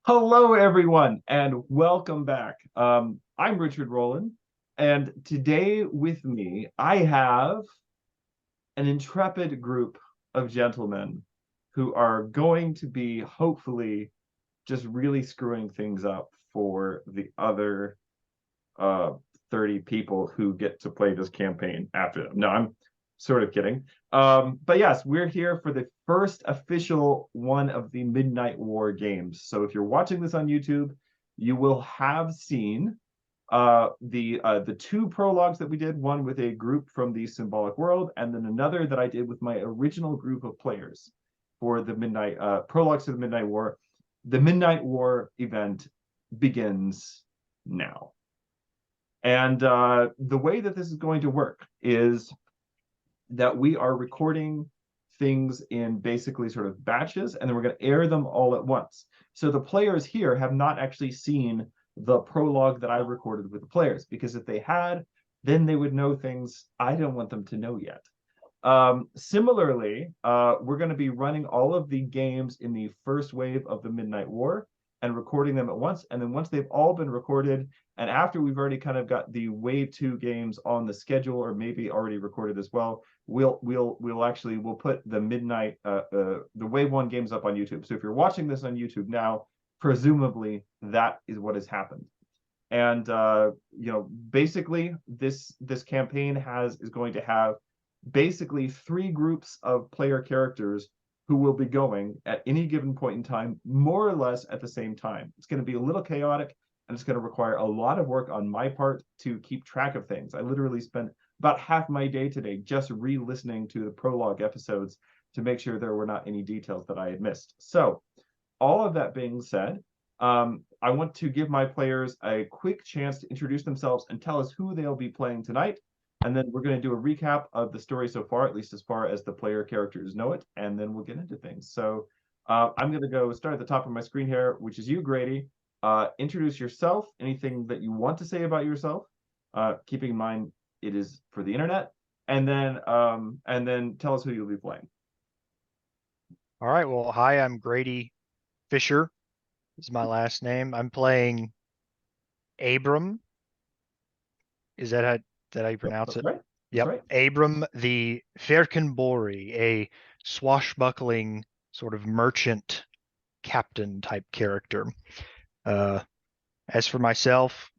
Hello, everyone, and welcome back. I'm Richard Rowland, and today with me, I have an intrepid group of gentlemen who are going to be hopefully just really screwing things up for the other uh 30 people who get to play this campaign after them. No, I'm sort of kidding. But yes, we're here for the first official one of the Midnight War games. So if you're watching this on YouTube, you will have seen the two prologues that we did, one with a group from the Symbolic World, and then another that I did with my original group of players for the Midnight prologues to the Midnight War. The Midnight War event begins now. And the way that this is going to work is that we are recording things in basically sort of batches, and then we're going to air them all at once. So the players here have not actually seen the prologue that I recorded with the players, because if they had, then they would know things I don't want them to know yet. Similarly, we're going to be running all of the games in the first wave of the Midnight War and recording them at once. And then once they've all been recorded, and after we've already kind of got the wave 2 games on the schedule, or maybe already recorded as well, we'll put the the wave 1 games up on YouTube. So if you're watching this on YouTube now, presumably that is what has happened. And basically this campaign is going to have basically 3 groups of player characters who will be going at any given point in time, more or less at the same time. It's going to be a little chaotic, and it's going to require a lot of work on my part to keep track of things. I literally spent about half my day today just re-listening to the prologue episodes to make sure there were not any details that I had missed. So all of that being said, I want to give my players a quick chance to introduce themselves and tell us who they'll be playing tonight. And then we're going to do a recap of the story so far, at least as far as the player characters know it, and then we'll get into things. So I'm going to go start at the top of my screen here, which is you, Grady. Introduce yourself, anything that you want to say about yourself, keeping in mind it is for the internet, and then tell us who you'll be playing. All right. Well, hi, I'm Grady Fisher. Is my last name. I'm playing Abram. Is that how you pronounce it? Right. Yep. Right. Abram the Verkenbori, a swashbuckling sort of merchant captain type character. As for myself,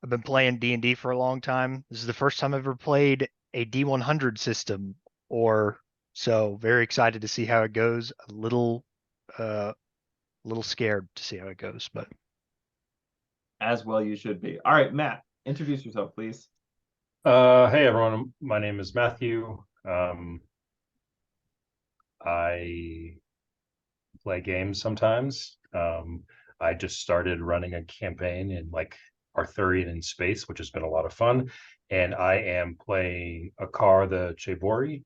I've been playing D&D for a long time. This is the first time I've ever played a D100 system, or so. Very excited to see how it goes. A little scared to see how it goes, but As well you should be. All right, Matt, introduce yourself, please. Hey everyone, my name is Matthew. I play games sometimes. I just started running a campaign in like Arthurian in space, which has been a lot of fun. And I am playing Akar the Chebori.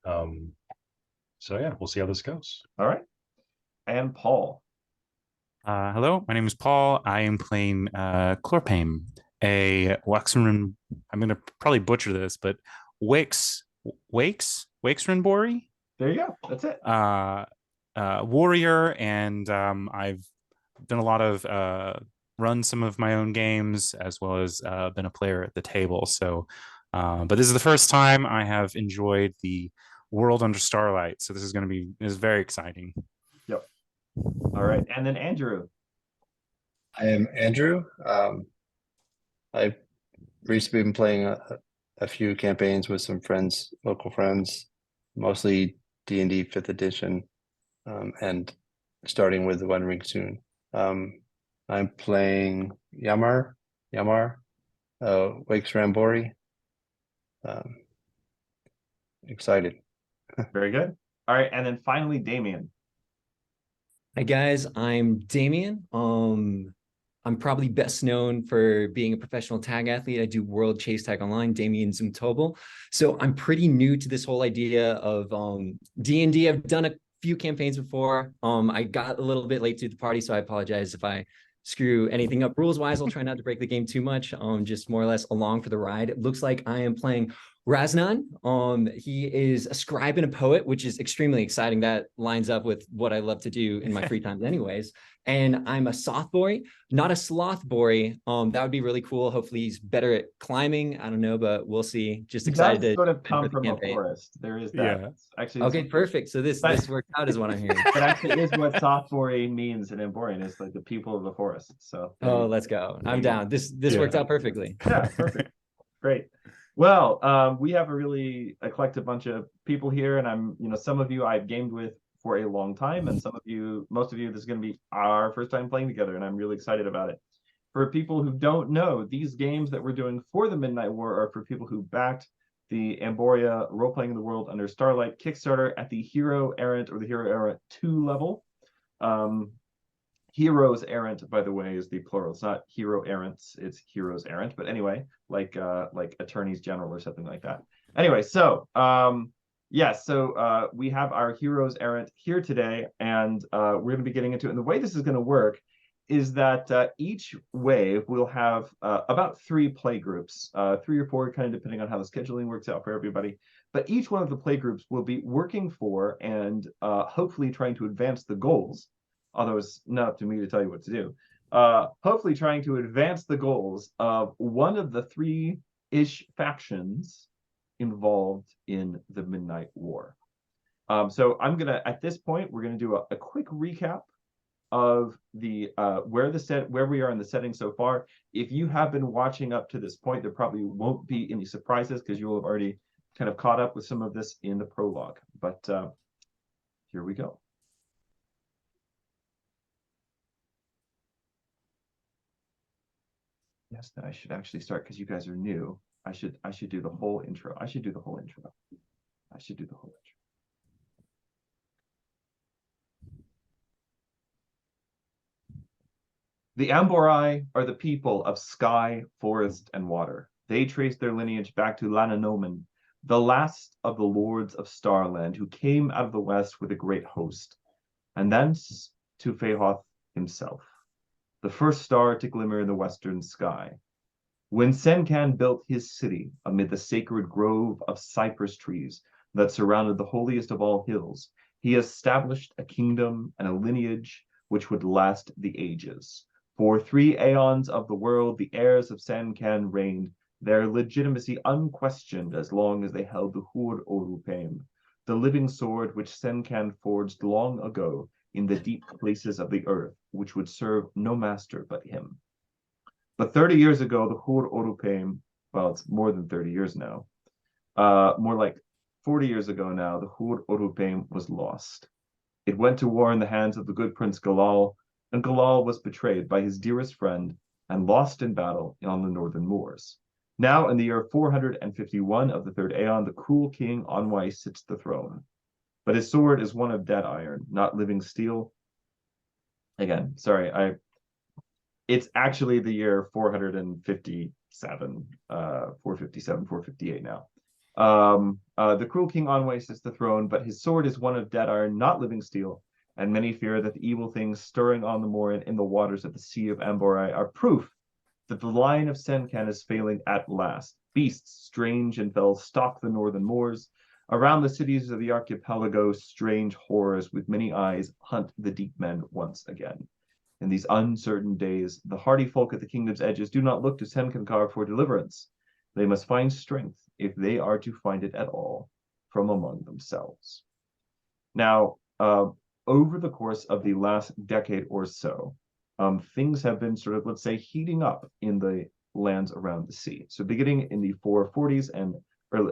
So yeah, we'll see how this goes. All right. And Paul. Hello, my name is Paul. I am playing Chlorpame, a Waxren. I'm going to probably butcher this, but Waxrenbori. There you go. That's it. Warrior, and I've done a lot of run some of my own games, as well as been a player at the table. So, but this is the first time I have enjoyed the world under starlight. So this is very exciting. Yep. All right, and then Andrew. I am Andrew. I've recently been playing a few campaigns with some friends, local friends, mostly D&D 5th edition, and starting with the One Ring soon. I'm playing Yamar, Wakes Rambori. Excited. Very good. All right, and then finally Damien. Hi guys, I'm Damien. I'm probably best known for being a professional tag athlete. I do World Chase Tag Online, Damien Zumtobel. So I'm pretty new to this whole idea of D&D. I've done a few campaigns before. I got a little bit late to the party, so I apologize if I screw anything up rules-wise. I'll try not to break the game too much. Just more or less along for the ride. It looks like I am playing Raznan. He is a scribe and a poet, which is extremely exciting. That lines up with what I love to do in my free time anyways. And I'm a soth boy, not a sloth boy. That would be really cool. Hopefully he's better at climbing. I don't know, but we'll see. Just He excited does to sort of for come the from a campaign. forest. There is that. Yeah. Actually, Okay, perfect. So this worked out is what I'm hearing. that actually is what Sothbori means in Emborian. It's like the people of the forest. So Oh, let's go. I'm down. This Yeah. worked out perfectly. yeah, perfect. Great. Well, we have a really eclectic bunch of people here, and some of you I've gamed with for a long time, and most of you, this is going to be our first time playing together, and I'm really excited about it. For people who don't know, these games that we're doing for the Midnight War are for people who backed the Amboria Role-Playing the World Under Starlight Kickstarter at the Hero Errant or the Hero Errant 2 level. Heroes Errant, by the way, is the plural. It's not Hero Errants, it's Heroes Errant. But anyway, like Attorneys General or something like that. Anyway, so we have our Heroes Errant here today, and we're going to be getting into it. And the way this is going to work is that each wave will have about 3 play groups, 3 or 4, kind of depending on how the scheduling works out for everybody. But each one of the play groups will be working for and hopefully trying to advance the goals, although it's not up to me to tell you what to do. Hopefully trying to advance the goals of one of the 3-ish factions involved in the Midnight War. So I'm gonna, at this point, we're gonna do a quick recap of the where we are in the setting so far. If you have been watching up to this point, there probably won't be any surprises because you will have already kind of caught up with some of this in the prologue. But here we go. Yes, then I should actually start because you guys are new. I should do the whole intro. I should do the whole intro. The Amborai are the people of sky, forest, and water. They trace their lineage back to Lananomen, the last of the lords of Starland, who came out of the west with a great host, and thence to Fehoth himself, the first star to glimmer in the western sky. When Senkan built his city amid the sacred grove of cypress trees that surrounded the holiest of all hills, he established a kingdom and a lineage which would last the ages. For 3 aeons of the world, the heirs of Senkan reigned, their legitimacy unquestioned as long as they held the Hur Orupem, the living sword which Senkan forged long ago in the deep places of the earth, which would serve no master but him. But 30 years ago, the Hur Orupem, well, it's more than 30 years now, more like 40 years ago now, the Hur Orupem was lost. It went to war in the hands of the good Prince Galal, and Galal was betrayed by his dearest friend and lost in battle on the northern moors. Now, in the year 451 of the 3rd Aeon, the cruel king Onwae sits the throne. But his sword is one of dead iron, not living steel. Again, sorry, it's actually the year 457, 458 now. The cruel king Onwae sits the throne, but his sword is one of dead iron, not living steel, and many fear that the evil things stirring on the moor and in the waters of the Sea of Amborai are proof that the line of Senkan is failing at last. Beasts strange and fell stalk the northern moors. Around the cities of the archipelago, strange horrors with many eyes hunt the deep men once again. In these uncertain days, the hardy folk at the kingdom's edges do not look to Senkankar for deliverance. They must find strength, if they are to find it at all, from among themselves. Now, over the course of the last decade or so, things have been sort of, let's say, heating up in the lands around the sea. So beginning in the 440s and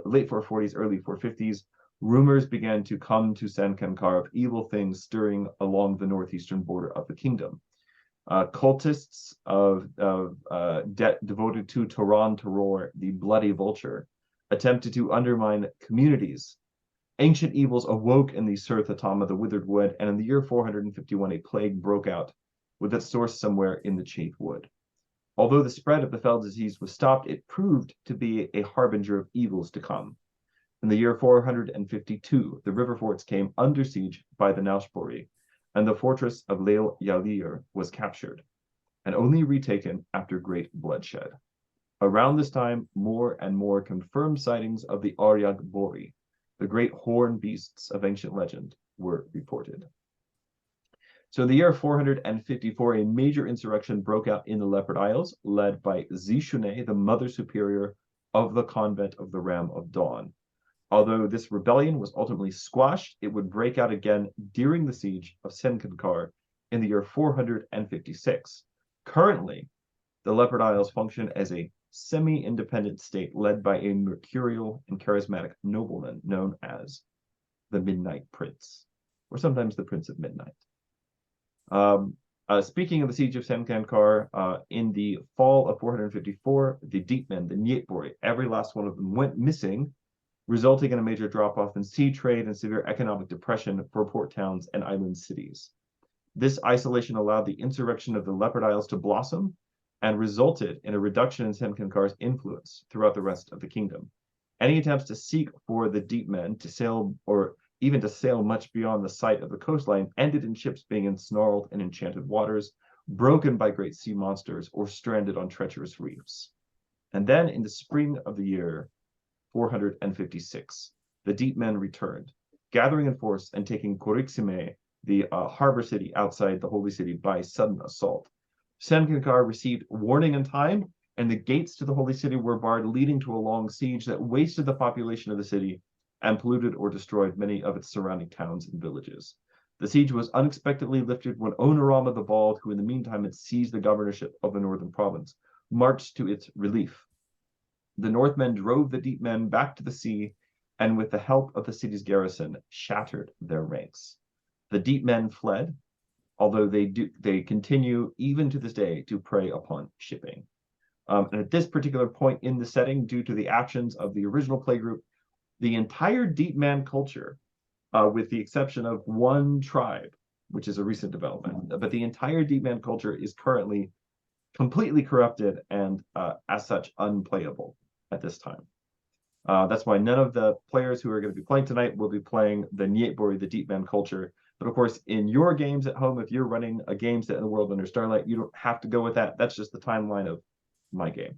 late 440s, early 450s, rumors began to come to Senkankar of evil things stirring along the northeastern border of the kingdom. Cultists devoted to Toran Terror, the bloody vulture, attempted to undermine communities. Ancient evils awoke in the Sur Thatama, the withered wood, and in the year 451, a plague broke out with its source somewhere in the Chafe Wood. Although the spread of the fell disease was stopped, it proved to be a harbinger of evils to come. In the year 452, the river forts came under siege by the Naushpori, and the fortress of Leil Yalir was captured, and only retaken after great bloodshed. Around this time, more and more confirmed sightings of the Aryag Bori, the great horned beasts of ancient legend, were reported. So in the year 454, a major insurrection broke out in the Leopard Isles, led by Zishunei, the Mother Superior of the Convent of the Ram of Dawn. Although this rebellion was ultimately squashed, it would break out again during the siege of Senkankar in the year 456. Currently, the Leopard Isles function as a semi-independent state led by a mercurial and charismatic nobleman known as the Midnight Prince, or sometimes the Prince of Midnight. Speaking of the siege of Senkankar, in the fall of 454, the deep men, the Nyetbori, every last one of them went missing, resulting in a major drop-off in sea trade and severe economic depression for port towns and island cities. This isolation allowed the insurrection of the Leopard Isles to blossom and resulted in a reduction in Senkankar's influence throughout the rest of the kingdom. Any attempts to seek for the deep men to sail, or even to sail much beyond the sight of the coastline, ended in ships being ensnarled in enchanted waters, broken by great sea monsters, or stranded on treacherous reefs. And then in the spring of the year 456, the deep men returned, gathering in force and taking Korixime, the harbor city outside the holy city, by sudden assault. Senkankar received warning in time, and the gates to the holy city were barred, leading to a long siege that wasted the population of the city and polluted or destroyed many of its surrounding towns and villages. The siege was unexpectedly lifted when Onarama the Bald, who in the meantime had seized the governorship of the northern province, marched to its relief. The Northmen drove the deep men back to the sea, and with the help of the city's garrison, shattered their ranks. The deep men fled, although they continue even to this day to prey upon shipping. And at this particular point in the setting, due to the actions of the original playgroup, the entire deep man culture, with the exception of one tribe, which is a recent development, but the entire deep man culture is currently completely corrupted and as such unplayable at this time. That's why none of the players who are going to be playing tonight will be playing the Nyetbori, the deep man culture. But of course, in your games at home, if you're running a game set in the world under Starlight, you don't have to go with that. That's just the timeline of my game.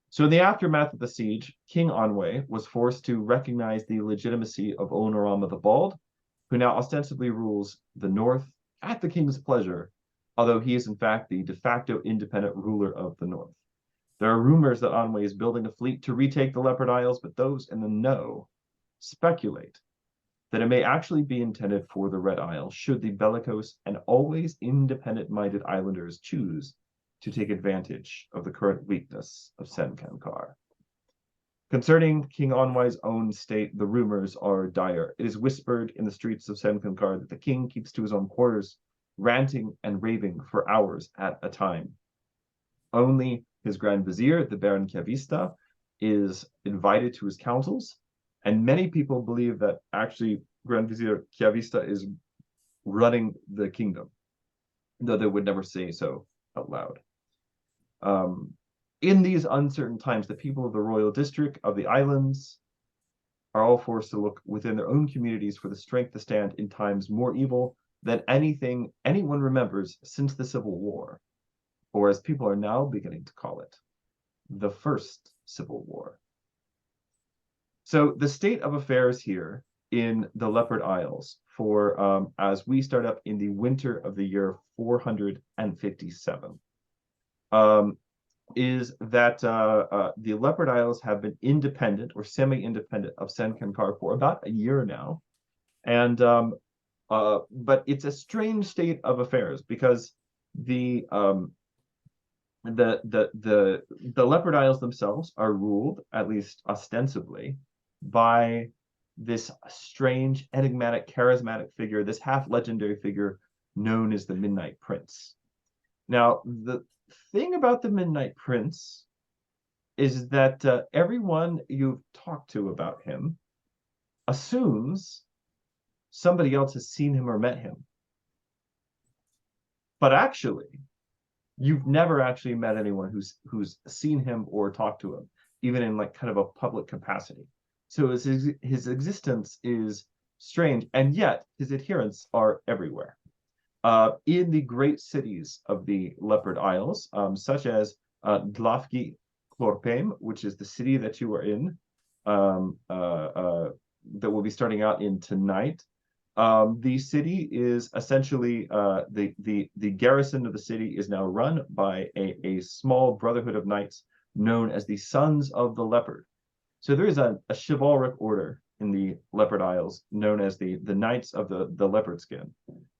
So in the aftermath of the siege, King Onwae was forced to recognize the legitimacy of Onarama the Bald, who now ostensibly rules the north at the king's pleasure, although he is in fact the de facto independent ruler of the north. There are rumors that Onwae is building a fleet to retake the Leopard Isles, but those in the know speculate that it may actually be intended for the Red Isle should the bellicose and always independent-minded islanders choose to take advantage of the current weakness of Senkankar. Concerning King Onwae's own state, the rumors are dire. It is whispered in the streets of Senkankar that the king keeps to his own quarters, ranting and raving for hours at a time. Only his Grand Vizier, the Baron Kiavista, is invited to his councils, and many people believe that actually Grand Vizier Kiavista is running the kingdom, though they would never say so out loud. In these uncertain times, the people of the royal district of the islands are all forced to look within their own communities for the strength to stand in times more evil than anything anyone remembers since the Civil War, or as people are now beginning to call it, the First Civil War. So the state of affairs here in the Leopard Isles for as we start up in the winter of the year 457 is that the Leopard Isles have been independent or semi-independent of Senkankar for about a year now, and but it's a strange state of affairs because the Leopard Isles themselves are ruled, at least ostensibly, by this strange, enigmatic, charismatic figure, this half-legendary figure known as the Midnight Prince. Now, the thing about the Midnight Prince is that everyone you've talked to about him assumes somebody else has seen him or met him. But actually, you've never actually met anyone who's seen him or talked to him, even in like kind of a public capacity. So his existence is strange, and yet his adherents are everywhere. In the great cities of the Leopard Isles, such as Dlafki, Clorpem, which is the city that you are in, that we'll be starting out in tonight. The city is essentially the garrison of the city is now run by a small brotherhood of knights known as the Sons of the Leopard. So there is a chivalric order in the Leopard Isles known as the Knights of the Leopard Skin.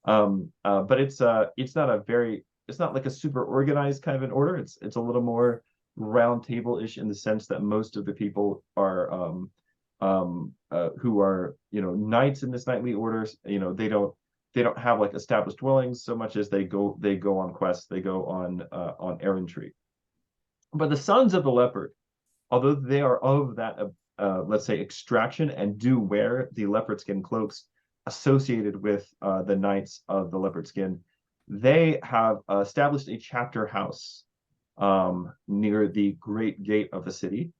But it's not like a super organized kind of an order. It's a little more round table-ish in the sense that most of the people are who are knights in this knightly orders. They don't have like established dwellings so much as they go on quests, they go on errandry. But the Sons of the Leopard, although they are of that let's say extraction and do wear the leopard skin cloaks associated with the Knights of the Leopard Skin, they have established a chapter house near the great gate of the city,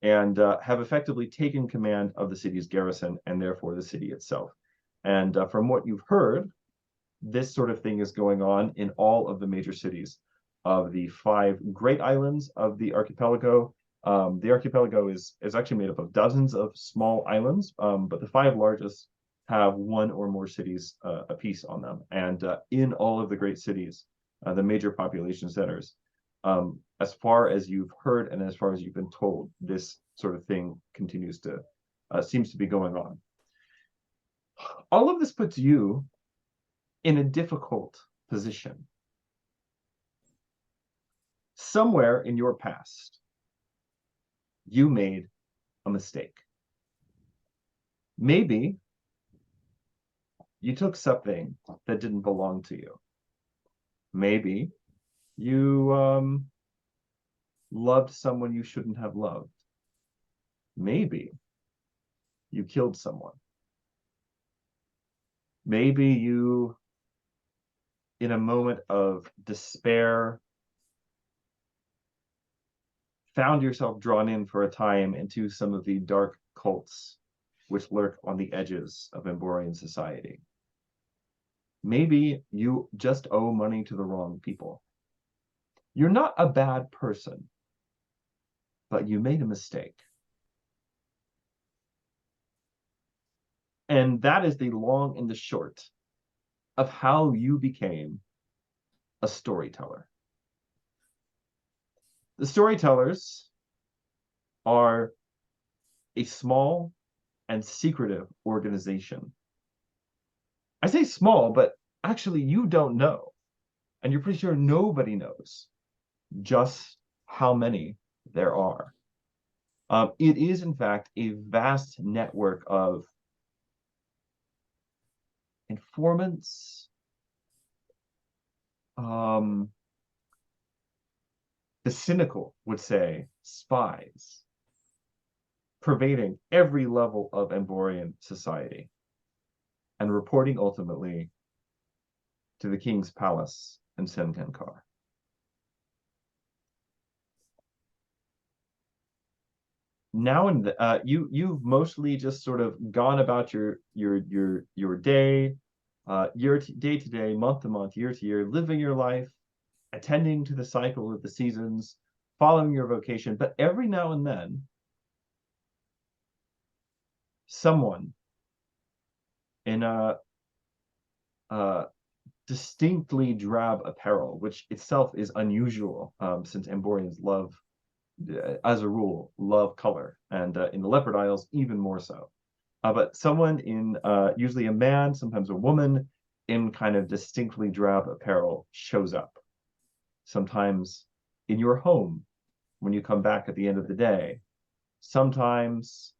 and have effectively taken command of the city's garrison and therefore the city itself. And from what you've heard, this sort of thing is going on in all of the major cities of the 5 great islands of the archipelago. The archipelago is actually made up of dozens of small islands, but the 5 largest have 1 or more cities apiece on them. And in all of the great cities, the major population centers, as far as you've heard and as far as you've been told, this sort of thing continues to seems to be going on. All of this puts you in a difficult position. Somewhere in your past, you made a mistake. Maybe you took something that didn't belong to you. Maybe you loved someone you shouldn't have loved. Maybe you killed someone. Maybe you, in a moment of despair, found yourself drawn in for a time into some of the dark cults which lurk on the edges of Emborian society. Maybe you just owe money to the wrong people. You're not a bad person, but you made a mistake. And that is the long and the short of how you became a storyteller. The Storytellers are a small and secretive organization. I say small, but actually you don't know, and you're pretty sure nobody knows just how many there are. It is, in fact, a vast network of informants, the cynical would say spies, pervading every level of Emborian society and reporting ultimately to the king's palace in Senkankar. Now and you've mostly just sort of gone about your day, day to day, month to month, year to year, living your life, attending to the cycle of the seasons, following your vocation. But every now and then, someone in a distinctly drab apparel, which itself is unusual, since Emborians love, as a rule, love color, and in the Leopard Isles even more so. But someone in, usually a man, sometimes a woman, in kind of distinctly drab apparel shows up. Sometimes in your home when you come back at the end of the day. Sometimes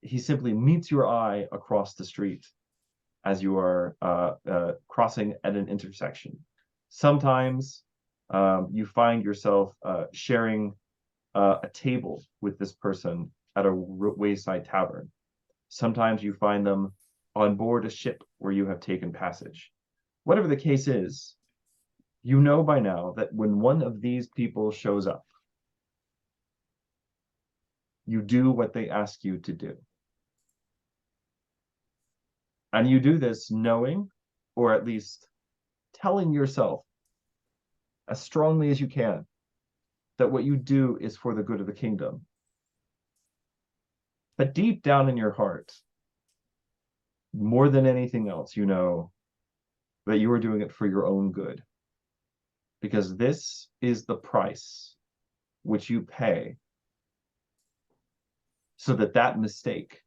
he simply meets your eye across the street as you are crossing at an intersection. Sometimes you find yourself sharing a table with this person at a wayside tavern. Sometimes you find them on board a ship where you have taken passage. Whatever the case is, you know by now that when one of these people shows up, you do what they ask you to do. And you do this knowing, or at least telling yourself as strongly as you can, that what you do is for the good of the kingdom. But deep down in your heart, more than anything else, you know that you are doing it for your own good. Because this is the price which you pay so that that mistake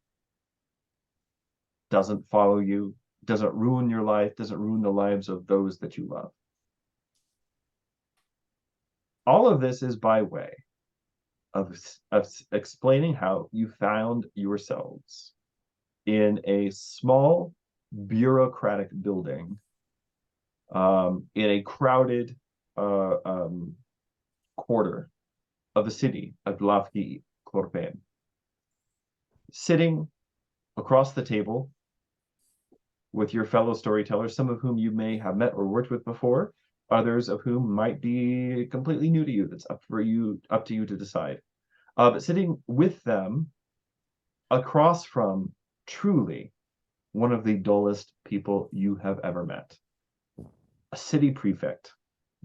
doesn't follow you, doesn't ruin your life, doesn't ruin the lives of those that you love. All of this is by way of explaining how you found yourselves in a small bureaucratic building, in a crowded quarter of the city of Lavki Korpen. Sitting across the table with your fellow storytellers, some of whom you may have met or worked with before, others of whom might be completely new to you. That's up to you to decide. But sitting with them across from truly one of the dullest people you have ever met, a city prefect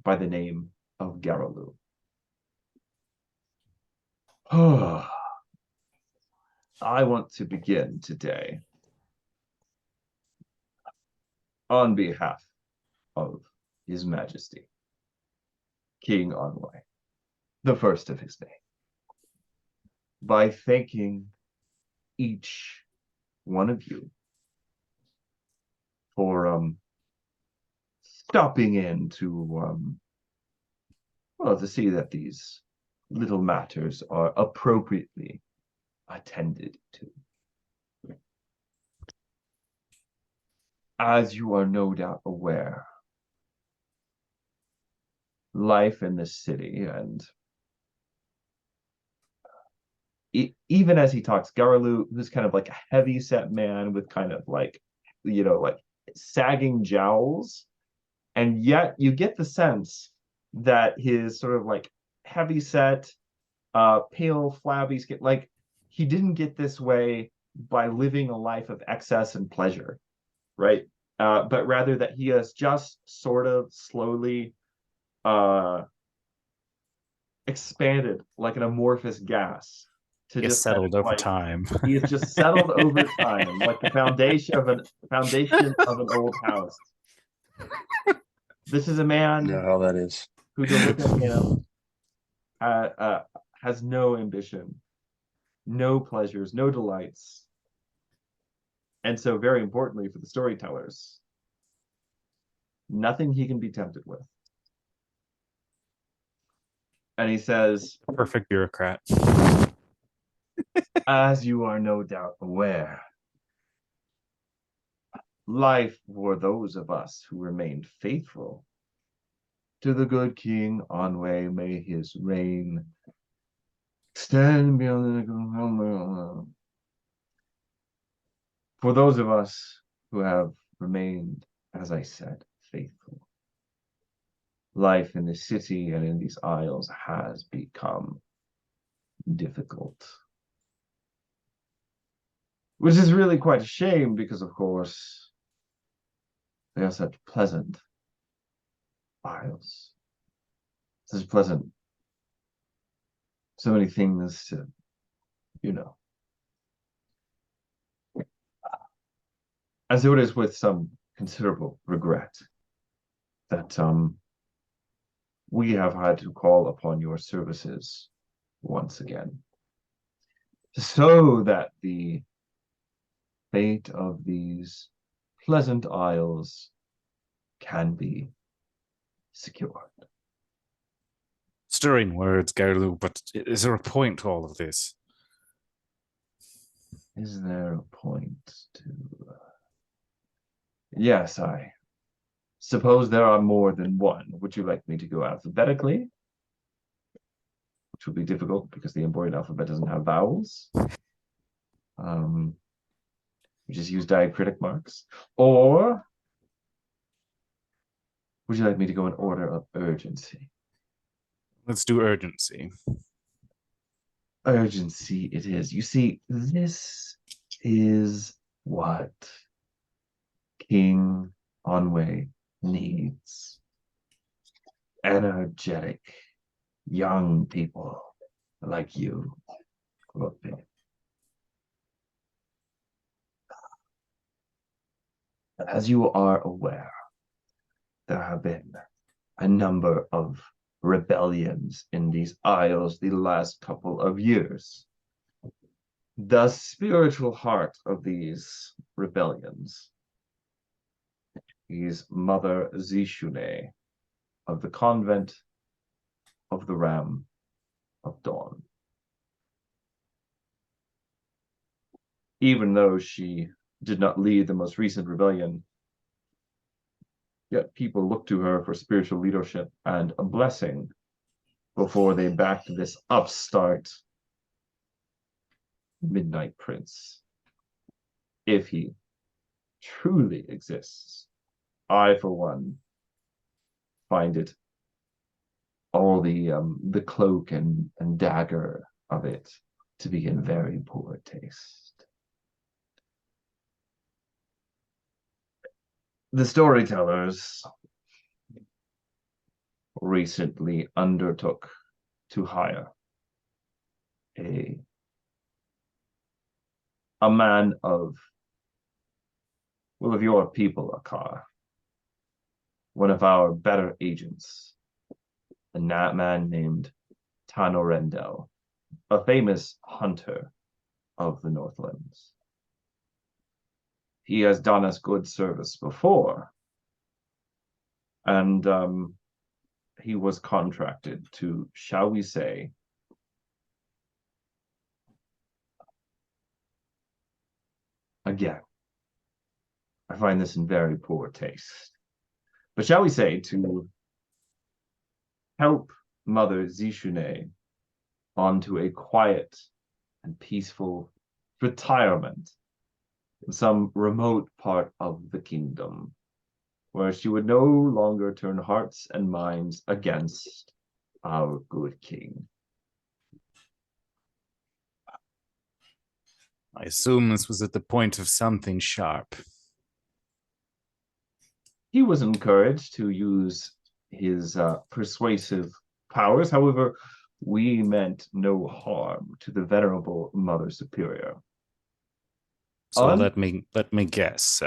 by the name of Garalu. I want to begin today on behalf of His Majesty, King Onwae, the first of his name, by thanking each one of you for stopping in to well, to see that these little matters are appropriately attended to. As you are no doubt aware, life in this city, and even as he talks, Garalu, who's kind of like a heavy-set man with kind of like, you know, like sagging jowls, and yet you get the sense that his sort of like heavy-set, pale, flabby skin, like he didn't get this way by living a life of excess and pleasure, right? But rather that he has just sort of slowly expanded like an amorphous gas to Gets just kind settled of over like, time. he is just settled over time, like the foundation of an old house. This is a You man know how that is. who, to look at him, has no ambition, no pleasures, no delights. And so, very importantly for the storytellers, nothing he can be tempted with. And he says, Perfect bureaucrat. as you are no doubt aware, life for those of us who remained faithful to the good King Onwae, may his reign extend beyond the... For those of us who have remained, as I said, faithful, life in the city and in these isles has become difficult. Which is really quite a shame because, of course, they are such pleasant isles. Such pleasant, so many things to, you know. And so it is with some considerable regret that we have had to call upon your services once again, so that the fate of these pleasant isles can be secured. Stirring words, Garlu, but is there a point to all of this? Is there a point to... Yes, I suppose there are more than one. Would you like me to go alphabetically? Which would be difficult because the Embroidered alphabet doesn't have vowels. We just use diacritic marks. Or would you like me to go in order of urgency? Let's do urgency. Urgency it is. You see, this is what King Onwae needs. Energetic, young people like you grew up in. As you are aware, there have been a number of rebellions in these isles the last couple of years. The spiritual heart of these rebellions is Mother Zishunei of the convent of the Ram of Dawn. Even though she did not lead the most recent rebellion, yet people look to her for spiritual leadership and a blessing before they backed this upstart Midnight Prince. If he truly exists, I, for one, find it all the cloak and dagger of it to be in very poor taste. The Storytellers recently undertook to hire a man of, well, of your people, Akar, one of our better agents, a man named Tanorendel, a famous hunter of the Northlands. He has done us good service before, and he was contracted to, shall we say, again, I find this in very poor taste, but shall we say, to help Mother Zishunei onto a quiet and peaceful retirement in some remote part of the kingdom, where she would no longer turn hearts and minds against our good king. I assume this was at the point of something sharp. He was encouraged to use his persuasive powers. However, we meant no harm to the venerable Mother Superior. So let me guess.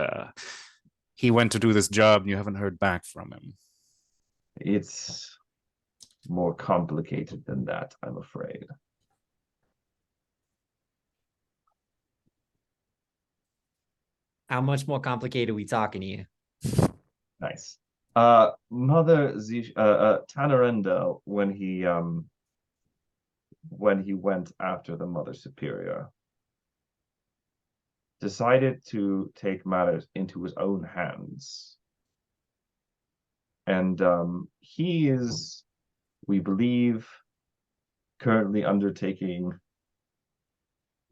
He went to do this job and you haven't heard back from him. It's more complicated than that, I'm afraid. How much more complicated are we talking here? Nice. Mother Tanorenda, when he went after the Mother Superior, decided to take matters into his own hands. And he is, we believe, currently undertaking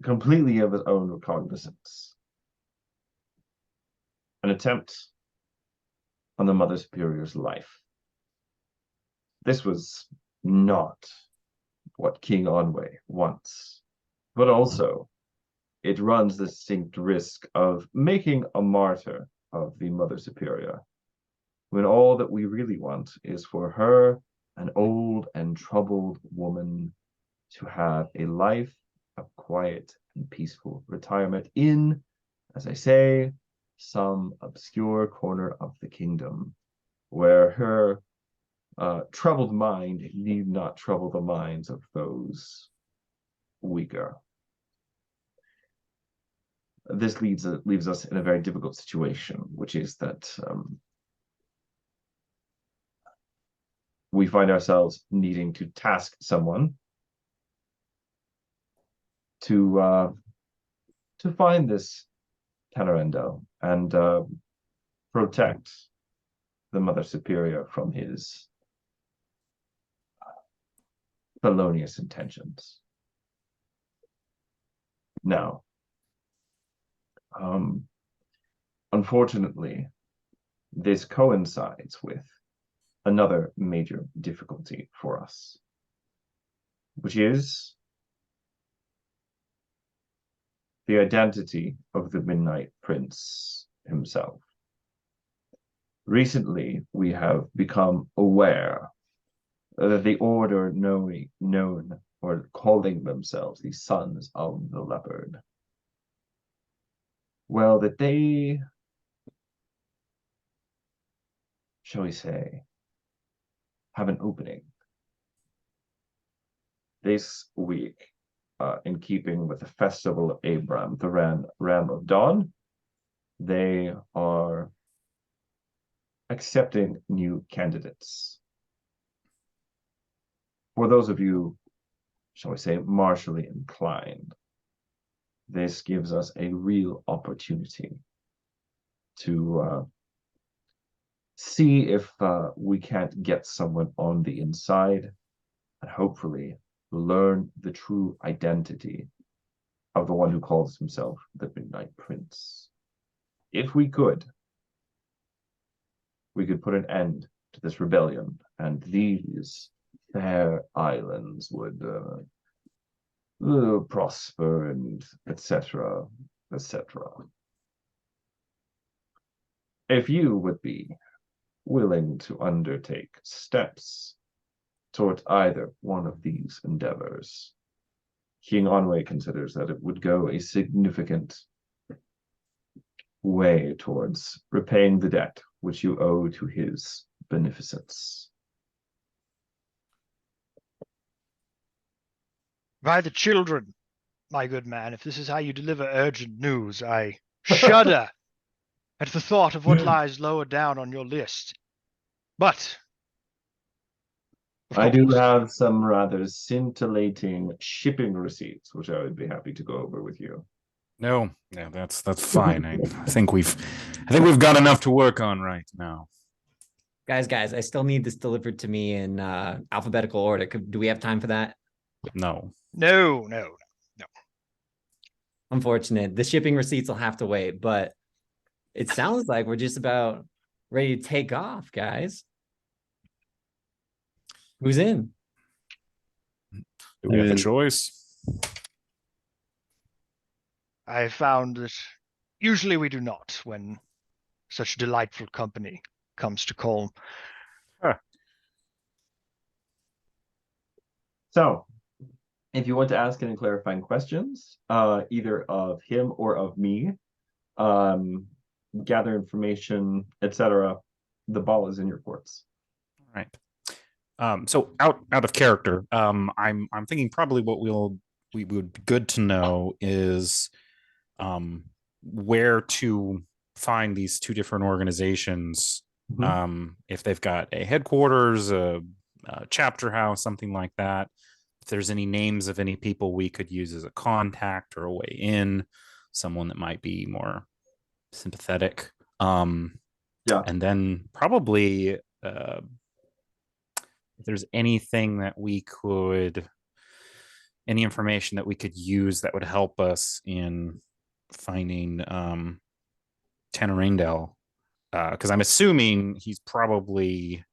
completely of his own recognizance an attempt on the Mother Superior's life. This was not what King Onwae wants, but also it runs the distinct risk of making a martyr of the Mother Superior, when all that we really want is for her, an old and troubled woman, to have a life of quiet and peaceful retirement in, as I say, some obscure corner of the kingdom, where her troubled mind need not trouble the minds of those weaker. This leaves us in a very difficult situation, which is that we find ourselves needing to task someone to find this Tanorendo and protect the Mother Superior from his felonious intentions. Now, unfortunately, this coincides with another major difficulty for us, which is the identity of the Midnight Prince himself. Recently, we have become aware the order known or calling themselves the Sons of the Leopard. Well, that they, shall we say, have an opening this week, in keeping with the festival of Abraham, the Ram of Dawn. They are accepting new candidates. For those of you, shall we say, martially inclined, this gives us a real opportunity to see if we can't get someone on the inside and hopefully learn the true identity of the one who calls himself the Midnight Prince. If we could put an end to this rebellion, and these fair islands would prosper, and etc., etc. If you would be willing to undertake steps toward either one of these endeavors, King Onwae considers that it would go a significant way towards repaying the debt which you owe to his beneficence. By the children, my good man, if this is how you deliver urgent news, I shudder at the thought of what lies lower down on your list. But I do have some rather scintillating shipping receipts, which I would be happy to go over with you. No, that's fine. I think we've got enough to work on right now. Guys, I still need this delivered to me in alphabetical order. Do we have time for that? No. Unfortunate. The shipping receipts will have to wait, but it sounds like we're just about ready to take off, guys. Who's in? Do we have a choice? I found that usually we do not when such delightful company comes to call. Huh. So, if you want to ask any clarifying questions, either of him or of me, gather information, etc., the ball is in your courts. All right. So out of character, I'm thinking probably what we would be good to know is where to find these two different organizations. If they've got a headquarters, a chapter house, something like that. If there's any names of any people we could use as a contact or a way in, someone that might be more sympathetic. And then probably if there's anything that any information that we could use that would help us in finding Tanarindel, because I'm assuming he's probably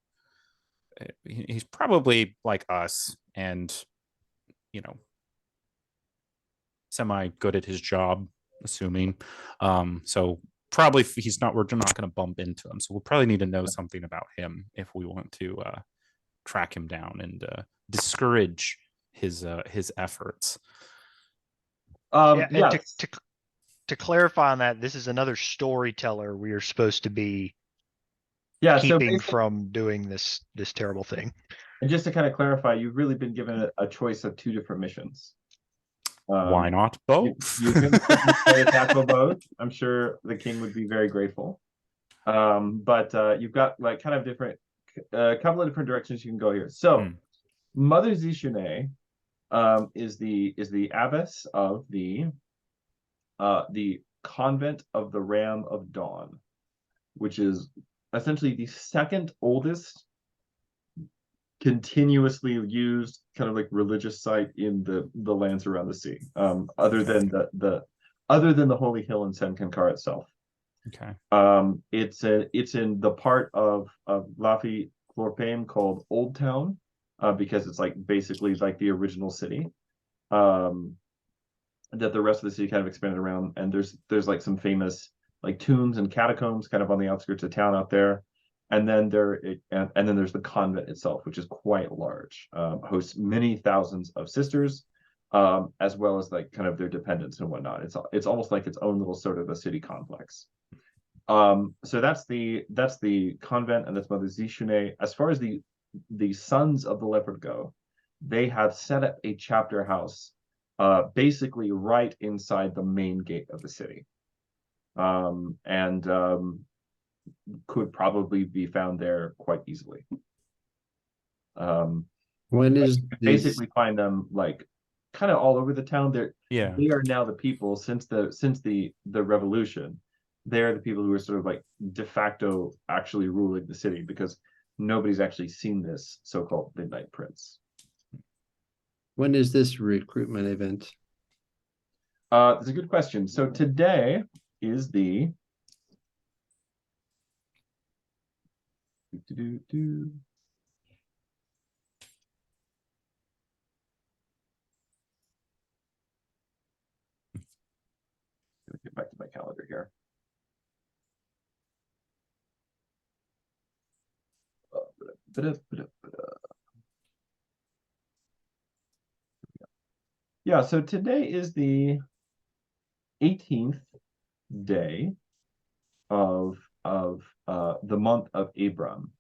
like us, and semi good at his job, assuming. So probably we're not going to bump into him. So we'll probably need to know something about him if we want to track him down and discourage his efforts. To clarify on that, this is another storyteller we are supposed to be keeping from doing this terrible thing. And just to kind of clarify, you've really been given a choice of two different missions. Why not both? You can tackle both. I'm sure the king would be very grateful. But you've got like kind of a couple of different directions you can go here. So, Mother Zishunei is the abbess of the convent of the Ram of Dawn, which is essentially the second oldest continuously used kind of like religious site in the lands around the sea, other than the Holy Hill in Senkankar itself. Okay. It's in the part of Lafi Chlorpain called Old Town, because it's like basically like the original city, that the rest of the city kind of expanded around, and there's like some famous like tombs and catacombs kind of on the outskirts of town out there. And then and then there's the convent itself, which is quite large, hosts many thousands of sisters, as well as like kind of their dependents and whatnot. It's almost like its own little sort of a city complex. So that's the convent, and that's Mother Zishunei. As far as the Sons of the Leopard go, they have set up a chapter house, basically right inside the main gate of the city, and could probably be found there quite easily. When is Basically find them like kind of all over the town. They are now the people since the revolution. They're the people who are sort of like de facto actually ruling the city, because nobody's actually seen this so-called Midnight Prince. When is this recruitment event? That's a good question. So today is the get back to my calendar here. Yeah, so today is the 18th day of the month of Abram,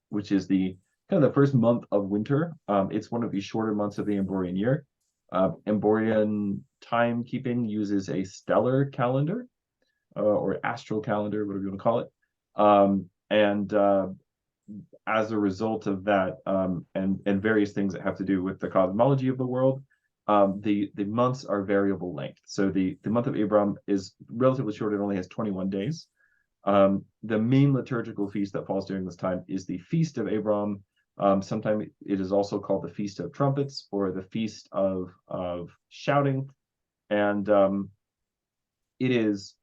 which is the kind of the first month of winter. It's one of the shorter months of the Amborian year. Amborian timekeeping uses a stellar calendar, or astral calendar, whatever you want to call it. And as a result of that, and various things that have to do with the cosmology of the world, the months are variable length. So the month of Abram is relatively short. It only has 21 days. The main liturgical feast that falls during this time is the Feast of Abram. Sometimes it is also called the Feast of Trumpets, or the Feast of Shouting. And it is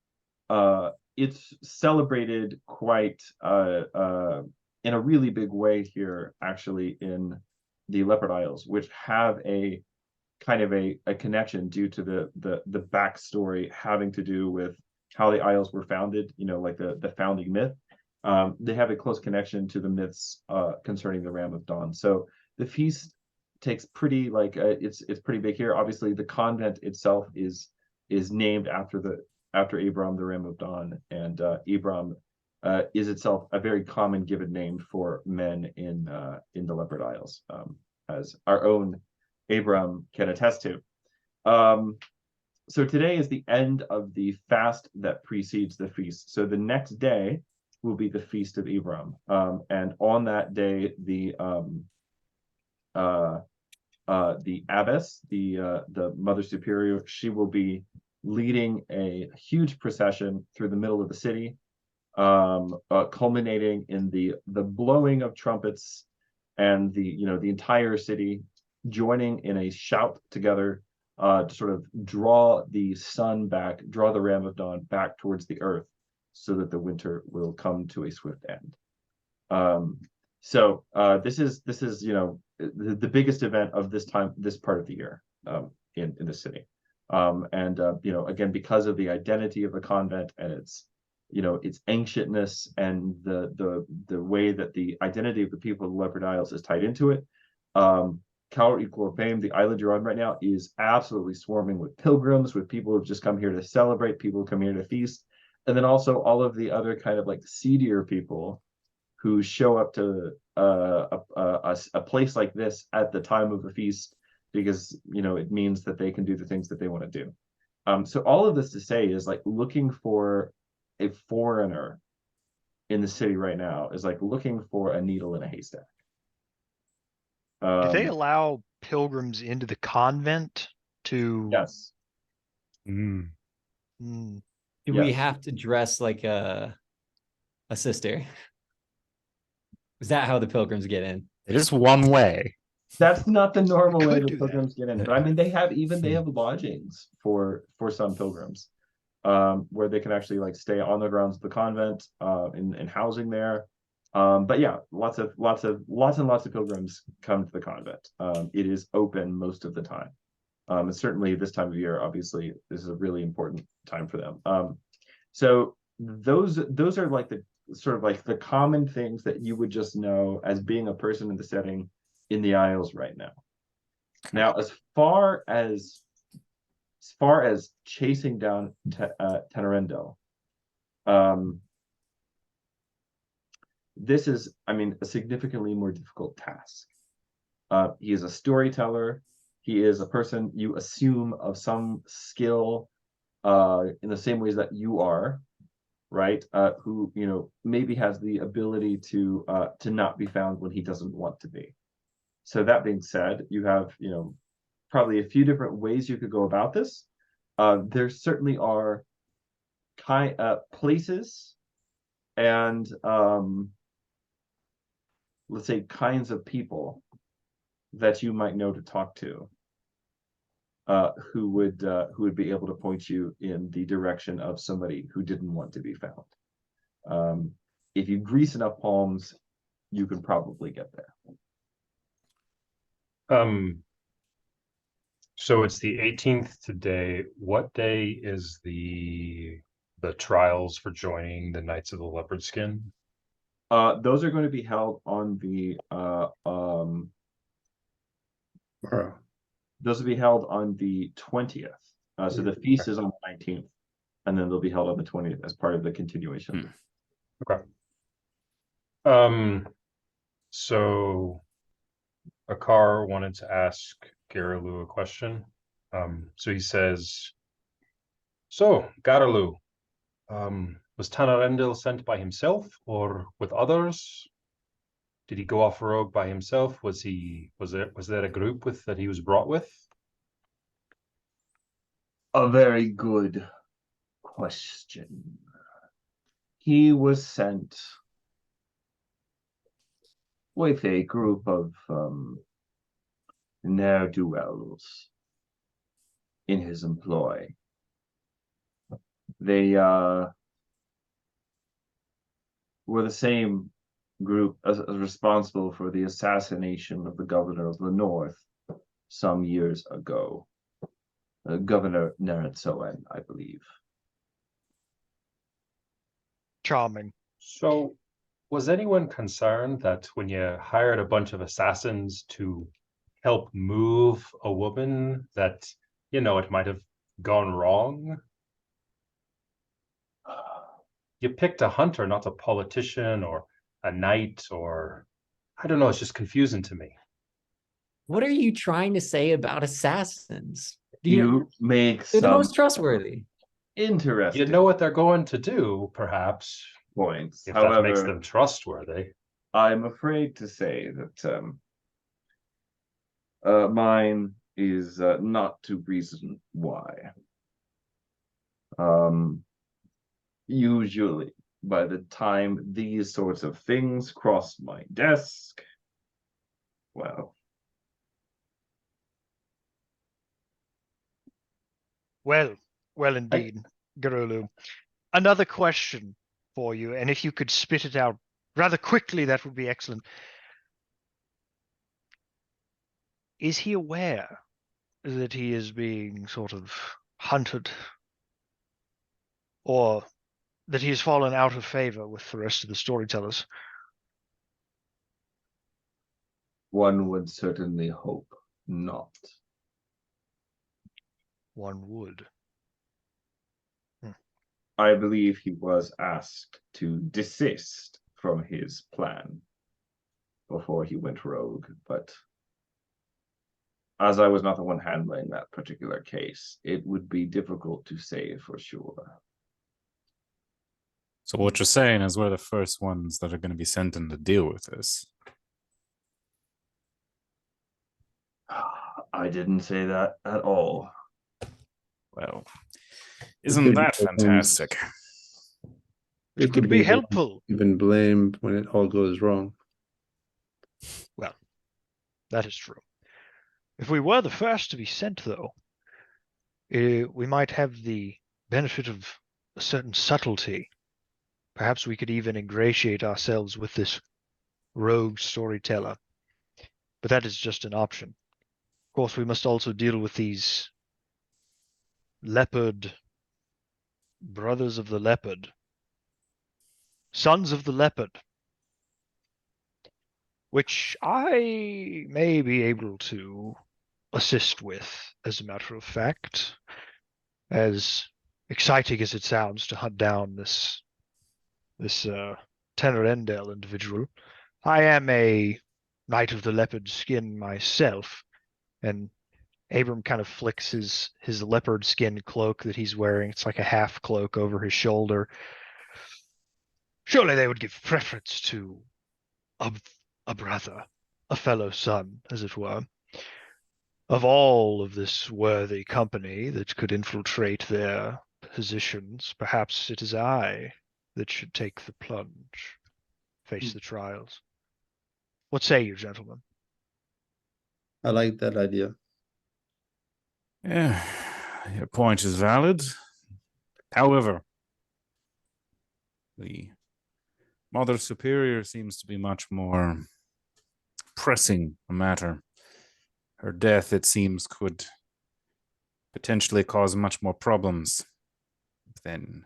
it's celebrated quite in a really big way here, actually, in the Leopard Isles, which have a kind of a connection due to the backstory having to do with how the Isles were founded, like the founding myth. They have a close connection to the myths concerning the Ram of Dawn. So the feast takes pretty it's pretty big here. Obviously, the convent itself is named after Abram, the Ram of Dawn, and Abram is itself a very common given name for men in the Leopard Isles, as our own Abram can attest to. So today is the end of the fast that precedes the feast. So the next day will be the Feast of Abram, and on that day, the abbess, the Mother Superior, she will be leading a huge procession through the middle of the city, culminating in the blowing of trumpets, and the entire city joining in a shout together, to sort of draw the sun back, draw the Ram of Dawn back towards the earth, so that the winter will come to a swift end. So this is the biggest event of this part of the year, in the city. And again, because of the identity of the convent and its ancientness, and the way that the identity of the people of the Leopard Isles is tied into it, Fame, the island you're on right now, is absolutely swarming with pilgrims, with people who've just come here to celebrate, people who come here to feast, and then also all of the other kind of like seedier people who show up to a place like this at the time of a feast, because it means that they can do the things that they want to do. So all of this to say is like looking for a foreigner in the city right now is like looking for a needle in a haystack. Do they allow pilgrims into the convent to? Yes. Mm. Do Yes. we have to dress like a sister? Is that how the pilgrims get in? It is one way. That's not the normal way Could the do pilgrims get in. But I mean, they have lodgings for some pilgrims, where they can actually like stay on the grounds of the convent, in housing there. But yeah, lots and lots of pilgrims come to the convent. It is open most of the time. And certainly this time of year, obviously, this is a really important time for them. So those are like sort of like the common things that you would just know as being a person in the setting in the Isles right now. Now, as far as chasing down Tenerendo, this is, I mean, a significantly more difficult task. He is a storyteller. He is a person you assume of some skill in the same ways that you are, right? Who, you know, maybe has the ability to not be found when he doesn't want to be. So that being said, you have, you know, probably a few different ways you could go about this. There certainly are places and let's say kinds of people that you might know to talk to, who would be able to point you in the direction of somebody who didn't want to be found. If you grease enough palms, you can probably get there. So it's the 18th today. What day is the trials for joining the Knights of the Leopard Skin? Those are going to be held on the Tomorrow. those will be held on the 20th. So the feast is on the 19th, and then they'll be held on the 20th as part of the continuation. Okay. So Akar wanted to ask Garalu a question. So he says, so Garalu, was Tanarendil sent by himself or with others? Did he go off rogue by himself? Was there a group that he was brought with? A very good question. He was sent with a group of ne'er-do-wells in his employ. They were the same group as responsible for the assassination of the governor of the North some years ago. Governor Neretsoen, I believe. Charming. So was anyone concerned that when you hired a bunch of assassins to help move a woman that, you know, it might have gone wrong? You picked a hunter, not a politician or a knight, or I don't know, it's just confusing to me. What are you trying to say about assassins? You make They're the some most trustworthy. interesting You know what they're going to do, perhaps, points. if However, that makes them trustworthy. I'm afraid to say that mine is not to reason why. Usually, by the time these sorts of things cross my desk, well, Well indeed, Garulu. Another question for you, and if you could spit it out rather quickly, that would be excellent. Is he aware that he is being sort of hunted, or that he has fallen out of favor with the rest of the storytellers? one would certainly hope not. One would. I believe he was asked to desist from his plan before he went rogue, but as I was not the one handling that particular case, it would be difficult to say for sure. So what you're saying is we're the first ones that are going to be sent in to deal with this. I didn't say that at all. Well, isn't that fantastic? It could be helpful. Even blame when it all goes wrong. Well, that is true. If we were the first to be sent, though, we might have the benefit of a certain subtlety. Perhaps we could even ingratiate ourselves with this rogue storyteller. But that is just an option. Of course, we must also deal with these leopard brothers of the leopard. Sons of the Leopard, which I may be able to assist with, as a matter of fact. As exciting as it sounds to hunt down this Tenerendel individual, I am a Knight of the Leopard skin myself, and Abram kind of flicks his leopard skin cloak that he's wearing. It's like a half cloak over his shoulder. Surely they would give preference to a brother, a fellow son, as it were. Of all of this worthy company that could infiltrate their positions, perhaps it is I that should take the plunge, face the trials. What say you, gentlemen? I like that idea. Yeah, your point is valid. However, the Mother Superior seems to be much more pressing a matter. Her death, it seems, could potentially cause much more problems than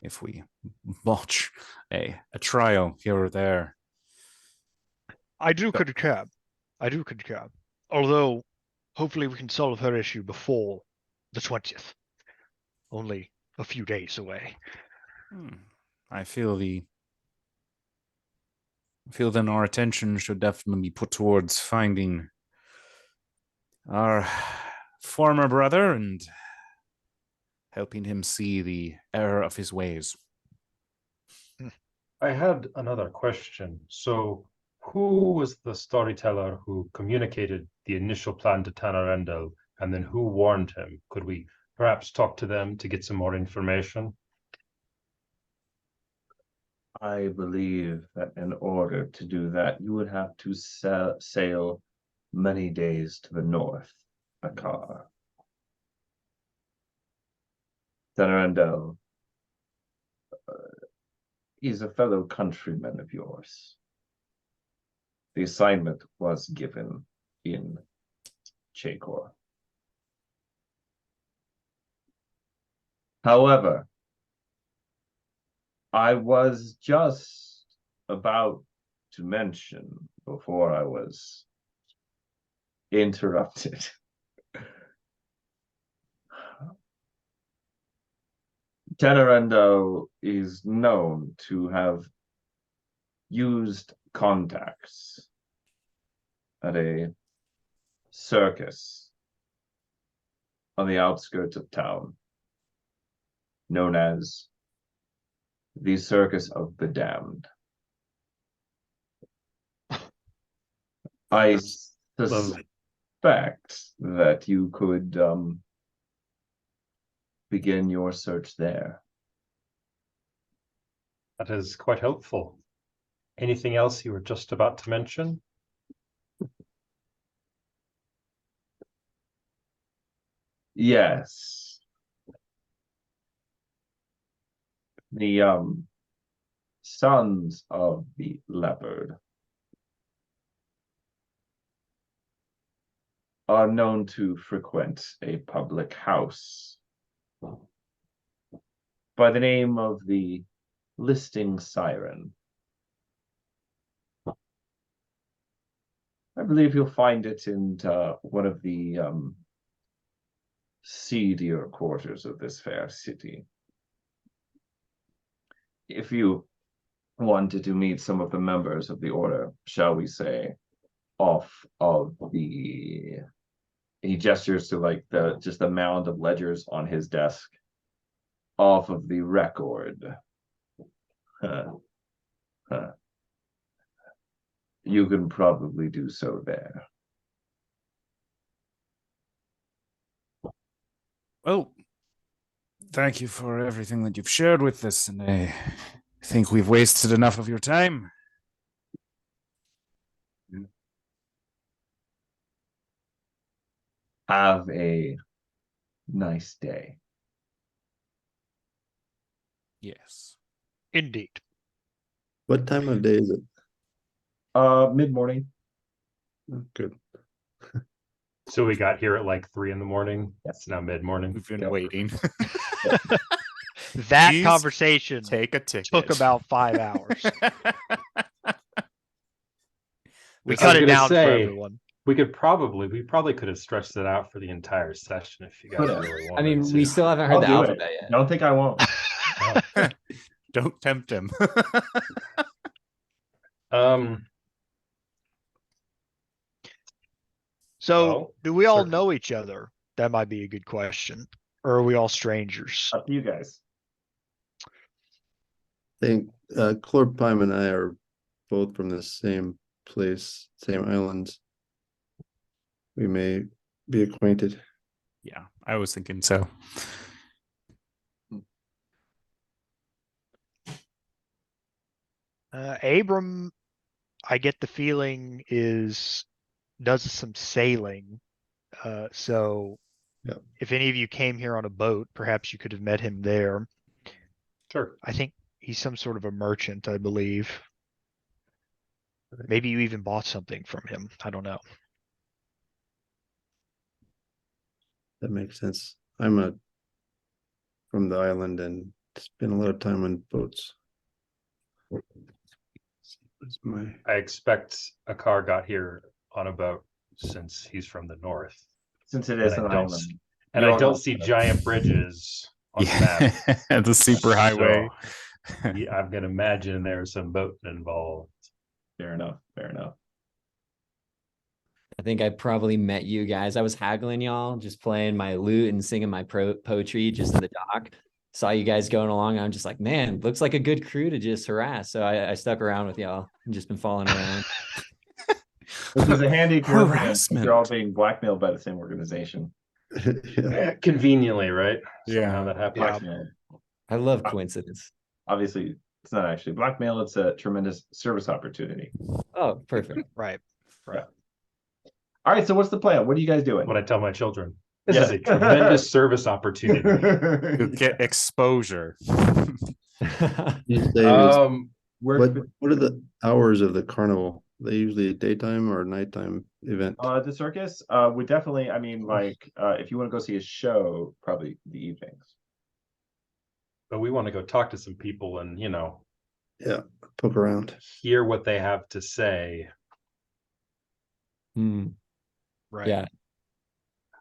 if we botch a trial here or there. I do concur. Although, hopefully we can solve her issue before the 20th. Only a few days away. I feel then our attention should definitely be put towards finding our former brother and helping him see the error of his ways. I had another question. So, who was the storyteller who communicated the initial plan to Tanarendel, and then who warned him? Could we perhaps talk to them to get some more information? I believe that in order to do that, you would have to sail many days to the north, Akar. Tanarendel, he's a fellow countryman of yours. The assignment was given in Chakor. However, I was just about to mention before I was interrupted. Tenerendo is known to have used contacts at a circus on the outskirts of town, known as the Circus of the Damned. I suspect that you could begin your search there. That is quite helpful. Anything else you were just about to mention? Yes. The Sons of the Leopard are known to frequent a public house by the name of the Listing Siren. I believe you'll find it in one of the seedier quarters of this fair city. If you wanted to meet some of the members of the order, shall we say, off of the... He gestures to like just the mound of ledgers on his desk, off of the record. You can probably do so there. Well, thank you for everything that you've shared with us, and I think we've wasted enough of your time. Have a nice day. Yes. Indeed. What time of day is it? Mid-morning. Good. So we got here at like 3 in the morning. Yes. It's now mid-morning. We've been Yep. waiting. That Please conversation take a ticket. took about 5 hours. We I was cut it gonna down for say, everyone. we probably could have stretched it out for the entire session if you guys Could've. really I wanted mean, to. we still haven't heard I'll the do it. alphabet yet. Don't think I won't. Oh. Don't tempt him. Um, So, Well, do we all certainly. know each other? That might be a good question. Or are we all strangers? Up to you guys. I think Chlorpime and I are both from the same place, same islands. We may be acquainted. Yeah, I was thinking so. Abram, I get the feeling does some sailing. So Yep. if any of you came here on a boat, perhaps you could have met him there. Sure. I think he's some sort of a merchant, I believe. Maybe you even bought something from him. I don't know. That makes sense. I'm from the island and spend a lot of time on boats. What's my I expect a car got here on a boat since he's from the north. Since it And is I an don't island. And You I all don't know see that. giant bridges on the map. Yeah, the superhighway. Yeah, I'm gonna imagine there's some boat involved. Fair enough. Fair enough. I think I probably met you guys. I was haggling y'all, just playing my lute and singing my poetry just in the dock. Saw you guys going along. I'm just like, man, looks like a good crew to just harass. So I stuck around with y'all and just been following around. Which is a handy coincidence. Harassment. You're all being blackmailed by the same organization. yeah. Conveniently, right? Yeah. Somehow that happens. Blackmail. I love coincidence. Obviously, it's not actually blackmail. It's a tremendous service opportunity. Oh, perfect. Right. All right. So what's the plan? What are you guys doing? What I tell my children. This Yeah. is a tremendous service opportunity. To get exposure. These days, We're what are the hours of the carnival? They usually a daytime or nighttime event. the circus would definitely, I mean, like if you want to go see a show, probably the evenings. But we want to go talk to some people and, Yeah, poke around. hear what they have to say. Right. Yeah.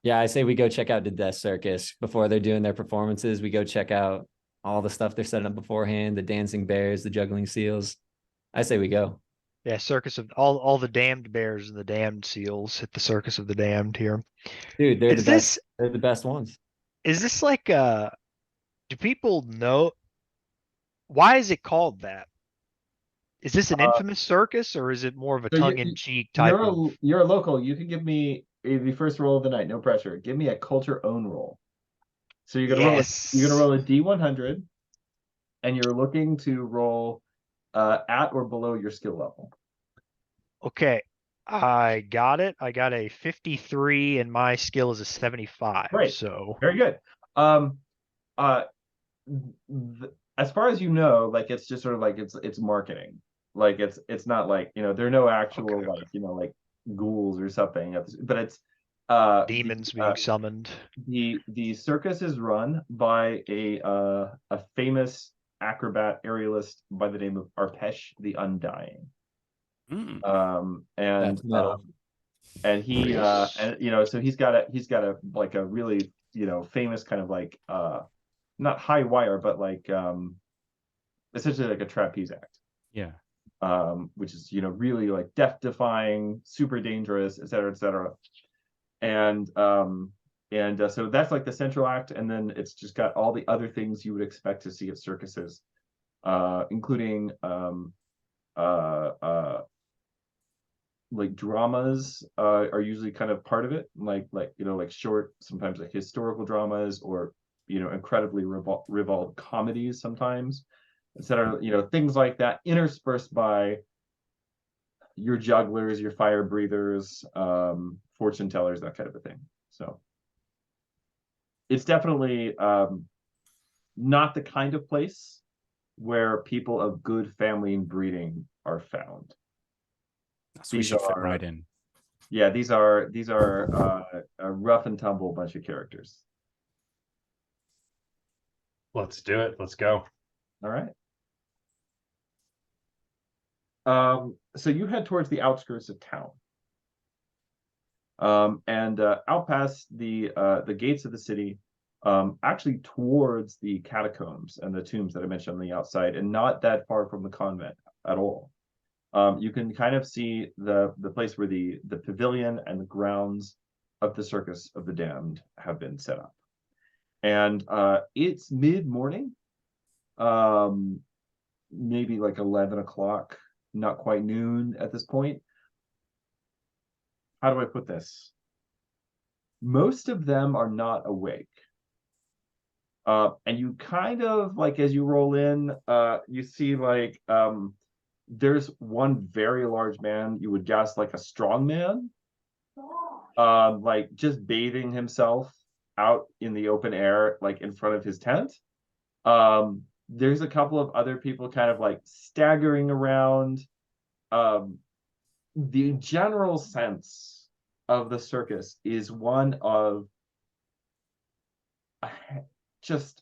Yeah, I say we go check out the Death Circus before they're doing their performances. We go check out all the stuff they're setting up beforehand, the dancing bears, the juggling seals. I say we go. Yeah, circus of all the damned bears and the damned seals at the Circus of the Damned here. Dude, they're Is the best. They're the best ones. Is this like do people know why is it called that? Is this an infamous circus or is it more of a So you- tongue-in-cheek type of You're a local. You can give me the first roll of the night, no pressure. Give me a culture own roll. So you're gonna roll a D100, and you're looking to roll at or below your skill level. Okay, I got it. I got a 53 and my skill is a 75. Great. So Very good. As far as you know, like it's just sort of like it's marketing. Like it's not like, there are no actual Okay. like ghouls or something. But it's demons being summoned. the circus is run by a famous acrobat aerialist by the name of Arpesh the Undying. Mm. And That's metal. and he so he's got a like a really famous kind of like not high wire but like essentially like a trapeze act, Yeah. which is really like death defying, super dangerous, etc. And so that's like the central act, and then it's just got all the other things you would expect to see at circuses, including like dramas are usually kind of part of it, like short, sometimes like historical dramas, or incredibly ribald comedies sometimes, etc. Things like that, interspersed by your jugglers, your fire breathers, fortune tellers, that kind of a thing. So it's definitely not the kind of place where people of good family and breeding are found. So we should fit right in. Yeah, these are a rough and tumble bunch of characters. Let's do it. Let's go. All right. So you head towards the outskirts of town. And out past the gates of the city, actually towards the catacombs and the tombs that I mentioned on the outside, and not that far from the convent at all. You can kind of see the place where the pavilion and the grounds of the Circus of the Damned have been set up. And it's mid-morning, maybe like 11 o'clock, not quite noon at this point. How do I put this? Most of them are not awake. And you kind of, like, as you roll in, you see, like, there's one very large man, you would guess like a strong man, like just bathing himself out in the open air, like in front of his tent. There's a couple of other people kind of like staggering around. The general sense of the circus is one of just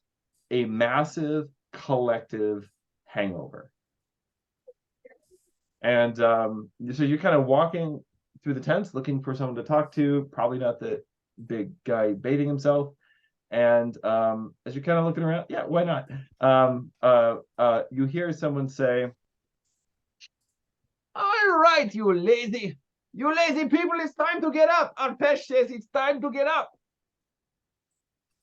a massive collective hangover. And so you're kind of walking through the tents looking for someone to talk to, probably not the big guy bathing himself. And as you're kind of looking around, yeah, why not? You hear someone say, "All right, you lazy people, it's time to get up. Arpesh says it's time to get up.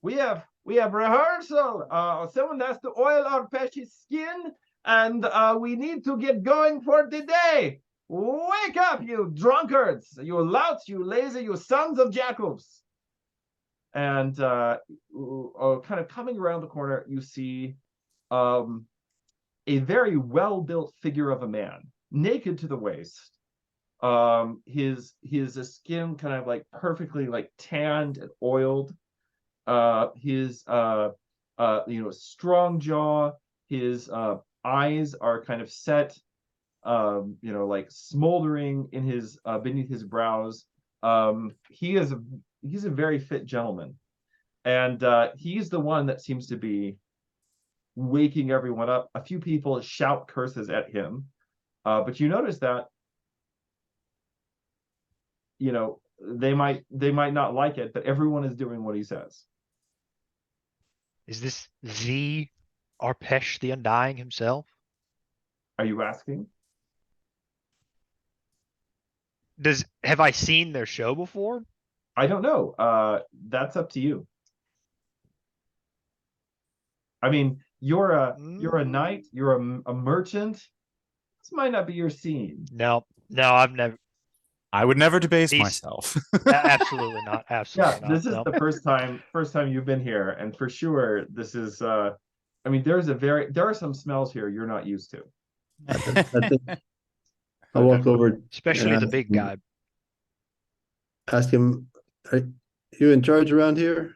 We have rehearsal. Someone has to oil Arpesh's skin, and we need to get going for the day. Wake up, you drunkards, you louts, you lazy, you sons of Jacobs." And kind of coming around the corner, you see a very well-built figure of a man, naked to the waist. His skin kind of like perfectly like tanned and oiled. His strong jaw, his eyes are kind of set, like smoldering in his beneath his brows. He's a very fit gentleman, and he's the one that seems to be waking everyone up. A few people shout curses at him, but you notice that they might not like it, but everyone is doing what he says. Is this the Arpesh the Undying himself? Are you asking? Have I seen their show before? I don't know. That's up to you. I mean, you're a knight, you're a merchant. This might not be your scene. No, I've never. I would never debase These- myself. Absolutely not. Absolutely Yeah, not. this is no. the first time you've been here, and for sure this is I mean, there are some smells here you're not used to. I think I'll walk over, Especially and the big guy. ask him, "Are you in charge around here?"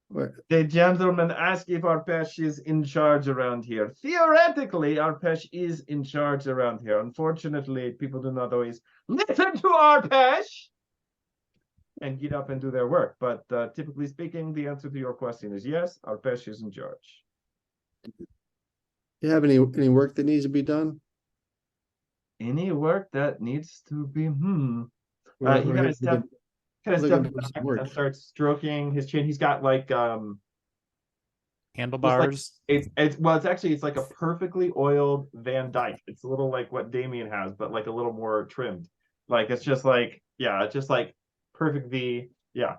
Where? The gentleman asked if Arpesh is in charge around here. Theoretically, Arpesh is in charge around here. Unfortunately, people do not always listen to Arpesh and get up and do their work. But typically speaking, the answer to your question is yes, Arpesh is in charge. You have any work that needs to be done? Any work that needs to be, he We're kind of steps looking for some back work. and starts stroking his chin. He's got like Handlebars. it's like a perfectly oiled Van Dyke. It's a little like what Damien has, but like a little more trimmed. Like it's just like, yeah, it's just like perfect V. Yeah.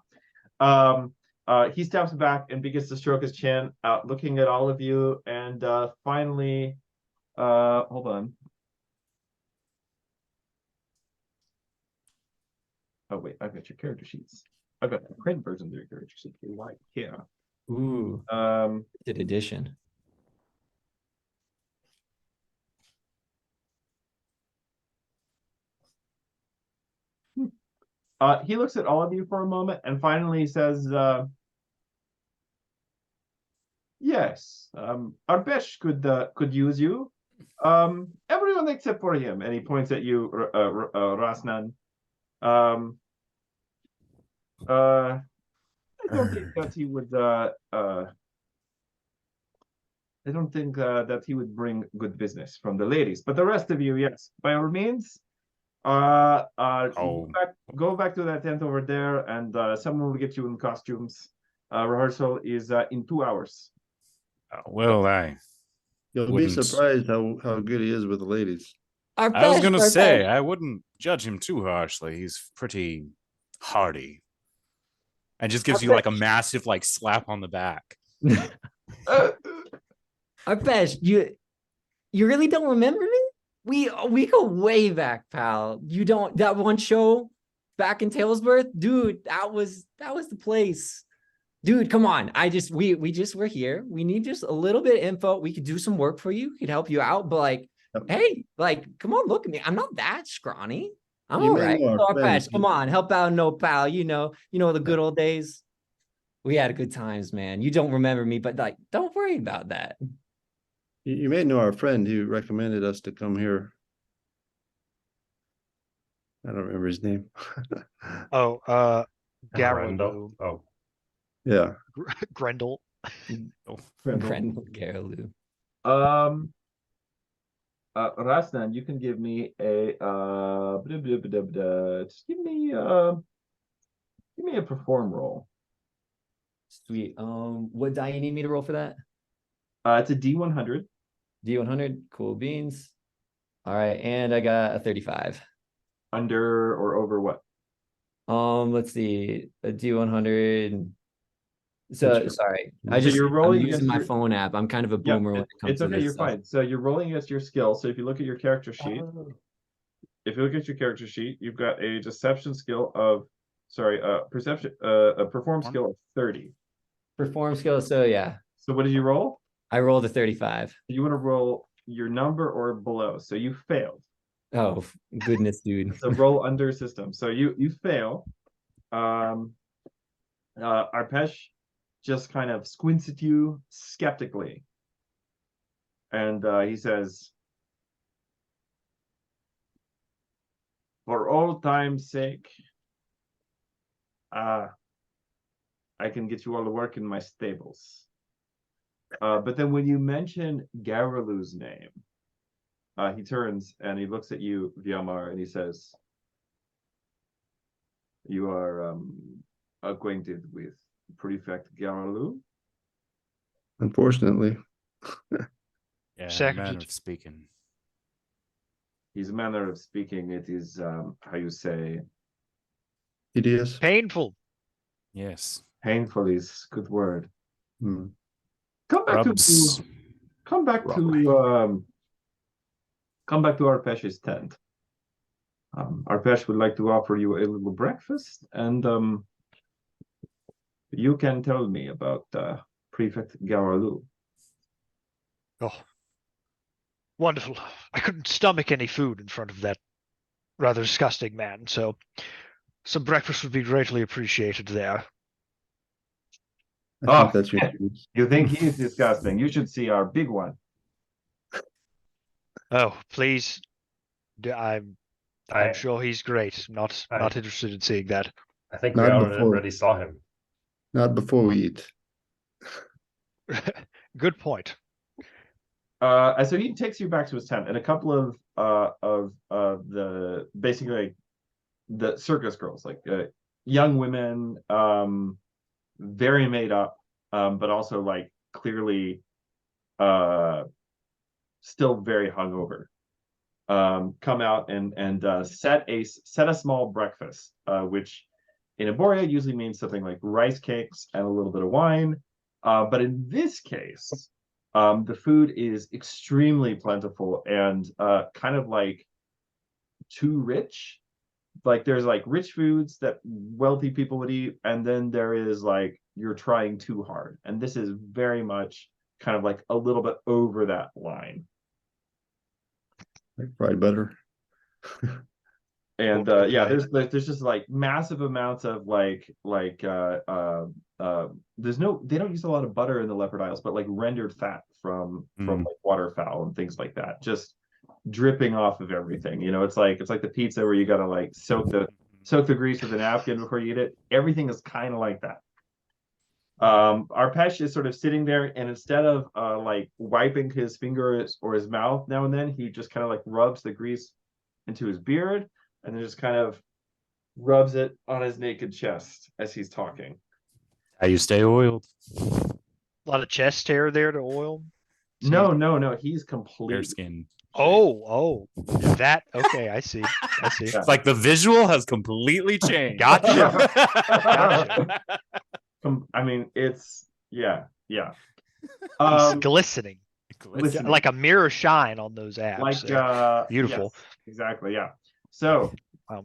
He steps back and begins to stroke his chin, looking at all of you, and finally, hold on. Oh wait, I've got your character sheets. I've got the print version of your character sheet. Right here. Ooh, Um, good edition. he looks at all of you for a moment and finally says, "Yes, Arbesh could use you. Everyone except for him." And he points at you, Rasnan. I don't think that he would I don't think that he would bring good business from the ladies. But the rest of you, yes, by all means, Oh, go back to that tent over there, and someone will get you in costumes. Rehearsal is in 2 hours. well, I You'll be wouldn't. surprised how good he is with the ladies. I was gonna say I wouldn't judge him too harshly. He's pretty hardy. And just gives you like a massive like slap on the back. Arpesh, you really don't remember me? We go way back, pal. You don't that one show back in Talesworth, dude, that was the place. Dude, come on. We just were here. We need just a little bit of info. We could do some work for you. We could help you out, but like, hey, like, come on, look at me. I'm not that scrawny. I'm all right. Arpesh, come on, help out, no pal. You know the good old days. We had good times, man. You don't remember me, but like, don't worry about that. You may know our friend who recommended us to come here. I don't remember his name. Oh, Grendel. Garaloo. Oh, Yeah. Grendel. Grendel Garaloo. Rasnan, you can give me a just give me a perform roll. Sweet. What die you need me to roll for that? It's a D100. D100. Cool beans. All right, and I got a 35. Under or over what? Let's see, a D100. So sorry, I'm using my phone app. I'm kind of a boomer when it comes it's to okay, this you're stuff. fine. So you're rolling against your skill. So if you look at your character sheet, you've got a deception skill of a perform skill of 30. Perform skill, so yeah. So what did you roll? I rolled a 35. You want to roll your number or below. So you failed. Oh goodness, dude. It's a roll under system. So you fail. Arpesh just kind of squints at you skeptically. And he says, for old time's sake, I can get you all to work in my stables. But then when you mention Garaloo's name, he turns and he looks at you, Viamar, and he says, you are acquainted with Prefect Garaloo? Unfortunately. Yeah, manner of speaking. His manner of speaking, it is, how you say? Hideous. Painful. Yes. Painful is good word. Hmm. Come back to Arpesh's tent. Arpesh would like to offer you a little breakfast, and you can tell me about Prefect Garaloo. Oh, wonderful. I couldn't stomach any food in front of that rather disgusting man, so some breakfast would be greatly appreciated there. I think that's your You think he is disgusting? You should see our big one. Oh, please. I'm sure he's great. Not interested in seeing that. I think we already saw him. Not before we eat. Good point. So he takes you back to his tent, and a couple of the basically like the circus girls, like young women, very made up, but also like clearly still very hungover. Come out and set a small breakfast, which in Aboria usually means something like rice cakes and a little bit of wine. But in this case, the food is extremely plentiful and kind of like too rich. Like there's like rich foods that wealthy people would eat, and then there is like you're trying too hard. And this is very much kind of like a little bit over that line. Like fried butter. And there's just like massive amounts of they don't use a lot of butter in the Leopard Isles, but like rendered fat from like waterfowl and things like that, just dripping off of everything. You know, it's like the pizza where you gotta like soak the grease with a napkin before you eat it. Everything is kind of like that. Arpesh is sort of sitting there, and instead of like wiping his fingers or his mouth now and then, he just kind of like rubs the grease into his beard and then just kind of rubs it on his naked chest as he's talking. How you stay oiled? A lot of chest hair there to oil. No, he's Bare complete. skin. Oh, that okay. I see. Yeah. It's like the visual has completely changed. Gotcha. Gotcha. I mean, it's yeah. He's glistening Glistening. like a mirror shine on those abs. Like beautiful. yes, exactly, yeah. So Wow.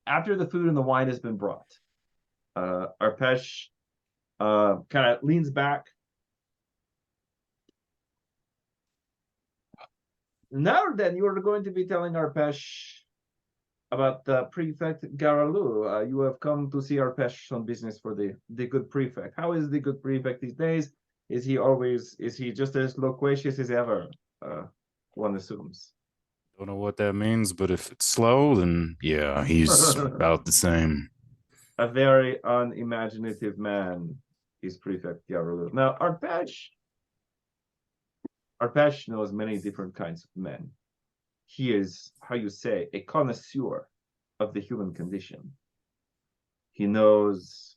after the food and the wine has been brought, Arpesh kind of leans back. Now then, you are going to be telling Arpesh about the prefect Garalu. You have come to see Arpesh on business for the good prefect. How is the good prefect these days? Is he just as loquacious as ever? One assumes. Don't know what that means, but if it's slow, then yeah, he's about the same. A very unimaginative man is Prefect Garalu. Now, Arpesh knows many different kinds of men. He is, how you say, a connoisseur of the human condition. He knows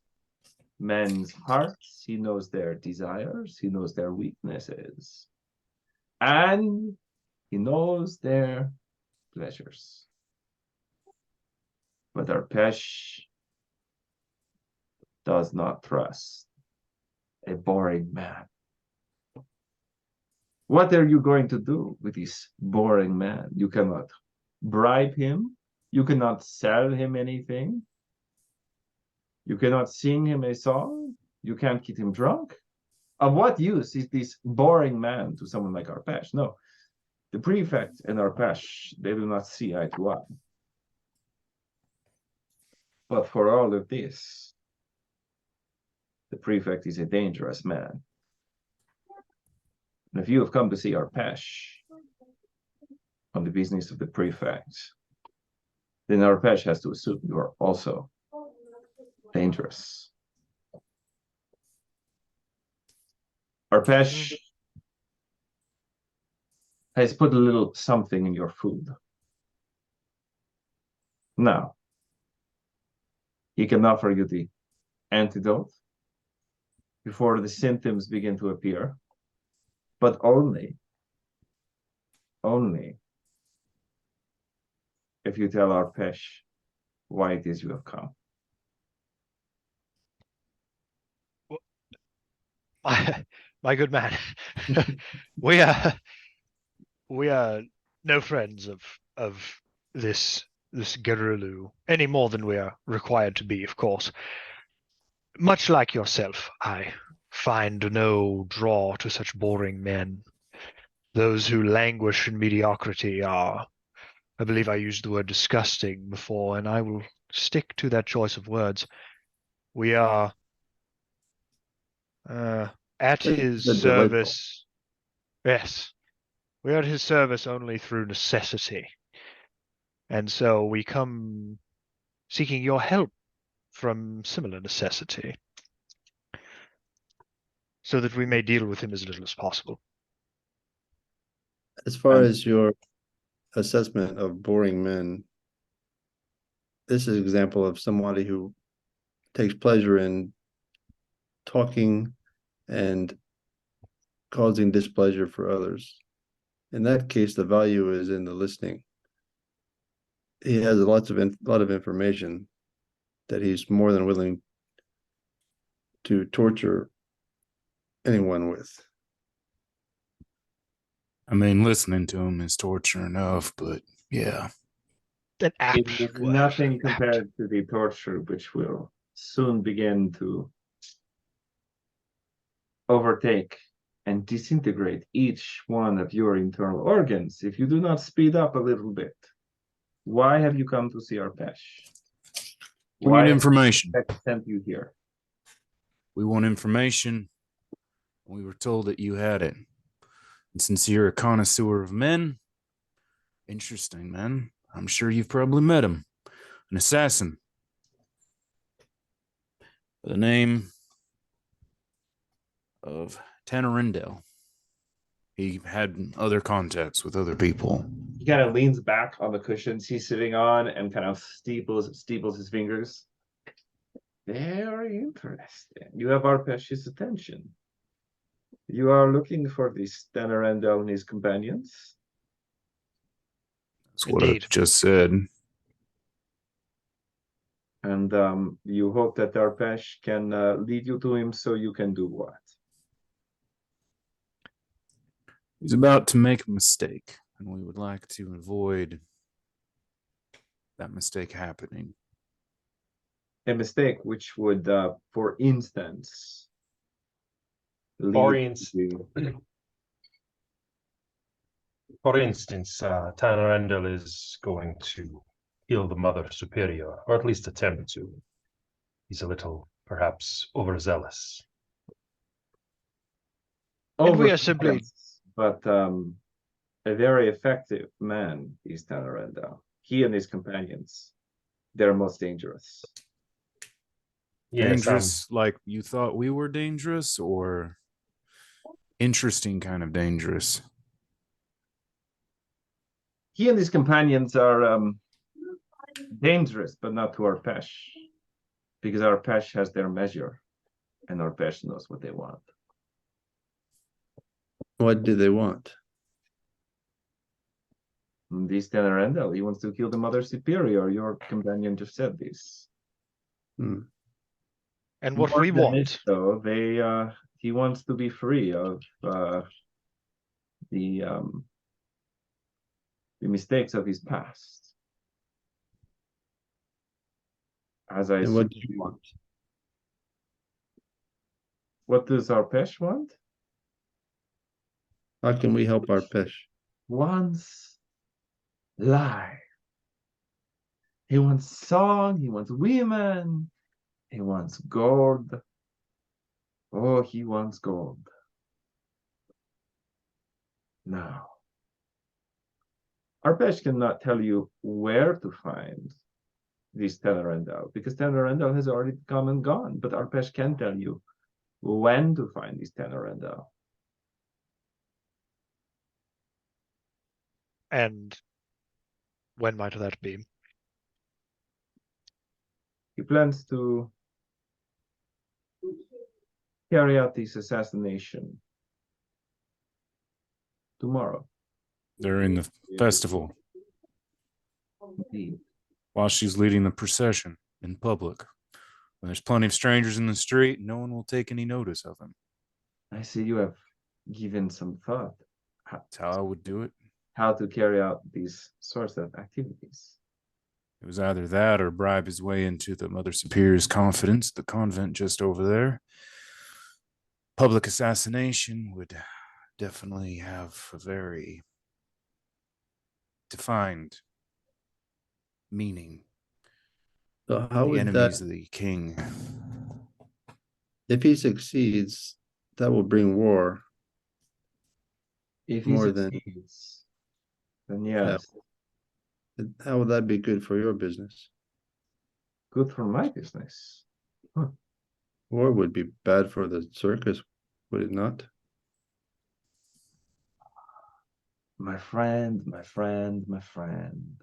men's hearts, he knows their desires, he knows their weaknesses, and he knows their pleasures. But Arpesh does not trust a boring man. What are you going to do with this boring man? You cannot bribe him. You cannot sell him anything. You cannot sing him a song. You can't get him drunk. Of what use is this boring man to someone like Arpesh? No, the prefect and Arpesh, they do not see eye to eye. But for all of this, the prefect is a dangerous man. And if you have come to see Arpesh on the business of the prefect, then Arpesh has to assume you are also dangerous. Arpesh has put a little something in your food. Now, he can offer you the antidote before the symptoms begin to appear, but only if you tell Arpesh why it is you have come. My good man, we are no friends of this Garulu any more than we are required to be, of course. Much like yourself, I find no draw to such boring men. Those who languish in mediocrity are, I believe I used the word disgusting before, and I will stick to that choice of words. We are at his service. Yes, we are at his service only through necessity. And so we come seeking your help from similar necessity, so that we may deal with him as little as possible. As far as your assessment of boring men, this is an example of somebody who takes pleasure in talking and causing displeasure for others. In that case, the value is in the listening. He has a lot of information that he's more than willing to torture anyone with. I mean, listening to him is torture enough, but yeah. An apt It is word. nothing Apt. compared to the torture which will soon begin to overtake and disintegrate each one of your internal organs if you do not speed up a little bit. Why have you come to see Arpesh? We need information. Why sent you here? We want information. We were told that you had it. And since you're a connoisseur of men, interesting, man. I'm sure you've probably met him. An assassin. The name of Tanarindel. He had other contacts with other people. He kind of leans back on the cushions he's sitting on and kind of steeples his fingers. Very interesting. You have Arpesh's attention. You are looking for this Tanarendel and his companions? That's what I Indeed. just said. And you hope that Arpesh can lead you to him so you can do what? He's about to make a mistake, and we would like to avoid that mistake happening. A mistake which would, for instance, For lead instance, to Tanarendel is going to kill the Mother Superior, or at least attempt to. He's a little, perhaps, overzealous. And we are simply- overconfidence, but a very effective man is Tanarendel. He and his companions, they're most dangerous. Yes, Dangerous like you thought we were dangerous, or interesting kind of dangerous? He and his companions are dangerous, but not to Arpesh, because Arpesh has their measure, and Arpesh knows what they want. What do they want? This Tanarendel, he wants to kill the Mother Superior. Your companion just said this. Hmm. And what More we than want. it, though, he wants to be free of the mistakes of his past. As I And what do said, you want? what does Arpesh want? How can we help Arpesh? Wants life. He wants song, he wants women, he wants gold. Oh, he wants gold. Now, Arpesh cannot tell you where to find this Tanarendel, because Tanarendel has already come and gone, but Arpesh can tell you when to find this Tanarendel. And when might that be? He plans to carry out this assassination tomorrow. During the festival, Indeed. while she's leading the procession in public. When there's plenty of strangers in the street, no one will take any notice of him. I see you have given some thought That's how I would do it. how to carry out these sorts of activities. It was either that or bribe his way into the Mother Superior's confidence, the convent just over there. Public assassination would definitely have a very defined meaning. So how The would enemies that, of the king. if he succeeds, that will bring war. If he More than- succeeds, then yes, How would that be good for your business? good for my business. War would be bad for the circus, would it not? My friend, my friend, my friend.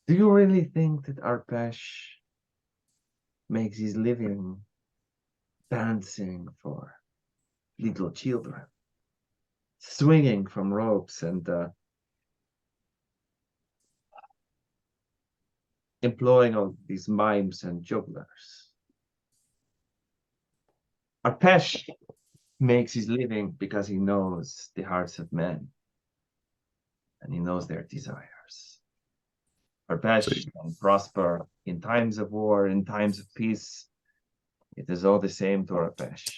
Do you really think that Arpesh makes his living dancing for little children, swinging from ropes and employing all these mimes and jugglers? Arpesh makes his living because he knows the hearts of men and he knows their desires. Arpesh can prosper in times of war, in times of peace. It is all the same to Arpesh.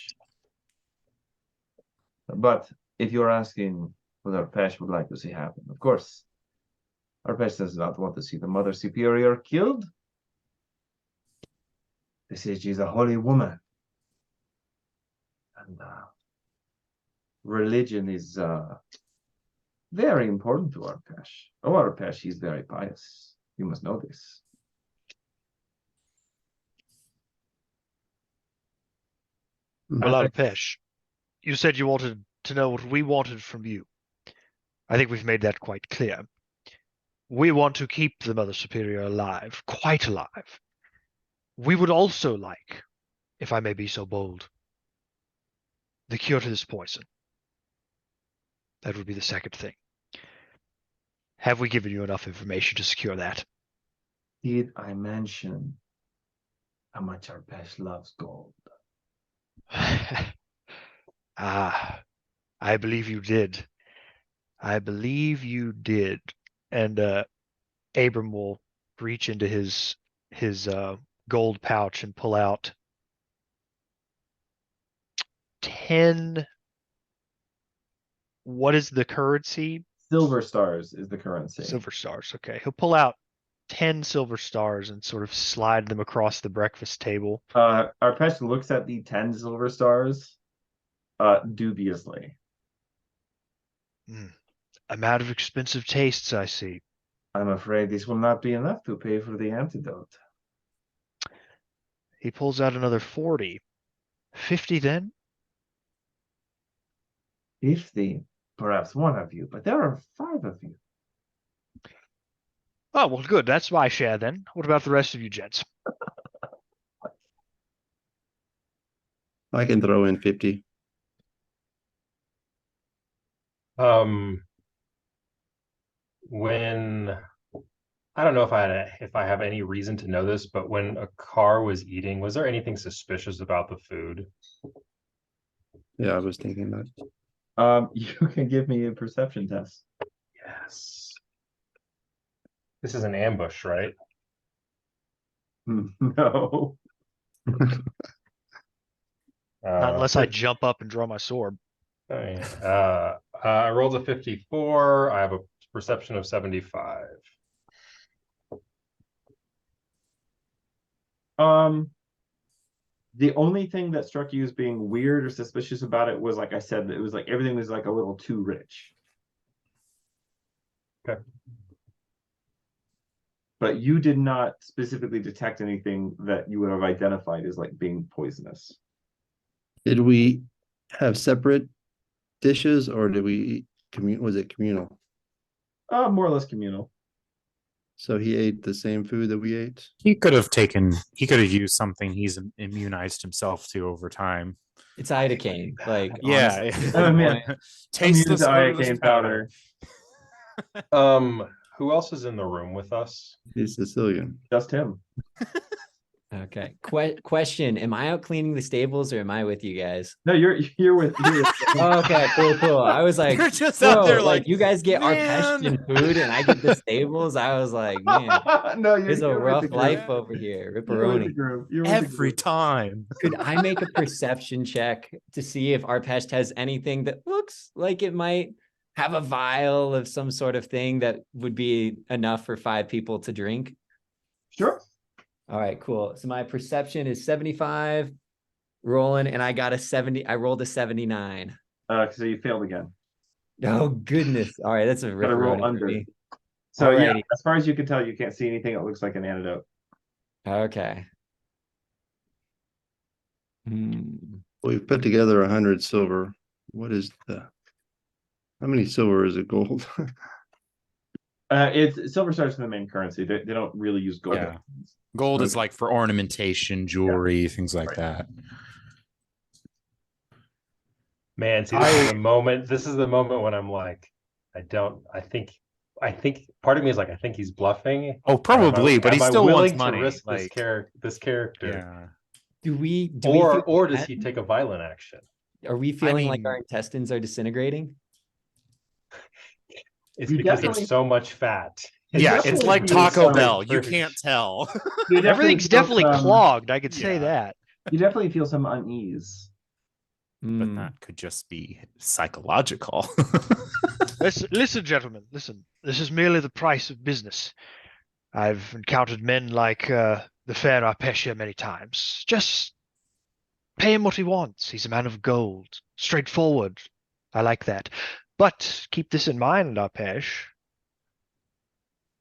But if you're asking what Arpesh would like to see happen, of course, Arpesh does not want to see the Mother Superior killed. They say she's a holy woman. And religion is very important to Arpesh. Oh, Arpesh is very pious. You must know this. A lot of fish. you said you wanted to know what we wanted from you. I think we've made that quite clear. We want to keep the Mother Superior alive, quite alive. We would also like, if I may be so bold, the cure to this poison. That would be the second thing. Have we given you enough information to secure that? Did I mention how much Arpesh loves gold? Ah, I believe you did. I believe you did. And Abram will reach into his gold pouch and pull out 10. What is the currency? Silver stars is the currency. Silver stars. Okay. He'll pull out 10 silver stars and sort of slide them across the breakfast table. Arpesh looks at the 10 silver stars dubiously. A matter of expensive tastes, I see. I'm afraid this will not be enough to pay for the antidote. He pulls out another 40. 50 then? 50, perhaps one of you, but there are 5 of you. Oh, well, good. That's my share then. What about the rest of you gents? I can throw in 50. When I don't know if I have any reason to know this, but when a car was eating, was there anything suspicious about the food? Yeah, I was thinking that. You can give me a perception test. Yes. This is an ambush, right? No. Not unless I jump up and draw my sword. I rolled a 54. I have a perception of 75. The only thing that struck you as being weird or suspicious about it was, like I said, it was like everything was like a little too rich. Okay. But you did not specifically detect anything that you would have identified as like being poisonous. Did we have separate dishes or did we eat was it communal? More or less communal. So he ate the same food that we ate? He could have used something he's immunized himself to over time. It's iodine. Like, Yeah. honestly, at Oh, this man. point, Tasteless iodine powder. Who else is in the room with us? He's Sicilian. Just him. okay. Question: am I out cleaning the stables or am I with you guys? No, you're with. Okay, cool. I was like, You're just out there like, you guys get our man. passion food and I get the stables. I was like, man, No, it's a you're with rough the group. life over here. You're with the Ripperoni. group. You're with the Every group. time. Could I make a perception check to see if Arpesh has anything that looks like it might have a vial of some sort of thing that would be enough for 5 people to drink? Sure. All right, cool. So my perception is 75 rolling, and I got a 70. I rolled a 79. So you failed again. Oh, goodness. All right, that's a Gotta roll ripperoni for under. me. So yeah, Alrighty. as far as you can tell, you can't see anything that looks like an antidote. Okay. We've put together 100 silver. What is how many silver is it gold? It's silver stars in the main currency. They don't really use gold. Yeah. Gold is like for ornamentation, jewelry, things like that. Man, see, this is the moment when I'm like, I think part of me is like, I think he's bluffing. Oh, probably, but he still wants to money. risk Like, this character? yeah. Do we Or does feel he take a violent action? Are we feeling like mean- our intestines are disintegrating? It's You because definitely- there's so much fat. Yeah, definitely it's like feel Taco some Bell. You urge. can't tell. You Everything's feel definitely some- clogged. I could say yeah. that. You definitely feel some unease. But that could just be psychological. Listen, gentlemen, listen. This is merely the price of business. I've encountered men like the fair Arpesh here many times. Just pay him what he wants. He's a man of gold, straightforward. I like that. But keep this in mind, Arpesh.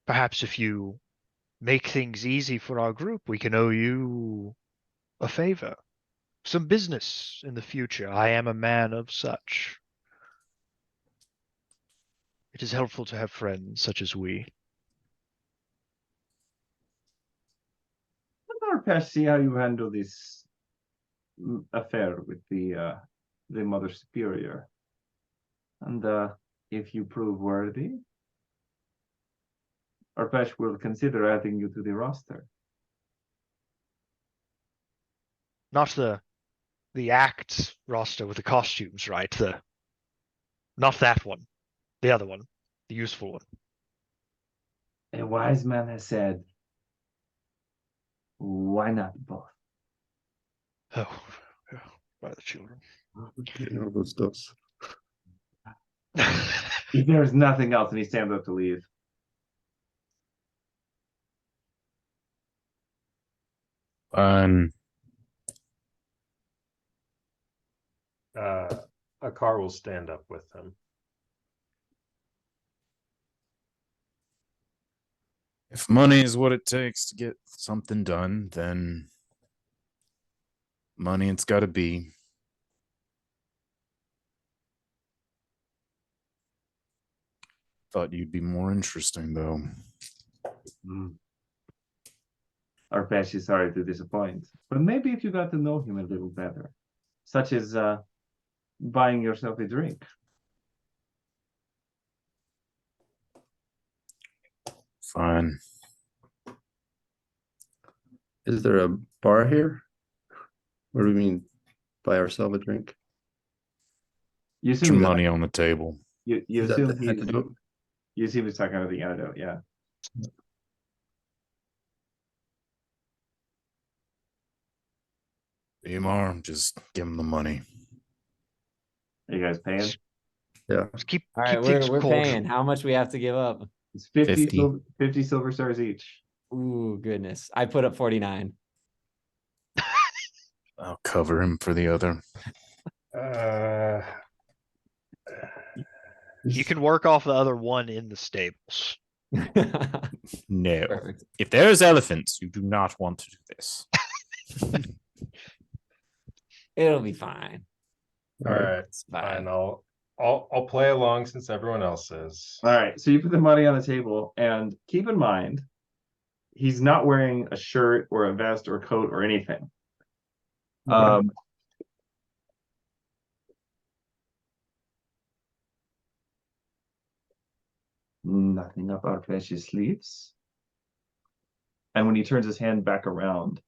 Perhaps if you make things easy for our group, we can owe you a favor. some business in the future. I am a man of such. It is helpful to have friends such as we. Arpesh, see how you handle this affair with the Mother Superior. And if you prove worthy, Arpesh will consider adding you to the roster. Not the acts roster with the costumes, right? Not that one. The other one. The useful one. A wise man has said, why not both? Oh, by the children. Those dose. If there's nothing else, and he stands up to leave. Fine. A car will stand up with him. If money is what it takes to get something done, then money it's got to be. Thought you'd be more interesting, though. Arpesh is sorry to disappoint, but maybe if you got to know him a little better, such as buying yourself a drink. Fine. Is there a bar here? What do we mean? Buy ourselves a drink? You Put your assume money on the table. you Is that assume the antidote? you assume it's talking about the antidote, yeah. Emar, just give him the money. Are you guys paying? Yeah. Just keep All right, things we're cordial. paying. How much we have to give up? It's 50, 50. 50 silver stars each. Ooh, goodness. I put up 49. I'll cover him for the other. You can work off the other one in the stables. No. Perfect. If there's elephants, you do not want to do this. It'll be fine. All right, It's fine. fine. I'll play along since everyone else is. All right, so you put the money on the table, and keep in mind, he's not wearing a shirt or a vest or coat or anything. Nothing up Arpesh's sleeves. And when he turns his hand back around,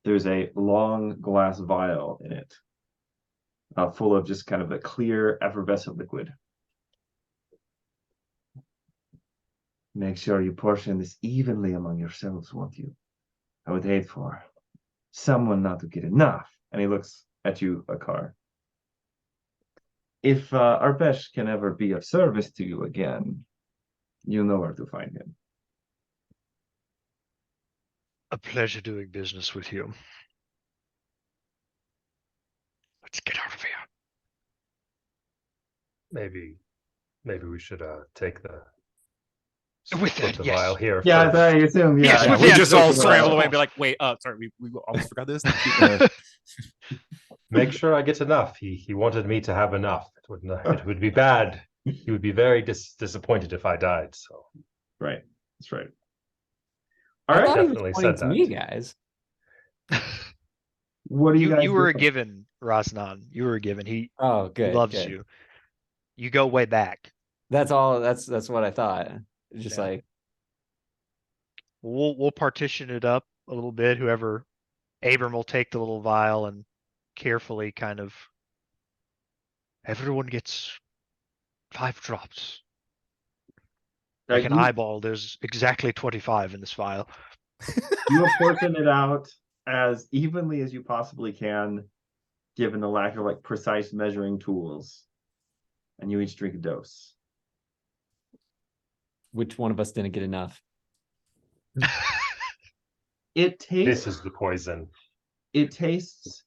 there's a long glass vial in it, full of just kind of a clear, effervescent liquid. Make sure you portion this evenly among yourselves, won't you? I would hate for someone not to get enough. And he looks at you, Akar. If Arpesh can ever be of service to you again, you know where to find him. A pleasure doing business with you. Let's get out of here. Maybe we should take the With put it, the yes. vial here. Yeah, first. I assume. Yeah, Yes, Yeah, with we the just antidote all for the scramble vial. away and be like, wait, sorry, we almost forgot this. Make sure I get enough. He wanted me to have enough. It would be bad. He would be very disappointed if I died. So right. That's right. All I right. thought he was Definitely pointing said to me, that. guys. What do you guys You were a do? given, Raznan. You were a given. He Oh, good. loves good. you. You go way back. That's all. That's what I thought. Just Yeah. like We'll partition it up a little bit. Whoever Abram will take the little vial and carefully kind of everyone gets 5 drops. Like an you, eyeball, there's exactly 25 in this vial. you apportion it out as evenly as you possibly can, given the lack of like precise measuring tools. And you each drink a dose. which one of us didn't get enough? It tastes this is the poison. it tastes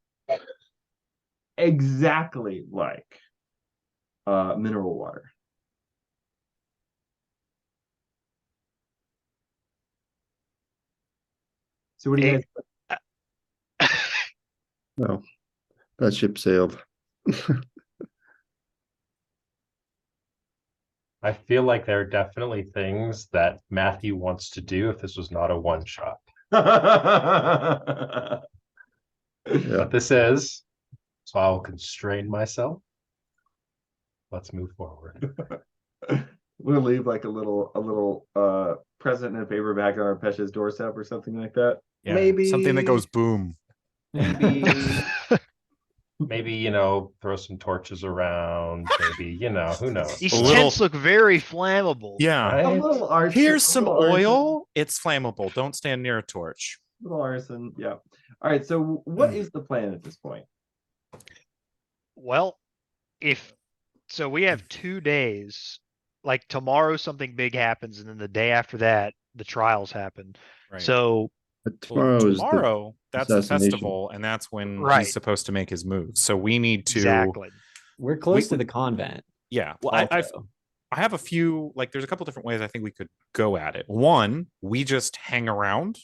exactly like mineral water. So what do you guys No. That ship sailed. I feel like there are definitely things that Matthew wants to do if this was not a one shot. Yeah. But this is, so I will constrain myself. Let's move forward. We'll leave like a little present in a paper bag on our Pesha's doorstep or something like that. Yeah, Maybe something that goes boom. maybe Maybe, throw some torches around. Maybe, who knows? These A little- tents look very flammable. Yeah. Right? a little arson. Here's a some little arson, oil. It's flammable. Don't stand near a torch. little arson. Yeah. All right. So what is the plan at this point? Well, so we have 2 days. Like tomorrow something big happens, and then the day after that, the trials happen. Right. So But Well, tomorrow is tomorrow, that's the assassination. festival, and that's when Right. he's supposed to make his move. So we need to exactly. We're close We- to the convent. Yeah. Well, I also. have a few, like, there's a couple different ways I think we could go at it. One, we just hang around,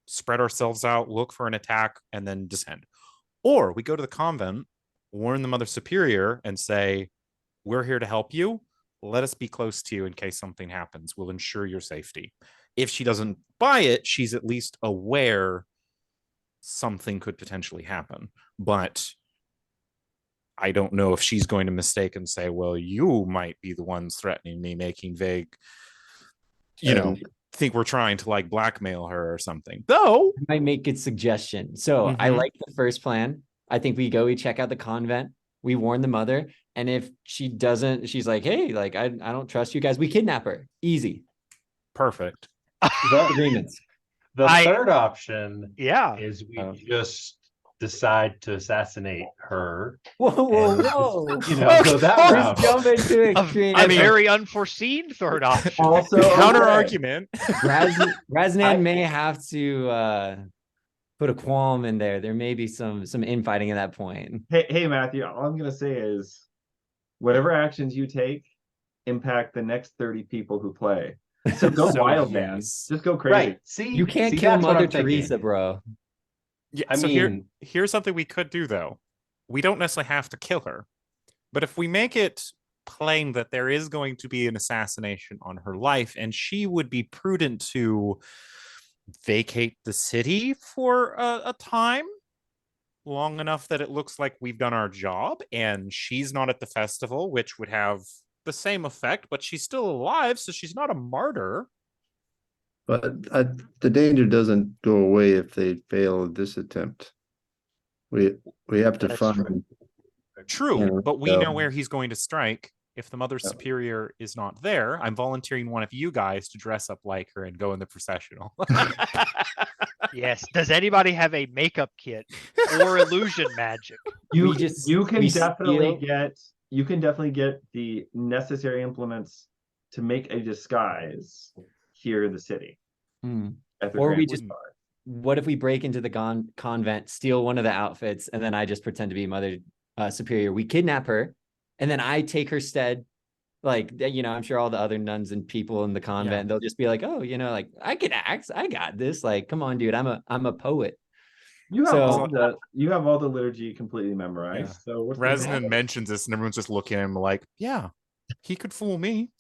spread ourselves out, look for an attack, and then descend. Or we go to the convent, warn the Mother Superior, and say, we're here to help you. Let us be close to you in case something happens. We'll ensure your safety. If she doesn't buy it, she's at least aware something could potentially happen. But I don't know if she's going to mistake and say, well, you might be the ones threatening me, making vague, think we're trying to like blackmail her or something. Though I might make a suggestion. So I Mhm. like the first plan. I think we check out the convent. We warn the mother. And if she doesn't, she's like, hey, like, I don't trust you guys. We kidnap her. Easy. perfect. Agreements. The I- third option Yeah. is we Oh. just decide to assassinate her. Whoa, whoa, And, whoa. go that Okay. route. Jump into A, extreme. a very unforeseen third option. Also, Counter okay. argument. Raznan may have to put a qualm in there. There may be some infighting at that point. Hey, Matthew. All I'm gonna say is, whatever actions you take impact the next 30 people who play. So go So, wild, man. yes. Just go crazy. Right. See, You can't see, kill that's what Mother I'm thinking. Teresa, bro. Yeah, I so mean, here's something we could do though. We don't necessarily have to kill her, but if we make it plain that there is going to be an assassination on her life, and she would be prudent to vacate the city for a time long enough that it looks like we've done our job, and she's not at the festival, which would have the same effect, but she's still alive, so she's not a martyr. But the danger doesn't go away if they fail this attempt. We have to That's find. True, Yeah, but we so- know where he's going to strike. If the Mother Superior is not there, I'm volunteering one of you guys to dress up like her and go in the processional. Yes. Does anybody have a makeup kit or illusion magic? You We just- you can we definitely steal- get the necessary implements to make a disguise here in the city. Hmm. At the Or Grand we just- Bazaar. What if we break into the convent, steal one of the outfits, and then I just pretend to be Mother Superior? We kidnap her, and then I take her stead. Like, I'm sure all the other nuns and people in the convent, they'll just be like, oh, like, I can act. I got this. Like, come on, dude. I'm a poet. You have So- all the liturgy completely memorized. Yeah. So what's the Resnan problem? mentions this, and everyone's just looking at him like, yeah, he could fool me.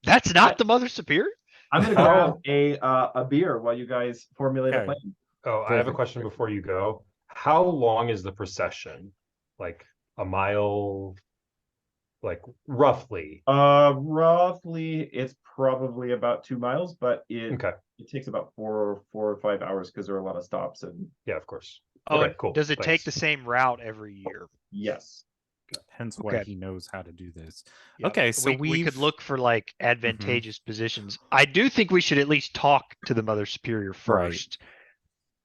That's not the Mother Superior? I'm gonna grab a beer while you guys formulate a Okay. plan. Oh, I have a Perfect. question before you go. How long is the procession? Like a mile? Like roughly? Roughly it's probably about 2 miles, but it Okay. takes about 4 or 5 hours because there are a lot of stops and Yeah, of course. Oh, Okay, cool. does it take the Thanks. same route every year? yes. Hence why Okay. he knows how to do this. Yeah. Okay, so we could look for like advantageous positions. I do think we should at least talk to the Mother Superior Right. first.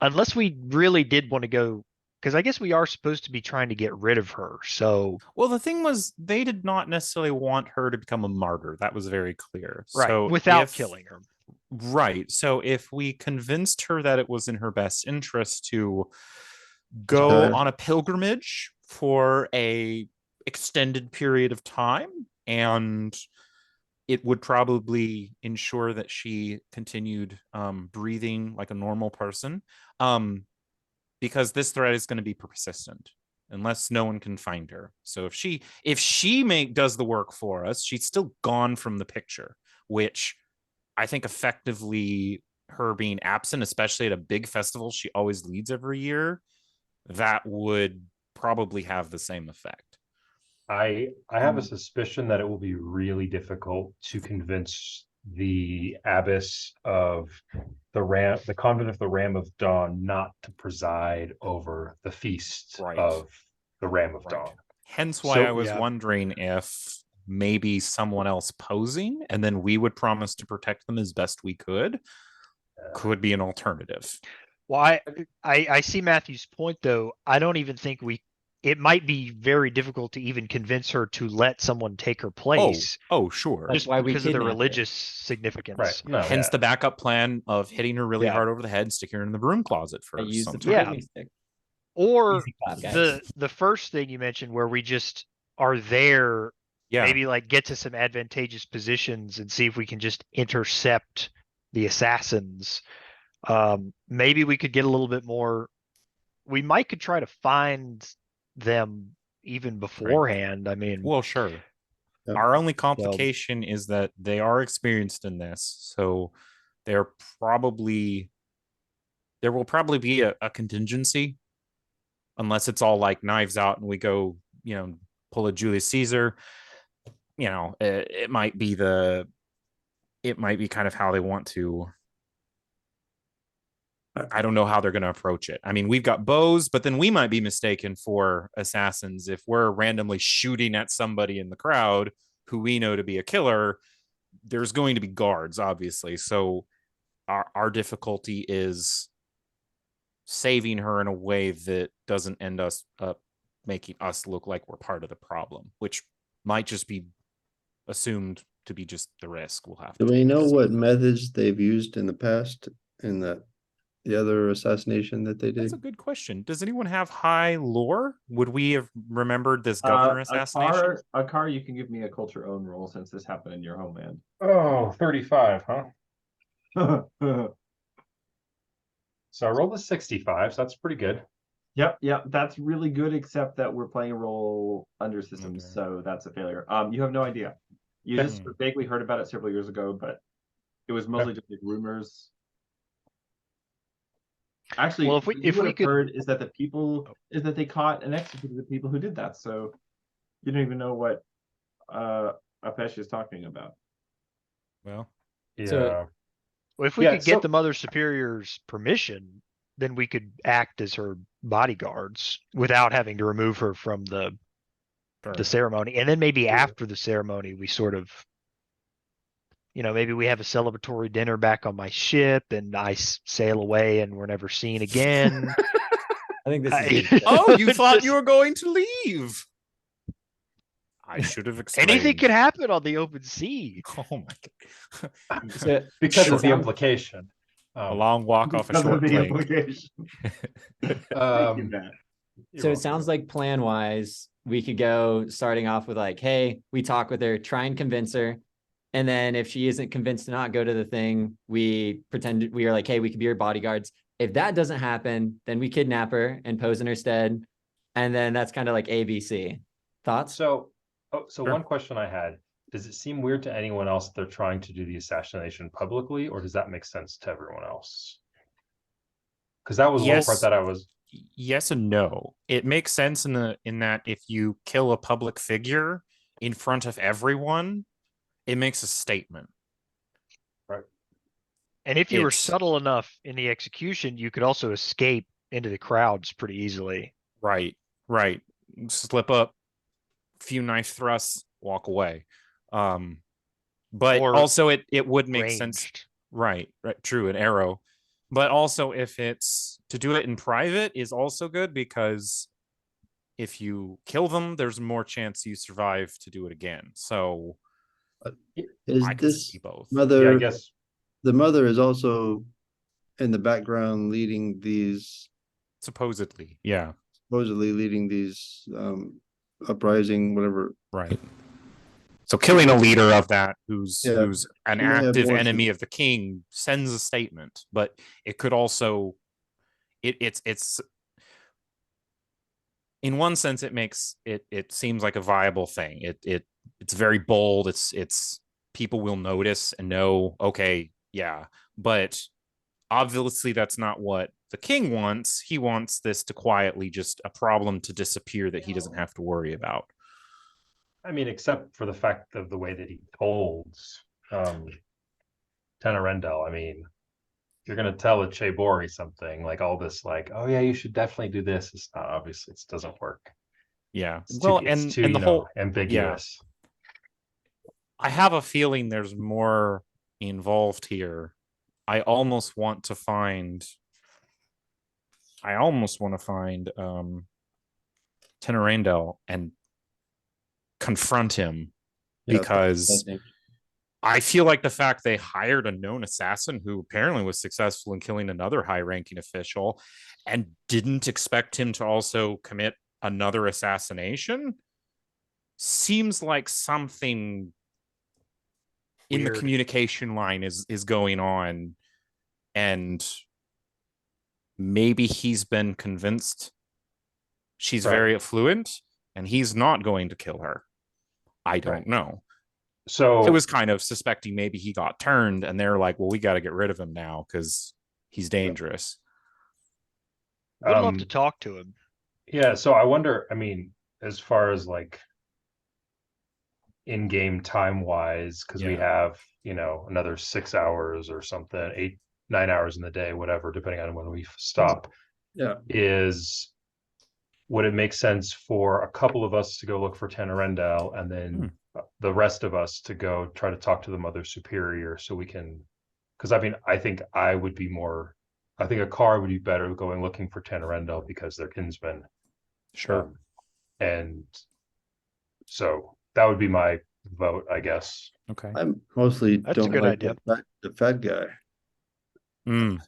Unless we really did want to go, because I guess we are supposed to be trying to get rid of her. So Well, the thing was, they did not necessarily want her to become a martyr. That was very clear. right, So without killing her. Right. So if we convinced her that it was in her best interest to go Okay. on a pilgrimage for a extended period of time, and it would probably ensure that she continued breathing like a normal person. because this threat is going to be persistent unless no one can find her. So if she does the work for us, she's still gone from the picture, which I think effectively her being absent, especially at a big festival she always leads every year, that would probably have the same effect. I have a suspicion that it will be really difficult to convince the abbess of the convent of the Ram of Dawn not to preside over the feast of the Ram of Dawn. Hence why I was wondering if maybe someone else posing, and then we would promise to protect them as best we could be an alternative. Well, I see Matthew's point, though. I don't even think it might be very difficult to even convince her to let someone take her place. Oh, sure. Just because of the religious significance. Right. No, Hence the backup plan of hitting her really hard over the head and sticking her in the broom closet first. Use the targeting stick. Or the first thing you mentioned where we just are there, maybe like get to some advantageous positions and see if we can just intercept the assassins. Maybe we could get a little bit more. We could try to find them even beforehand. I mean, well, sure. Our only complication is that they are experienced in this, so there will probably be a contingency, unless it's all like knives out and we go, pull a Julius Caesar. It might be kind of how they want to. I don't know how they're going to approach it. I mean, we've got bows, but then we might be mistaken for assassins if we're randomly shooting at somebody in the crowd who we know to be a killer. There's going to be guards, obviously. So our difficulty is saving her in a way that doesn't end up making us look like we're part of the problem, which might just be assumed to be just the risk we'll have. Do we know what methods they've used in the past in the other assassination that they did? That's a good question. Does anyone have high lore? Would we have remembered this governor assassination? A car, you can give me a culture own roll since this happened in your homeland. Oh, 35, huh? So I rolled a 65, so that's pretty good. Yep, that's really good, except that we're playing a role under systems, so that's a failure. You have no idea. You just vaguely heard about it several years ago, but it was mostly just like rumors. Actually, well, if we could heard is that they caught and executed the people who did that. So you don't even know what Apesh is talking about. Well, yeah. So, if we could get the Mother Superior's permission, then we could act as her bodyguards without having to remove her from the ceremony. And then maybe after the ceremony, we sort of, maybe we have a celebratory dinner back on my ship and I sail away and we're never seen again. I think this is oh, you thought you were going to leave. I should have explained. Anything could happen on the open sea. Oh my god. Because of the implication. A long walk off a short plank. So it sounds like plan-wise, we could go starting off with like, hey, we talk with her, try and convince her. And then if she isn't convinced to not go to the thing, we pretend we are like, hey, we could be her bodyguards. If that doesn't happen, then we kidnap her and pose in her stead. And then that's kind of like ABC. Thoughts? So one question I had, does it seem weird to anyone else that they're trying to do the assassination publicly, or does that make sense to everyone else? Because that was one part that I was... Yes and no. It makes sense in that if you kill a public figure in front of everyone, it makes a statement. Right. And if you were subtle enough in the execution, you could also escape into the crowds pretty easily. Right. Slip up, few knife thrusts, walk away. But also it would make sense. Right. True, an arrow. But also if it's to do it in private is also good, because if you kill them, there's more chance you survive to do it again. So is this both. Mother? I guess the mother is also in the background leading these. Supposedly leading these uprising, whatever. Right. So killing a leader of that who's an active enemy of the king sends a statement, but it could also it's in one sense, it makes it seems like a viable thing. It's very bold. It's people will notice and know, okay, yeah. But obviously that's not what the king wants. He wants this to quietly just a problem to disappear that he doesn't have to worry about. I mean, except for the fact of the way that he holds Tenorendel. I mean, you're gonna tell a Chebori something like all this, like, oh yeah, you should definitely do this. It's not, obviously it doesn't work. Yeah. It's Well, too, it's too, and the whole ambiguous. I have a feeling there's more involved here. I almost want to find Tenorendel and confront him Yeah, because I think. I feel like the fact they hired a known assassin who apparently was successful in killing another high-ranking official and didn't expect him to also commit another assassination seems like something in the Weird. communication line is going on, and maybe he's been convinced she's Right. very affluent and he's not going to kill her. I don't Right. know. So I was kind of suspecting maybe he got turned and they're like, well, we got to get rid of him now because he's dangerous. Would love to talk to him. yeah, so I wonder, I mean, as far as like in-game time wise, because we Yeah. have, another 6 hours or something, 8, 9 hours in the day, whatever, depending on when we stop. Yeah. Would it make sense for a couple of us to go look for Tenorendel and then the rest of us to go try to talk to the Mother Superior so we can, because I mean, I think I think a car would be better going looking for Tenorendel because they're kinsmen. Sure. And so that would be my vote, I guess. Okay. I mostly That's a don't good like idea. the fat guy. Mm,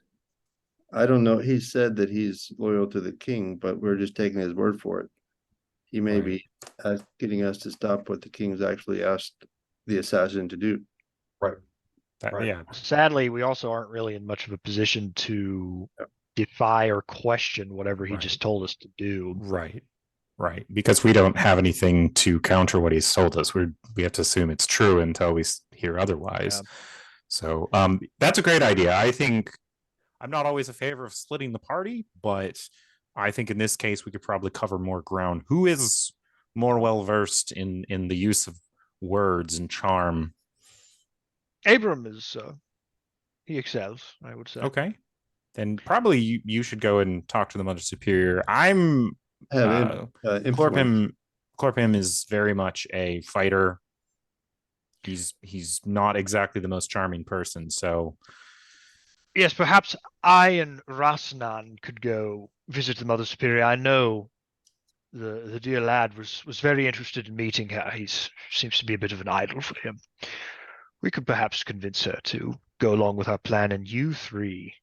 I don't know. He said that he's loyal to the king, but we're just taking his word for it. He may Right. be getting us to stop what the king's actually asked the assassin to do. Right. Right. Yeah. Sadly, we also aren't really in much of a position to defy or question whatever he just told us to do. Right. Right. Because we don't have anything to counter what he's told us. We have to assume it's true until we hear otherwise. Yeah. So that's a great idea. I think I'm not always a favor of splitting the party, but I think in this case we could probably cover more ground. Who is more well versed in the use of words and charm? Abram is he excels, I would say. Okay. Then probably you should go and talk to the Mother Superior. I'm Have influence. Clorpim is very much a fighter. He's not exactly the most charming person, so Yes, perhaps I and Rasnan could go visit the Mother Superior. I know the dear lad was very interested in meeting her. He seems to be a bit of an idol for him. We could perhaps convince her to go along with our plan, and you three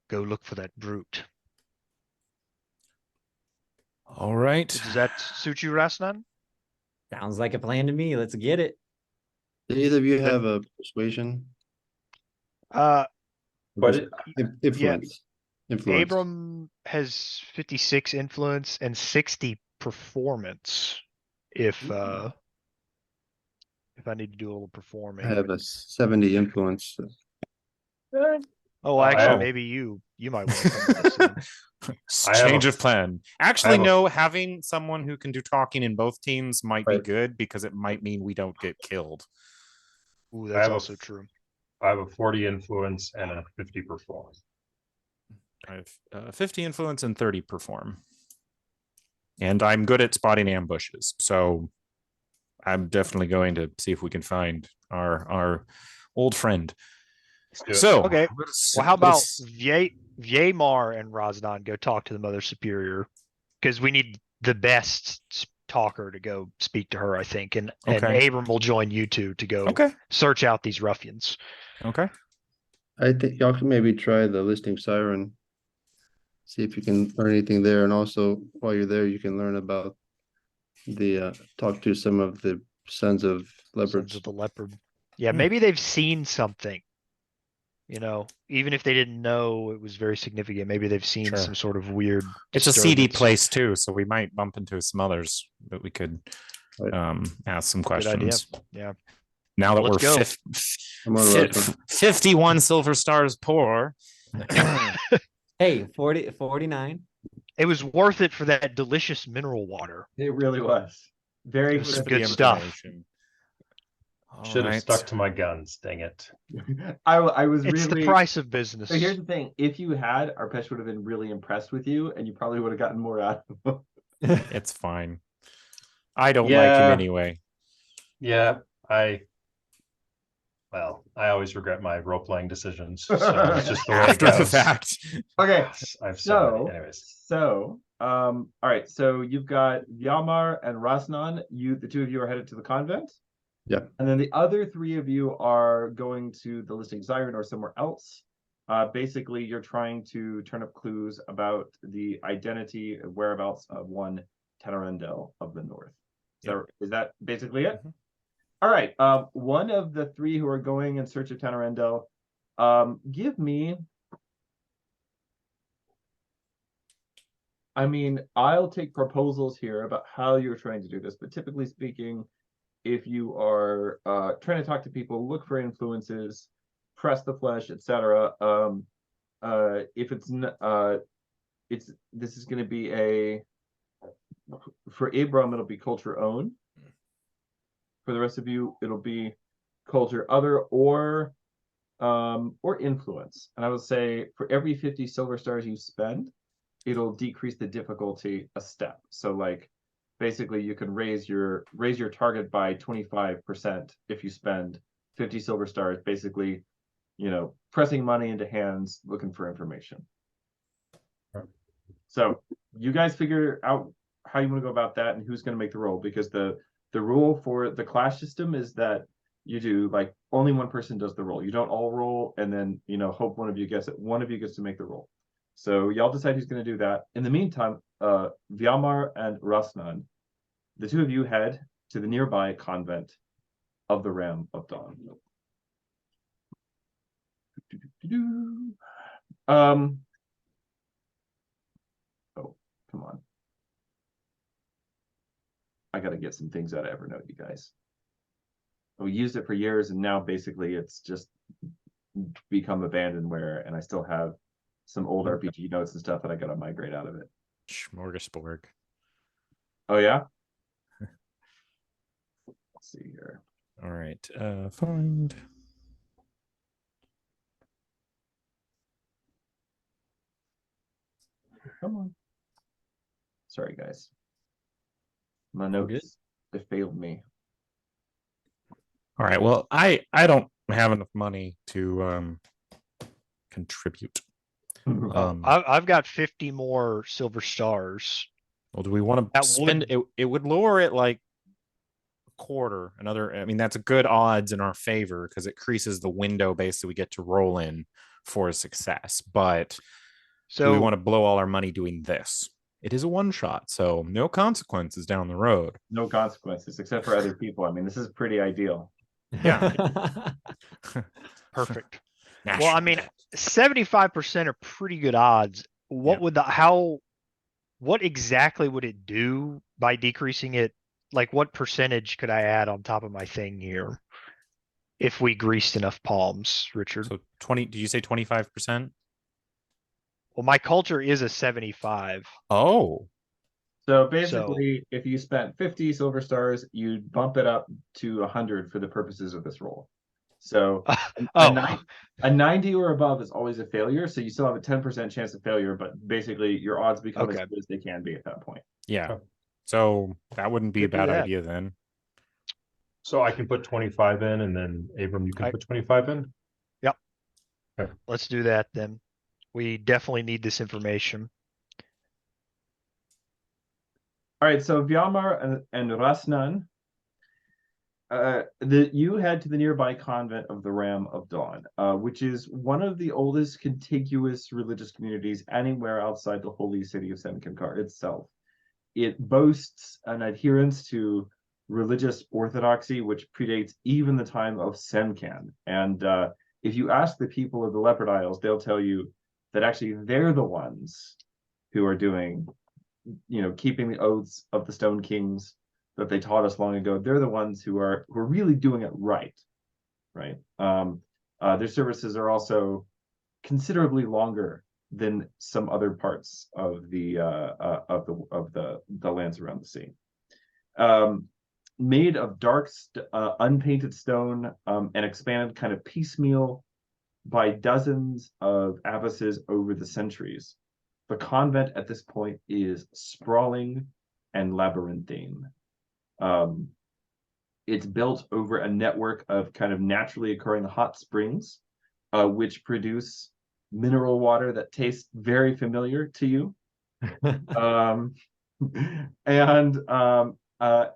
go look for that brute. all right. Does that suit you, Rasnan? Sounds like a plan to me. Let's get it. Do either of you have a persuasion? But Influence. Influence. Abram has 56 influence and 60 performance. If I need to do a little performing. I have a 70 influence. Oh, I actually, have- maybe you might want to come with us then. I have Change a- of plan. Actually, have a- no, having someone who can do talking in both teams might be Right. good because it might mean we don't get killed. Ooh, I that's have a- also true. I have a 40 influence and a 50 performance. I have 50 influence and 30 perform. And I'm good at spotting ambushes, so I'm definitely going to see if we can find our old friend. Let's do it. So Okay. let's- Well, how about let's- Vyamar and Razdan go talk to the Mother Superior? Because we need the best talker to go speak to her, I think. And Okay. Abram will join you two to go Okay. search out these ruffians. Okay. I think y'all can maybe try the listing siren. See if you can learn anything there. And also while you're there, you can learn about the talk to some of the sons of Sons leopards. of the Leopard. Yeah, maybe they've seen something You know, even if they didn't know it was very significant, maybe they've seen Sure. some sort of weird. It's a CD disturbance. place too, so we might bump into some others that we could ask some Good idea. questions. Yeah. Now that Let's we're go. 51 silver stars poor. Hey, 49. It was worth it for that delicious mineral water. It really was. Very It was some For the good stuff. information. All Should have right. stuck to my guns. Dang it. I was It's really. the price of business. So here's the thing: if you had, Arpesh would have been really impressed with you, and you probably would have gotten more out of him. It's fine. I don't like him Yeah. anyway. Yeah, I always regret my role-playing decisions. So it's just the way it After the goes. fact. Okay, I've anyways. all right. So you've got Yamar and Rasnan. The two of you are headed to the convent. Yeah. And then the other three of you are going to the Listing Siren or somewhere else. Basically, you're trying to turn up clues about the identity and whereabouts of one Tenorendel of the North. So is that basically it? Mhm. All right. One of the three who are going in search of Tenorendel, give me. I mean, I'll take proposals here about how you're trying to do this, but typically speaking, if you are trying to talk to people, look for influences, press the flesh, etc. If it's this is going to be for Abram, it'll be culture own. For the rest of you, it'll be culture other or influence. And I would say for every 50 silver stars you spend, it'll decrease the difficulty a step. So like basically you can raise your target by 25% if you spend 50 silver stars, basically, pressing money into hands, looking for information. So you guys figure out how you want to go about that and who's going to make the roll, because the rule for the clash system is that you do like only one person does the roll. You don't all roll and then hope one of you gets it. One of you gets to make the roll. So y'all decide who's going to do that. In the meantime, Vyamar and Rasnan, the two of you head to the nearby convent of the Ram of Dawn. Oh, come on. I got to get some things out of Evernote, you guys. We used it for years, and now basically it's just become abandonware, and I still have some old RPG notes and stuff that I got to migrate out of it. Smorgasbord. Oh, yeah? Let's see here. All right. Find. Come on. Sorry, guys. My notes, it failed me. All right. Well, I don't have enough money to contribute. I've got 50 more silver stars. Well, do we want to spend it? It would lower it like a quarter. I mean, that's a good odds in our favor because it increases the window base that we get to roll in for a success. But do we want to blow all our money doing this? It is a one shot, so no consequences down the road. No consequences except for other people. I mean, this is pretty ideal. Yeah. Perfect. Well, I mean, 75% are pretty good odds. What would what exactly would it do by decreasing it? Like what percentage could I add on top of my thing here if we greased enough palms, Richard? So 20, did you say 25%? Well, my culture is a 75. Oh. So basically, if you spent 50 silver stars, you'd bump it up to 100 for the purposes of this roll. So a 90 or above is always a failure. So you still have a 10% chance of failure, but basically your odds become as good as they can be at that point. Yeah. So that wouldn't be a bad idea then. So I can put 25 in, and then Abram, you can put 25 in? Yep. Okay. Let's do that then. We definitely need this information. All right, so Vyamar and Rasnan, you head to the nearby convent of the Ram of Dawn, which is one of the oldest contiguous religious communities anywhere outside the holy city of Semkinkar itself. It boasts an adherence to religious orthodoxy, which predates even the time of Semkan. And if you ask the people of the Leopard Isles, they'll tell you that actually they're the ones who are doing, keeping the oaths of the Stone Kings that they taught us long ago. They're the ones who are really doing it right. Their services are also considerably longer than some other parts of the lands around the sea. Made of dark, unpainted stone, and expanded kind of piecemeal by dozens of abbesses over the centuries. The convent at this point is sprawling and labyrinthine. It's built over a network of kind of naturally occurring hot springs, which produce mineral water that tastes very familiar to you.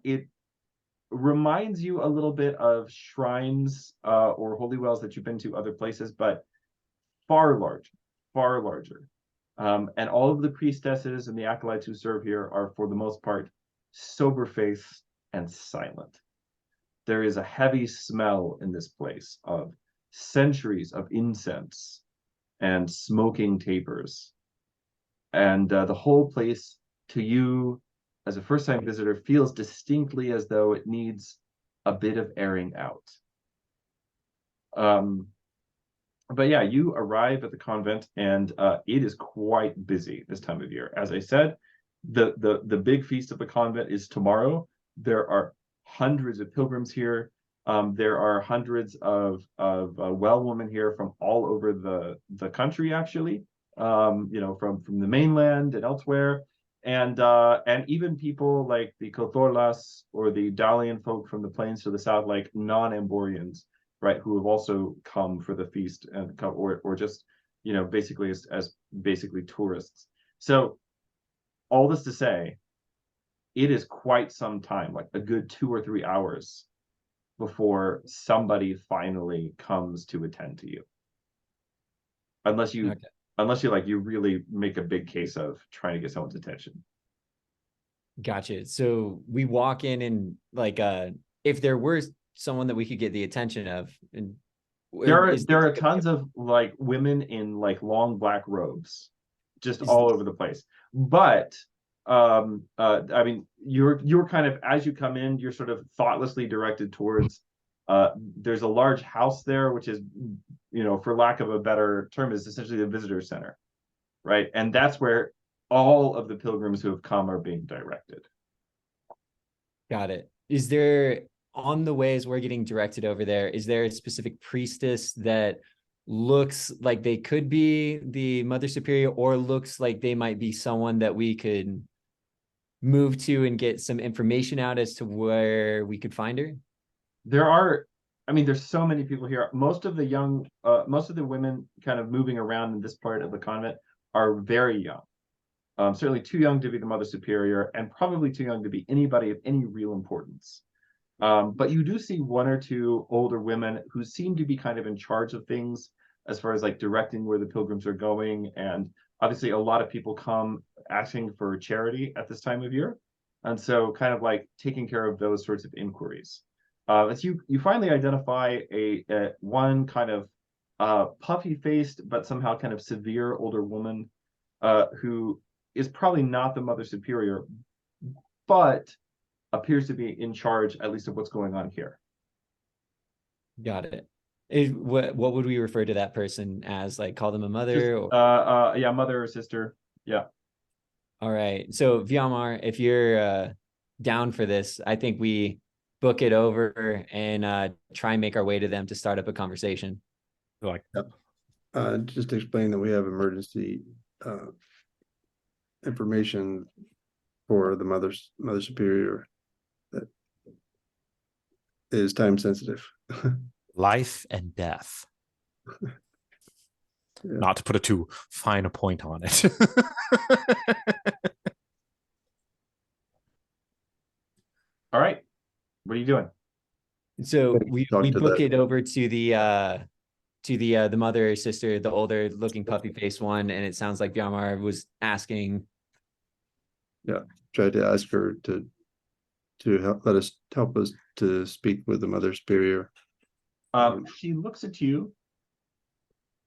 It reminds you a little bit of shrines or holy wells that you've been to other places, but far larger. And all of the priestesses and the acolytes who serve here are, for the most part, sober-faced and silent. There is a heavy smell in this place of centuries of incense and smoking tapers. And the whole place, to you, as a first-time visitor, feels distinctly as though it needs a bit of airing out. But yeah, you arrive at the convent, and it is quite busy this time of year. As I said, the big feast of the convent is tomorrow. There are hundreds of pilgrims here. There are hundreds of well women here from all over the country, actually. From the mainland and elsewhere. And even people like the Kothorlas or the Dalian folk from the plains to the south, like non-Amborians, right, who have also come for the feast and come, or just basically as basically tourists. So all this to say, it is quite some time, like a good 2 or 3 hours before somebody finally comes to attend to you. Unless you really make a big case of trying to get someone's attention. Gotcha. So we walk in and if there were someone that we could get the attention of, and there are tons of like women in like long black robes, just all over the place. But I mean, you're kind of, as you come in, you're sort of thoughtlessly directed towards. There's a large house there, which is, for lack of a better term, is essentially the visitor center, right? And that's where all of the pilgrims who have come are being directed. Got it. Is there, on the way as we're getting directed over there, is there a specific priestess that looks like they could be the Mother Superior, or looks like they might be someone that we could move to and get some information out as to where we could find her? There's so many people here. Most of the women kind of moving around in this part of the convent are very young. Certainly too young to be the Mother Superior, and probably too young to be anybody of any real importance. But you do see 1 or 2 older women who seem to be kind of in charge of things as far as like directing where the pilgrims are going. And obviously a lot of people come asking for charity at this time of year. And so kind of like taking care of those sorts of inquiries. As you finally identify a one kind of puffy-faced but somehow kind of severe older woman who is probably not the Mother Superior, but appears to be in charge, at least, of what's going on here. Got it. What would we refer to that person as? Like, call them a mother? Yeah, mother or sister. Yeah. All right. So Viamar, if you're down for this, I think we book it over and try and make our way to them to start up a conversation. Just explain that we have emergency information for the Mother Superior that is time sensitive. Life and death. Yeah. Not to put a too fine a point on it. All right. What are you doing? So we book it over to the mother or sister, the older looking puffy faced one, and it sounds like Viamar was asking. Yeah, tried to ask her to help us to speak with the Mother Superior. She looks at you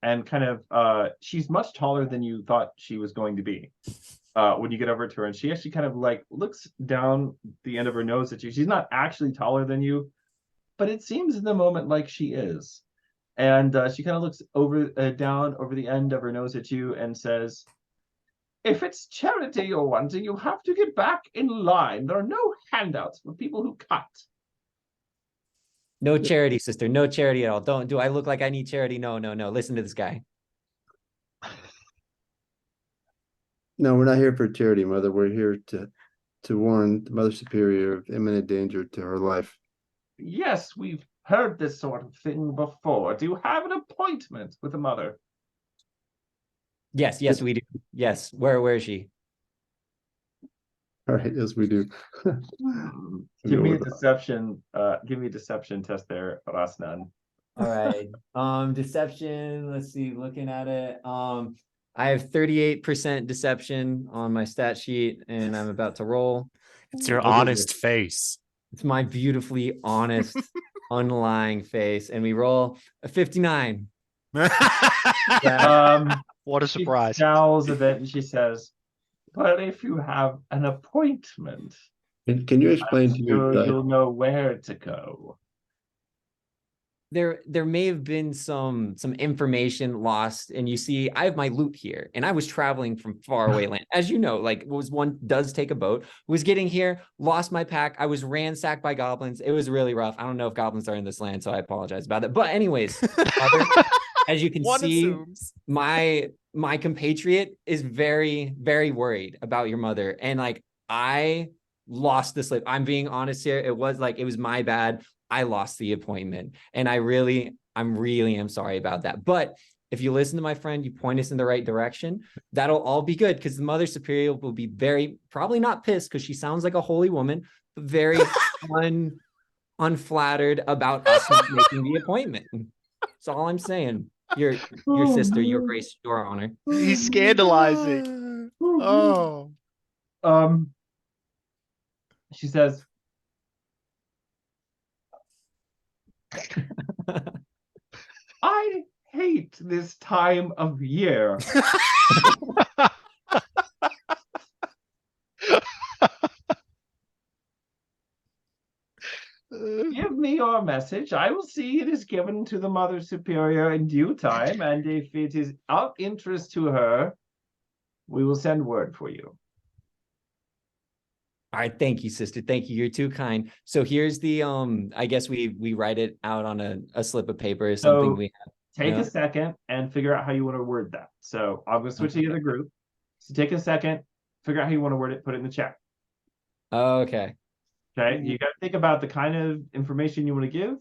and kind of she's much taller than you thought she was going to be. When you get over to her, and she actually kind of like looks down the end of her nose at you. She's not actually taller than you, but it seems in the moment like she is. And she kind of looks over down over the end of her nose at you and says, "If it's charity you're wanting, you have to get back in line. There are no handouts for people who cut." No charity, sister. No charity at all. Don't do I look like I need charity? No, no, no. Listen to this guy. No, we're not here for charity, Mother. We're here to warn the Mother Superior of imminent danger to her life. Yes, we've heard this sort of thing before. Do you have an appointment with the mother? Yes, yes, we do. Yes. Where is she? All right, yes, we do. Give me a deception. Give me a deception test there, Rasnan. All right. Deception. Let's see. Looking at it. I have 38% deception on my stat sheet, and I'm about to roll. It's your honest face. It's my beautifully honest, unlying face, and we roll a 59. What a surprise! She scowls a bit and she says, "But if you have an appointment, Can you explain to me? you'll know where to go." There may have been some information lost, and you see I have my loot here, and I was traveling from far away land, as you know, like one does take a boat. Was getting here, lost my pack. I was ransacked by goblins. It was really rough. I don't know if goblins are in this land, so I apologize about it. But anyways, as you can see, assumes. my compatriot is very, very worried about your mother, and like I lost the slip. I'm being honest here. It was my bad. I lost the appointment, and I'm really am sorry about that. But if you listen to my friend, you point us in the right direction, that'll all be good, because the Mother Superior will be probably not pissed, because she sounds like a holy woman, but very unflattered about us not making the appointment. That's all I'm saying. Your sister, your grace, your honor. He's scandalizing. Oh. She says, "I hate this time of year." "Give me your message. I will see it is given to the Mother Superior in due time, and if it is of interest to her, we will send word for you." All right, thank you, sister. Thank you. You're too kind. So here's the I guess we write it out on a slip of paper or something. So we have. Take a second and figure out how you want to word that. So I'm going to switch to the other group. So take a second, figure out how you want to word it, put it in the chat. Okay. Okay. You got to think about the kind of information you want to give.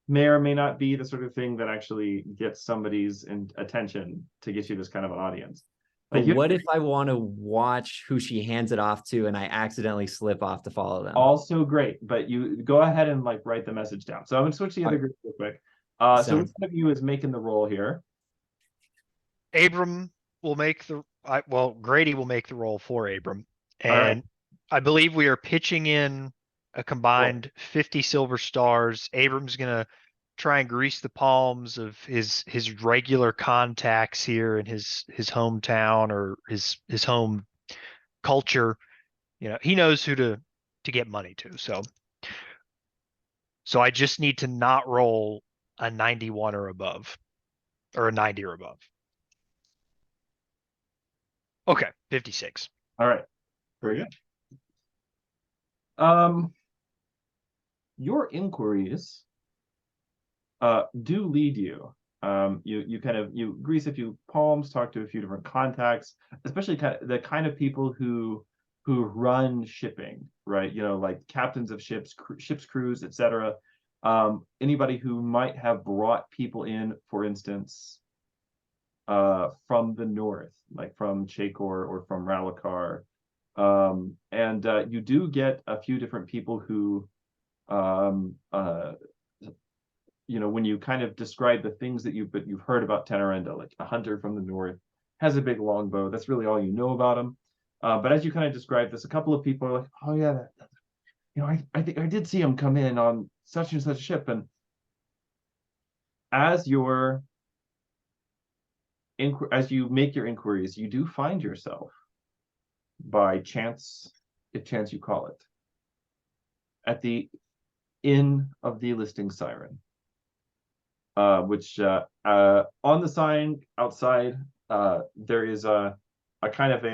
May or may not be the sort of thing that actually gets somebody's attention to get you this kind of an audience. But what if I want to watch who she hands it off to and I accidentally slip off to follow them? Also great, but you go ahead and like write the message down. So I'm going to switch to the other group real quick. So which one of you is making the roll here? Abram will make Grady will make the roll for Abram. And right. I believe we are pitching in a combined 50 silver stars. Abram's going to try and grease the palms of his regular contacts here in his hometown or his home culture. You know, he knows who to get money to. So I just need to not roll a 91 or above, or a 90 or above. Okay, 56. All right, very good. Your inquiries do lead you. You grease a few palms, talk to a few different contacts, especially the kind of people who run shipping, right? You know, like captains of ship's crews, etc. Anybody who might have brought people in, for instance, from the north, like from Chakor or from Ralakar. And you do get a few different people who, you know, when you kind of describe the things that you've heard about Tenorenda, like a hunter from the north, has a big longbow. That's really all you know about him. But as you kind of describe this, a couple of people are like, "Oh yeah, you know, I think I did see him come in on such and such ship." And as you're as you make your inquiries, you do find yourself by chance, if chance you call it, at the Inn of the Listing Siren, which on the sign outside there is a kind of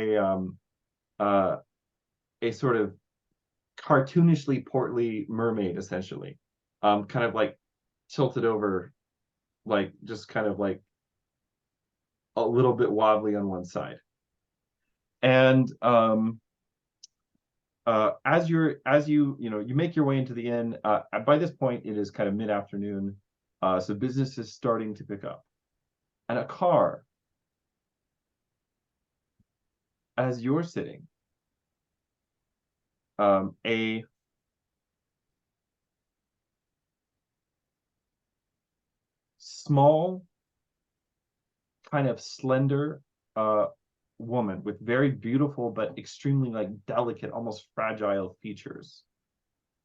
a sort of cartoonishly portly mermaid, essentially, kind of like tilted over, like just kind of like a little bit wobbly on one side. And as you you make your way into the inn, by this point it is kind of mid-afternoon, so business is starting to pick up, and a car, as you're sitting, a small, kind of slender woman with very beautiful but extremely like delicate, almost fragile features,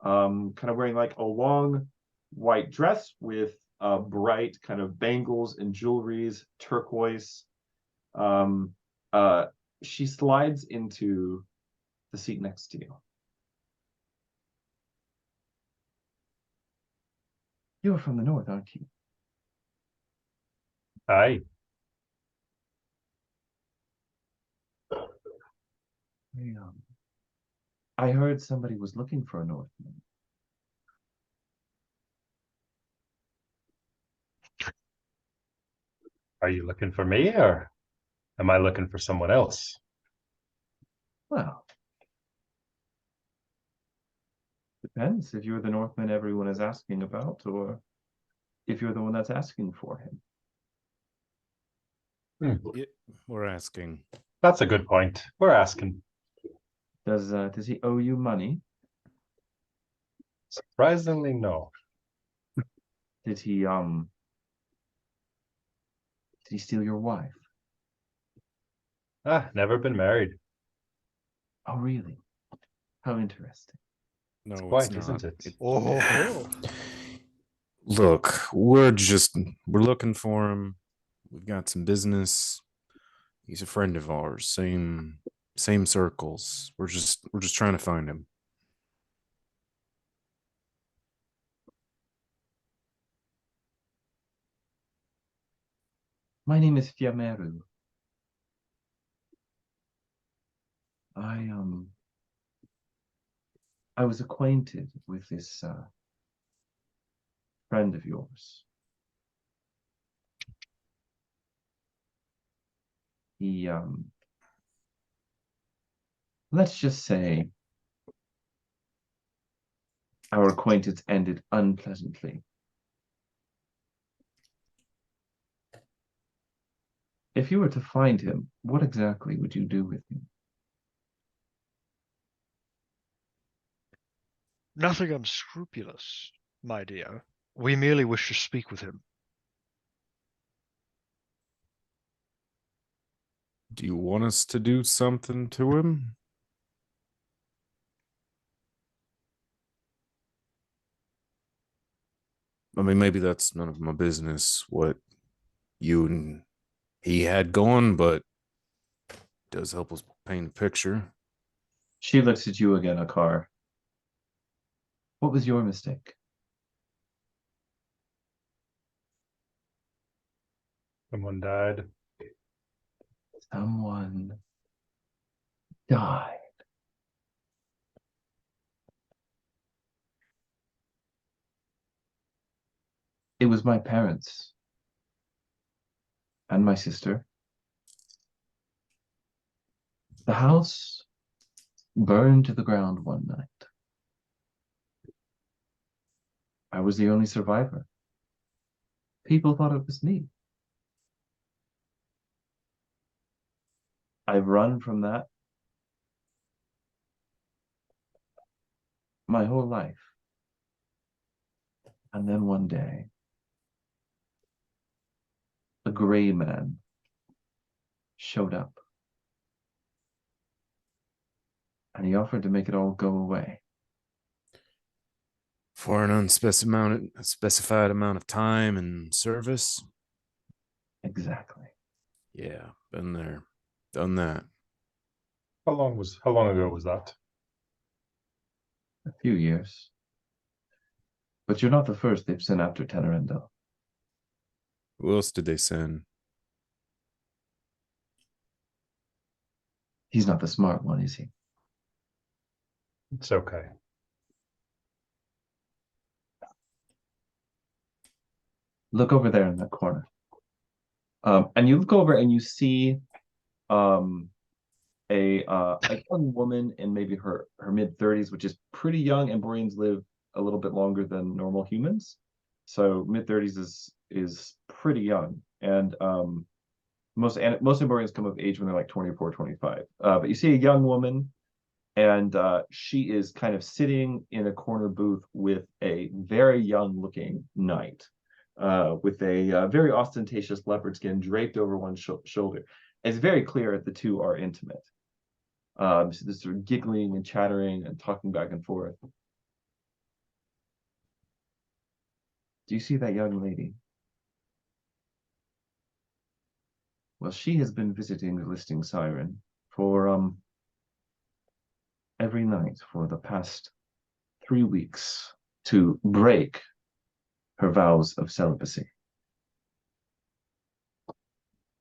kind of wearing like a long white dress with bright kind of bangles and jewelries, turquoise. She slides into the seat next to you. You're from the north, aren't you? Hi. I heard somebody was looking for a Northman. Are you looking for me, or am I looking for someone else? Well, depends if you're the Northman everyone is asking about, or if you're the one that's asking for him. Yeah, we're asking. That's a good point. We're asking. Does he owe you money? Surprisingly, no. Did he steal your wife? Never been married. Oh, really? How interesting. No, Quite, it's isn't not. it? Oh, Look, we're looking for him. We've got some business. He's a friend of ours. Same circles. We're just trying to find him. My name is Fiameru. I was acquainted with this friend of yours. He let's just say our acquaintance ended unpleasantly. If you were to find him, what exactly would you do with him? nothing unscrupulous, my dear. We merely wish to speak with him. Do you want us to do something to him? I mean, maybe that's none of my business what you and he had going, but it does help us paint a picture. She looks at you again, Akar. What was your mistake? Someone died. Someone died. It was my parents and my sister. The house burned to the ground one night. I was the only survivor. People thought it was me. I've run from that my whole life. And then one day, a gray man showed up. And he offered to make it all go away. For an unspecified amount of time and service. Exactly. Yeah, been there, done that. How long ago was that? A few years. But you're not the first they've sent after Tenerendo. Who else did they send? He's not the smart one, is he? It's okay. Look over there in that corner. And you look over and you see a young woman in maybe her mid-30s, which is pretty young, and Boreans live a little bit longer than normal humans. So mid-30s is pretty young. And most Boreans come of age when they're like 24, 25. But you see a young woman, and she is kind of sitting in a corner booth with a very young looking knight, with a very ostentatious leopard skin draped over one shoulder. It's very clear the two are intimate. So this sort of giggling and chattering and talking back and forth. Do you see that young lady? Well, she has been visiting the listing siren for every night for the past 3 weeks to break her vows of celibacy.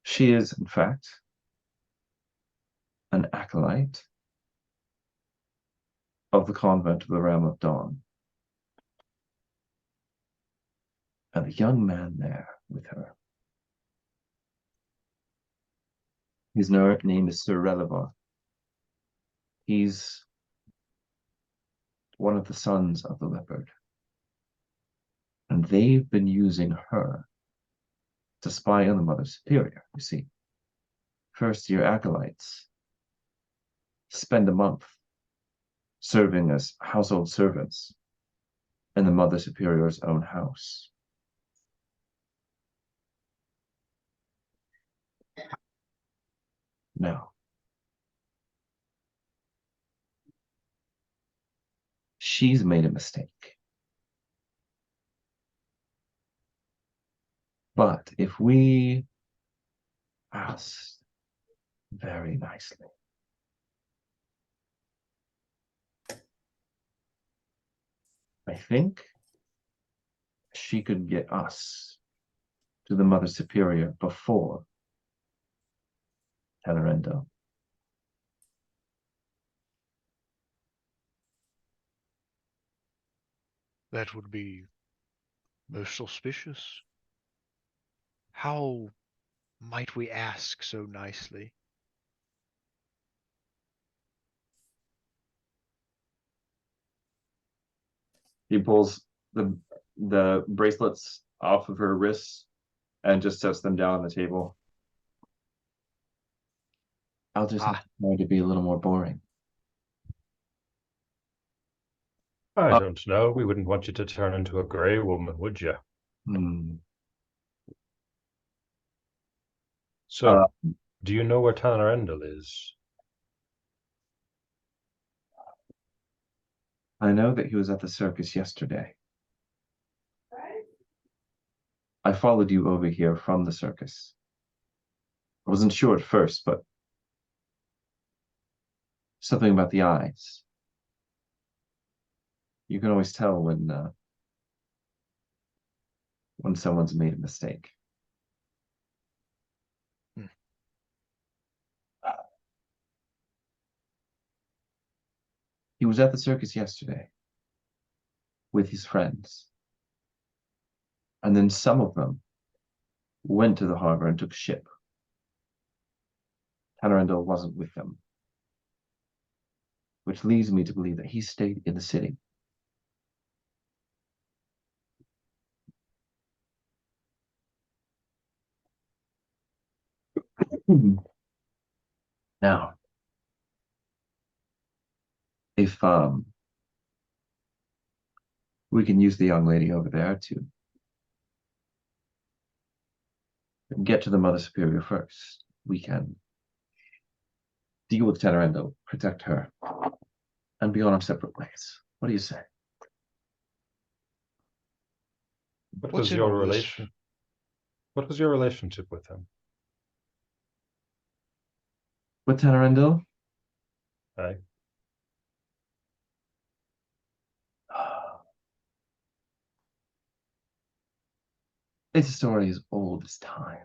She is, in fact, an acolyte of the convent of the Ram of Dawn. And the young man there with her. His name is Sir Relevant. He's one of the sons of the leopard. And they've been using her to spy on the Mother Superior, you see. First-year acolytes spend a month serving as household servants in the Mother Superior's own house. Now, she's made a mistake. But if we ask very nicely, I think she could get us to the Mother Superior before Tenerendo. That would be most auspicious. How might we ask so nicely? He pulls the bracelets off of her wrists and just sets them down on the table. I'll just have to try to be a little more boring. I don't know. We wouldn't want you to turn into a grey woman, would you? So, do you know where Tanarendal is? I know that he was at the circus yesterday. I followed you over here from the circus. I wasn't sure at first, but something about the eyes. You can always tell when someone's made a mistake. He was at the circus yesterday with his friends. And then some of them went to the harbor and took a ship. Tanarendal wasn't with them, which leads me to believe that he stayed in the city. Now, if we can use the young lady over there to get to the Mother Superior first, we can deal with Tenerendo, protect her, and be on our separate ways. What do you say? What What's was in your all this? relation? What was your relationship with him? What Tenorendo? Aye. It's a story as old as time.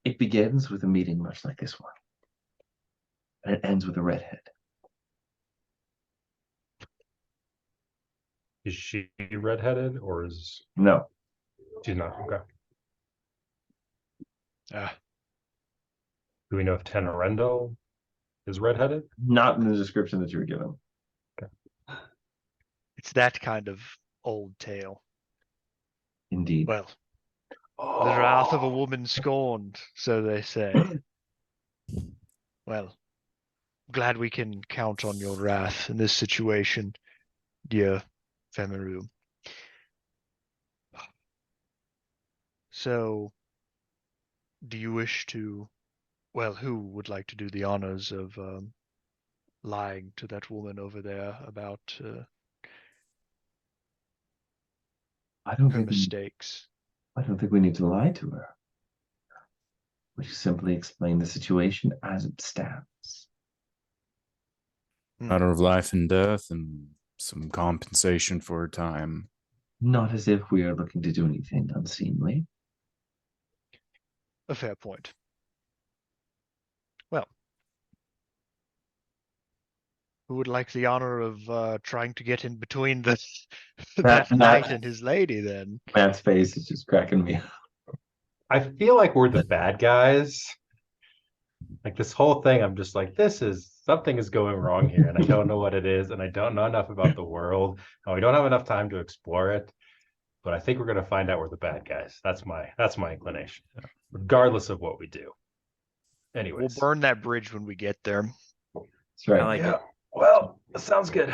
It begins with a meeting much like this one, and it ends with a redhead. Is she redheaded or is No, she's not? Okay. Ah, Do we know if Tenorendo is redheaded? not in the description that you were given. it's that kind of old tale. Indeed. Well, the wrath of a woman scorned, so they say. Well, glad we can count on your wrath in this situation, dear Femeru. So, do you wish to, well, who would like to do the honors of lying to that woman over there about I don't her think mistakes? I don't think we need to lie to her. We should simply explain the situation as it stands. Matter of life and death and some compensation for her time. Not as if we are looking to do anything unseemly. A fair point. Well, who would like the honor of trying to get in between the that knight and his lady then? Matt's face is just cracking me up. I feel like we're the bad guys. Like this whole thing, I'm just like, something is going wrong here, and I don't know what it is, and I don't know enough about the world, and we don't have enough time to explore it. But I think we're gonna find out we're the bad guys. That's my inclination, regardless of what we do. Anyways, We'll burn that bridge when we get there. That's right. I like yeah. it. Well, that sounds good.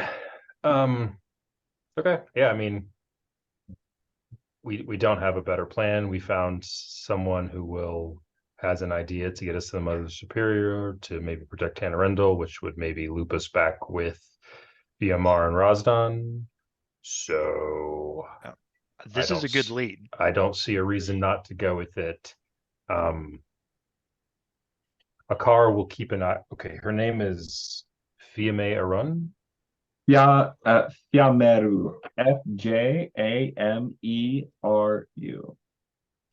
Okay. Yeah, I mean, we don't have a better plan. We found someone who has an idea to get us to the Mother Superior to maybe protect Tanorendal, which would maybe loop us back with Viamar and Razdan. So This is a good lead. I don't see a reason not to go with it. Akar will keep an eye. Okay, her name is Fiame Arun. Fjameru. Fjameru.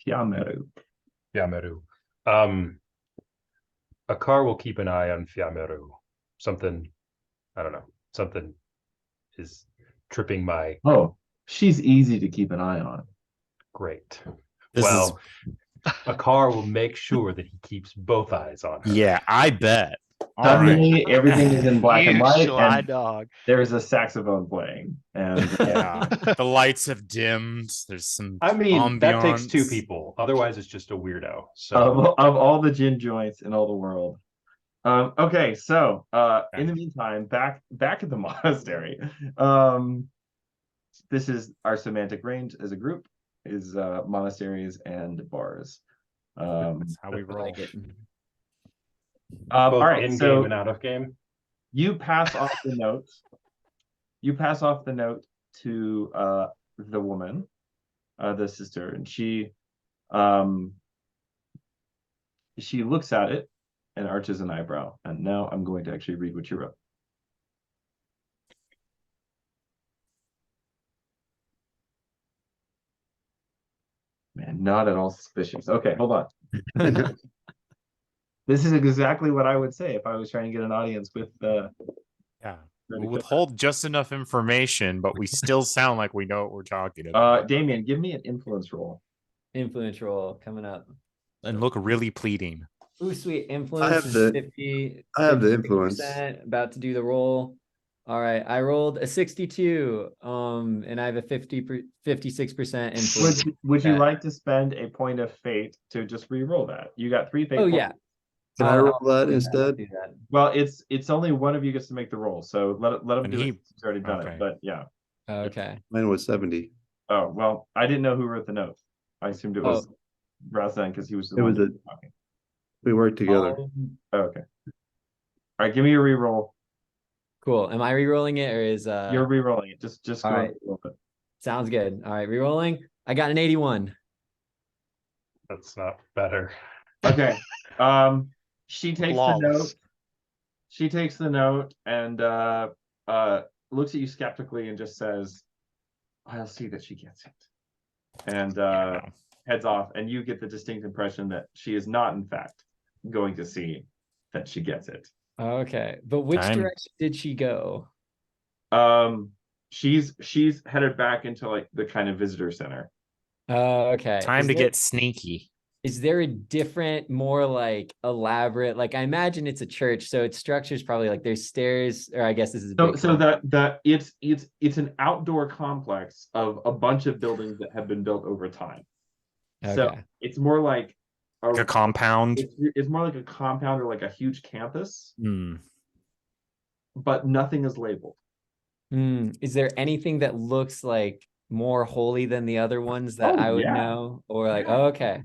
Fjameru. Fiameru. Akar will keep an eye on Fiameru. Something, I don't know. Something is tripping my. Oh, she's easy to keep an eye on. Great. This Well, Akar will make sure that he keeps both eyes on her. Yeah, I bet. All Suddenly, right. everything is in black and You white, sly and dog. there's a saxophone playing. And Yeah, the lights have dimmed. There's some I mean, that takes two ambiance. people. Otherwise, it's just a weirdo. So of all the gin joints in all the world. Okay, so in the meantime, back at the monastery. This is our semantic range as a group is monasteries and bars. That's how we roll. Like it. both all right, in so game and out of game. you pass off the note. You pass off the note to the woman, the sister, and she looks at it and arches an eyebrow. And now I'm going to actually read what you wrote. Man, not at all suspicious. Okay, hold on. This is exactly what I would say if I was trying to get an audience with Yeah. We withhold just enough information, but we still sound like we know what we're talking about. Damien, give me an influence roll. Influence roll coming up. And look really pleading. Ooh, sweet. Influence have is the- 50. I have the 50%, influence. About to do the roll. All right. I rolled a 62. And I have a 56% influence. Would you Yeah. like to spend a point of fate to just re-roll that? You got 3 fate Oh, points. yeah. Can I roll that I'll instead? do that. Well, it's only one of you gets to make the roll, so let him And do he- it. He's already done okay. it, but yeah. Okay. Mine was 70. Oh well, I didn't know who wrote the note. I assumed it was Razan because he was the It one was talking. We worked together. Oh, okay. All right, give me your re-roll. Cool. Am I re-rolling it or is You're re-rolling it. Just go all ahead right. and roll it. sounds good. All right, re-rolling. I got an 81. That's not better. Okay. She takes the note. Flawless. She takes the note and looks at you skeptically and just says, "I'll see that she gets it," and heads off. And you get the distinct impression that she is not, in fact, going to see that she gets it. Okay, but which direction did she go? She's headed back into like the kind of visitor center. Okay. Time to get sneaky. Is there a different, more like elaborate, like I imagine it's a church, so its structure is probably like there's stairs, or I guess this is a big it's an outdoor complex of a bunch of buildings that have been built over time. Okay. So it's more like a compound. It's more like a compound or like a huge campus, Hmm. but nothing is labeled. Is there anything that looks like more holy than the other ones that I would know? Or like, okay.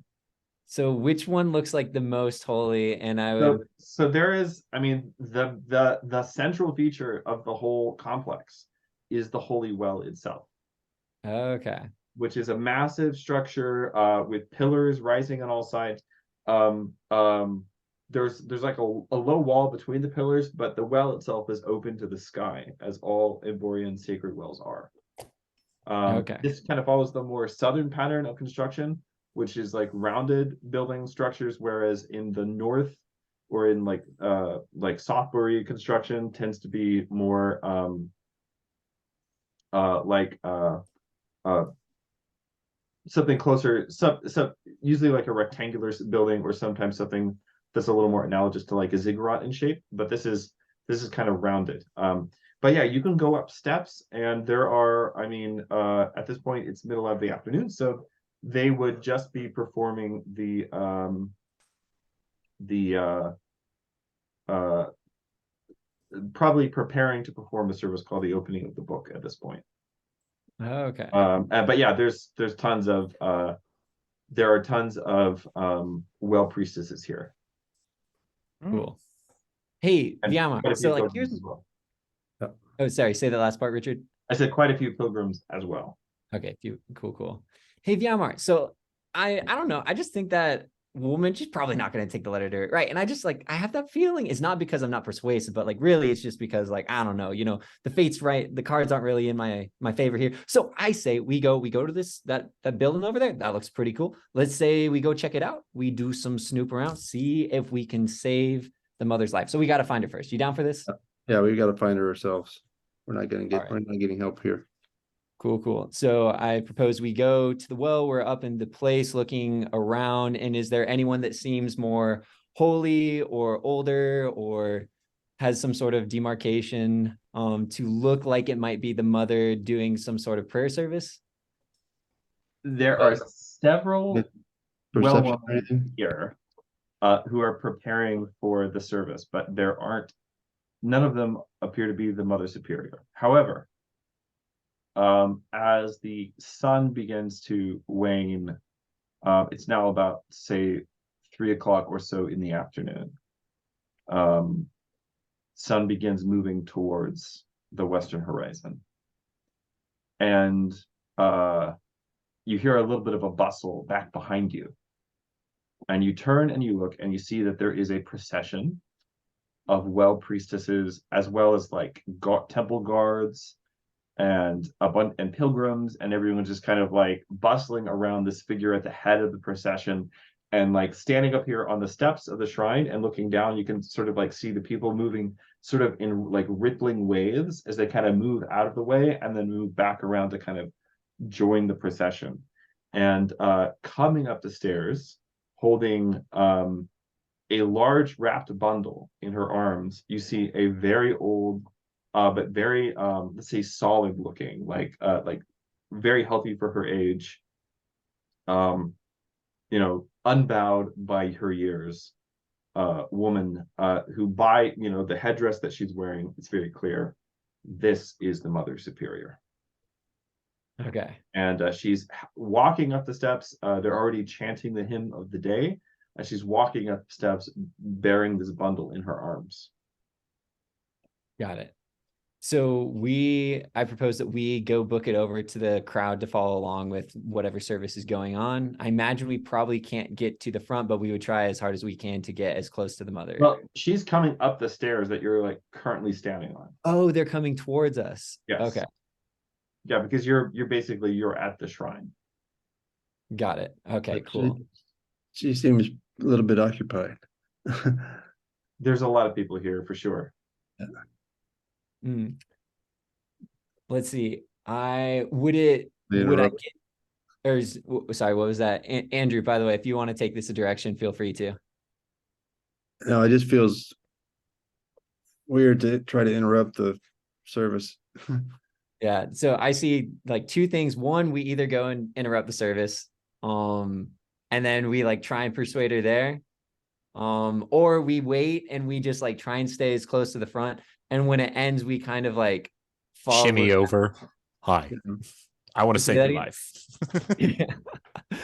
So which one looks like the most holy? And I would so there is, I mean, the central feature of the whole complex is the holy well itself. Okay. Which is a massive structure with pillars rising on all sides. There's like a low wall between the pillars, but the well itself is open to the sky, as all Emborian sacred wells are. Okay. This kind of follows the more southern pattern of construction, which is like rounded building structures, whereas in the north or in like Southbury construction tends to be more something closer, usually like a rectangular building, or sometimes something that's a little more analogous to like a ziggurat in shape. But this is kind of rounded. But yeah, you can go up steps, and there are, I mean, at this point it's middle of the afternoon, so they would just be performing probably preparing to perform a service called the opening of the book at this point. Okay. But yeah, there's tons of there are tons of well priestesses here. Cool. Hey, And Vyama, so like here's well. Oh, sorry, say the last part, Richard. I said quite a few pilgrims as well. Okay, cool. Hey, Vyamar, so I don't know. I just think that woman, she's probably not going to take the letter to it, right? And I just like, I have that feeling. It's not because I'm not persuasive, but like really it's just because like, I don't know, you know, the fate's right. The cards aren't really in my favor here. So I say we go to this, that building over there. That looks pretty cool. Let's say we go check it out. We do some snoop around, see if we can save the mother's life. So we got to find her first. You down for this? Yeah, we got to find her ourselves. We're not All right. we're not getting help here. Cool. So I propose we go to the well. We're up in the place looking around. And is there anyone that seems more holy or older or has some sort of demarcation to look like it might be the mother doing some sort of prayer service? There are several Perception well-known here who are preparing for the service, but none of them appear to be the Mother Superior. However, as the sun begins to wane, it's now about, say, 3 o'clock or so in the afternoon. Sun begins moving towards the western horizon. And you hear a little bit of a bustle back behind you. And you turn and you look and you see that there is a procession of well priestesses, as well as like temple guards and and pilgrims, and everyone's just kind of like bustling around this figure at the head of the procession. And like standing up here on the steps of the shrine and looking down, you can sort of like see the people moving sort of in like rippling waves as they kind of move out of the way and then move back around to kind of join the procession. And coming up the stairs, holding a large wrapped bundle in her arms, you see a very old but very let's say solid looking, like very healthy for her age, you know, unbowed by her years, woman who, by, you know, the headdress that she's wearing, it's very clear this is the Mother Superior. Okay. And she's walking up the steps. They're already chanting the hymn of the day as she's walking up the steps bearing this bundle in her arms. Got it. So I propose that we go book it over to the crowd to follow along with whatever service is going on. I imagine we probably can't get to the front, but we would try as hard as we can to get as close to the mother. Well, she's coming up the stairs that you're like currently standing on. Oh, they're coming towards us. Yes. Okay, Yeah, because you're basically you're at the shrine. got it. Okay, cool. She seems a little bit occupied. There's a lot of people here for sure. Let's see. Would I get, sorry, what was that? Andrew, by the way, if you want to take this a direction, feel free to. No, it just feels weird to try to interrupt the service. Yeah, so I see like two things. One, we either go and interrupt the service, and then we like try and persuade her there, or we wait and we just like try and stay as close to the front, and when it ends, we kind of like fall Shimmy over. Hi, I want to save your life. Yeah.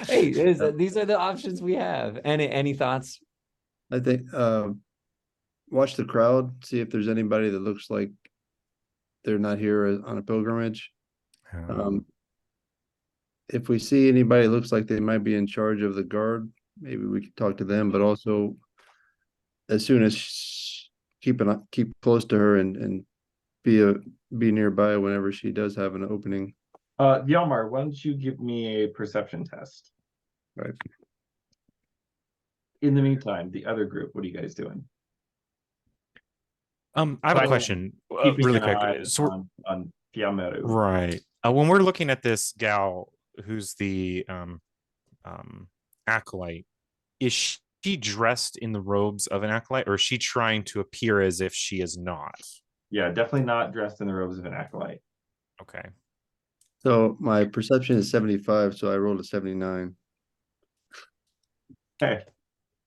Hey, these are the options we have. Any thoughts? I think watch the crowd, see if there's anybody that looks like they're not here on a pilgrimage. If we see anybody that looks like they might be in charge of the guard, maybe we could talk to them, but also as soon as keep close to her and be nearby whenever she does have an opening. Yelmar, why don't you give me a perception test? Right. In the meantime, the other group, what are you guys doing? I have a question, really quick. So on Fiameru. Right. When we're looking at this gal who's the acolyte, is she dressed in the robes of an acolyte, or is she trying to appear as if she is not? Yeah, definitely not dressed in the robes of an acolyte. Okay. So my perception is 75, so I rolled a 79. Okay.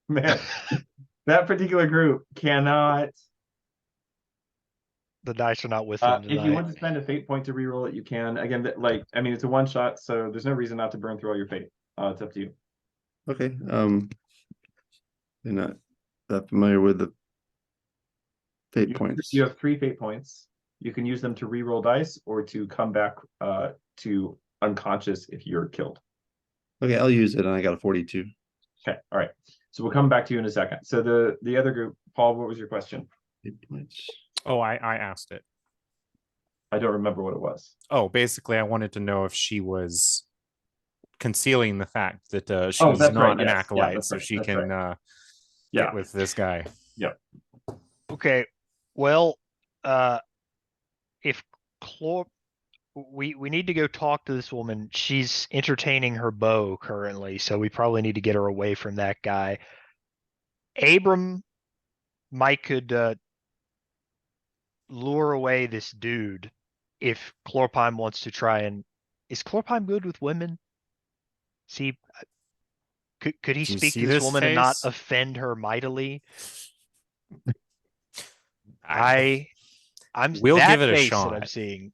Man, that particular group cannot. The dice are not with them tonight. If you want to spend a fate point to reroll it, you can. Again, it's a one shot, so there's no reason not to burn through all your fate. It's up to you. Okay. You're not that familiar with the fate points. You have 3 fate points. You can use them to reroll dice or to come back to unconscious if you're killed. Okay, I'll use it, and I got a 42. Okay, all right. So we'll come back to you in a second. So the other group, Paul, what was your question? Fate points. Oh, I asked it. I don't remember what it was. Oh, basically, I wanted to know if she was concealing the fact that she's that's not right, an yes. acolyte, Yeah, so right, she that's can right. get with this guy. Yep. Okay, well, if we need to go talk to this woman. She's entertaining her beau currently, so we probably need to get her away from that guy. Abram, Mike could lure away this dude if Chlorpine wants to try and. Is Chlorpine good with women? See, could he Do you speak see to this this woman and not face? offend her mightily? We'll that give it a face shot. that I'm seeing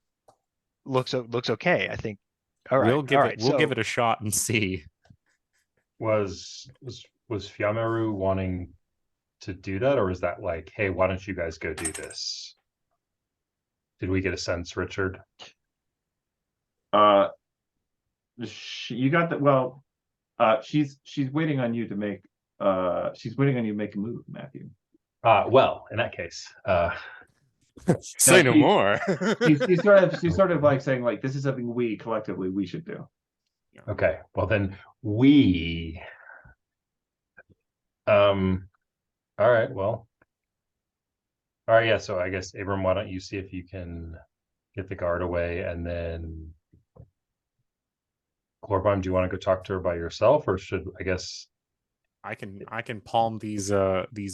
looks okay. I think. All right, We'll give all it. right, We'll so, give it a shot and see. Was Fiameru wanting to do that, or is that like, hey, why don't you guys go do this? Did we get a sense, Richard? You got that. Well, she's waiting on you to make. She's waiting on you to make a move, Matthew. Well, in that case, Say no more. she's sort of like saying like this is something we collectively should do. okay. Well, then we. All right. Well. All right. Yeah. So I guess Abram, why don't you see if you can get the guard away, and then Chlorpine, do you want to go talk to her by yourself, or should I guess? I can palm these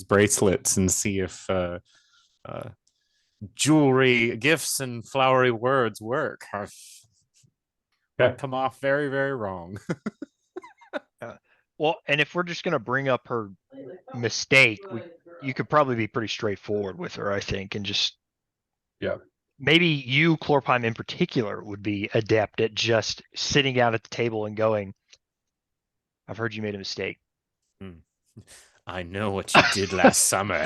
bracelets and see if jewelry, gifts, and flowery words work. I've come off very, very wrong. well, and if we're just gonna bring up her mistake, you could probably be pretty straightforward with her, I think, and just maybe you, Chlorpine in particular, would be adept at just sitting down at the table and going, "I've heard you made a mistake." I know what you did last summer.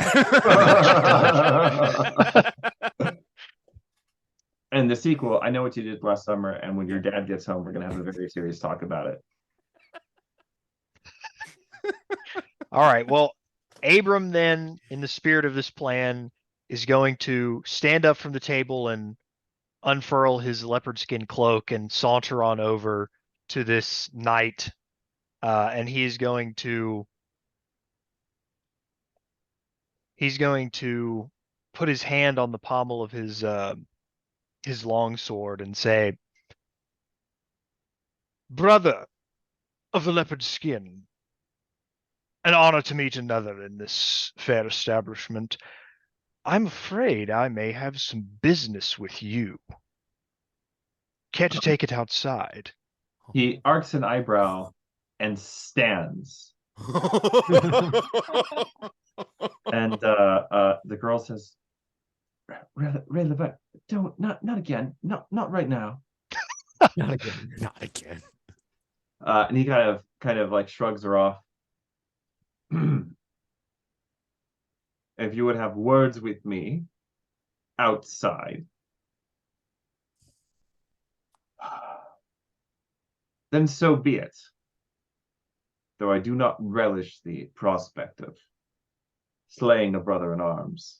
And the sequel, I know what you did last summer, and when your dad gets home, we're gonna have a very serious talk about it. All right. Well, Abram then, in the spirit of this plan, is going to stand up from the table and unfurl his leopard skin cloak and saunter on over to this knight, and he's going to put his hand on the pommel of his long sword and say, "Brother of the leopard skin, an honor to meet another in this fair establishment. I'm afraid I may have some business with you. Care to take it outside?" He arcs an eyebrow and stands. And the girl says, Ray Levert, don't, not again, not right now. Not again. Not again. And he kind of like shrugs her off. If you would have words with me outside, then so be it. Though I do not relish the prospect of slaying a brother in arms.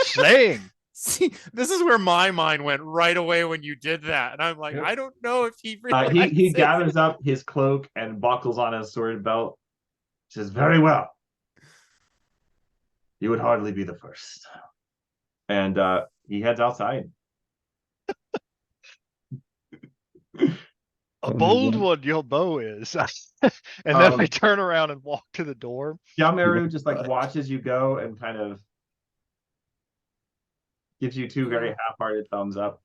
Slaying. See, this is where my mind went right away when you did that, and I'm like, I don't know if he really. He gathers up his cloak and buckles on his sword belt. Says, "Very well. You would hardly be the first." And he heads outside. A bold one your bow is. And then I turn around and walk to the door. Yamaru just like watches you go and kind of gives you two very half-hearted thumbs up.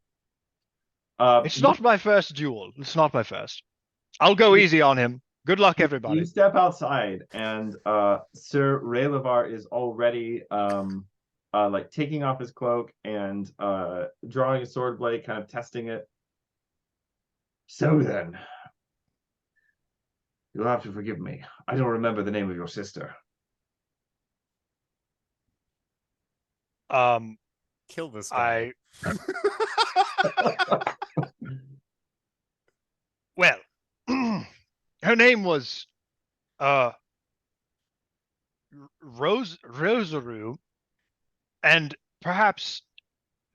It's not my first duel. It's not my first. I'll go easy on him. Good luck, everybody. You step outside, and Sir Ray Levar is already like taking off his cloak and drawing a sword blade, kind of testing it. So then, you'll have to forgive me. I don't remember the name of your sister. Kill this guy. Well, her name was Rosaru, and perhaps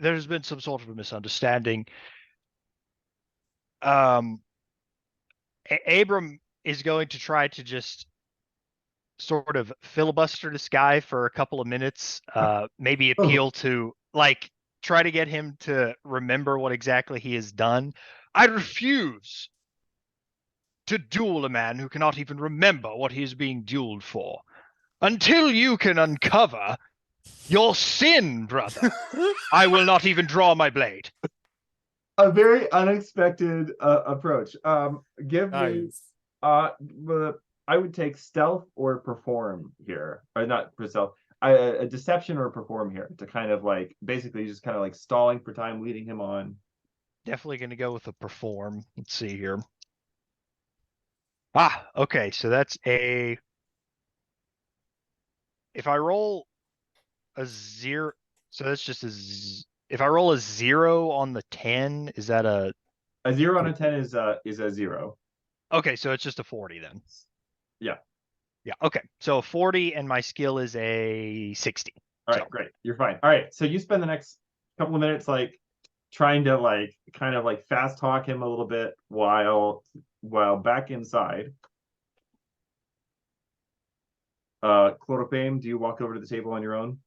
there's been some sort of a misunderstanding. Abram is going to try to just sort of filibuster this guy for a couple of minutes, maybe appeal to, like, try to get him to remember what exactly he has done. I refuse to duel a man who cannot even remember what he is being dueled for. Until you can uncover your sin, brother, I will not even draw my blade. A very unexpected approach. Give me I would take stealth or perform here, or not for stealth, a deception or perform here to kind of like basically just kind of like stalling for time, leading him on. Definitely going to go with a perform. Let's see here. Okay, so that's a. If I roll a 0, so that's just if I roll a 0 on the 10, is that a 0 on a 10 is a 0. Okay, so it's just a 40 then. Yeah. Yeah. Okay. So a 40 and my skill is a 60. All right, great. You're fine. All right. So you spend the next couple of minutes like trying to like kind of like fast talk him a little bit while back inside. Chlorophane, do you walk over to the table on your own?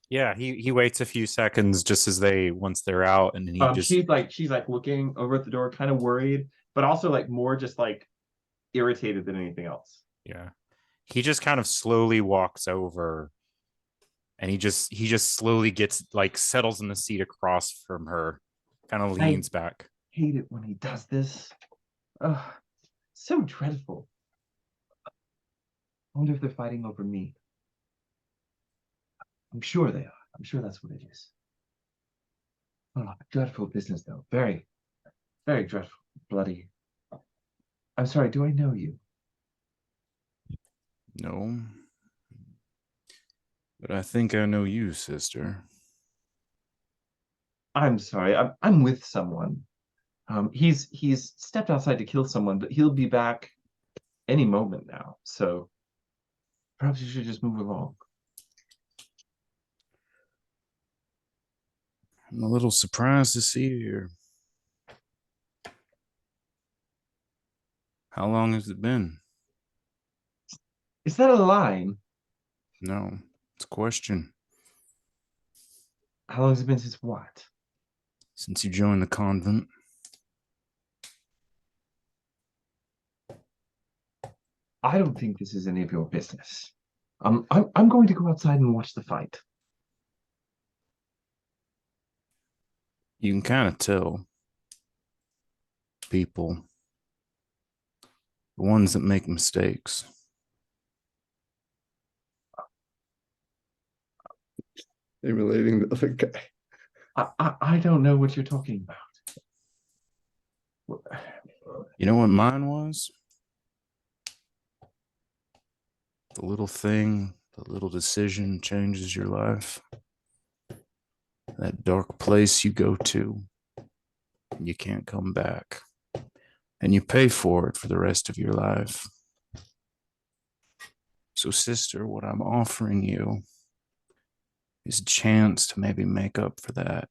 Yeah, he waits a few seconds just as once they're out, and then he just she's like looking over at the door, kind of worried, but also like more just like irritated than anything else. Yeah. He just kind of slowly walks over, and he just slowly gets like settles in the seat across from her, kind of leans back. Hate it when he does this. Ugh, so dreadful. I wonder if they're fighting over me. I'm sure they are. I'm sure that's what it is. Oh, dreadful business, though. Very, very dreadful. Bloody. I'm sorry, do I know you? No. But I think I know you, sister. I'm sorry. I'm with someone. He's stepped outside to kill someone, but he'll be back any moment now. So perhaps you should just move along. I'm a little surprised to see you here. How long has it been? Is that a line? No, it's a question. How long has it been since what? Since you joined the convent. I don't think this is any of your business. I'm going to go outside and watch the fight. You can kind of tell people, the ones that make mistakes. They're relating the other guy. I don't know what you're talking about. You know what mine was? The little thing, the little decision changes your life. That dark place you go to, and you can't come back. And you pay for it for the rest of your life. So, sister, what I'm offering you is a chance to maybe make up for that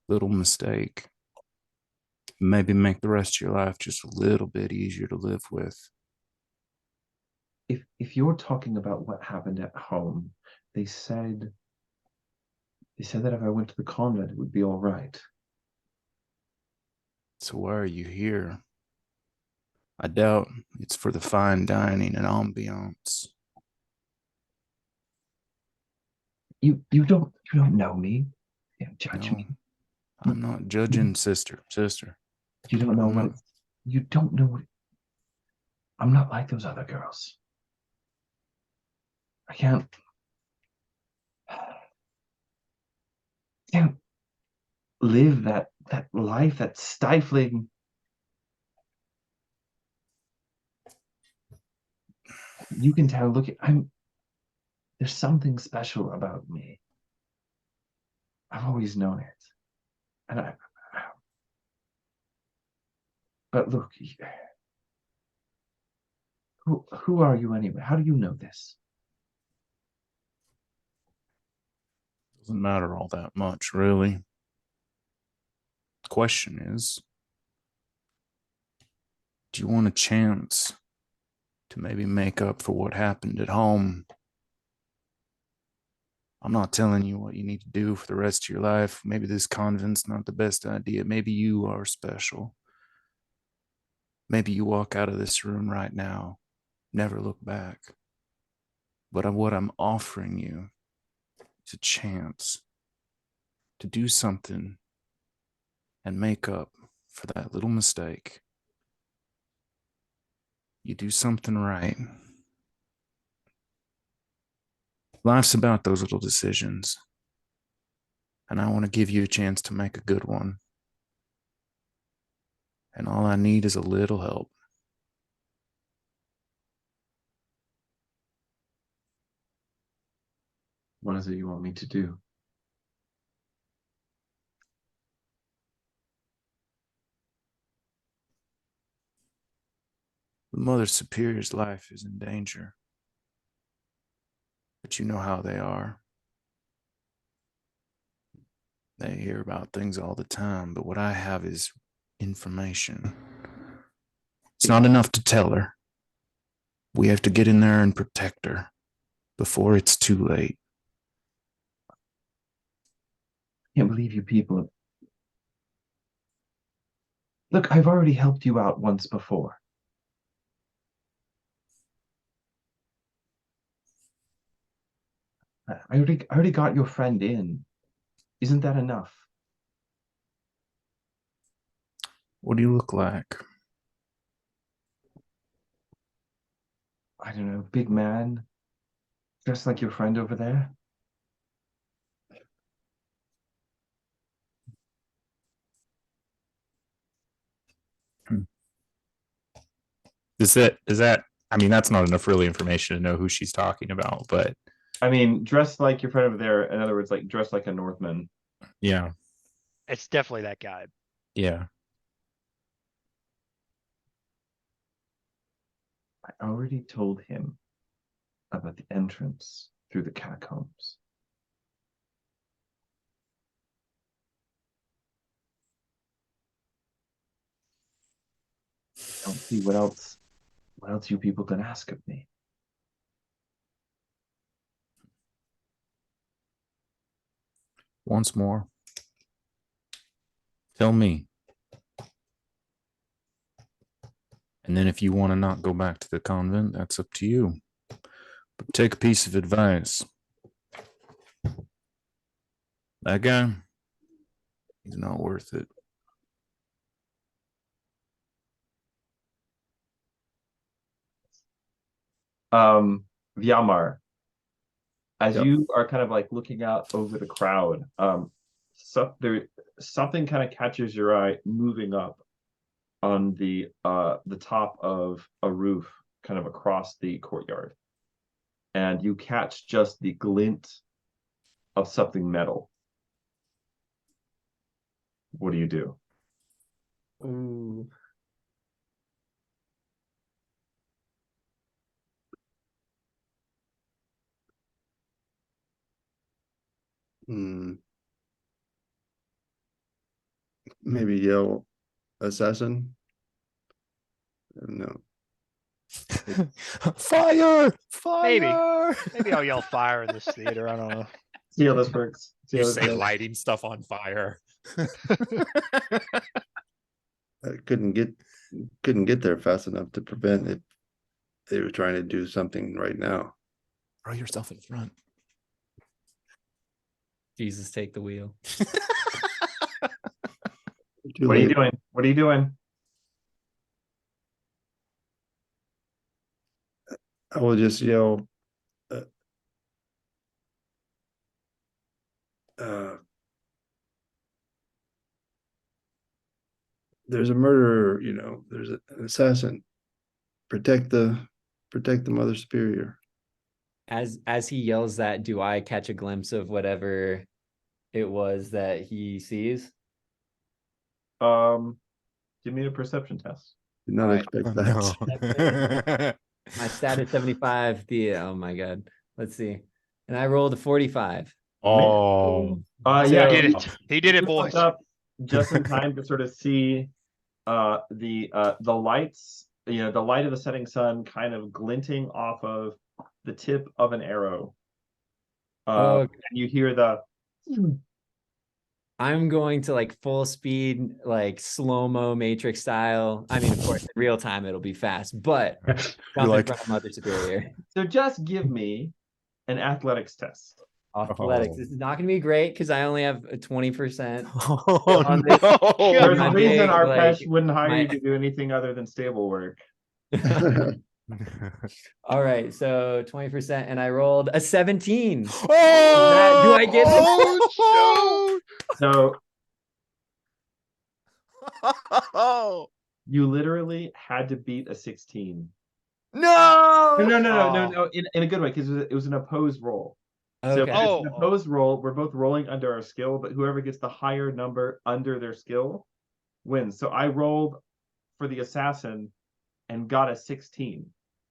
little mistake. Maybe make the rest of your life just a little bit easier to live with. If you're talking about what happened at home, they said that if I went to the convent, it would be all right. So why are you here? I doubt it's for the fine dining and ambiance. You don't know me. You don't judge No, me. I'm not judging, sister. You don't know I'm what not- you don't know what I'm not like those other girls. I can't live that life, that stifling. You can tell, look, there's something special about me. I've always known it. And but look, who are you anyway? How do you know this? Doesn't matter all that much, really. The question is, do you want a chance to maybe make up for what happened at home? I'm not telling you what you need to do for the rest of your life. Maybe this convent's not the best idea. Maybe you are special. Maybe you walk out of this room right now, never look back. But what I'm offering you is a chance to do something and make up for that little mistake. You do something right. Life's about those little decisions. And I want to give you a chance to make a good one. And all I need is a little help. What is it you want me to do? The Mother Superior's life is in danger. But you know how they are. They hear about things all the time, but what I have is information. It's not enough to tell her. We have to get in there and protect her before it's too late. I can't believe you people. Look, I've already helped you out once before. I already got your friend in. Isn't that enough? What do you look like? I don't know, big man, dressed like your friend over there. Is that I mean, that's not enough really information to know who she's talking about, but I mean, dressed like your friend over there. In other words, like dressed like a Northman. yeah. It's definitely that guy. Yeah. I already told him about the entrance through the catacombs. I don't see what else you people can ask of me. Once more. Tell me. And then if you want to not go back to the convent, that's up to you. But take a piece of advice. That guy, he's not worth it. Vyamar, as Yep. you are kind of like looking out over the crowd, something kind of catches your eye moving up on the top of a roof kind of across the courtyard. And you catch just the glint of something metal. What do you do? Ooh. Maybe yell assassin. No. Fire! Maybe. Fire! Maybe I'll yell fire in this theater. I don't know. See how this works. See You how this say goes. lighting stuff on fire. I couldn't get there fast enough to prevent it. They were trying to do something right now. Throw yourself in front. Jesus, take the wheel. Too What are you late. doing? What are you doing? I will just yell. There's a murderer. There's an assassin. Protect the Mother Superior. As he yells that, do I catch a glimpse of whatever it was that he sees? Give me a perception test. Did not All right. expect that. No. My stat is 75. Oh my god. Let's see. And I rolled a 45. Oh. Yeah, He did it. He did it, you boys. looked up just in time to sort of see the lights, the light of the setting sun kind of glinting off of the tip of an arrow. Okay. And you hear the I'm going to like full speed, like slow-mo Matrix style. I mean, of course, in real time it'll be fast, but jump like- in front of Mother Superior. so just give me an athletics test. Athletics. Oh. This is not going to be great because I only have a 20%. Oh, On this- no. There's my a reason big, Arpesh like, wouldn't hire my- you to do anything other than stable work. All right, so 20%, and I rolled a 17. Oh, Do I get it? So Oh, you literally had to beat a 16. no. No. In a good way, because it was an opposed roll. So if Okay. it's an opposed roll, we're both rolling under our skill, but whoever gets the higher number under their skill wins. So I rolled for the assassin and got a 16.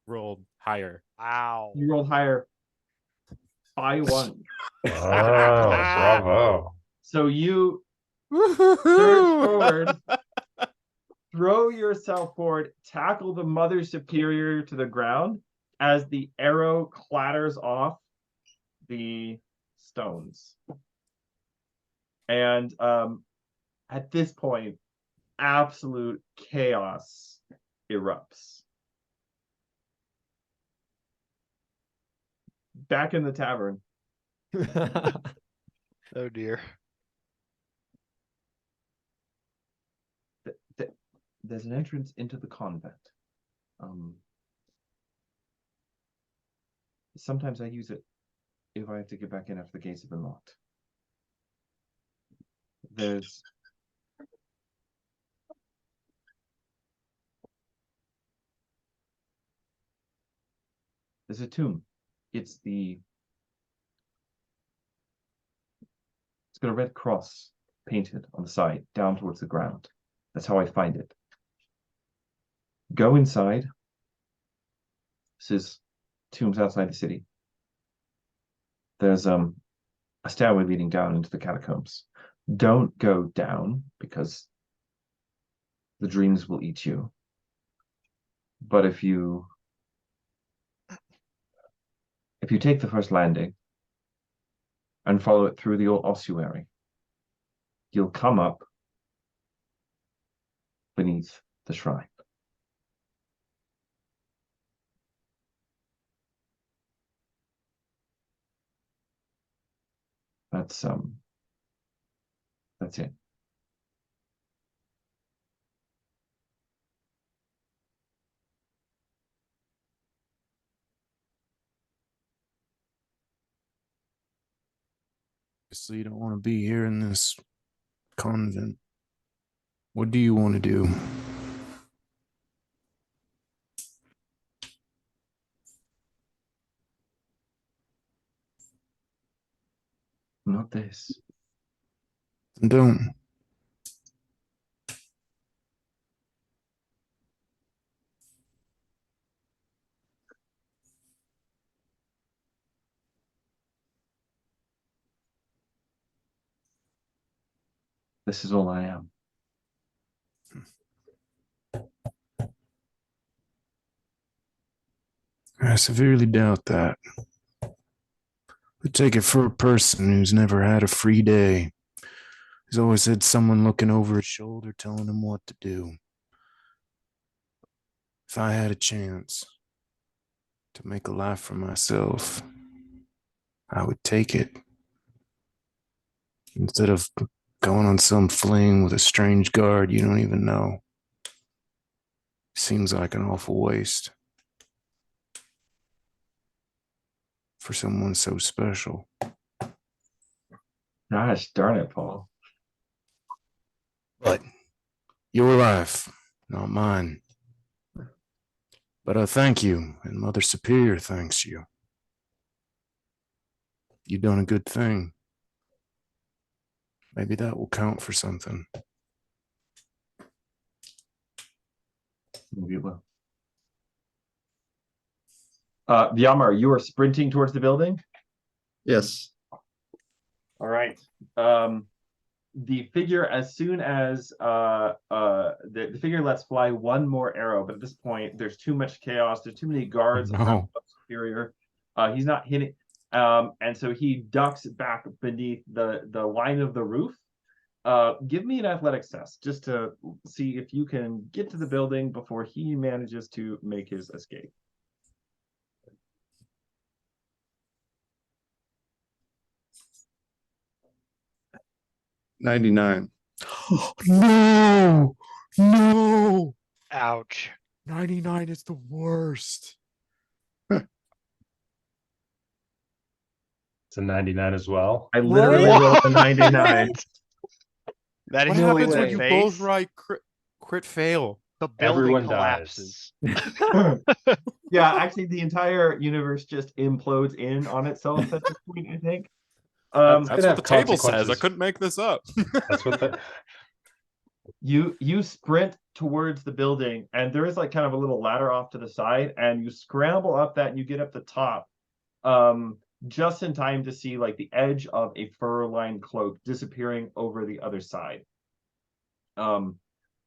Rolled higher. Wow. You rolled higher by 1. Oh, bravo. So you surge forward, throw yourself forward, tackle the Mother Superior to the ground as the arrow clatters off the stones. And at this point, absolute chaos erupts. Back in the tavern, Oh dear. there's an entrance into the convent. Sometimes I use it if I have to get back in after the gates have been locked. There's a tomb. It's got a red cross painted on the side, down towards the ground. That's how I find it. Go inside. This is tombs outside the city. There's a stairway leading down into the catacombs. Don't go down because the dreams will eat you. But if you take the first landing and follow it through the old ossuary, you'll come up beneath the shrine. That's it. Obviously, you don't want to be here in this convent. What do you want to do? Not this. Don't. This is all I am. I severely doubt that. But take it for a person who's never had a free day. He's always had someone looking over his shoulder telling him what to do. If I had a chance to make a life for myself, I would take it. Instead of going on some fling with a strange guard you don't even know. Seems like an awful waste for someone so special. Gosh darn it, Paul. But your life, not mine. But I thank you, and Mother Superior thanks you. You've done a good thing. Maybe that will count for something. Maybe it will. Yamar, you are sprinting towards the building? Yes. All right. The figure, as soon as the figure lets fly one more arrow, but at this point there's too much chaos, there's too many guards around Superior. He's not hitting, and so he ducks back beneath the line of the roof. Give me an athletics test just to see if you can get to the building before he manages to make his escape. $99. No! No! Ouch. 99 is the worst. It's a 99 as well. I literally What? rolled a 99. That What is happens in when the you face. both write crit fail? The building Everyone collapses. Yeah, actually, the entire universe just implodes in on itself at this point, I think. That's That's gonna what have the table says. I consequences. couldn't make this up. That's what the You sprint towards the building, and there is like kind of a little ladder off to the side, and you scramble up that, and you get up the top, just in time to see like the edge of a fur-lined cloak disappearing over the other side.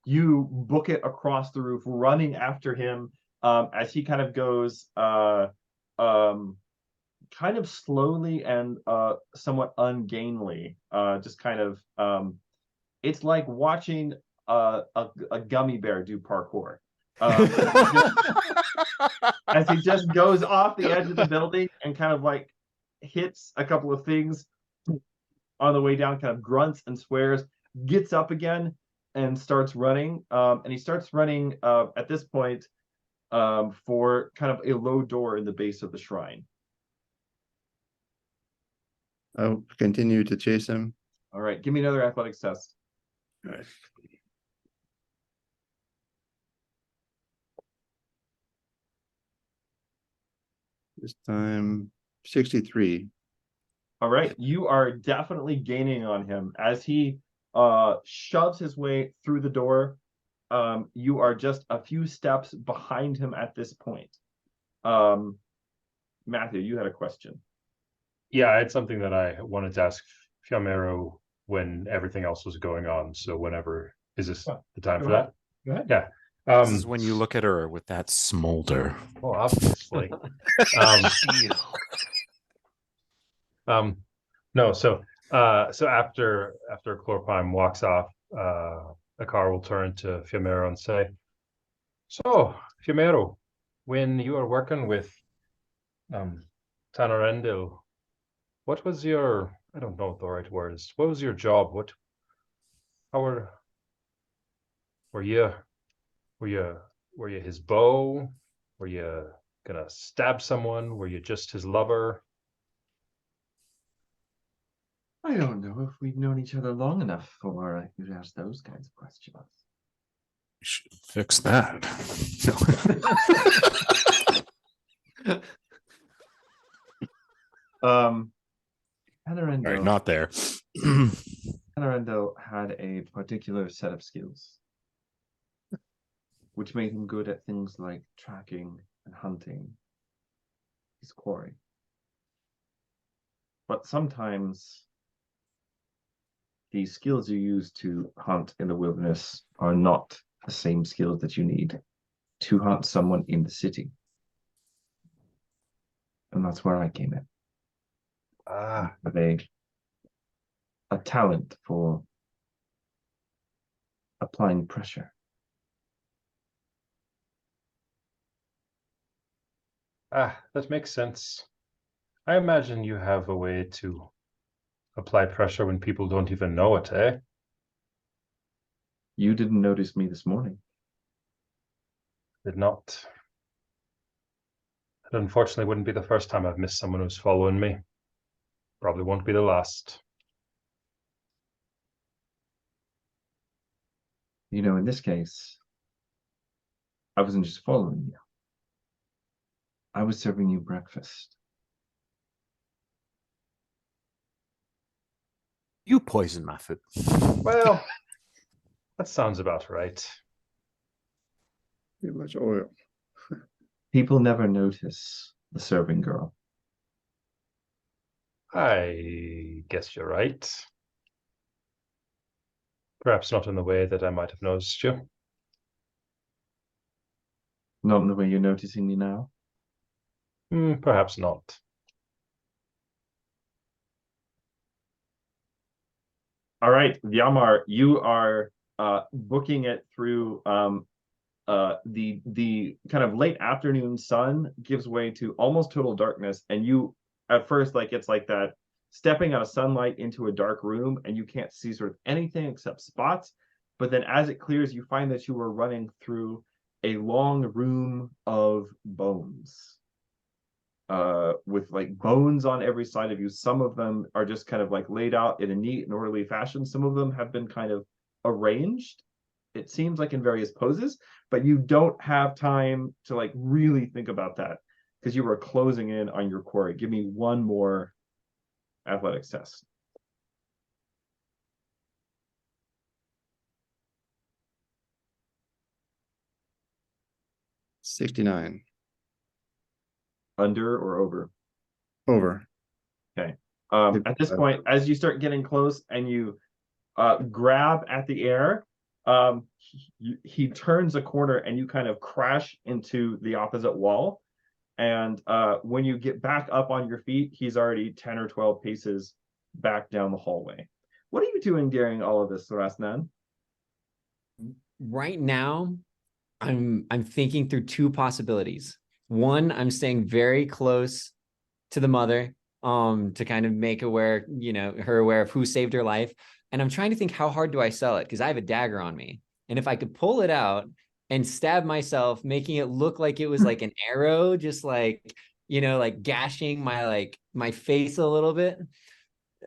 You book it across the roof, running after him, as he kind of goes kind of slowly and somewhat ungainly, just kind of it's like watching a gummy bear do parkour. As he just goes off the edge of the building and kind of like hits a couple of things on the way down, kind of grunts and swears, gets up again and starts running. And he starts running at this point for kind of a low door in the base of the shrine. I'll continue to chase him. All right, give me another athletics test. All right. This time 63. All right, you are definitely gaining on him as he shoves his way through the door. You are just a few steps behind him at this point. Matthew, you had a question. Yeah, I had something that I wanted to ask Fiamero when everything else was going on. So whenever is this the time Go for ahead. that? Go ahead. Yeah. This is when you look at her with that smolder. Well, obviously. No, so after Chlorpine walks off, Akar will turn to Fiamero and say, "So, Fiamero, when you are working with Tanarendil, what was your, I don't know the right words, what was your job? How were you his beau? Were you gonna stab someone? Were you just his lover?" I don't know if we've known each other long enough for you to ask those kinds of questions. You should fix that. Tanarendil, All right, not there. Tanarendil had a particular set of skills, which made him good at things like tracking and hunting his quarry. But sometimes the skills you use to hunt in the wilderness are not the same skills that you need to hunt someone in the city. And that's where I came in. With a talent for applying pressure. That makes sense. I imagine you have a way to apply pressure when people don't even know it, eh? You didn't notice me this morning. Did not. It unfortunately wouldn't be the first time I've missed someone who's following me. Probably won't be the last. You know, in this case, I wasn't just following you. I was serving you breakfast. You poisoned my food. Well, that sounds about right. Too much oil. People never notice the serving girl. I guess you're right. Perhaps not in the way that I might have noticed you. Not in the way you're noticing me now. Perhaps not. All right, Yamar, you are booking it through the kind of late afternoon sun gives way to almost total darkness, and you at first it's like that stepping out of sunlight into a dark room, and you can't see sort of anything except spots. But then as it clears, you find that you were running through a long room of bones. With bones on every side of you. Some of them are just kind of laid out in a neat and orderly fashion. Some of them have been kind of arranged, it seems like, in various poses, but you don't have time to really think about that because you were closing in on your quarry. Give me one more athletics test. $69. Under or over? Over. Okay. At this point, as you start getting close and you grab at the air, he turns a corner and you kind of crash into the opposite wall. And when you get back up on your feet, he's already 10 or 12 paces back down the hallway. What are you doing during all of this, Sarasnan? Right now, I'm thinking through two possibilities. One, I'm staying very close to the mother, to kind of make aware, her aware of who saved her life. And I'm trying to think, how hard do I sell it? Because I have a dagger on me. And if I could pull it out and stab myself, making it look like it was like an arrow, just gashing my face a little bit.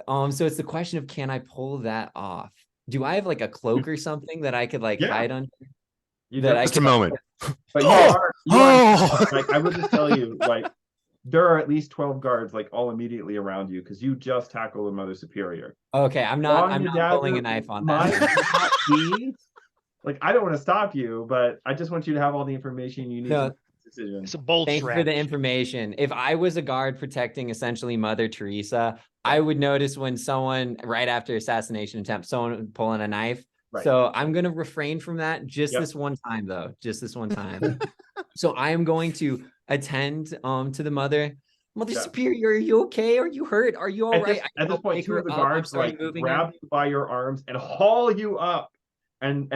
So it's the question of, can I pull that off? Do I have a cloak or something that I could hide under? Just a moment. But you are I will just tell you, there are at least 12 guards like all immediately around you because you just tackled a Mother Superior. Okay, I'm not pulling a knife on might that. not be like, I don't want to stop you, but I just want you to have all the information you need to No, make this decision. It's a bold thank you for the strategy. information. If I was a guard protecting essentially Mother Teresa, I would notice when someone, right after assassination attempt, someone pulling a knife. Right. So I'm going to refrain from that just Yep. this one time, though. Just this one time. So I am going to attend to the Mother. Mother Yeah. Superior, are you okay? Are you hurt? Are you all At right? this, at this point, two of the I'm guards sorry, like moving grab her. you by your arms and haul you up, and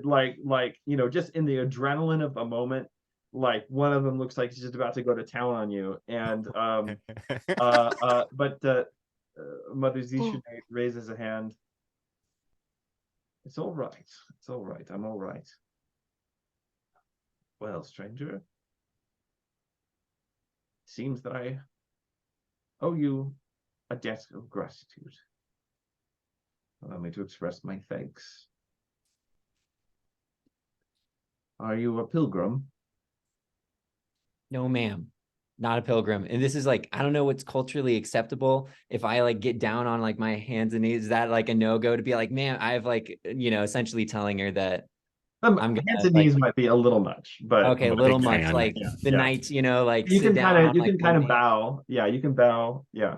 like you know, just in the adrenaline of a moment, like one of them looks like he's just about to go to town on you, and but Mother Zishunei raises a hand. It's all right. It's all right. I'm all right. Well, stranger, seems that I owe you a debt of gratitude. Allow me to express my thanks. Are you a pilgrim? No, ma'am. Not a pilgrim. And this is like, I don't know what's culturally acceptable. If I like get down on like my hands and knees, is that like a no-go to be like, man, I've like, you know, essentially telling her that I'm gonna, hands and like, knees might be a little much, but okay, a But little they much, can. like Yeah, the yeah. knights, you know, like you sit can down kind of on, you like, can kind one of knee. bow. Yeah, you can bow. Yeah.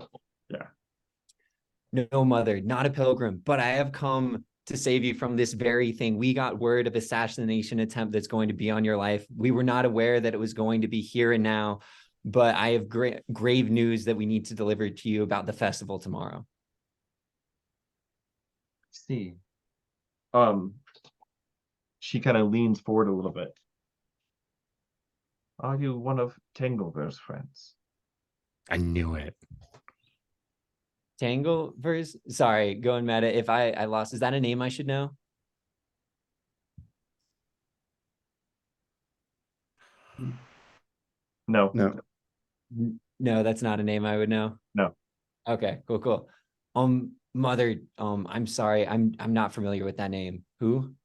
No, mother, not a pilgrim, but I have come to save you from this very thing. We got word of assassination attempt that's going to be on your life. We were not aware that it was going to be here and now, but I have grave news that we need to deliver to you about the festival tomorrow. See. She kind of leans forward a little bit. Are you one of Tanglever's friends? I knew it. Tangleverse? Sorry, going meta. If I lost, is that a name I should know? No. No. No, that's not a name I would know. No. Okay, cool. Mother, I'm sorry, I'm not familiar with that name. Who?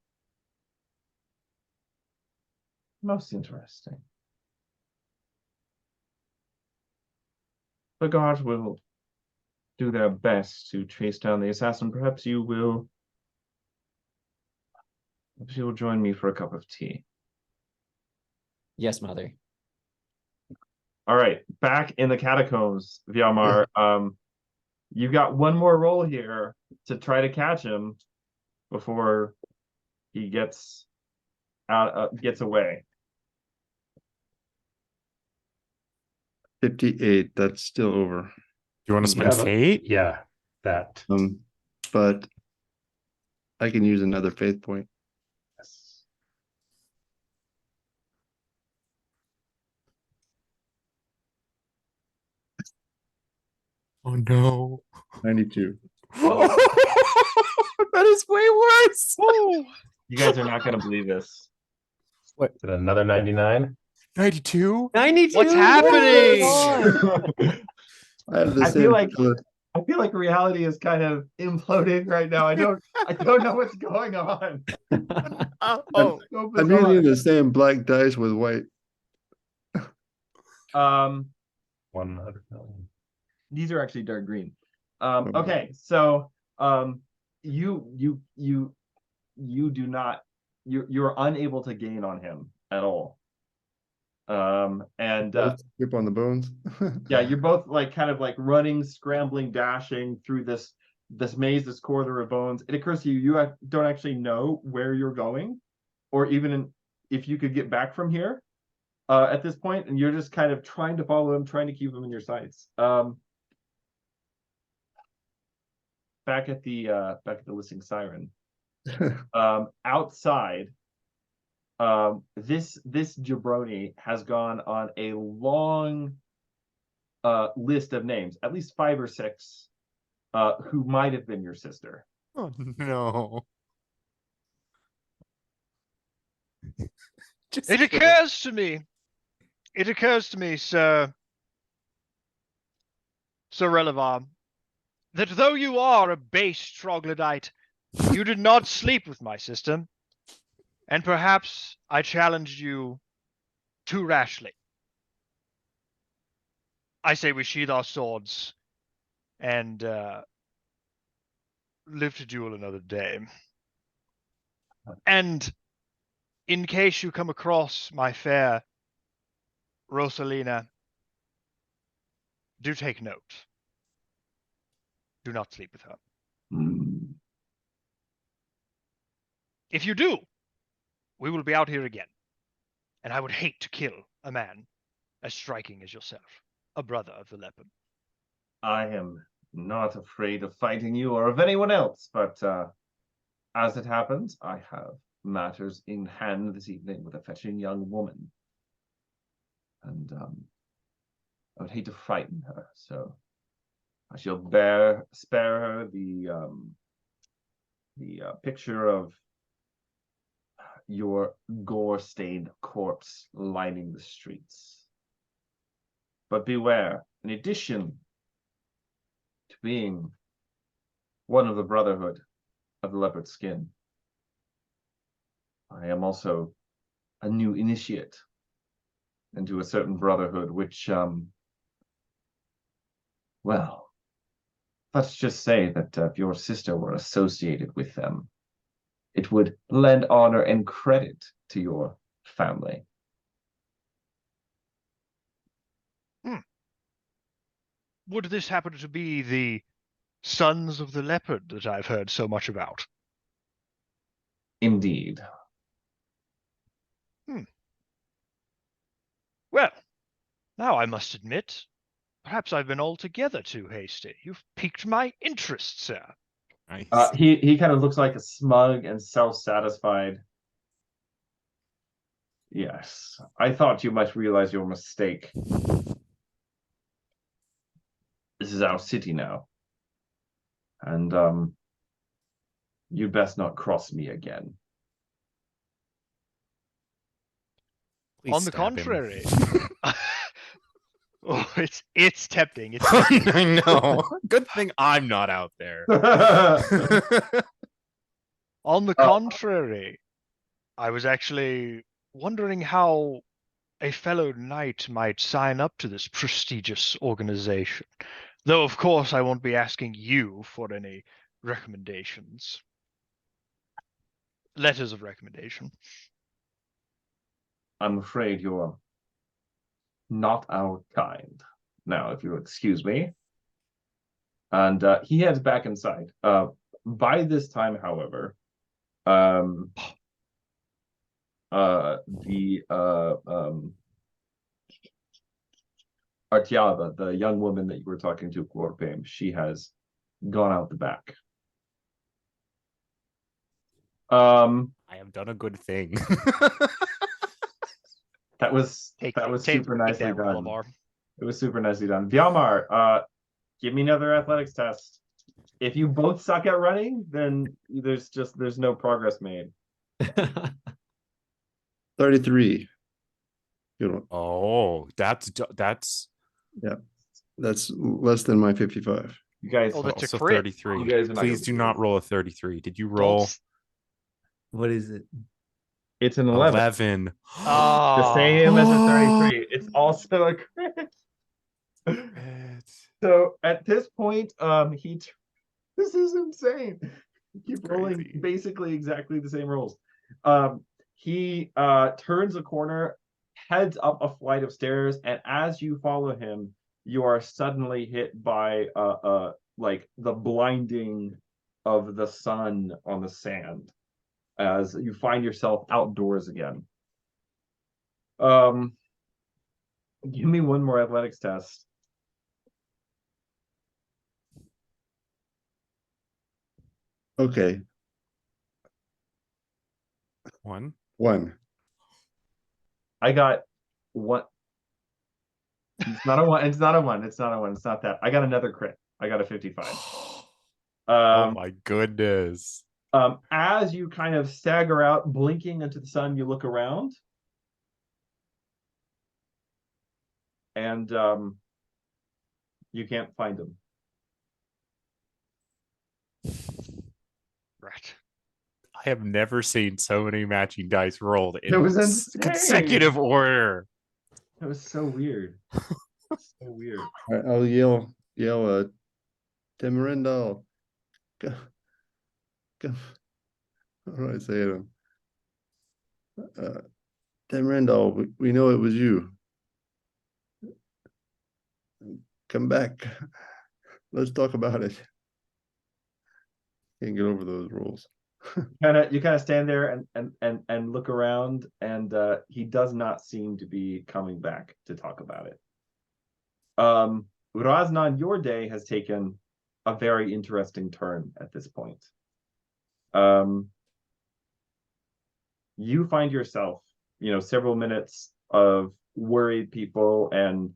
Most interesting. The guards will do their best to chase down the assassin. Perhaps you will join me for a cup of tea. Yes, mother. All right, back in the catacombs, Viamar. You got one more roll here to try to catch him before he gets gets away. 58. That's still over. Do you want to spend Yeah, fate? Yeah, that. But I can use another faith point. Yes. Oh no. 92. That is way worse. You guys are not going to believe this. Is it another 99? 92? 92. What's happening? I have the I same. feel like reality is kind of imploding right now. I don't know what's going on. Oh. So I'm bizarre. using the same black dice with white. 100 million. These are actually dark green. Okay, so you do not, you're unable to gain on him at all. And Grip on the bones. yeah, you're both like kind of like running, scrambling, dashing through this maze, this corridor of bones. It occurs to you don't actually know where you're going, or even if you could get back from here at this point, and you're just kind of trying to follow him, trying to keep him in your sights. Back at the listening siren. Outside, this jabroni has gone on a long list of names, at least 5 or 6, who might have been your sister. Oh no. It occurs to me, Sir Relivar, that though you are a base troglodyte, you did not sleep with my sister, and perhaps I challenged you too rashly. I say we sheathe our swords and live to duel another day. And in case you come across my fair Rosalina, do take note. Do not sleep with her. Hmm. If you do, we will be out here again. And I would hate to kill a man as striking as yourself, a brother of the leopard. I am not afraid of fighting you or of anyone else, but as it happens, I have matters in hand this evening with a fetching young woman. And I would hate to frighten her, so I shall spare her the picture of your gore-stained corpse lining the streets. But beware, in addition to being one of the Brotherhood of the Leopard Skin, I am also a new initiate into a certain brotherhood, which, well, let's just say that if your sister were associated with them, it would lend honor and credit to your family. Would this happen to be the Sons of the Leopard that I've heard so much about? Indeed. Well, now I must admit, perhaps I've been altogether too hasty. You've piqued my interest, sir. Nice. He kind of looks like a smug and self-satisfied. Yes, I thought you might realize your mistake. This is our city now. And you'd best not cross me again. Please On the stab him. contrary. Oh, it's tempting. It's tempting. I know. Good thing I'm not out there. On the contrary, I was actually wondering how a fellow knight might sign up to this prestigious organization. Though, of course, I won't be asking you for any recommendations. Letters of recommendation. I'm afraid you're not our kind. Now, if you'll excuse me. And he heads back inside. By this time, however, Artiava, the young woman that you were talking to, Corpame, she has gone out the back. I have done a good thing. That was Take super nicely that, done. Valamar. It was super nicely done. Bialmar, give me another athletics test. If you both suck at running, then there's no progress made. 33. You know, Oh, that's that's less than my 55. You guys, Oh, that's a also crit. 33. You guys are not Please gonna do do not this. roll a 33. Did you roll What is it? it's an 11. 11? The same as a 33. It's also a crit. So at this point, this is insane. Keep rolling Crazy. basically exactly the same rolls. He turns a corner, heads up a flight of stairs, and as you follow him, you are suddenly hit by like the blinding of the sun on the sand as you find yourself outdoors again. Give me one more athletics test. Okay, 1. 1. I got one. It's not a one. It's not a one. It's not a one. It's not that. I got another crit. I got a 55. Oh my goodness. As you kind of stagger out, blinking into the sun, you look around. And you can't find him. Right. I have never seen so many matching dice rolled in It was insane. consecutive order. That was so weird. So weird. All right, I'll yell, Temerindal. Go, go. How do I say it? Temerindal, we know it was you. Come back. Let's talk about it. Can't get over those rules. You kind of stand there and look around, and he does not seem to be coming back to talk about it. Raznan, your day has taken a very interesting turn at this point. You find yourself, several minutes of worried people and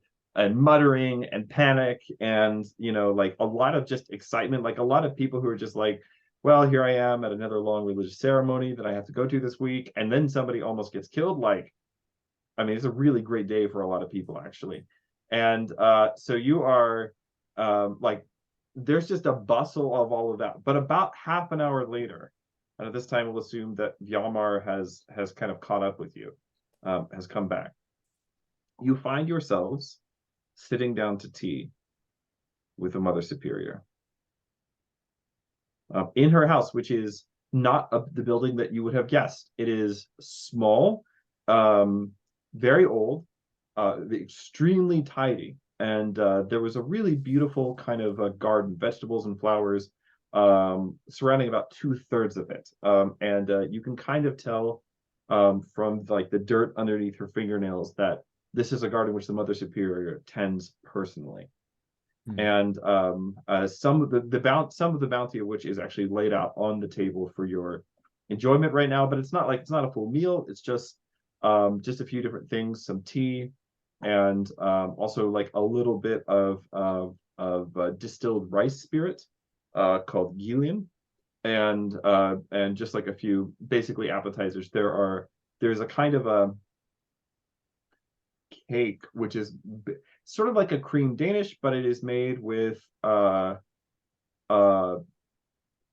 muttering and panic and like a lot of just excitement, like a lot of people who are just like, well, here I am at another long religious ceremony that I have to go to this week, and then somebody almost gets killed. Like, I mean, it's a really great day for a lot of people, actually. And so you are like, there's just a bustle of all of that. But about half an hour later, and at this time we'll assume that Vyalmar has kind of caught up with you, has come back. You find yourselves sitting down to tea with the Mother Superior. In her house, which is not the building that you would have guessed. It is small, very old, extremely tidy, and there was a really beautiful kind of garden, vegetables and flowers, surrounding about 2/3 of it. And you can kind of tell from like the dirt underneath her fingernails that this is a garden which the Mother Superior tends personally. And some of the bounty of which is actually laid out on the table for your enjoyment right now. But it's not a full meal. It's just a few different things, some tea, and also like a little bit of distilled rice spirit called Gillian, and just like a few basically appetizers. There's a kind of a cake which is sort of like a cream Danish, but it is made with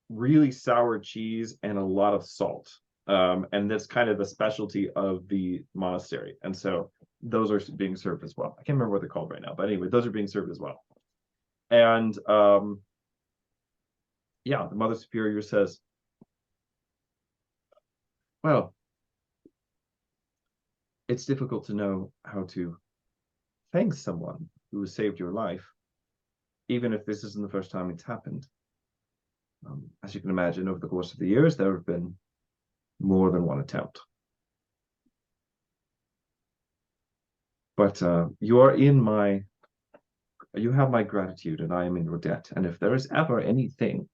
really sour cheese and a lot of salt. And that's kind of the specialty of the monastery. And so those are being served as well. I can't remember what they're called right now, but anyway, those are being served as well. And yeah, the Mother Superior says, well, it's difficult to know how to thank someone who has saved your life, even if this isn't the first time it's happened. As you can imagine, over the course of the years, there have been more than one attempt. But you have my gratitude, and I am in your debt. And if there is ever anything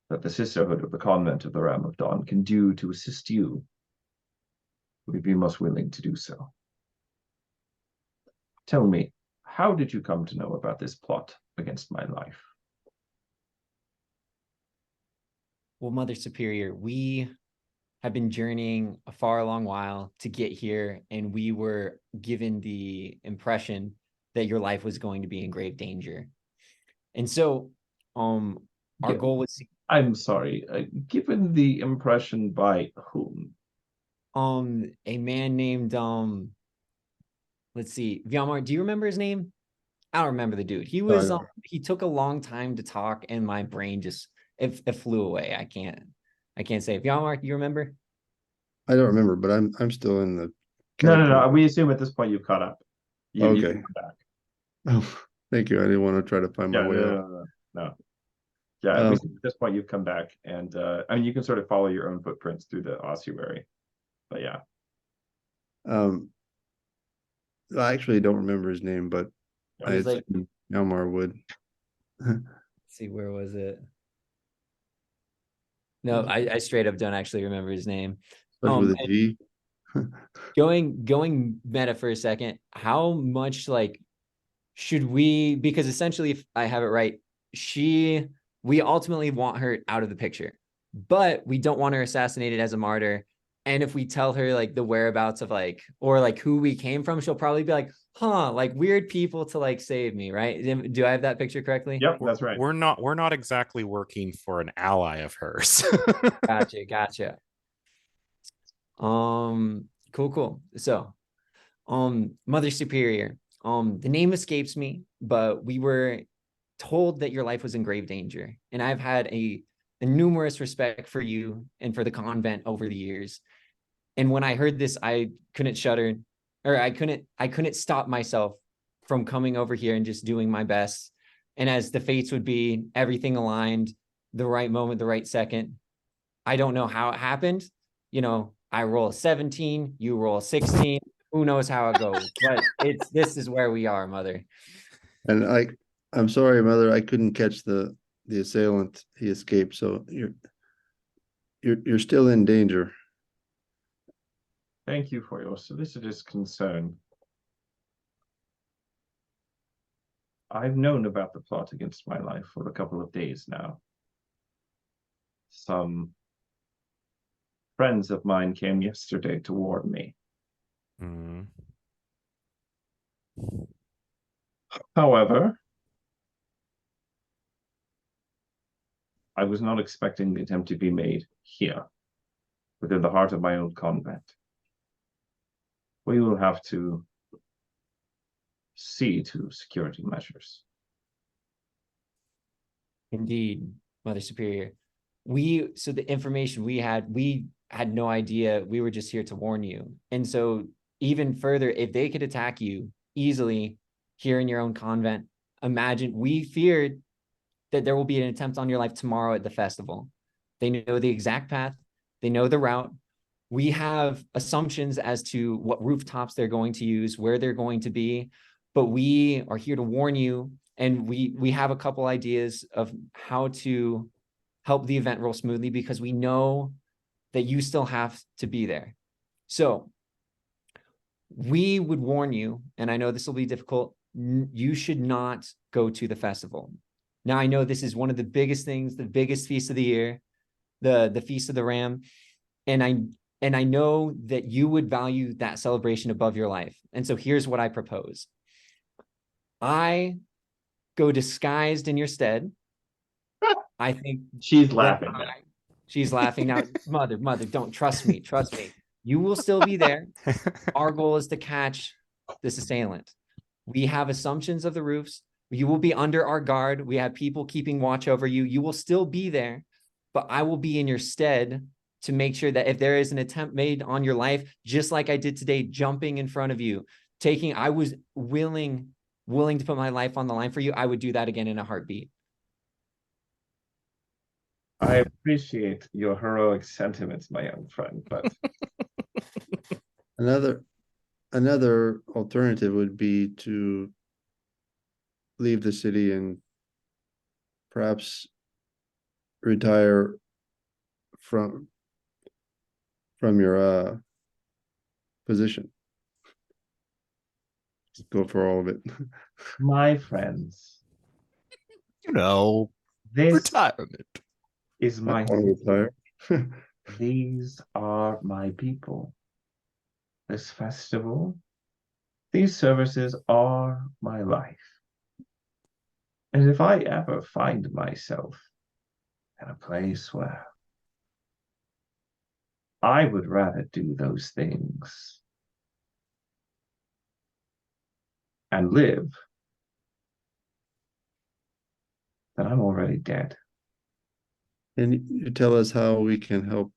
that the Sisterhood of the Convent of the Ram of Dawn can do to assist you, we'd be most willing to do so. Tell me, how did you come to know about this plot against my life? Well, Mother Superior, we have been journeying a far long while to get here, and we were given the impression that your life was going to be in grave danger. And so our goal was I'm sorry, given the impression by whom? A man named let's see, Vyalmar, do you remember his name? I don't remember the dude. He was he took a long time to talk, and my brain just it flew away. I can't say. Vyalmar, you remember? I don't remember, but I'm still in the No. We assume at this point you've caught up. Okay. You come back. Oh, thank you. I didn't want to try to find my way out. No. Yeah, at least at this point you've come back, and I mean you can sort of follow your own footprints through the ossuary. But yeah. I actually don't remember his name, but I assume Elmar would. Let's see, where was it? No, I straight up don't actually remember his name. With a G. Going meta for a second, how much like should we, because essentially if I have it right, we ultimately want her out of the picture, but we don't want her assassinated as a martyr. And if we tell her like the whereabouts of like, or like who we came from, she'll probably be like, huh, like weird people to like save me, right? Do I have that picture correctly? Yep, that's right. We're not exactly working for an ally of hers. Gotcha. Cool. So, Mother Superior, The name escapes me, but we were told that your life was in grave danger. And I've had a numerous respect for you and for the convent over the years. And when I heard this, I couldn't shudder, or I couldn't stop myself from coming over here and just doing my best. And as the fates would be, everything aligned, the right moment, the right second. I don't know how it happened. You know, I roll a 17, you roll a 16. Who knows how it goes? But this is where we are, Mother. And I'm sorry, Mother, I couldn't catch the assailant. He escaped, so you're still in danger. Thank you for your solicitous concern. I've known about the plot against my life for a couple of days now. Some friends of mine came yesterday to warn me. Mm. However, I was not expecting the attempt to be made here, within the heart of my own convent. We will have to see to security measures. Indeed, Mother Superior. So the information we had no idea. We were just here to warn you. And so even further, if they could attack you easily here in your own convent, imagine, we feared that there will be an attempt on your life tomorrow at the festival. They know the exact path. They know the route. We have assumptions as to what rooftops they're going to use, where they're going to be, but we are here to warn you. And we have a couple ideas of how to help the event roll smoothly, because we know that you still have to be there. So we would warn you, and I know this will be difficult, you should not go to the festival. Now, I know this is one of the biggest things, the biggest feast of the year, the Feast of the Ram. And I know that you would value that celebration above your life. And so here's what I propose. I go disguised in your stead. I think She's laughing now. She's laughing now. Mother, don't trust me. Trust me. You will still be there. Our goal is to catch this assailant. We have assumptions of the roofs. You will be under our guard. We have people keeping watch over you. You will still be there, but I will be in your stead to make sure that if there is an attempt made on your life, just like I did today, jumping in front of you, I was willing to put my life on the line for you. I would do that again in a heartbeat. I appreciate your heroic sentiments, my young friend, but Another alternative would be to leave the city and perhaps retire from your position. Just go for all of it. my friends, You know, this retirement. is I my want to retire. These are my people. This festival, these services are my life. And if I ever find myself in a place where I would rather do those things and live, then I'm already dead. And you tell us how we can help.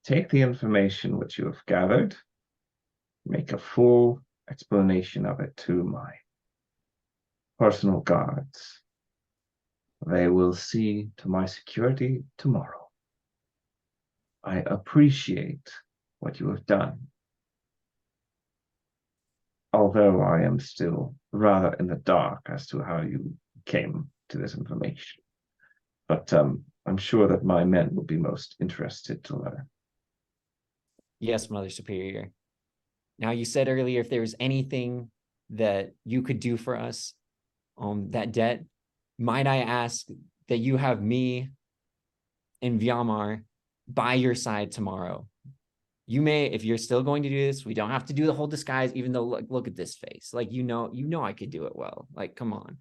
Take the information which you have gathered, make a full explanation of it to my personal guards. They will see to my security tomorrow. I appreciate what you have done, although I am still rather in the dark as to how you came to this information. But I'm sure that my men will be most interested to learn. Yes, Mother Superior. Now, you said earlier if there was anything that you could do for us on that debt, might I ask that you have me and Vyamar by your side tomorrow? You may, if you're still going to do this, we don't have to do the whole disguise, even though look at this face. Like, you know I could do it well. Like, come on.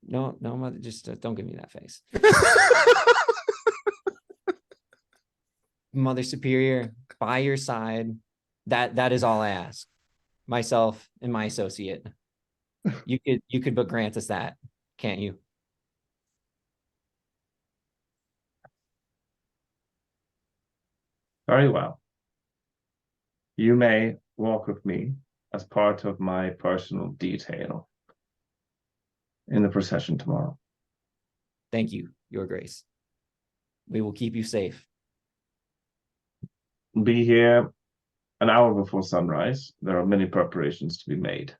No, Mother, just don't give me that face. Mother Superior, by your side. That is all I ask. myself, and my associate. You could but grant us that, can't you? Very well. You may walk with me as part of my personal detail in the procession tomorrow. Thank you, Your Grace. We will keep you safe. Be here an hour before sunrise. There are many preparations to be made.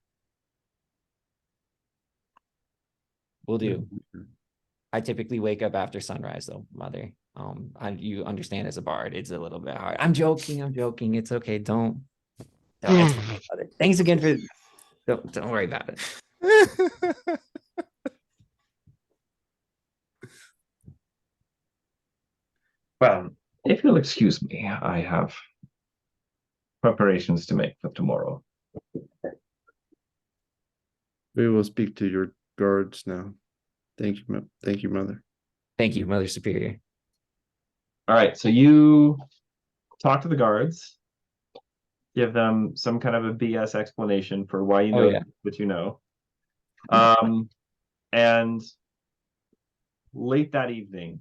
Will do. I typically wake up after sunrise, though, Mother. You understand as a bard, it's a little bit hard. I'm joking. It's okay. Don't. It's fine, Mother. Thanks again for. Don't worry about it. Well, if you'll excuse me, I have preparations to make for tomorrow. We will speak to your guards now. Thank you, Mother. Thank you, Mother Superior. All right, so you talk to the guards, give them some kind of a BS explanation for why you know what you know. And late that evening,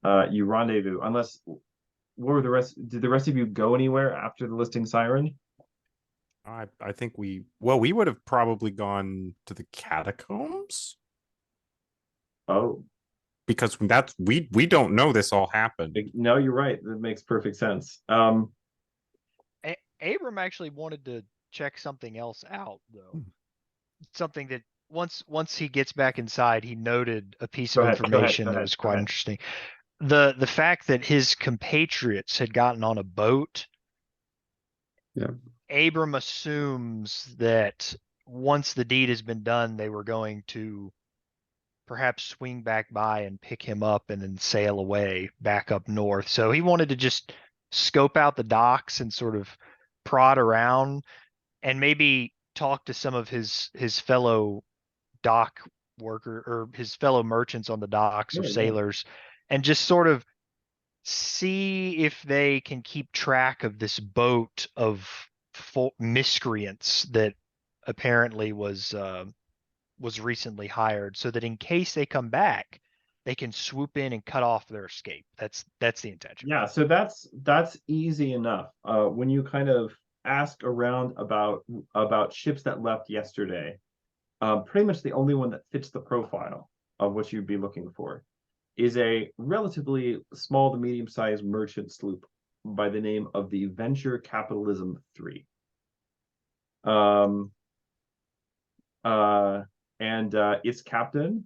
you rendezvous. Unless, what were the rest? Did the rest of you go anywhere after the listing siren? I think we would have probably gone to the catacombs. Oh, because we don't know this all happened. No, you're right. That makes perfect sense. Abram actually wanted to check something else out, though. Something that once he gets back inside, he noted a piece of information that was quite interesting. The fact that his compatriots had gotten on a boat. Yeah. Abram assumes that once the deed has been done, they were going to perhaps swing back by and pick him up and then sail away back up north. So he wanted to just scope out the docks and sort of prod around and maybe talk to some of his fellow dock worker or his fellow merchants on the docks or sailors and just sort of see if they can keep track of this boat of miscreants that apparently was recently hired, so that in case they come back, they can swoop in and cut off their escape. That's the intention. Yeah, so that's easy enough. When you kind of ask around about ships that left yesterday, pretty much the only one that fits the profile of what you'd be looking for is a relatively small to medium-sized merchant sloop by the name of the Venture Capitalism 3. And its captain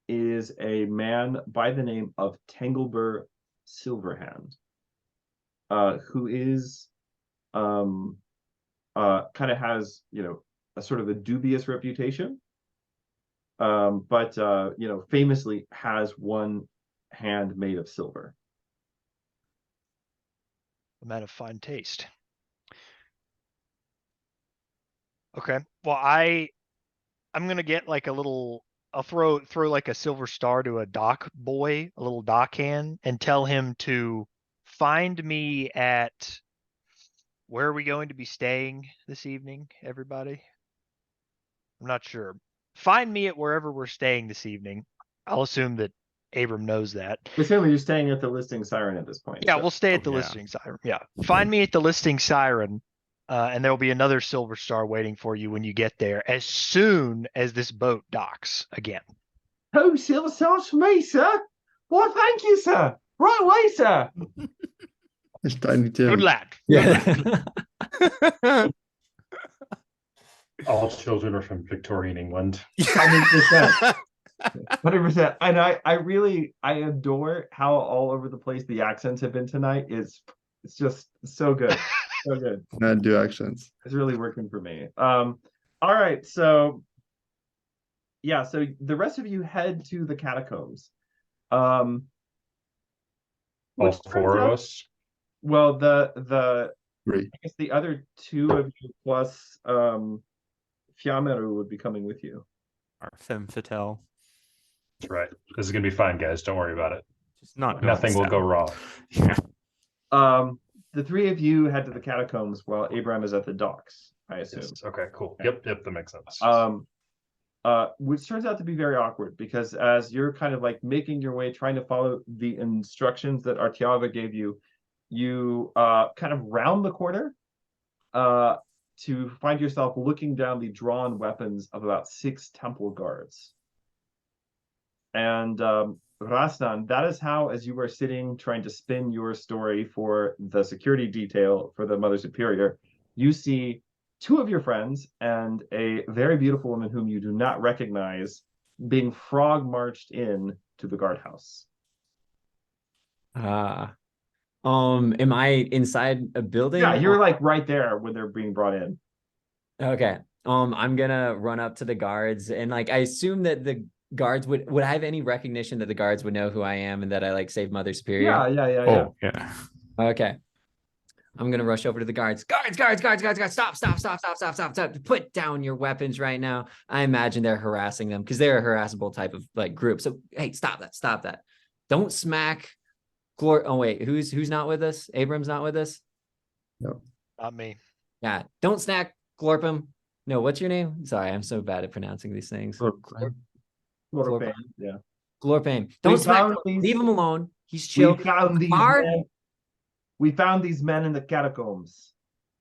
is a man by the name of Tanglebur Silverhand, who is kind of has, a sort of a dubious reputation, but famously has one hand made of silver. A man of fine taste. Okay. Well, I'm gonna get like a little. I'll throw like a silver star to a dock boy, a little dock hand, and tell him to find me at. Where are we going to be staying this evening, everybody? I'm not sure. Find me at wherever we're staying this evening. I'll assume that Abram knows that. Assuming you're staying at the listing siren at this point. Yeah, we'll stay at the listing siren. Yeah. Find me at the listing siren. And there'll be another silver star waiting for you when you get there as soon as this boat docks again. Oh, silver stars for me, sir. Why, thank you, sir. Right away, sir. It's Tiny Tim. Good lad. Yeah. All children are from Victorian England. 100%. 100%. And I adore how all over the place the accents have been tonight. It's just so good. So good. Not do accents. It's really working for me. All right, so so the rest of you head to the catacombs. All four of us. Well, the Three. I guess the other two of you plus Fiameru would be coming with you. Our femme fatale. That's right. This is gonna be fine, guys. Don't worry about it. Just not Nothing will go wrong. Yeah. the three of you head to the catacombs while Abraham is at the docks, I assume. Yes. Okay, cool. Okay. Yep, that makes sense. Which turns out to be very awkward because as you're kind of like making your way, trying to follow the instructions that Artiava gave you, you kind of round the corner to find yourself looking down the drawn weapons of about 6 temple guards. And Rastan, that is how, as you were sitting trying to spin your story for the security detail for the Mother Superior, you see 2 of your friends and a very beautiful woman whom you do not recognize being frog marched in to the guardhouse. Am I inside a building? Yeah, you're like right there when they're being brought in. Okay. I'm gonna run up to the guards and like I assume that the guards would I have any recognition that the guards would know who I am and that I like saved Mother Superior? Yeah. Oh, yeah. Okay. I'm gonna rush over to the guards. Guards! Stop. Put down your weapons right now. I imagine they're harassing them because they're a harassable type of like group. So hey, stop that. Don't smack Oh wait, who's not with us? Abram's not with us? No. Not me. Yeah. Don't snack Glorpum. No, what's your name? Sorry, I'm so bad at pronouncing these things. Glorpane, yeah. Glorpane. Don't smack him. Leave him alone. He's chill. We found these men in the catacombs.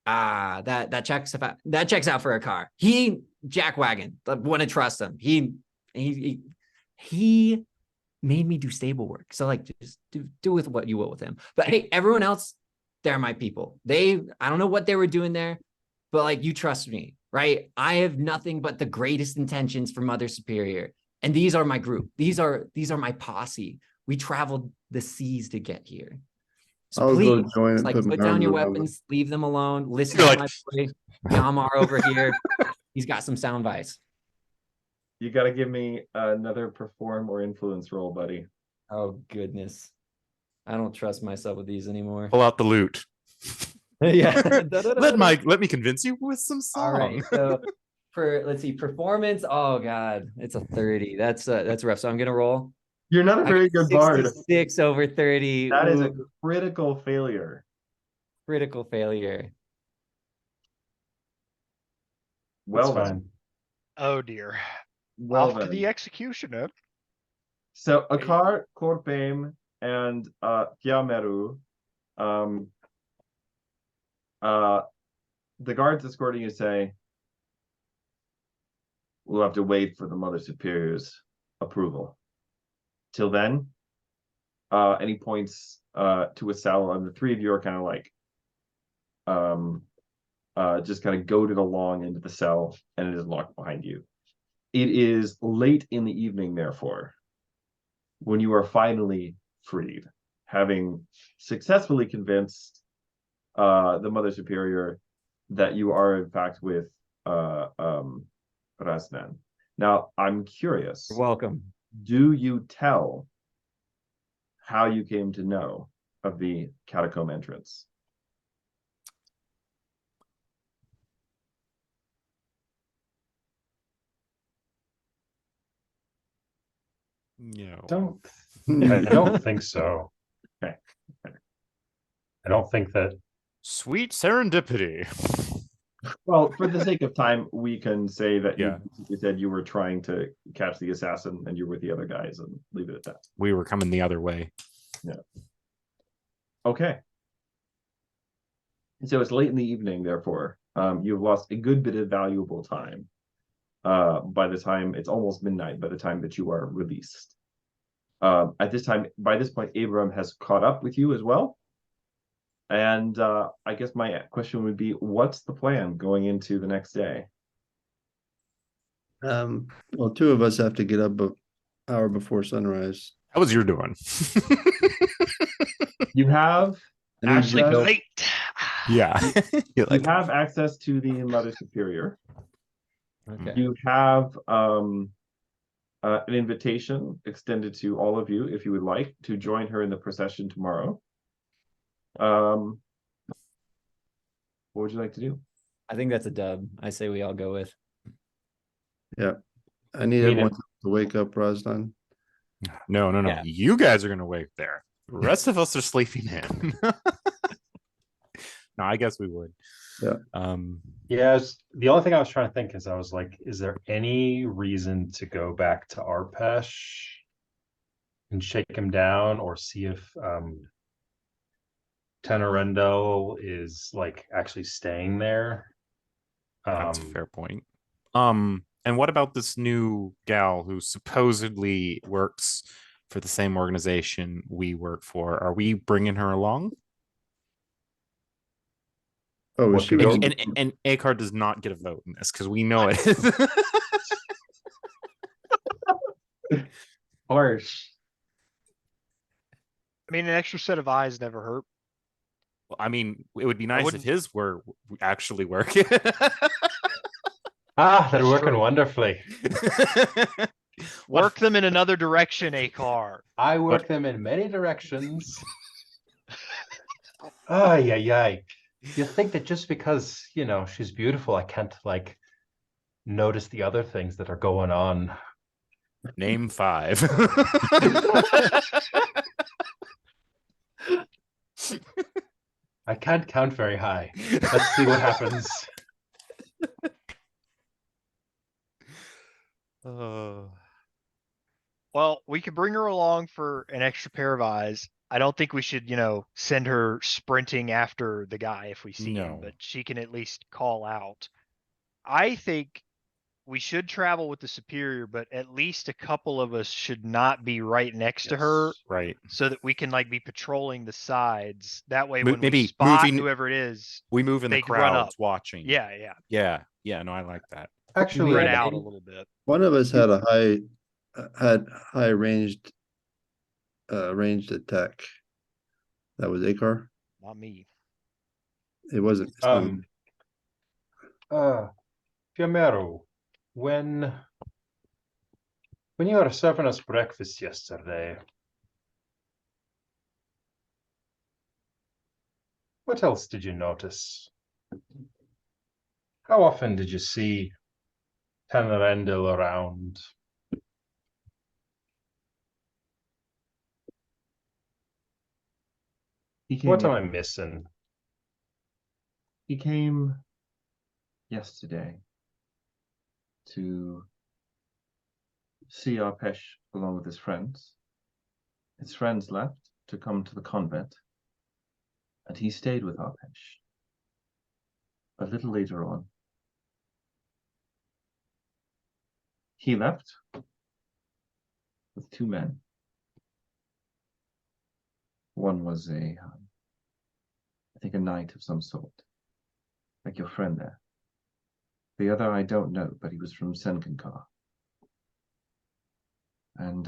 That checks out for a car. Jackwagon. I want to trust him. He made me do stable work. So like just do with what you will with him. But hey, everyone else, they're my people. I don't know what they were doing there, but like you trust me, right? I have nothing but the greatest intentions for Mother Superior. And these are my group. These are my posse. We traveled the seas to get here. So I'll please, go join and like, put my put down arm your around weapons, leave them alone. Listen to my play. Yamar over here. He's got some sound bites. You got to give me another perform or influence roll, buddy. Oh, goodness. I don't trust myself with these anymore. Pull out the loot. Yeah. Let me convince you with some song. All right. So let's see, performance. Oh God, it's a 30. That's rough. So I'm gonna roll. You're not a very good bard. 66 over 30. That is a critical failure. Critical failure. Well That's then. fine. Oh dear. Well Off to then. the executioner. So Akar, Korpem, and Kiameru, the guards escorting you say, we'll have to wait for the Mother Superior's approval. Till then, any points to a cell, and the 3 of you are kind of like just kind of goaded along into the cell, and it is locked behind you. It is late in the evening, therefore, when you are finally freed, having successfully convinced the Mother Superior that you are in fact with Rasnan. Now, I'm curious. You're welcome. Do you tell how you came to know of the catacomb entrance? No. I don't think so. Okay. I don't think that. Sweet serendipity. Well, for the sake of time, we can say that Yeah. you said you were trying to catch the assassin and you're with the other guys, and leave it at that. We were coming the other way. Yeah. Okay. So it's late in the evening, therefore. You've lost a good bit of valuable time. By the time it's almost midnight, by the time that you are released. By this point, Abram has caught up with you as well. And I guess my question would be, what's the plan going into the next day? Well, 2 of us have to get up an hour before sunrise. How was your doing? You have Ashley just- late. Yeah. you have access to the Mother Superior. Okay. You have an invitation extended to all of you, if you would like, to join her in the procession tomorrow. What would you like to do? I think that's a dub. I say we all go with. Yeah. I need Mean everyone it. to wake up, Razdan. No. Yeah. You guys are gonna wake there. The rest of us are sleeping in. No, I guess we would. Yeah. Yeah, the only thing I was trying to think is I was like, is there any reason to go back to Arpesh and shake him down or see if Tenorendo is like actually staying there? That's a fair point. And what about this new gal who supposedly works for the same organization we work for? Are we bringing her along? Oh, was What she? could we- And Akar does not get a vote in this because we know it. Harsh. I mean, an extra set of eyes never hurt. I mean, it would be nice if wouldn't- his were actually working. Ah, they're That's working true. wonderfully. Work them in another direction, Akar. I work them in many directions. Ay, ay, ay. You think that just because, you know, she's beautiful, I can't like notice the other things that are going on. Name 5. I can't count very high. Let's see what happens. Well, we could bring her along for an extra pair of eyes. I don't think we should, send her sprinting after the guy if we see him, No. but she can at least call out. I think we should travel with the superior, but at least a couple of us should not be right next to her Right. so that we can be patrolling the sides. That way when Maybe we spot moving- whoever it is, We move in the they can run up. crowds watching. yeah, Yeah, no, I like that. Actually, spread I out a think- little bit. One of us had a high ranged attack. That was Akar. Not me. It wasn't. It's not me. Fiamero, when you were serving us breakfast yesterday, what else did you notice? How often did you see Tenorendil around? He came, What am I missing? he came yesterday to see Arpesh along with his friends. His friends left to come to the convent, and he stayed with Arpesh. A little later on, he left with 2 men. One was I think a knight of some sort, like your friend there. The other I don't know, but he was from Senkankar. And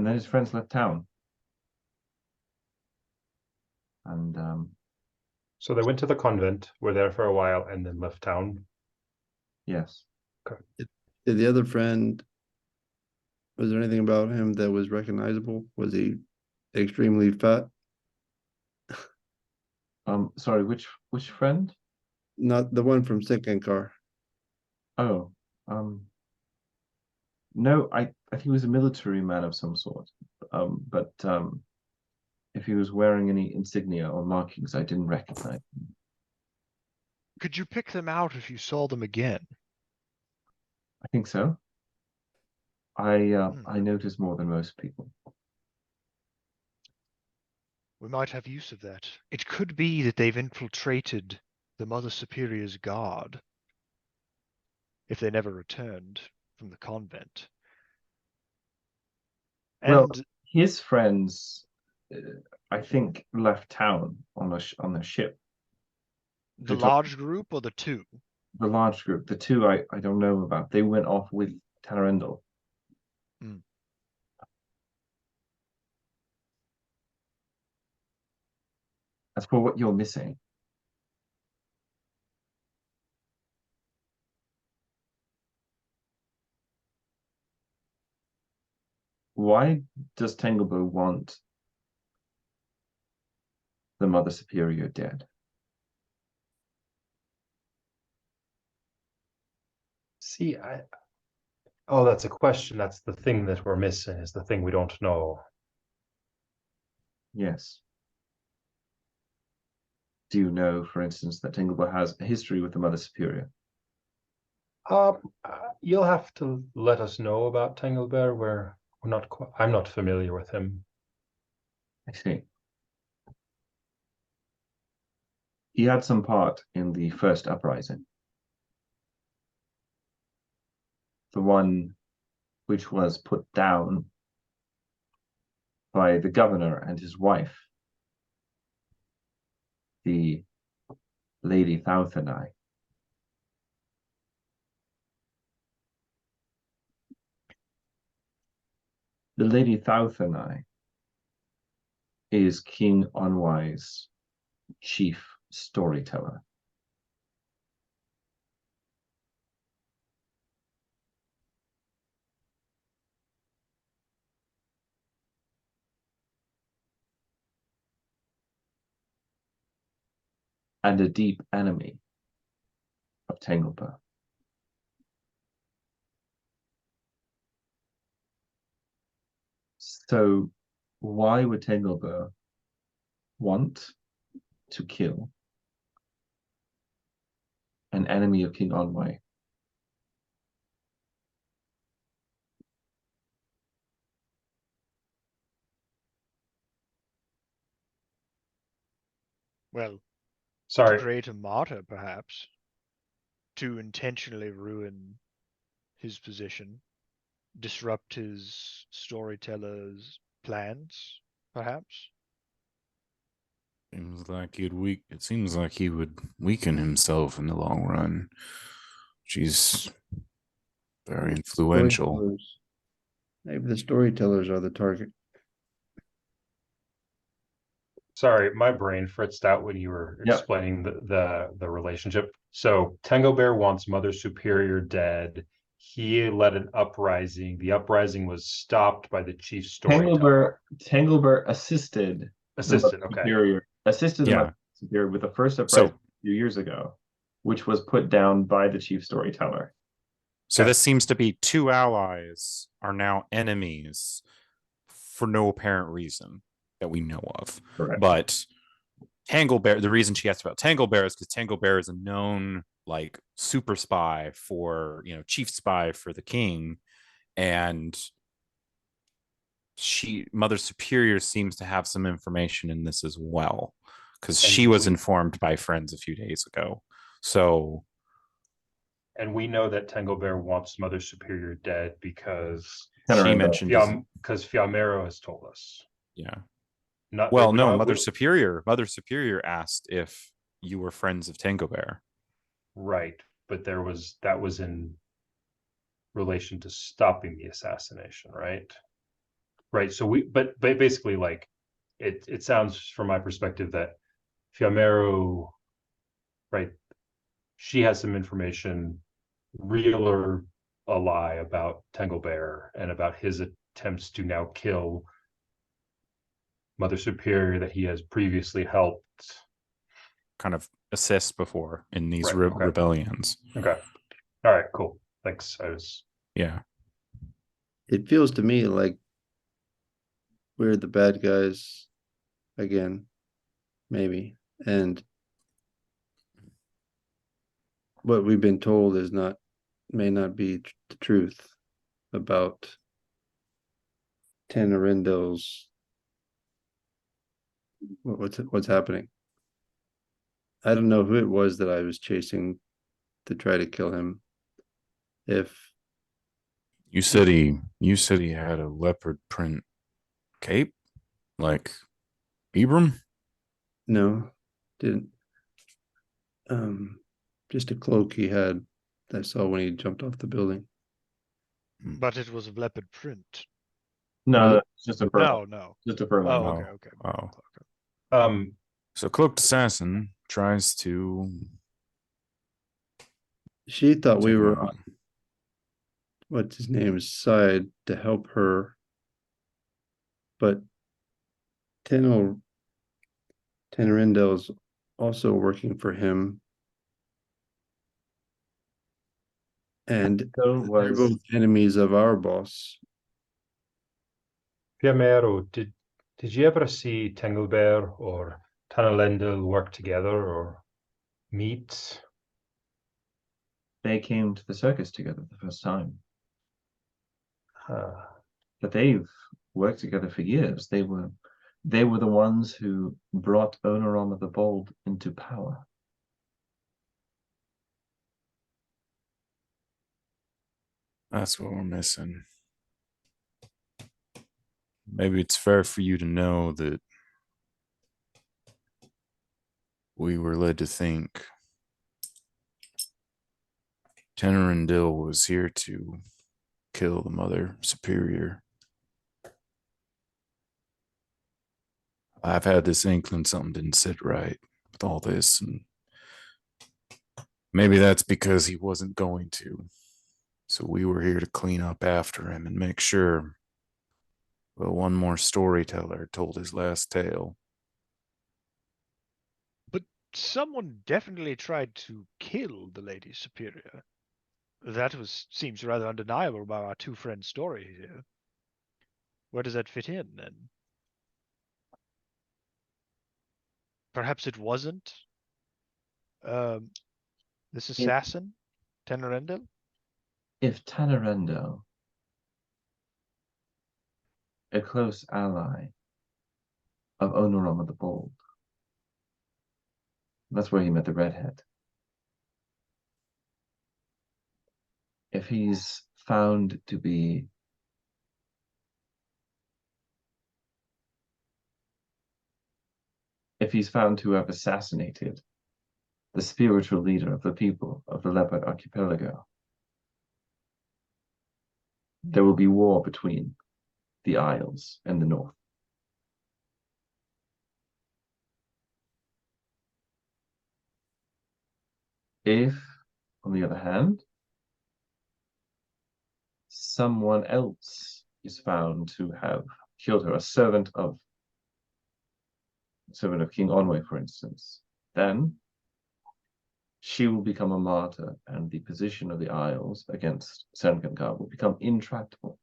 then his friends left town. And So they went to the convent, were there for a while, and then left town. yes. Did the other friend? Was there anything about him that was recognizable? Was he extremely fat? Sorry, which friend? Not the one from Sinkankar. Oh, no, I think he was a military man of some sort. But if he was wearing any insignia or markings, I didn't recognize him. Could you pick them out if you saw them again? I think so. I notice more than most people. We might have use of that. It could be that they've infiltrated the Mother Superior's guard if they never returned from the convent. And Well, his friends, I think, left town on a ship. the large group or the 2? The large group, the 2 I don't know about. They went off with Tenorendil. Mm. As for what you're missing, why does Tengelbo want the Mother Superior dead? See, Oh, that's a question. That's the thing that we're missing, is the thing we don't know. Yes. Do you know, for instance, that Tinglebell has a history with the Mother Superior? You'll have to let us know about Tanglebear. We're not. I'm not familiar with him. I see. He had some part in the first uprising. The one which was put down by the governor and his wife, the Lady Thauthonai. The Lady Thauthonai is King Onwae's chief storyteller. And a deep enemy of Tanglebur. So why would Tanglebur want to kill an enemy of King Onwae? Well, to Sorry. create a martyr, perhaps. To intentionally ruin his position. Disrupt his storyteller's plans, perhaps. It seems like he would weaken himself in the long run. She's very influential. Storytellers. Maybe the storytellers are the target. Sorry, my brain fritzed out when you were Yep. explaining the relationship. So Tanglebear wants Mother Superior dead. He led an uprising. The uprising was stopped by the chief storyteller. Tanglebur assisted Assisted, the Mother okay. Superior, assisted the Yeah. Mother Superior with the first uprising a few years ago, which was put down by the chief storyteller. So Okay. this seems to be two allies are now enemies for no apparent reason that we know of. Correct. But Tanglebear, the reason she asked about Tanglebear is because Tanglebear is a known like super spy for, chief spy for the king. And Mother Superior seems to have some information in this as well, because she was informed by friends a few days ago. So, and we know that Tanglebear wants Mother Superior dead because she mentioned Fiamero has told us. Yeah. Not well, no, Mother Superior asked if you were friends of Tanglebear. Right, but that was in relation to stopping the assassination, right? Right. So but basically, like, it sounds from my perspective that Fiamero, right, she has some information, real or a lie, about Tanglebear and about his attempts to now kill Mother Superior that he has previously helped kind of assist before in these Right, okay. rebellions. Okay. All right, cool. Thanks. Yeah. It feels to me like we're the bad guys again, maybe. And what we've been told may not be the truth about Tanarindo's what's happening. I don't know who it was that I was chasing to try to kill him. If you said he had a leopard print cape, like Ibram? No, didn't. Just a cloak he had that I saw when he jumped off the building. But it was of leopard print. No, it's just a fur. No. Just a fur line. Oh, okay. Oh. So Cloaked Assassin tries to. She thought we were on what's his name's side to help her, but And Bill they're was both enemies of our boss. Fiamero, did you ever see Tanglebear or Tanalendil work together or meet? they came to the circus together the first time, Uh, but they've worked together for years. They were the ones who brought Onoram of the Bold into power. That's what we're missing. Maybe it's fair for you to know that we were led to think Tenarendil was here to kill the Mother Superior. I've had this inkling something didn't sit right with all this, and maybe that's because he wasn't going to. So we were here to clean up after him and make sure, well, one more storyteller told his last tale. But someone definitely tried to kill the Lady Superior. That seems rather undeniable by our two friends' story here. Where does that fit in, then? Perhaps it wasn't this assassin, Tenarendil? If Tanarendo, a close ally of Onoram of the Bold, that's where he met the redhead. If he's found to be if he's found to have assassinated the spiritual leader of the people of the Leopard Archipelago, there will be war between the Isles and the North. If, on the other hand, someone else is found to have killed her, a servant of King Onwae, for instance, then she will become a martyr, and the position of the Isles against Senkankar will become intractable.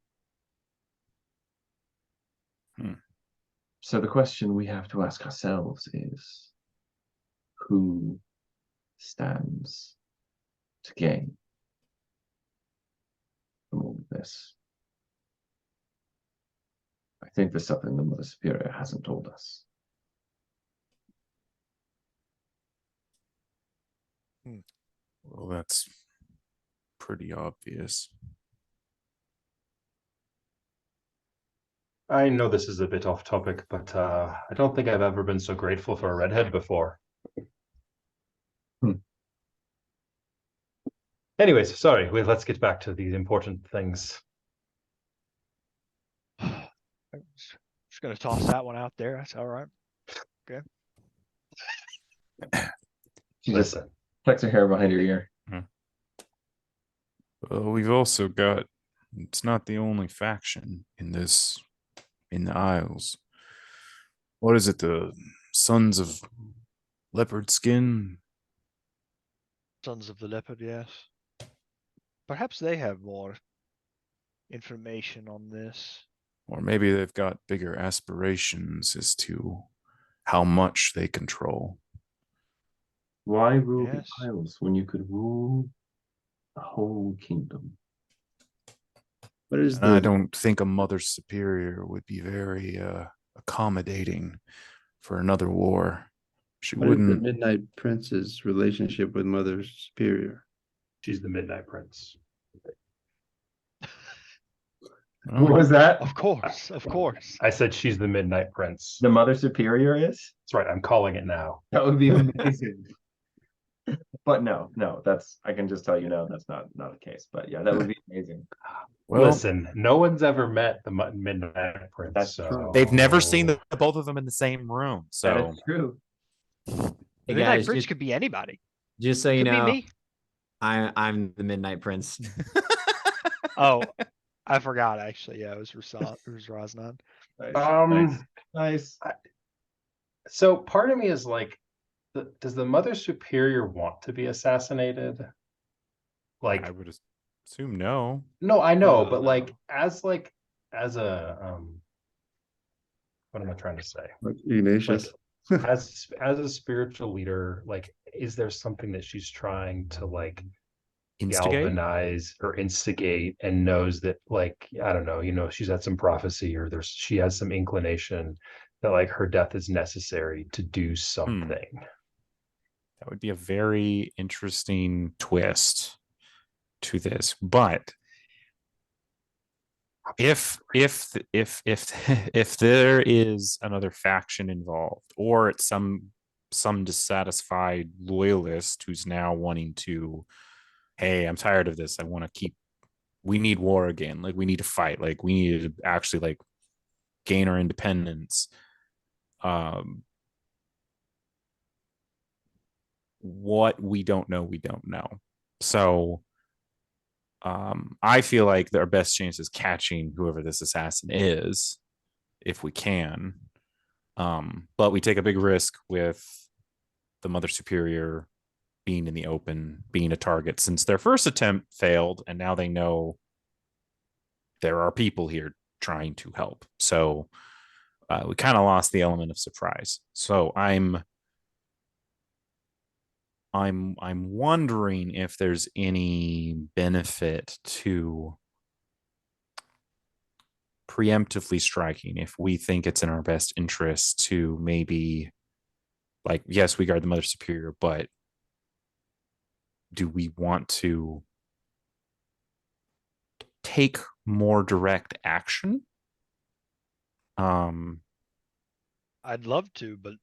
So the question we have to ask ourselves is, who stands to gain from all of this? I think there's something the Mother Superior hasn't told us. Well, that's pretty obvious. I know this is a bit off topic, but I don't think I've ever been so grateful for a redhead before. Anyways, sorry, let's get back to these important things. I'm just going to toss that one out there. That's all right. Okay. She just Listen, tucks her hair behind her ear. Well, we've also got, it's not the only faction in the Isles. What is it? The Sons of Leopard Skin? Sons of the Leopard, yes. Perhaps they have more information on this. Or maybe they've got bigger aspirations as to how much they control. Why rule Yes. the Isles when you could rule the whole kingdom? What is And I the don't think a Mother Superior would be very accommodating for another war. She what is the wouldn't. Midnight Prince's relationship with Mother Superior? she's the Midnight Prince. What was that? Of course, of course. I said she's the Midnight Prince. The Mother Superior is? That's right, I'm calling it now. That would be amazing. But no, I can just tell you no, that's not the case. But yeah, that would be amazing. Well, Listen, no one's ever met the Midnight Prince. That's so... true. they've never seen the both of them in the same room. That So is true. The Hey Midnight guys, Prince could be anybody. just so you Could be know, me. I'm the Midnight Prince. Oh, I forgot actually. Yeah, it was Rosnan. Nice. So part of me is like, does the Mother Superior want to be assassinated? Like, I would Assume no. No, I know, No, but no. as a what am I trying to say? Like Ignatius. As a spiritual leader, like, is there something that she's trying to like Instigate. galvanize or instigate, and knows that, like, I don't know, she's had some prophecy, or she has some inclination that like her death is necessary to do something. That would be a very interesting twist to this. But if if there is another faction involved, or it's some dissatisfied loyalist who's now wanting to, hey, I'm tired of this. I want to keep. We need war again. Like, we need to fight. Like, we need to actually like gain our independence. What we don't know, we don't know. So I feel like our best chance is catching whoever this assassin is, if we can. But we take a big risk with the Mother Superior being in the open, being a target, since their first attempt failed, and now they know there are people here trying to help. So we kind of lost the element of surprise. So I'm wondering if there's any benefit to preemptively striking, if we think it's in our best interest to maybe, like, yes, we guard the Mother Superior, but do we want to take more direct action? I'd love to, but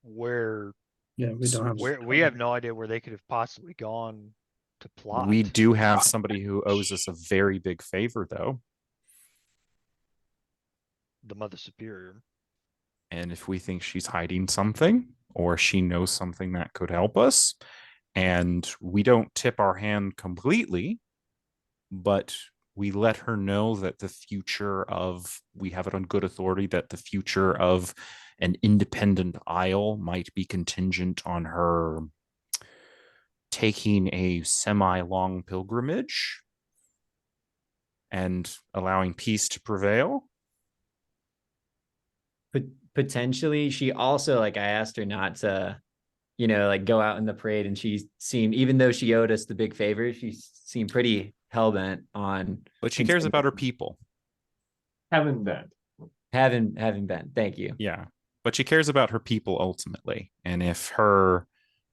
where Yeah, we don't have. we have no idea where they could have possibly gone to plot. We do have somebody who owes us a very big favor, though. The Mother Superior. And if we think she's hiding something, or she knows something that could help us, and we don't tip our hand completely, but we let her know that the future of, we have it on good authority, that the future of an independent isle might be contingent on her taking a semi-long pilgrimage and allowing peace to prevail. But potentially, she also, like, I asked her not to, you know, like, go out in the parade, and she seemed, even though she owed us the big favor, she seemed pretty hell-bent on. But she cares about her people. Haven't been. Having been. Thank you. Yeah. But she cares about her people ultimately. And if her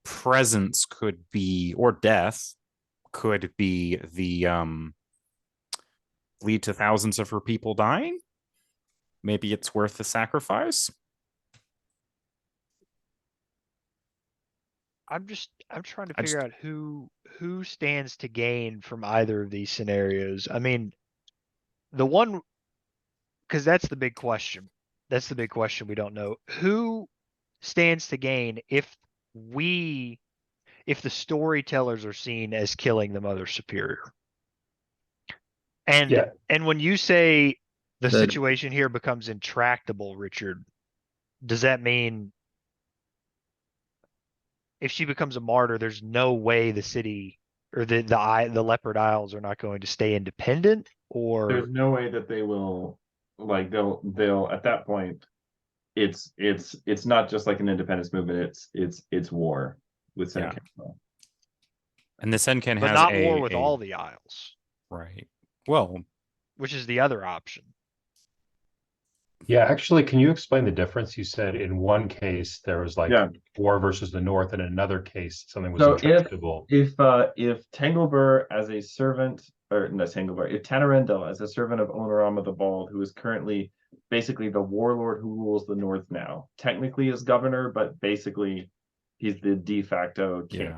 presence could be, or death could be, the lead to thousands of her people dying, maybe it's worth the sacrifice. I'm trying to figure out who stands to gain from either of these scenarios. I mean, the one, because that's the big question. That's the big question we don't know. Who stands to gain if the storytellers are seen as killing the Mother Superior? And when you say the situation here becomes intractable, Richard, does that mean if she becomes a martyr, there's no way the city or the Leopard Isles are not going to stay independent? Or there's no way that they will, like, they'll at that point, it's not just like an independence movement, it's war with Senkan. Yeah. And the Senkan but has not war with all the isles. Right. Well, which is the other option. Yeah, actually, can you explain the difference? You said in one case there was like war versus the North, and in another case something was intractable. If Tanglebur as a servant, or not Tanglebur, if Tanarendel as a servant of Onorama the Bald, who is currently basically the warlord who rules the North now, technically is governor, but basically he's the de facto king.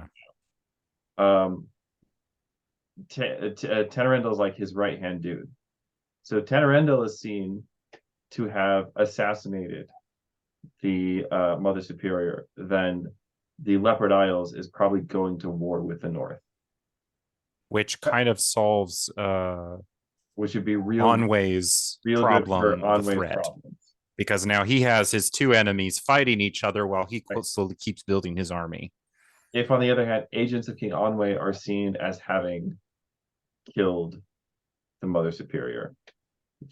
Tanarendel is like his right hand dude. So Tanarendel is seen to have assassinated the Mother Superior, then the Leopard Isles is probably going to war with the North, which kind of solves which would be real Onwae's problem of the threat, because now he has his two enemies fighting each other while he slowly keeps building his army. If, on the other hand, agents of King Onwae are seen as having killed the Mother Superior,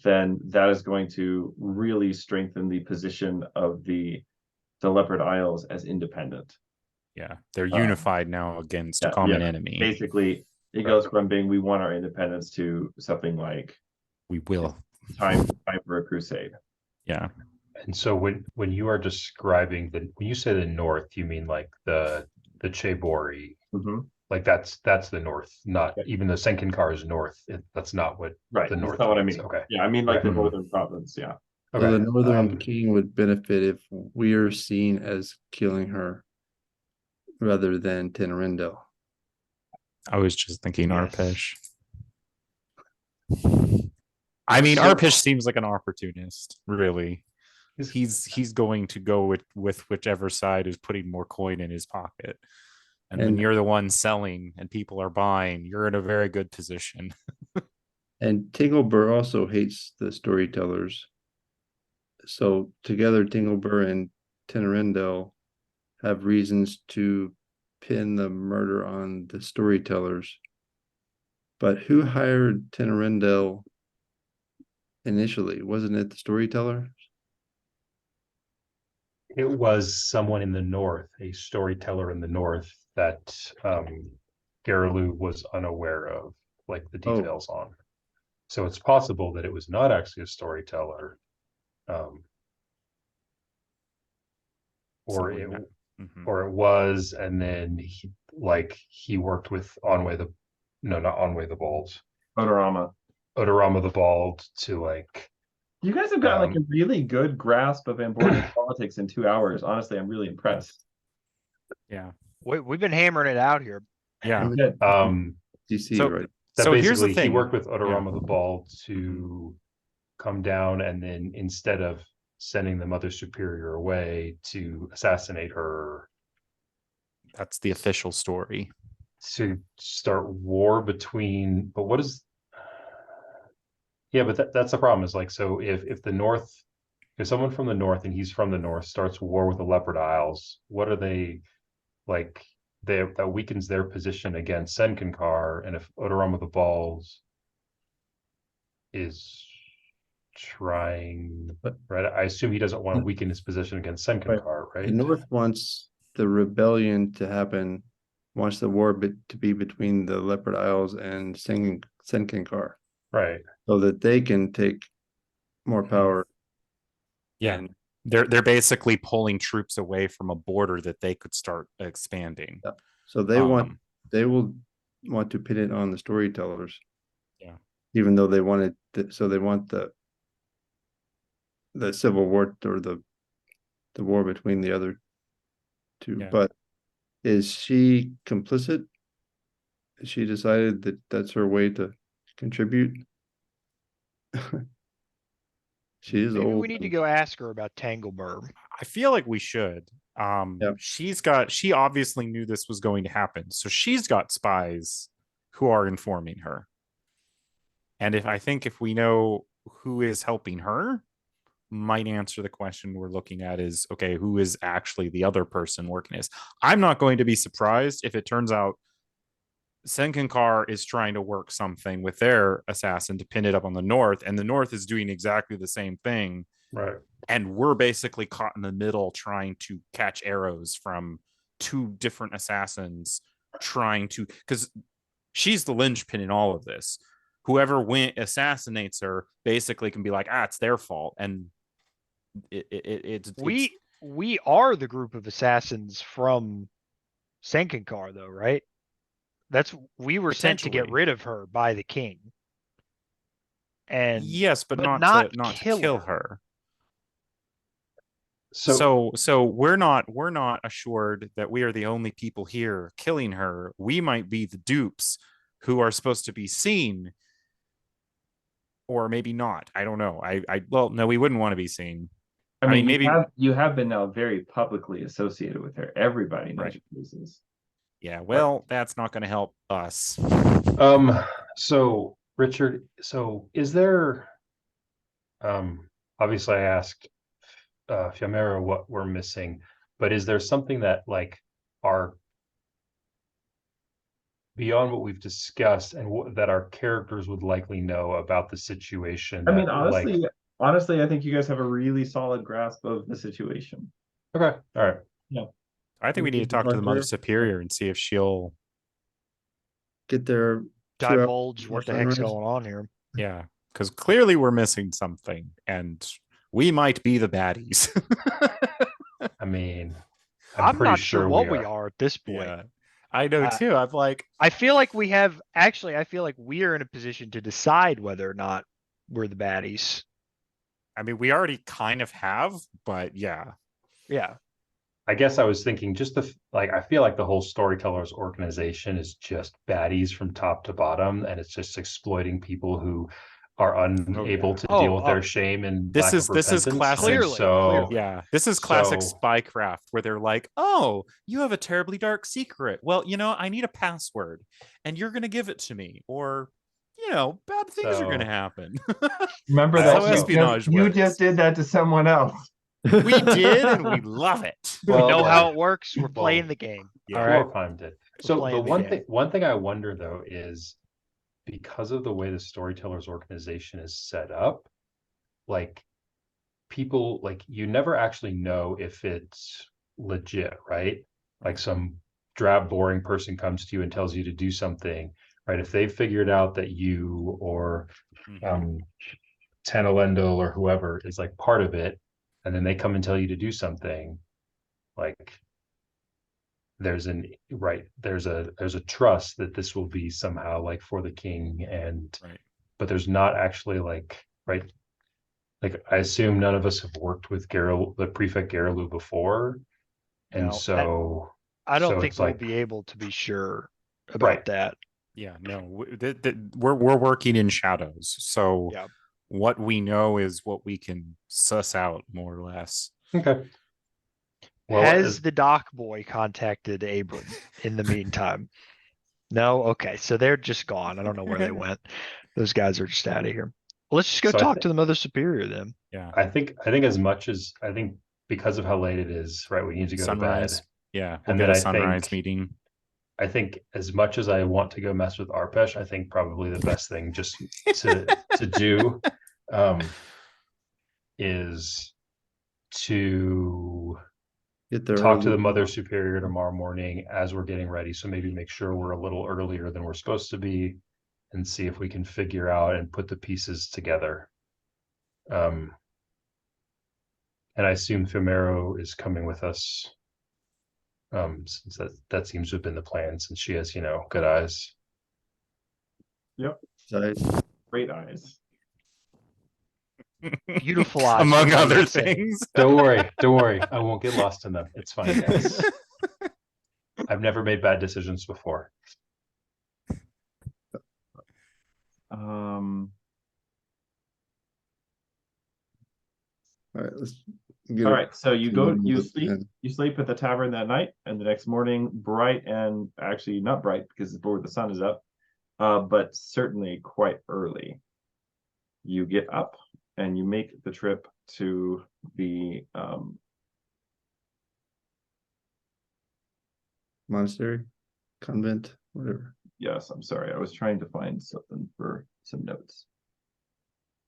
then that is going to really strengthen the position of the Leopard Isles as independent. Yeah, they're Um, unified now against a Yeah, common yeah. enemy. Basically, it goes from being we want our independence to something like We will. time for a crusade. Yeah. And so when you are describing when you say the north, you mean like the Chaebori, Mhm. like that's the north, not Yeah. even the Senkinkar is north. That's not what Right. the That's north not what I means. mean. Okay. Yeah, I mean like the Right. northern province. Yeah. So Okay. the Northern King would benefit if we are seen as killing her rather than Tenerindo. I was just thinking Yes. Arpish. I mean, So- Arpish seems like an opportunist, really. He's going to go with whichever side is putting more coin in his pocket. And when And- you're the one selling and people are buying, you're in a very good position. And Tinglebur also hates the storytellers. So together, Tinglebur and Tenerindo have reasons to pin the murder on the storytellers. But who hired Tenerindo initially? Wasn't it the storyteller? It was someone in the north, a storyteller in the north that Garalu was unaware of, like the Oh. details on. So it's possible that it was not actually a storyteller, or it Mhm. or it was, and then he worked with Onwae not Onwae the Bald, Odorama. Odorama the Bald to like. You guys have got like a really good grasp of Amborian politics in 2 hours. Honestly, I'm really impressed. Yeah. We've been hammering it out here. Yeah. Good. DC, So- right? That So here's the basically he thing. worked with Odorama Yeah. the Bald to come down, and then instead of sending the Mother Superior away to assassinate her, That's the official story. to start war between. But what is? Yeah, but that's the problem. Is like, so if the North, if someone from the North and he's from the North starts war with the Leopard Isles, what are they like? That weakens their position against Senkinkar, and if Odorama the Balls is trying, right? I assume he doesn't want to weaken his position against Senkinkar, right? The North wants the rebellion to happen, wants the war to be between the Leopard Isles and Senkinkar, Right. so that they can take more power. Yeah. And They're basically pulling troops away from a border that they could start expanding. so they will want to pin it on the storytellers. Yeah. Even though they wanted so they want the civil war or the war between the other two. Yeah. But is she complicit? Has she decided that that's her way to contribute? She is Maybe old. we need to go ask her about Tangleberg. I feel like we should. Yep. She obviously knew this was going to happen. So she's got spies who are informing her. And if we know who is helping her, might answer the question we're looking at is, okay, who is actually the other person working this? I'm not going to be surprised if it turns out Senkinkar is trying to work something with their assassin to pin it up on the North, and the North is doing exactly the same thing. Right. And we're basically caught in the middle trying to catch arrows from two different assassins trying to, because she's the linchpin in all of this. Whoever assassinates her basically can be like, it's their fault. And We are the group of assassins from Senkinkar, though, right? We were sent to get Potentially. rid of her by the king. And yes, but not to kill her. So we're not assured that we are the only people here killing her. We might be the dupes who are supposed to be seen, or maybe not. I don't know. Well, no, we wouldn't want to be seen. I mean, maybe you have been now very publicly associated with her. Everybody knows your faces. Yeah, well, that's not going to help us. So Richard, is there, obviously I asked Fiamera what we're missing, but is there something that like our beyond what we've discussed and that our characters would likely know about the situation. I mean, that, like, honestly, I think you guys have a really solid grasp of the situation. okay, all right. I think we need to talk to the Mother Superior and see if she'll, Get there. Divulge what the heck's sunrise. going on here. yeah, because clearly we're missing something, and we might be the baddies. I mean, I'm pretty not sure what we are at this point. Yeah, I know too. I'm like, I feel like we have actually. I feel like we are in a position to decide whether or not we're the baddies. I mean, we already kind of have, but yeah. Yeah. I guess I was thinking just I feel like the whole Storytellers organization is just baddies from top to bottom, and it's just exploiting people who are unable to deal with their shame and this lack is of repentance. classic. Clearly, clearly. Yeah, this is classic spycraft where they're like, "Oh, you have a terribly dark secret. Well, I need a password, and you're gonna give it to me, or bad things are gonna happen." Remember I that also- espionage you works. just did that to someone else. We did, and we love it. We know how it works. We're playing the game. Yeah. All right. Chloroprime did. So the playing the one game. thing I wonder though is, because of the way the Storytellers organization is set up, like, people, like, you never actually know if it's legit, right? Like, some drab, boring person comes to you and tells you to do something, right? If they figured out that you or Tanalendal or whoever is like part of it, and then they come and tell you to do something, like, there's a trust that this will be somehow like for the king, and but there's not actually like I assume none of us have worked with the prefect Garilu before, and No, so I don't so think it's we'll like, be able to be sure about that. Yeah, no, we're working in shadows, so Yeah. what we know is what we can suss out, more or less. okay. Well, Has the dock boy contacted Abram in the meantime? No? Okay. So they're just gone. I don't know where they went. Those guys are just out of here. Well, let's just go So talk to the Mother Superior then. Yeah, I think as much as I think, because of how late it is, right, we need to go sunrise. to bed. Yeah, And we'll then get a I sunrise think- meeting. I think as much as I want to go mess with Arpesh, I think probably the best thing just to do is to Get there. talk to early. the Mother Superior tomorrow morning as we're getting ready. So maybe make sure we're a little earlier than we're supposed to be, and see if we can figure out and put the pieces together. And I assume Femero is coming with us. Since that seems to have been the plan, since she has, good eyes. Size. Great eyes. Beautiful eyes. Among for what other you say. things. Don't worry. I won't get lost in them. It's fine, guys. I've never made bad decisions before. All right, let's All right, so you go, you Yeah. sleep, at the tavern that night, and the next morning, bright, and actually not bright because it's before the sun is up, but certainly quite early. You get up and you make the trip to the Monastery, convent, whatever. yes, I'm sorry, I was trying to find something for some notes.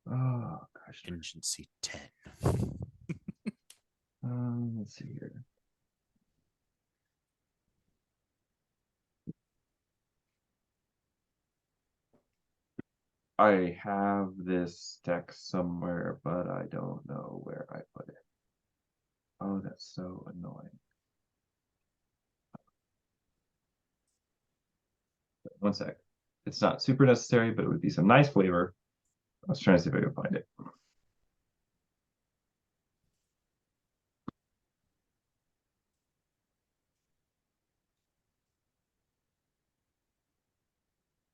Oh gosh. Contingency 10. Let's see here. I have this text somewhere, but I don't know where I put it. Oh, that's so annoying. One sec. It's not super necessary, but it would be some nice flavor. I was trying to see if I could find it.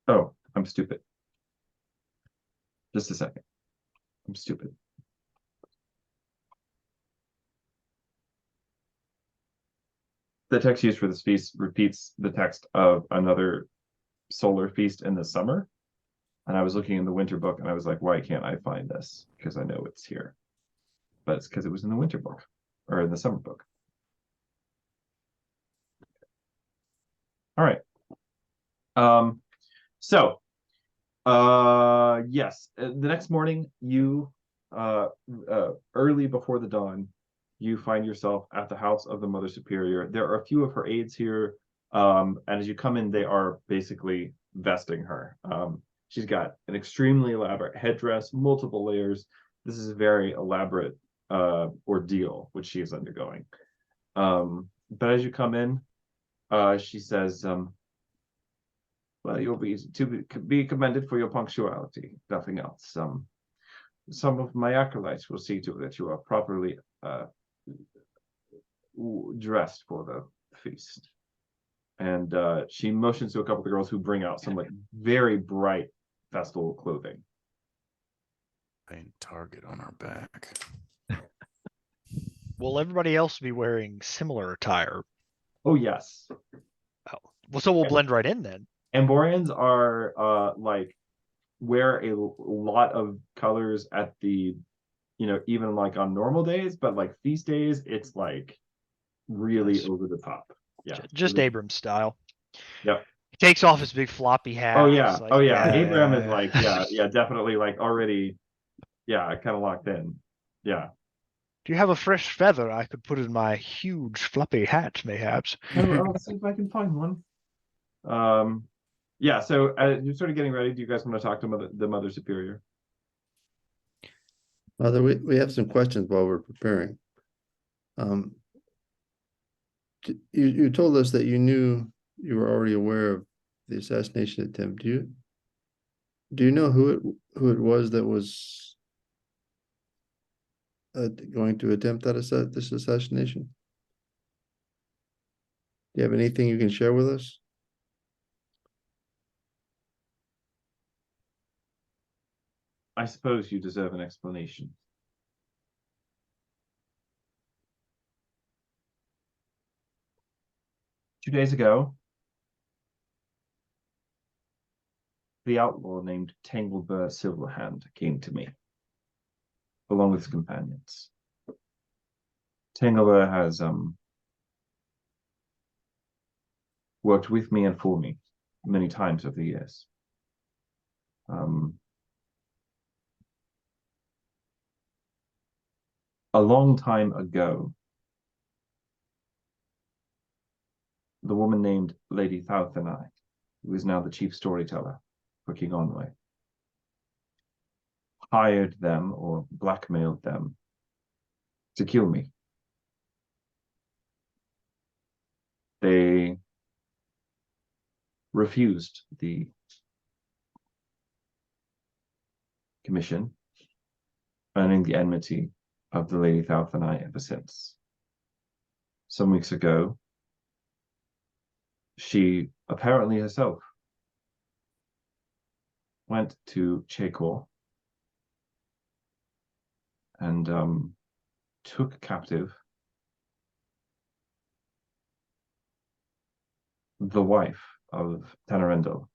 Oh, I'm stupid. Just a second. I'm stupid. The text used for this feast repeats the text of another solar feast in the summer. And I was looking in the winter book and I was like, why can't I find this? Because I know it's here. But it's because it was in the winter book or in the summer book. All right. So, yes, the next morning, you, early before the dawn, you find yourself at the house of the Mother Superior. There are a few of her aides here, and as you come in, they are basically vesting her. She's got an extremely elaborate headdress, multiple layers. This is a very elaborate ordeal which she is undergoing. But as you come in, she says, well, you'll be commended for your punctuality, nothing else. Some of my acolytes will see to it that you are properly dressed for the feast. And she motions to a couple of the girls who bring out some like very bright festal clothing. Plain target on our back. Will everybody else be wearing similar attire? Oh yes. Oh, well, so we'll blend right in then. Amborians are like wear a lot of colors at the, even like on normal days, but like feast days, it's like really Nice. over the top. Yeah. Just Abram's style. Yep. He takes off his big floppy hat. Oh yeah. Like, Oh yeah. Abraham is like, yeah, definitely like already, kind of locked in. Yeah. Do you have a fresh feather I could put in my huge floppy hat, mayhaps? I'll see if I can find one. Yeah, so you're sort of getting ready. Do you guys want to talk to the Mother Superior? Mother, we have some questions while we're preparing. You told us that you were already aware of the assassination attempt. Do you know who it was that was going to attempt this assassination? Do you have anything you can share with us? I suppose you deserve an explanation. Two days ago, the outlaw named Tanglebur Silverhand came to me, along with his companions. Tanglebur has worked with me and for me many times over the years. A long time ago, the woman named Lady Thalthanai, who is now the chief storyteller for King Onwae, hired them or blackmailed them to kill me. They refused the commission, earning the enmity of the Lady Thalthanai ever since. Some weeks ago, she apparently herself went to Chekor and took captive the wife of Tanarendel,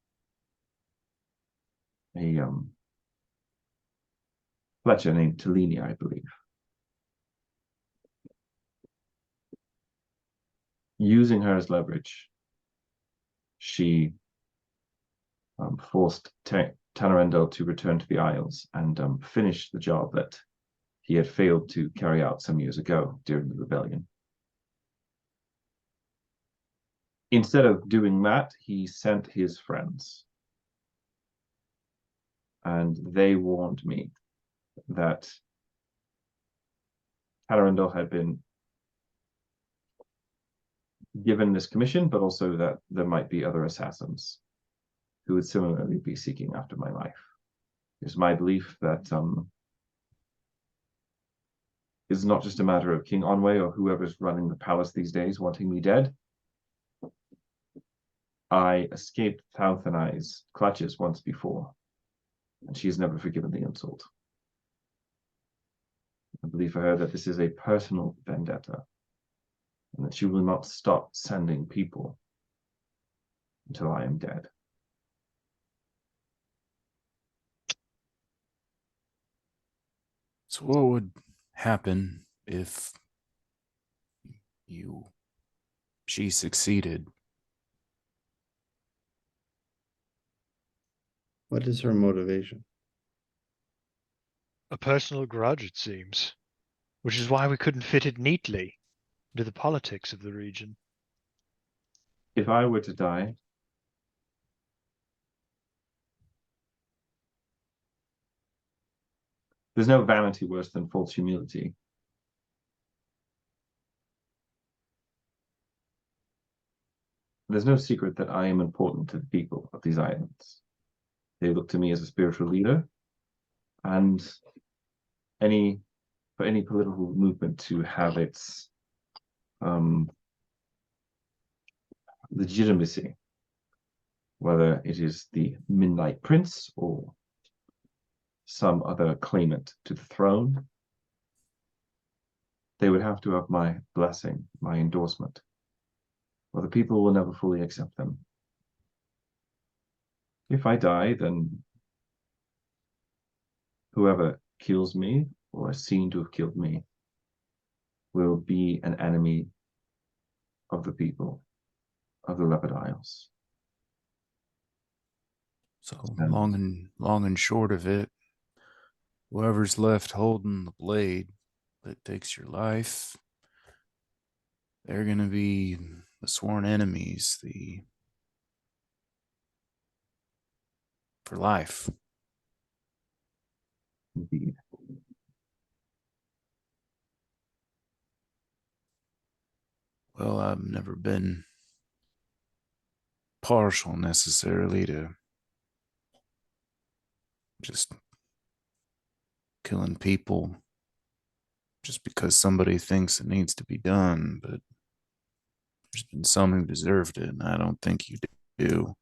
a Fletcher named Talini, I believe. Using her as leverage, she forced Tanarendel to return to the Isles and finish the job that he had failed to carry out some years ago during the rebellion. Instead of doing that, he sent his friends. And they warned me that Tanarendel had been given this commission, but also that there might be other assassins who would similarly be seeking after my life. It's my belief that it's not just a matter of King Onwae or whoever's running the palace these days wanting me dead. I escaped Thalthanai's clutches once before, and she has never forgiven the insult. I believe for her that this is a personal vendetta, and that she will not stop sending people until I am dead. So what would happen if she succeeded? What is her motivation? A personal grudge, it seems, which is why we couldn't fit it neatly into the politics of the region. If I were to die, there's no vanity worse than false humility. There's no secret that I am important to the people of these islands. They look to me as a spiritual leader, and for any political movement to have its legitimacy, whether it is the Midnight Prince or some other claimant to the throne, they would have to have my blessing, my endorsement, or the people will never fully accept them. If I die, then whoever kills me or is seen to have killed me will be an enemy of the people of the Leopard Isles. So long and short of it, whoever's left holding the blade that takes your life, they're gonna be the sworn enemies, for life. Indeed. Well, I've never been partial necessarily to just killing people just because somebody thinks it needs to be done, but there's been some who deserved it, and I don't think you do.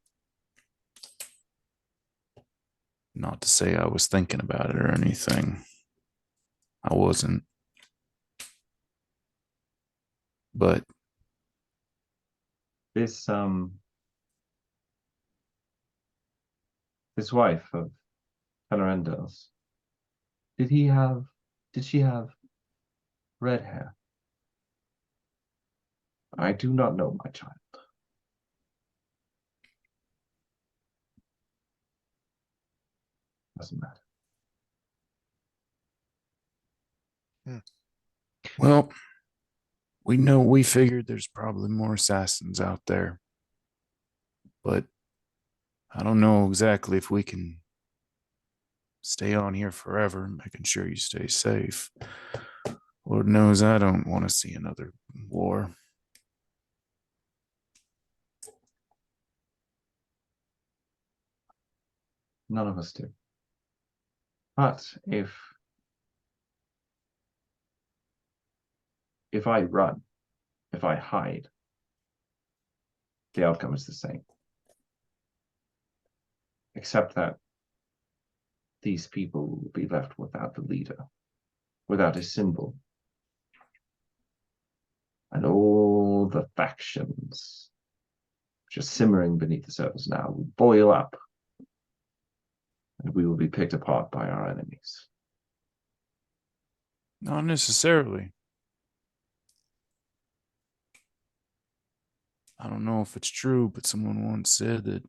Not to say I was thinking about it or anything. I wasn't. But This wife of Fanarendo's, did she have red hair? I do not know, my child. Doesn't matter. well, we figured there's probably more assassins out there. But I don't know exactly if we can stay on here forever, making sure you stay safe. Lord knows I don't want to see another war. None of us do. But if I run, if I hide, the outcome is the same. Except that these people will be left without the leader, without a symbol. And all the factions just simmering beneath the surface now will boil up, and we will be picked apart by our enemies. Not necessarily. I don't know if it's true, but someone once said that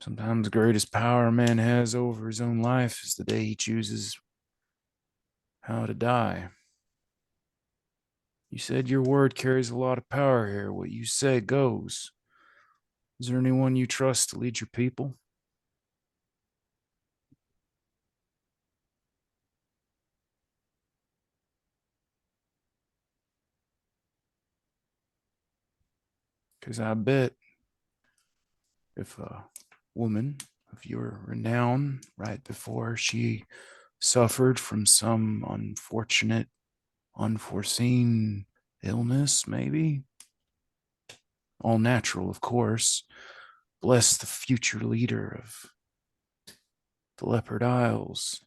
sometimes the greatest power a man has over his own life is the day he chooses how to die. You said your word carries a lot of power here. What you say goes. Is there anyone you trust to lead your people? Because I bet if a woman of your renown, right before she suffered from some unfortunate, unforeseen illness, maybe, all natural, of course, bless the future leader of the Leopard Isles.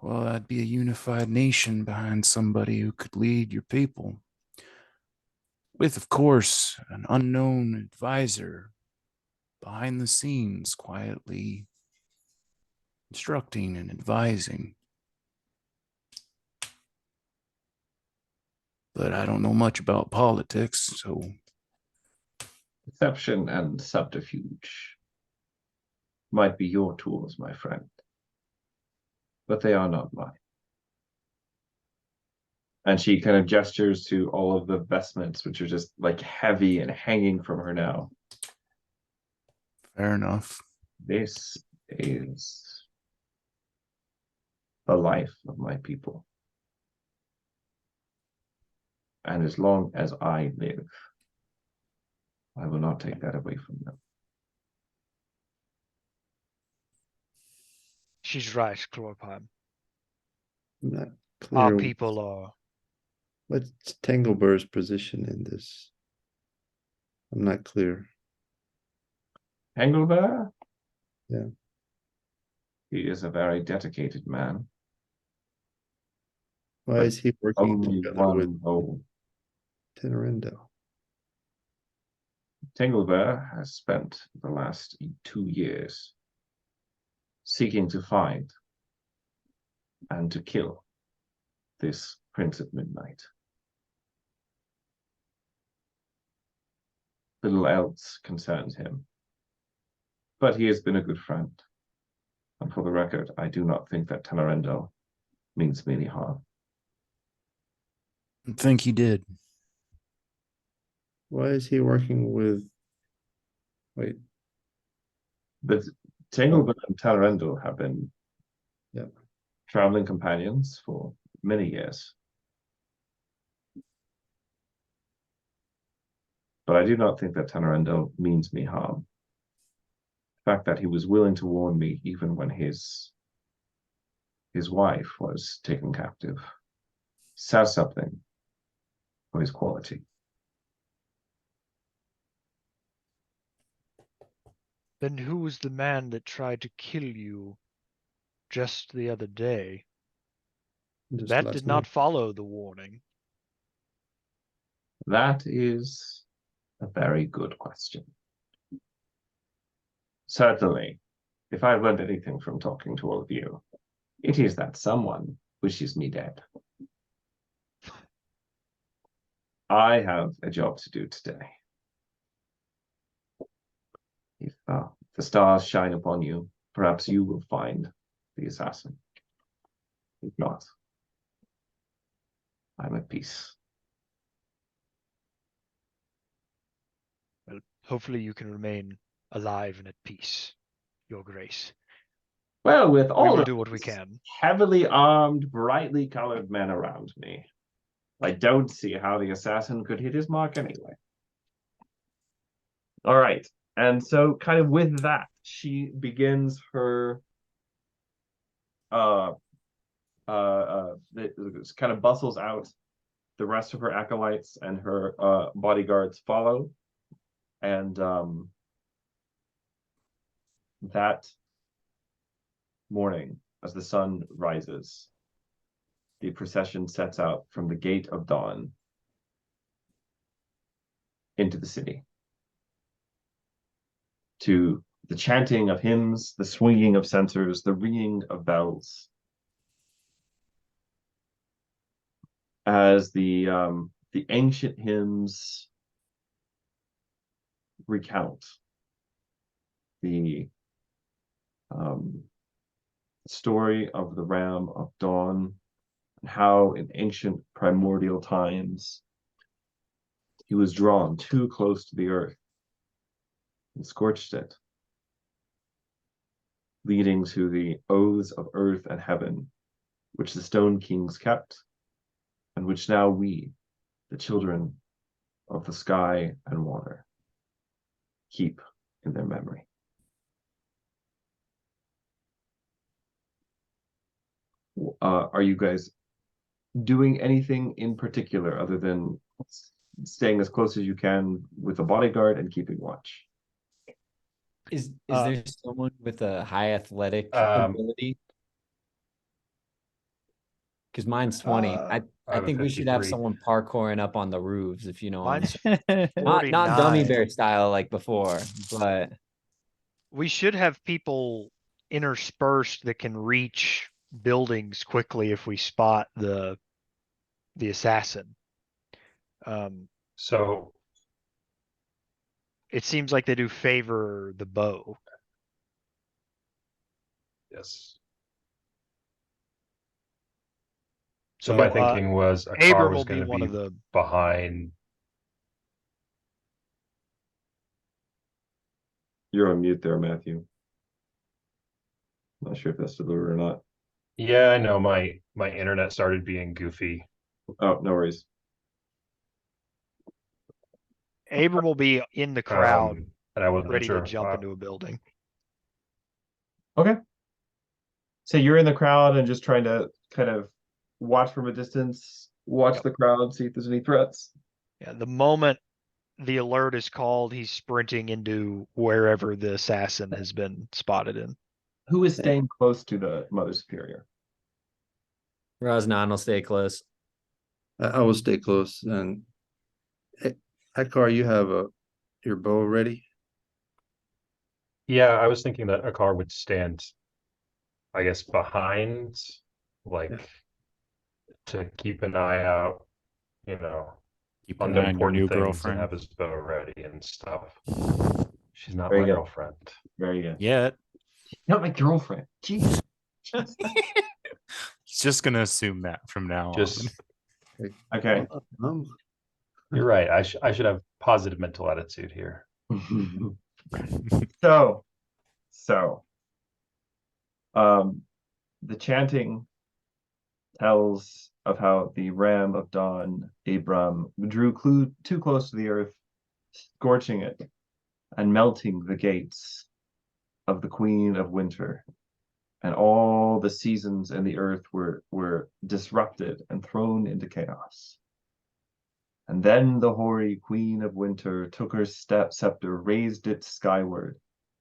Well, that'd be a unified nation behind somebody who could lead your people. With, of course, an unknown advisor behind the scenes, quietly instructing and advising. But I don't know much about politics, so Deception and subterfuge might be your tools, my friend, but they are not mine. And she kind of gestures to all of the vestments, which are just like heavy and hanging from her now. Fair enough. This is the life of my people. And as long as I live, I will not take that away from them. She's right, Chlorpine. I'm not Our clear people are. what's Tanglebur's position in this. I'm not clear. Engelbert? Yeah. He is a very dedicated man. Why But is he working only together with one goal. Tenorendo? Tengelbert has spent the last 2 years seeking to find and to kill this Prince at Midnight. Little else concerns him, but he has been a good friend. And for the record, I do not think that Tenorendo means me any harm. I think he did. Why is he working with? Wait, But Tengelbert and Tenorendo have been Yep. traveling companions for many years. But I do not think that Tenorendo means me harm. The fact that he was willing to warn me even when his wife was taken captive says something for his quality. Then who was the man that tried to kill you just the other day? just That last did not month. follow the warning. That is a very good question. Certainly, if I've learned anything from talking to all of you, it is that someone wishes me dead. I have a job to do today. If the stars shine upon you, perhaps you will find the assassin. If not, I'm at peace. Well, hopefully you can remain alive and at peace, Your Grace. Well, with We all will of do what we these can. heavily armed, brightly colored men around me, I don't see how the assassin could hit his mark anyway. All right. And so kind of with that, she begins her kind of bustles out. The rest of her acolytes and her bodyguards follow. And that morning, as the sun rises, the procession sets out from the Gate of Dawn into the city, to the chanting of hymns, the swinging of censers, the ringing of bells, as the ancient hymns recount the story of the Ram of Dawn, and how in ancient primordial times he was drawn too close to the earth and scorched it, leading to the oaths of earth and heaven, which the Stone Kings kept, and which now we, the children of the sky and water, keep in their memory. Are you guys doing anything in particular other than staying as close as you can with a bodyguard and keeping watch? Is there someone with a high athletic Um, ability? Because mine's 20. I I'm a think we should have 53. someone parkouring up on the roofs, if you know what I Mine's mean. Not 49. gummy bear style like before, but We should have people interspersed that can reach buildings quickly if we spot the assassin. So it seems like they do favor the bow. Yes. So my So, thinking was a car Abram was will be going to one be of the. behind. You're on mute there, Matthew. Not sure if that's delivered or not. Yeah, I know my internet started being goofy. Oh, no worries. Uh, Abram will be in the crowd, And I wasn't ready to sure. jump into a building. Okay. So you're in the crowd and just trying to kind of watch from a distance, watch the crowd, see if there's any threats. Yeah, the moment the alert is called, he's sprinting into wherever the assassin has been spotted in. Who is staying close to the Mother Superior? Rosnan will stay close. I will stay close. And Hekar, you have your bow ready? Yeah, I was thinking that a car would stand, I guess, behind, like to keep an eye out, Keep on an the eye on your important new things and girlfriend. have his bow ready and stuff. She's not Very my good. girlfriend. Very good. Yet. Not my girlfriend. Jeez. He's just gonna assume that from now Just Okay. you're right. I should have positive mental attitude here. So, the chanting tells of how the ram of dawn, Abram, drew too close to the earth, scorching it and melting the gates of the Queen of Winter. And all the seasons in the earth were disrupted and thrown into chaos. And then the hoary Queen of Winter took her scepter, raised it skyward,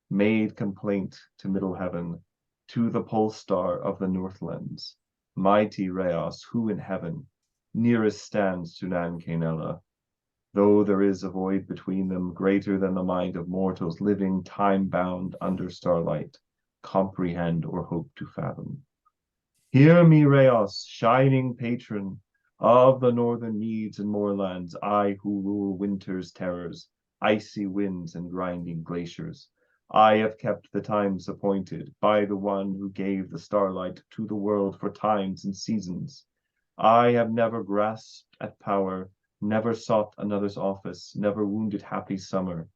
made complaint to middle heaven, to the pole star of the Northlands, mighty Rheos, who in heaven nearest stands to Nan Canella. Though there is a void between them, greater than the mind of mortals living time-bound under starlight, comprehend or hope to fathom. Hear me, Rheos, shining patron of the northern meads and moorlands, I who rule winter's terrors, icy winds and grinding glaciers. I have kept the times appointed by the one who gave the starlight to the world for times and seasons. I have never grasped at power, never sought another's office, never wounded happy summer,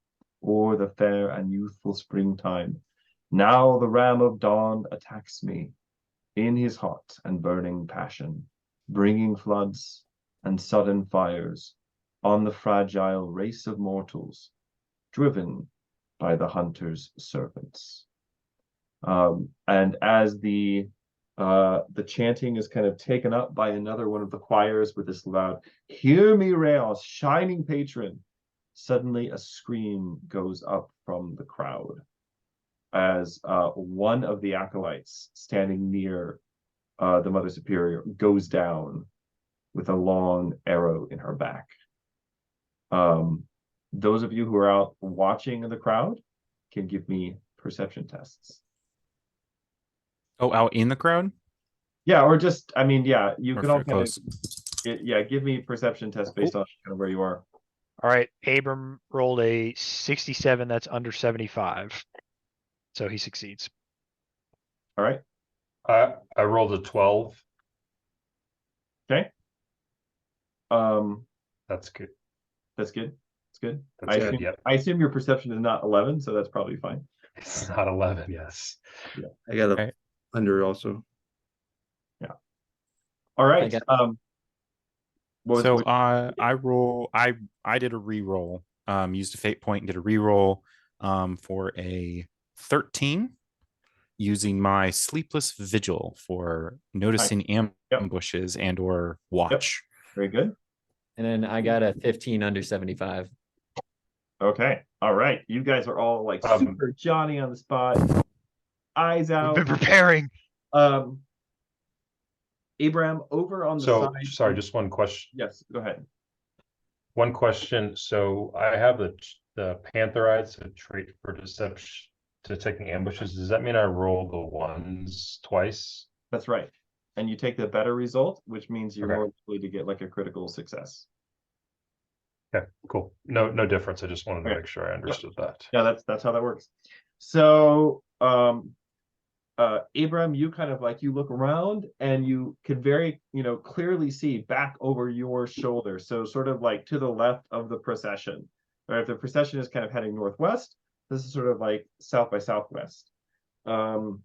or the fair and youthful springtime. Now the ram of dawn attacks me in his hot and burning passion, bringing floods and sudden fires on the fragile race of mortals, driven by the hunter's servants. And as the chanting is kind of taken up by another one of the choirs with this loud, "Hear me, Rheos, shining patron," suddenly a scream goes up from the crowd as one of the acolytes standing near the Mother Superior goes down with a long arrow in her back. Those of you who are out watching in the crowd can give me perception tests. Oh, out in the crowd? Yeah, or just, I mean, yeah, you Or can all kind close? of, yeah, give me perception tests based on kind of where you are. All right, Abram rolled a 67. That's under 75, so he succeeds. All right. I rolled a 12. Okay. That's good. That's good. It's good. That's good. Yep. I assume your perception is not 11, so that's probably fine. It's not 11. Yes. Yeah. I got a Okay. under also. Yeah. All right. So I did a re-roll. Used a fate point and did a re-roll for a 13 using my sleepless vigil for noticing ambushes and or watch. Yep. Very good. And then I got a 15 under 75. Okay. All right. You guys are all like super Johnny on the spot. Eyes out. We've been preparing. Abraham, over on the side. Sorry, just one question. Yes, go ahead. One question. So I have the Panther Eyes, a trait for deception, detecting ambushes. Does that mean I roll the ones twice? That's right. And you take the better result, which means you're more likely to get like a critical success. Okay, cool. No difference. I just wanted to Okay. make sure I understood that. Yeah, that's how that works. So Abraham, you kind of like, you look around and you can very, clearly see back over your shoulder. So sort of like to the left of the procession. Right? If the procession is kind of heading northwest, this is sort of like south by southwest. Um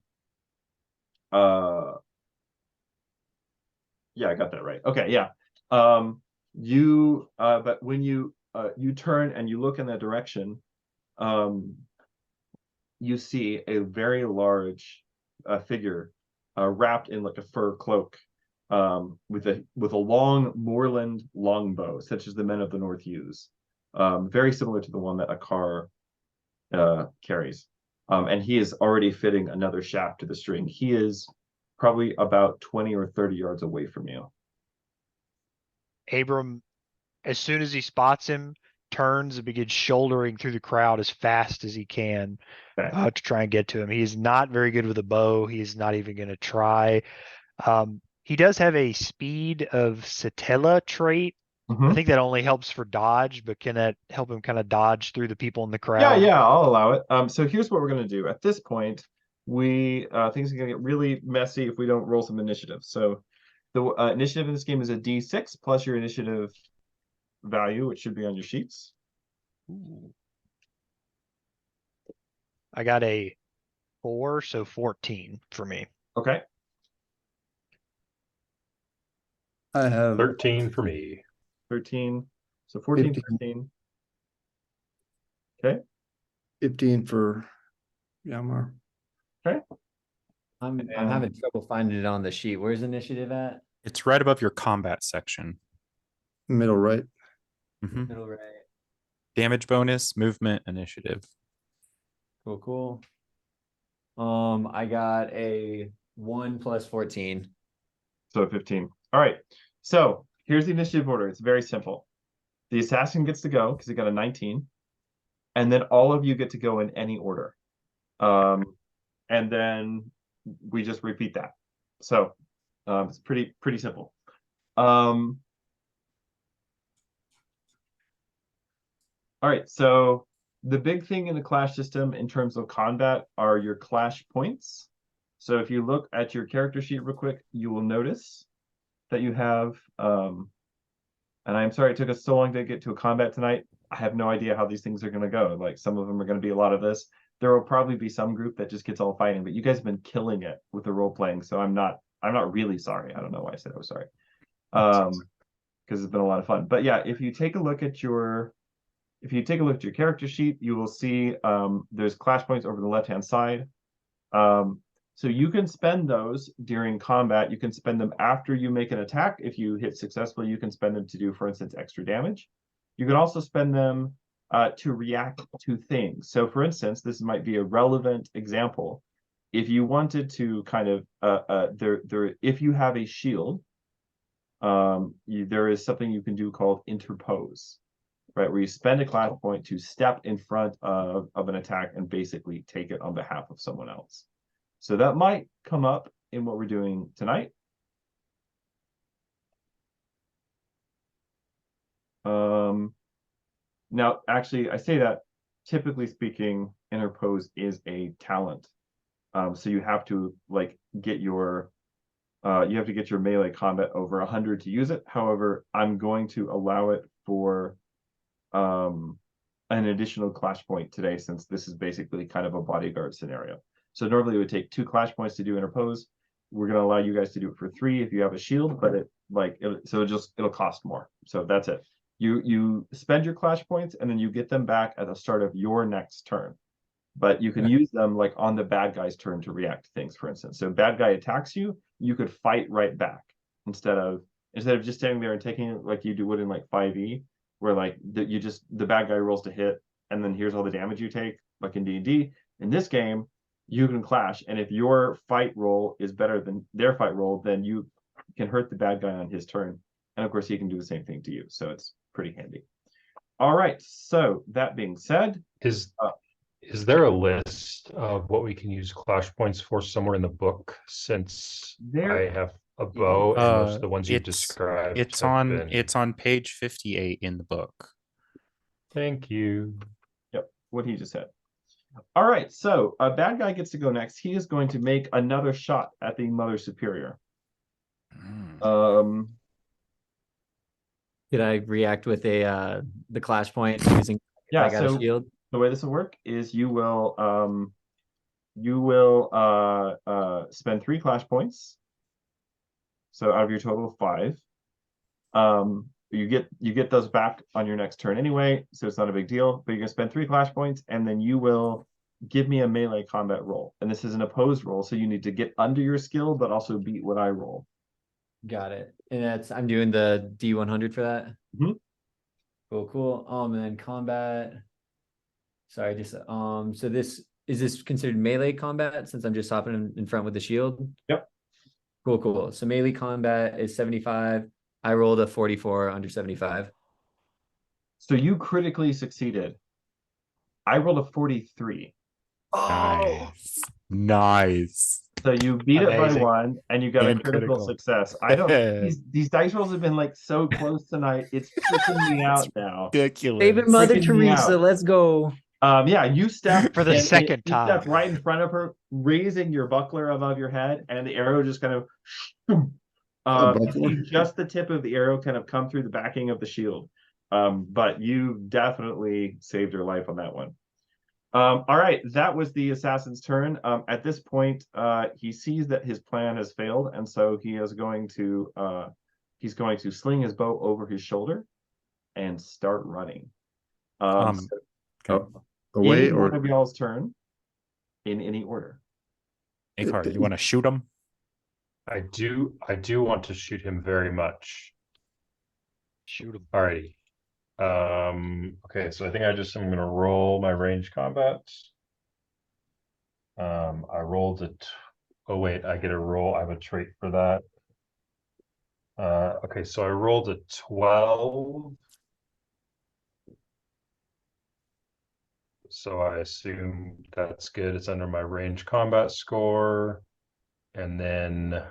yeah, I got that right. Okay, yeah. But when you turn and you look in that direction, you see a very large figure wrapped in like a fur cloak, with a long moorland longbow, such as the men of the north use, very similar to the one that Akar carries. And he is already fitting another shaft to the string. He is probably about 20 or 30 yards away from you. Abram, as soon as he spots him, turns and begins shouldering through the crowd as fast as he can Okay. to try and get to him. He is not very good with a bow. He is not even going to try. He does have a speed of Satella trait. I think that only helps for dodge, but can that help him kind of dodge through the people in the crowd? Yeah, I'll allow it. So here's what we're gonna do. At this point, we things are gonna get really messy if we don't roll some initiative. So the initiative in this game is a D6 plus your initiative value, which should be on your sheets. Ooh. I got a 4, so 14 for me. Okay. I have 13 for me. 13. So 14, 15. 13. Okay. 15 for Yamar. I'm And- having trouble finding it on the sheet. Where's initiative at? It's right above your combat section. Middle right. Mhm. Middle right. Damage bonus, movement, initiative. Cool. I got a 1 plus 14. So 15. All right. So here's the initiative order. It's very simple. The assassin gets to go because he got a 19. And then all of you get to go in any order. And then we just repeat that. So it's pretty simple. All right, so the big thing in the clash system in terms of combat are your clash points. So if you look at your character sheet real quick, you will notice that you have, and I'm sorry it took us so long to get to a combat tonight. I have no idea how these things are going to go. Like, some of them are going to be a lot of this. There will probably be some group that just gets all fighting, but you guys have been killing it with the role playing, so I'm not really sorry. I don't know why I said I was sorry. Because it's been a lot of fun. But yeah, if you take a look at your character sheet, you will see there's clash points over the left-hand side. So you can spend those during combat. You can spend them after you make an attack. If you hit successfully, you can spend them to do, for instance, extra damage. You can also spend them to react to things. So for instance, this might be a relevant example. If you wanted to kind of, if you have a shield, there is something you can do called interpose, right? Where you spend a clash point to step in front of an attack and basically take it on behalf of someone else. So that might come up in what we're doing tonight. Now, actually, I say that, typically speaking, interpose is a talent. So you have to get your melee combat over 100 to use it. However, I'm going to allow it for an additional clash point today, since this is basically kind of a bodyguard scenario. So normally it would take 2 clash points to do interpose. We're going to allow you guys to do it for 3 if you have a shield, but it'll cost more. So that's it. You spend your clash points and then you get them back at the start of your next turn. But you can use them like on the bad guy's turn to react to things, for instance. So bad guy attacks you, you could fight right back instead of just standing there and taking it like you would in like 5e, where like the bad guy rolls to hit and then here's all the damage you take, like in D&D. In this game, you can clash, and if your fight roll is better than their fight roll, then you can hurt the bad guy on his turn, and of course he can do the same thing to you. So it's pretty handy. All right, so that being said, Is there a list of what we can use clash points for somewhere in the book? Since I have a bow and most of the ones you described. It's on page 58 in the book. Thank you. Yep, what he just said. All right, so a bad guy gets to go next. He is going to make another shot at the Mother Superior. Did I react with the clash point using if Yeah, I got so a shield? the way this will work is you will spend 3 clash points. So out of your total of 5. You get those back on your next turn anyway, so it's not a big deal. But you're gonna spend 3 clash points, and then you will give me a melee combat roll. And this is an opposed roll, so you need to get under your skill, but also beat what I roll. Got it. And I'm doing the D100 for that. Mhm. Cool. And then combat. Sorry, just so this is this considered melee combat since I'm just hopping in front with the shield? Yep. Cool. So melee combat is 75. I rolled a 44 under 75. So you critically succeeded. I rolled a 43. Nice. So you beat it by Amazing. 1, and you got a And critical critical. success. I don't. These dice rolls have been like so close tonight. It's freaking me out now. Ridiculous. David Mother Freaking me Teresa, out. let's go. Yeah, you step For the and second you step time. right in front of her, raising your buckler above your head, and the arrow just kind of. You see just the tip of the arrow kind of come through the backing of the shield. But you definitely saved her life on that one. All right, that was the assassin's turn. At this point, he sees that his plan has failed, and so he is going to he's going to sling his bow over his shoulder and start running. Okay. Away any or one of y'all's turn, in any order. Akar, you want to shoot him? I do want to shoot him very much. Shoot him. Alrighty. Okay, so I think I'm gonna roll my range combat. I rolled it. Oh wait, I get a roll. I have a trait for that. Okay, so I rolled a 12. So I assume that's good. It's under my range combat score. And then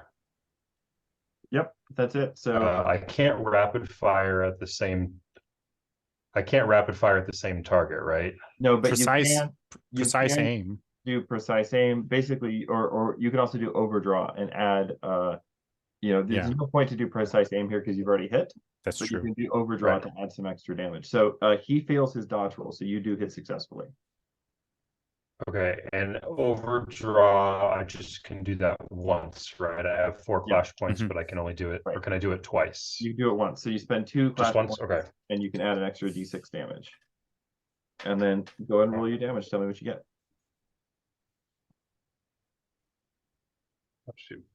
Yep, that's it. So I can't rapid fire at the same target, right? no, but Precise you can aim. do precise aim, basically, or you can also do overdraw and add there's no point to do precise aim here because you've already hit. That's But true. you can do overdraw Right. to add some extra damage. So he fails his dodge roll, so you do hit successfully. Okay, and overdraw, I just can do that once, right? I have 4 Yeah. clash points, Mhm. but I can only do it, Right. or can I do it twice? You do it once. So you spend 2 clash Just once? points, Okay. and you can add an extra d6 damage. And then go ahead and roll your damage. Tell me what you get. Oh, shoot.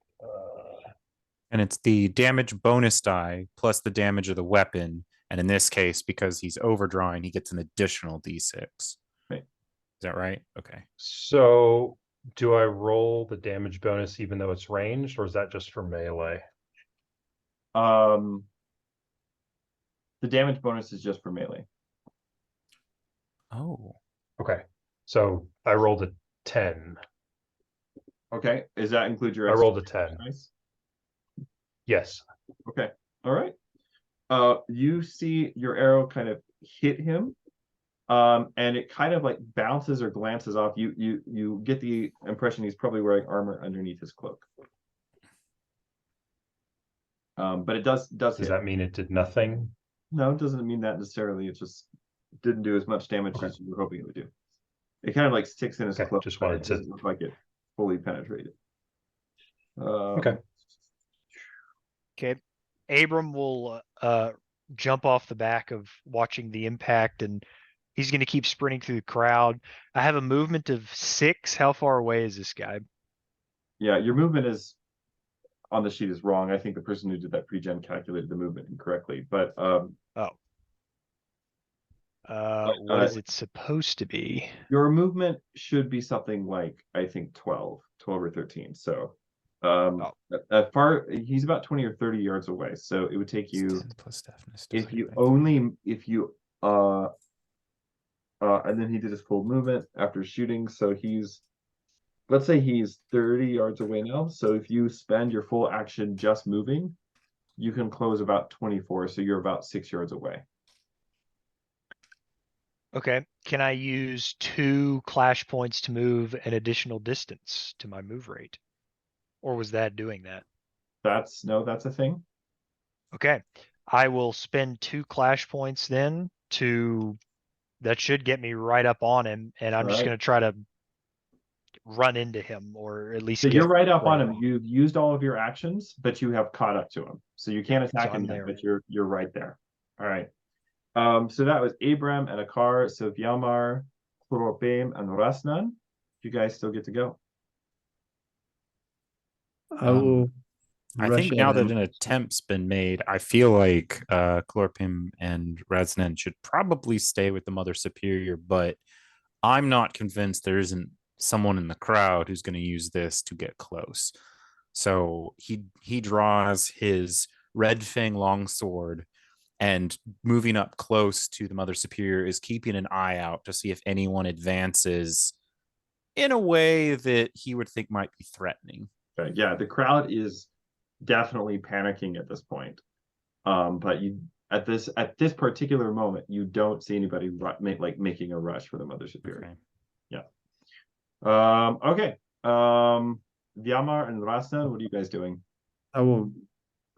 And it's the damage bonus die plus the damage of the weapon. And in this case, because he's overdrawing, he gets an additional d6. Right. Is that right? Okay. So do I roll the damage bonus even though it's ranged, or is that just for melee? The damage bonus is just for melee. Oh. Okay, so I rolled a 10. Okay, does that include your I rolled a 10. dice? Yes. Okay, all right. You see your arrow kind of hit him, and it kind of like bounces or glances off. You get the impression he's probably wearing armor underneath his cloak. But it does Does hit. that mean it did nothing? No, it doesn't mean that necessarily. It just didn't do as much damage Okay. as you were hoping it would do. It kind of like sticks in his Okay, cloak, just but wanted it to- doesn't look like it fully penetrated. Okay. Okay. Abram will jump off the back of watching the impact, and he's going to keep sprinting through the crowd. I have a movement of 6. How far away is this guy? Yeah, your movement is on the sheet is wrong. I think the person who did that pre-gen calculated the movement incorrectly. But What is it supposed to be? your movement should be something like, I think 12 or 13. So at far he's about 20 or 30 yards away. So it would take you, Plus deafness. if you and then he did his full movement after shooting. So let's say he's 30 yards away now. So if you spend your full action just moving, you can close about 24. So you're about 6 yards away. Okay. Can I use 2 clash points to move an additional distance to my move rate? Or was that doing that? That's a thing. Okay. I will spend 2 clash points then to that should get me right up on him, and I'm just Alright. gonna try to run into him or at least So you're get right up on right him. You've used all of your actions, but you have caught up to him. So you can't attack so him I'm yet, there. but you're right there. All right. So that was Abram and Akar, so Vyamar, Chloropem, and Rasnan. You guys still get to go. I will I rush think at now that him. an attempt's been made, I feel like Chlorpim and Raznan should probably stay with the Mother Superior, but I'm not convinced there isn't someone in the crowd who's going to use this to get close. So he draws his red fang longsword, and moving up close to the Mother Superior is keeping an eye out to see if anyone advances in a way that he would think might be threatening. Okay. Yeah, the crowd is definitely panicking at this point. But you at this particular moment, you don't see anybody making a rush for the Mother Superior. Okay. Yeah. Okay. Vyamar and Rasnan, what are you guys doing? I will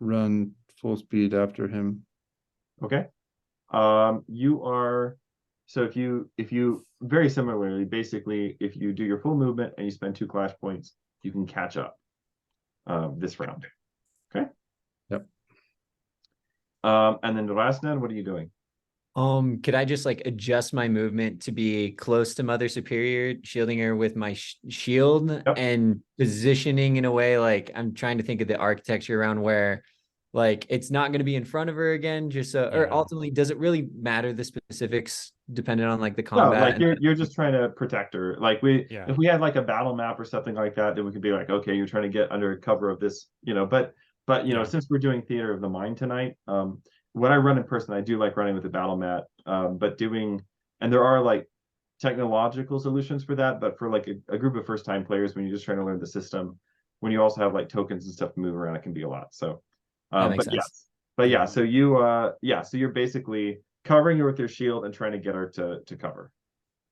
run full speed after him. Okay. You are so if you very similarly, basically, if you do your full movement and you spend 2 clash points, you can catch up this round. Okay. Yep. And then Rasnan, what are you doing? Could I just like adjust my movement to be close to Mother Superior, shielding her with my shield and positioning in a way like I'm trying to think of the architecture around where like it's not going to be in front of her again, just so or ultimately does it really matter the specifics depending on like the combat? No, like you're just trying to protect her. Like Yeah. if we had like a battle map or something like that, then we could be like, okay, you're trying to get under cover of this, but you know, Yeah. since we're doing Theater of the Mind tonight, when I run in person, I do like running with the battle mat. But and there are like technological solutions for that, but for like a group of first time players, when you're just trying to learn the system, when you also have like tokens and stuff to move around, it can be a lot. So That makes but sense. yeah, so so you're basically covering her with your shield and trying to get her to cover.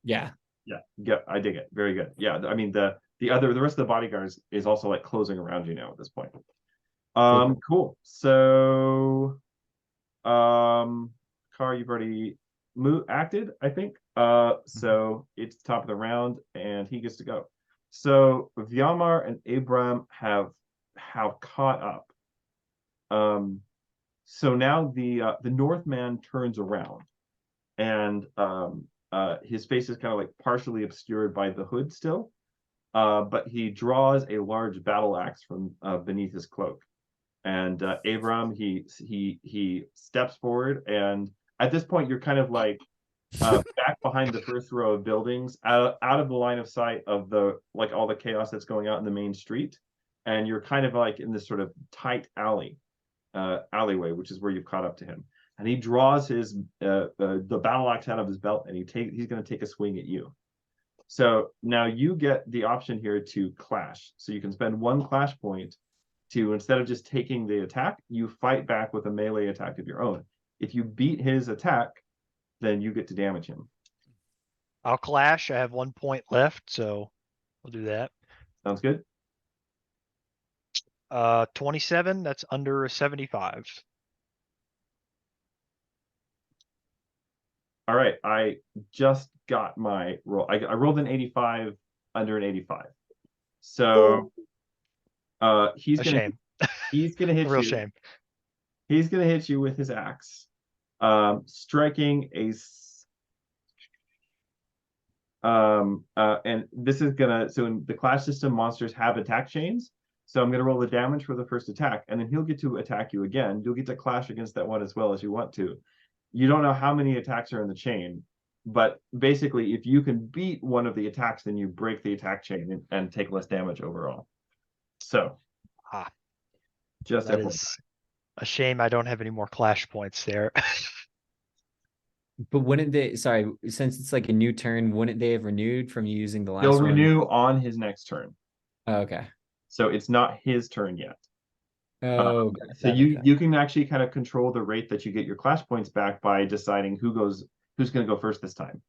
Yeah. Yeah, I dig it. Very good. Yeah, I mean the rest of the bodyguards is also like closing around you now at this point. Cool. So Car, you've already acted, I think. So it's top of the round and he gets to go. So Vyamar and Abram have caught up. So now the Northman turns around and his face is kind of like partially obscured by the hood still. But he draws a large battle axe from beneath his cloak. And Abram, he steps forward, and at this point you're kind of like back behind the first row of buildings, out of the line of sight of the like all the chaos that's going on in the main street, and you're kind of like in this sort of tight alleyway, which is where you've caught up to him. And he draws his the battle axe out of his belt, and he's going to take a swing at you. So now you get the option here to clash. So you can spend 1 clash point to, instead of just taking the attack, you fight back with a melee attack of your own. If you beat his attack, then you get to damage him. I'll clash. I have 1 point left, so we'll do that. Sounds good? 27, that's under a 75. All right, I just got my roll. I rolled an 85 under an 85. So he's A gonna shame. he's gonna hit Real you. shame. He's gonna hit you with his axe, striking a and this is gonna, so in the clash system, monsters have attack chains. So I'm gonna roll the damage for the first attack, and then he'll get to attack you again. You'll get to clash against that one as well as you want to. You don't know how many attacks are in the chain, but basically if you can beat one of the attacks, then you break the attack chain and take less damage overall. So just That is a shame I don't have any more clash points there. But wouldn't they, sorry, since it's like a new turn, wouldn't they have renewed from you using the last he'll one? renew on his next turn. Oh, okay. So it's not his turn yet. Oh, so you can actually kind of control the rate that you get your clash points back by deciding who's going to go first this time.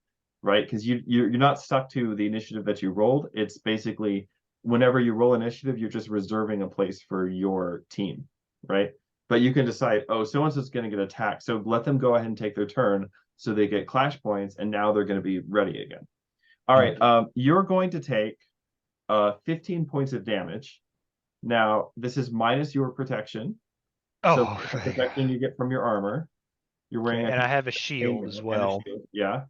right? Because you're not stuck to the initiative that you rolled. It's basically whenever you roll initiative, you're just reserving a place for your team, right? But you can decide, oh, so and so's going to get attacked, so let them go ahead and take their turn, so they get clash points, and now they're going to be ready again. All right, you're going to take 15 points of damage. Now, this is minus your protection. So Oh, the protection you get from your armor. You're wearing okay, and I have a chainmail shield as and a well. shield, yeah.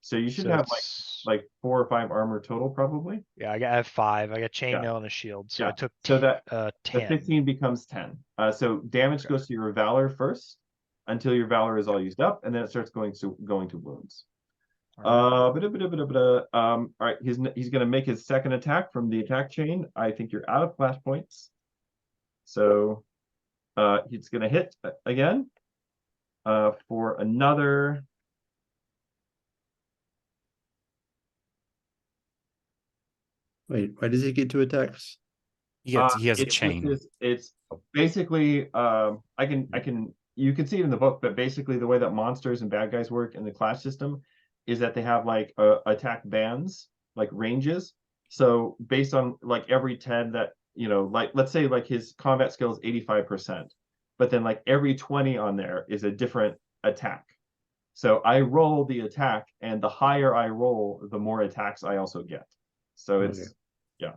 So you should So have it's like 4 or 5 armor total, probably. yeah, I have 5. I got Yeah. chainmail and a shield, so Yeah. I took So that the 10. 15 becomes 10. So damage Okay. goes to your valor first until your valor is all used up, and then it starts going to wounds. All All right, he's gonna make his second attack from the attack chain. I think you're out of flash points. So he's gonna hit again for another. Wait, why does he get 2 attacks? He has a It's with chain. it's basically you can see it in the book, but basically the way that monsters and bad guys work in the class system is that they have like attack bands, like ranges. So based on like every 10 that, like let's say like his combat skill is 85%, but then like every 20 on there is a different attack. So I roll the attack, and the higher I roll, the more attacks I also get. So it's Okay. yeah.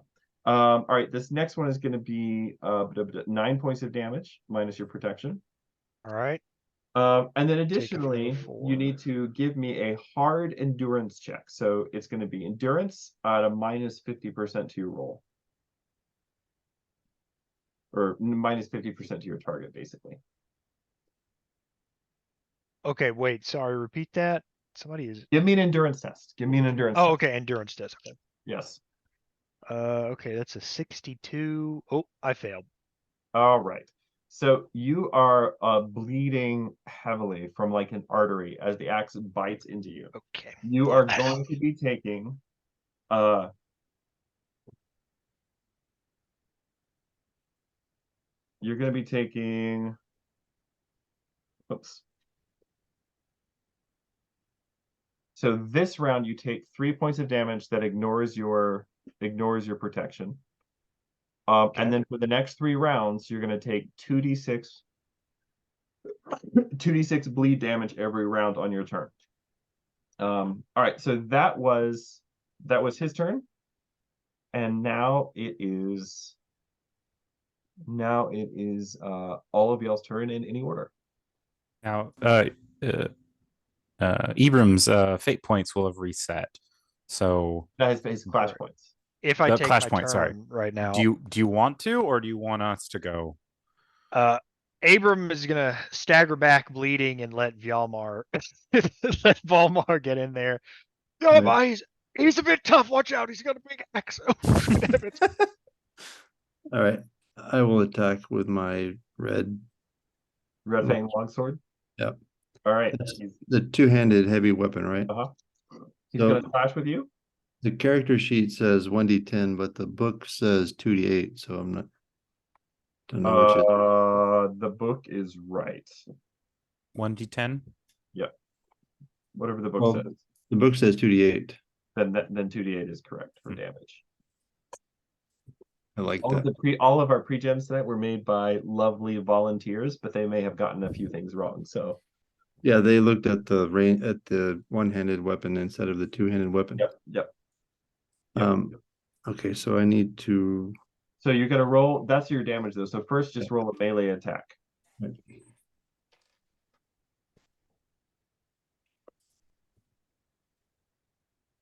All right, this next one is going to be 9 points of damage minus your protection. right. And then Take a additionally, full you 4. need to give me a hard endurance check. So it's going to be endurance at a minus 50% to your roll. Or minus 50% to your target, basically. Okay, wait, sorry, repeat that. Somebody is Give me an endurance test. Give me an endurance Oh, test. okay, endurance test. Okay. Yes. Okay, that's a 62. Oh, I failed. All right. So you are bleeding heavily from like an artery as the axe bites into you. Okay. You are going to be taking you're going to be taking oops. So this round you take 3 points of damage that ignores your protection. And then for the next 3 rounds, you're going to take 2d6 bleed damage every round on your turn. All right, so that was his turn, and now it is all of y'all's turn in any order. Now, Ibram's fate points will have reset. So That his clash Correct. points. If I take clash my point, sorry. turn right now, do you want to, or do you want us to go? Abram is gonna stagger back bleeding and let Volmar get in there. Volmar, he's a bit tough. Watch out, he's got a big axe. All right. I will attack with my red Fang longsword. Yep. All right. That's the 2-handed heavy weapon, right? He's So- gonna clash with you. The character sheet says 1d10, but the book says 2d8, so I'm not don't know which is The book is right. 1d10. Whatever the book Well, says. the book says 2d8. Then 2d8 is correct for damage. I like All that. of our pre-gems tonight were made by lovely volunteers, but they may have gotten a few things wrong. So Yeah, they looked at the one-handed weapon instead of the two-handed weapon. Yep. Okay, so I need to So you're gonna roll. That's your damage though. So first, just roll a melee attack.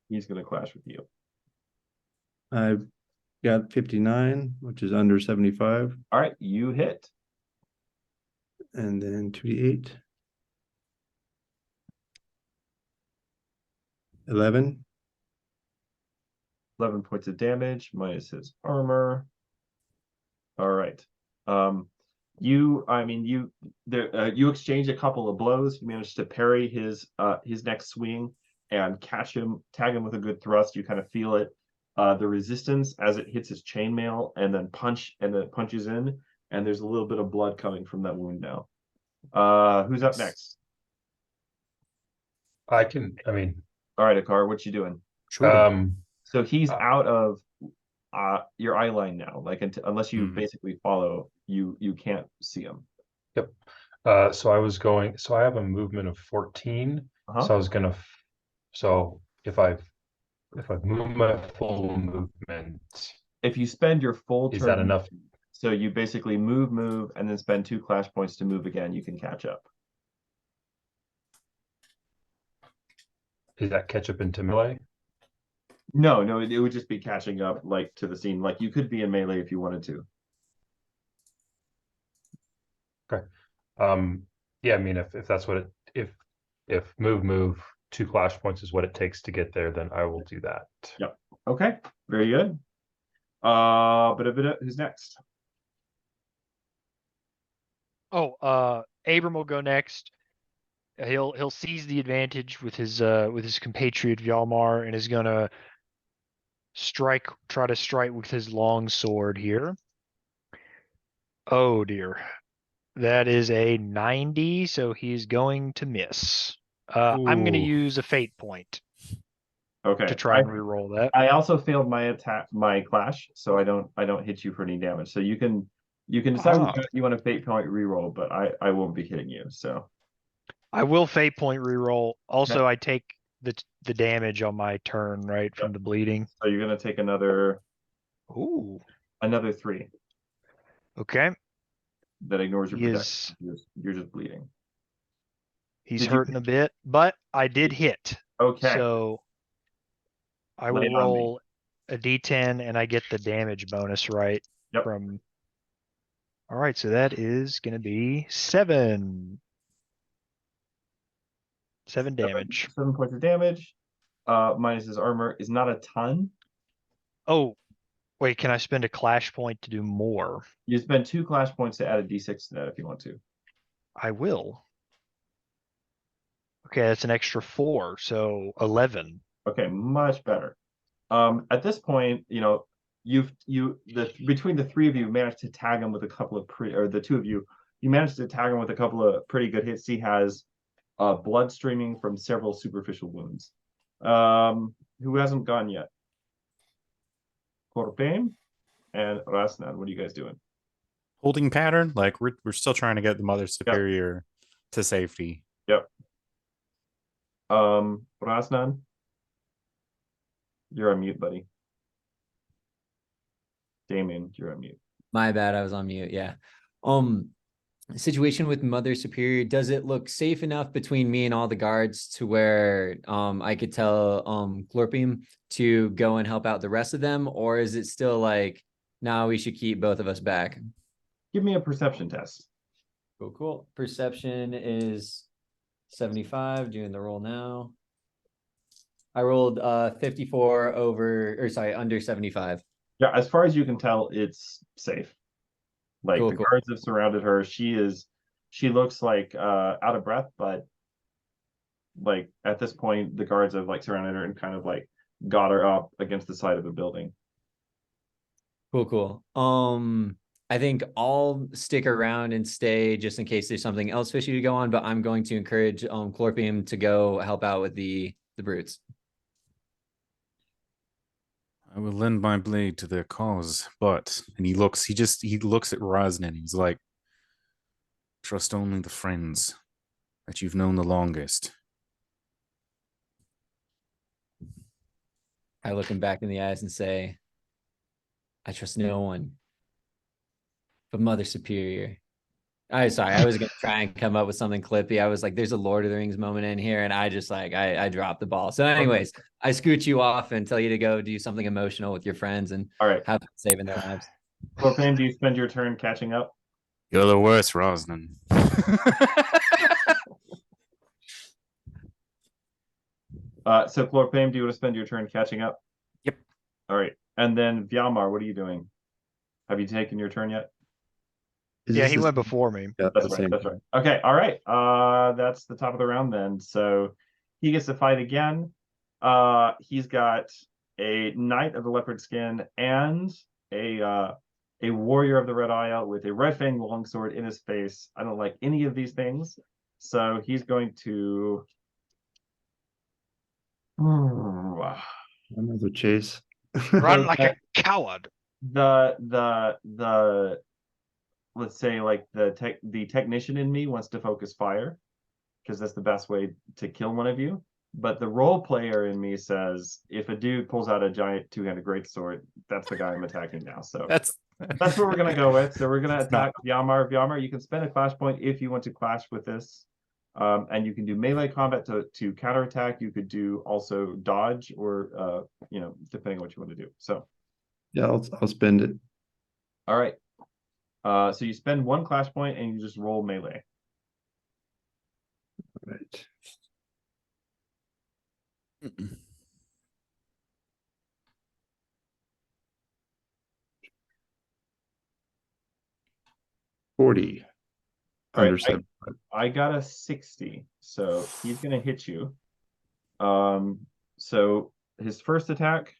He's gonna clash with you. I've got 59, which is under 75, All right, you hit. and then 2d8. 11. 11 points of damage minus his armor. All right. You exchange a couple of blows. You manage to parry his next swing and catch him, tag him with a good thrust. You kind of feel it, the resistance as it hits his chainmail, and then it punches in, and there's a little bit of blood coming from that wound now. Who's up next? I mean, All right, Akar, what you doing? Sure. So he's Uh, out of your eye line now. Like unless you Hmm. basically follow, you can't see him. Yep. So I have a movement of 14. Uh-huh. So I was gonna, so if I move my full movement, If you spend your full is that turn, enough? so you basically move, and then spend 2 clash points to move again, you can catch up. Is that catch up into melee? No, no, it would just be catching up like to the scene. Like you could be in melee if you wanted to. Okay. Yeah, I mean, if that's what if move 2 clash points is what it takes to get there, then I will do that. Yep. Okay. Very good. But who's next? Abram will go next. He'll seize the advantage with his compatriot Vyalmar and is gonna try to strike with his long sword here. Oh dear. That is a 90, so he's going to miss. I'm going to Ooh. use a fate point Okay. to try and re-roll that. I also failed my clash, so I don't hit you for any damage. So you can decide Ah. whether you want a fate point reroll, but I won't be hitting you. So I will fate point re-roll. Also, I take the damage on my turn, right, from the bleeding. so you're gonna take another Ooh. 3 Okay. that ignores your He protection. is You're just bleeding. he's Did you- hurting a bit, but I did hit. Okay. So I Lay will it on me. roll a d10 and I get the damage bonus, right? Yep. From All right, so that is going to be 7 damage. 7 points of damage. Minus his armor is not a ton. Oh, wait, can I spend a clash point to do more? You spend 2 clash points to add a d6 to that if you want to. I will. Okay, that's an extra 4, so 11. Okay, much better. At this point, between the 3 of you managed to tag him with a couple of or the 2 of you managed to tag him with a couple of pretty good hits. He has blood streaming from several superficial wounds. Who hasn't gone yet? Corpain and Rasnan, what are you guys doing? Holding pattern, like we're still trying to get the Mother Superior to safety. Yep. Rasnan, you're on mute, buddy. Damien, you're on mute. My bad, I was on mute. Yeah. Situation with Mother Superior, does it look safe enough between me and all the guards to where I could tell Glorpim to go and help out the rest of them, or is it still like, no, we should keep both of us back? Give me a perception test. Cool. Perception is 75, doing the roll now. I rolled 54 under 75. Yeah, as far as you can tell, it's safe. Like Cool. guards have surrounded her. She looks like out of breath, but like at this point, the guards have like surrounded her and kind of like got her up against the side of a building. Cool. I think I'll stick around and stay just in case there's something else fishy to go on, but I'm going to encourage Chlorpium to go help out with the brutes. I will lend my blade to their cause, but he looks at Rosnan. He's like, trust only the friends that you've known the longest. I look him back in the eyes and say, I trust no one but Mother Superior. I was going to try and come up with something clippy. I was like, there's a Lord of the Rings moment in here. And I just I dropped the ball. So anyways, I scoot you off and tell you to go do something emotional with your friends and All right. have fun saving their lives. Corpain, do you spend your turn catching up? You're the worst, Rosnan. So Corpain, do you want to spend your turn catching up? Yep. All right. And then Vyalmar, what are you doing? Have you taken your turn yet? Yeah, he went before me. Yeah, That's right. That's right. Okay. All right. That's the top of the round then. So he gets to fight again. He's got a Knight of the Leopard Skin and a Warrior of the Red Isle with a red fang longsword in his face. I don't like any of these things. So he's going to Another chase. Run So like a coward. the let's say like the technician in me wants to focus fire because that's the best way to kill one of you. But the role player in me says if a dude pulls out a giant two-handed greatsword, that's the guy I'm attacking now. So That's that's what we're gonna go with. So we're gonna It's not- attack Yamar. Yamar, you can spend a clash point if you want to clash with this. And you can do melee combat to counterattack. You could do also dodge or depending on what you want to do. So Yeah, I'll spend it. all right. So you spend one clash point and you just roll melee. Right. Mm-mm. $40. All right, Under 75. I got a 60, so he's gonna hit you. So his first attack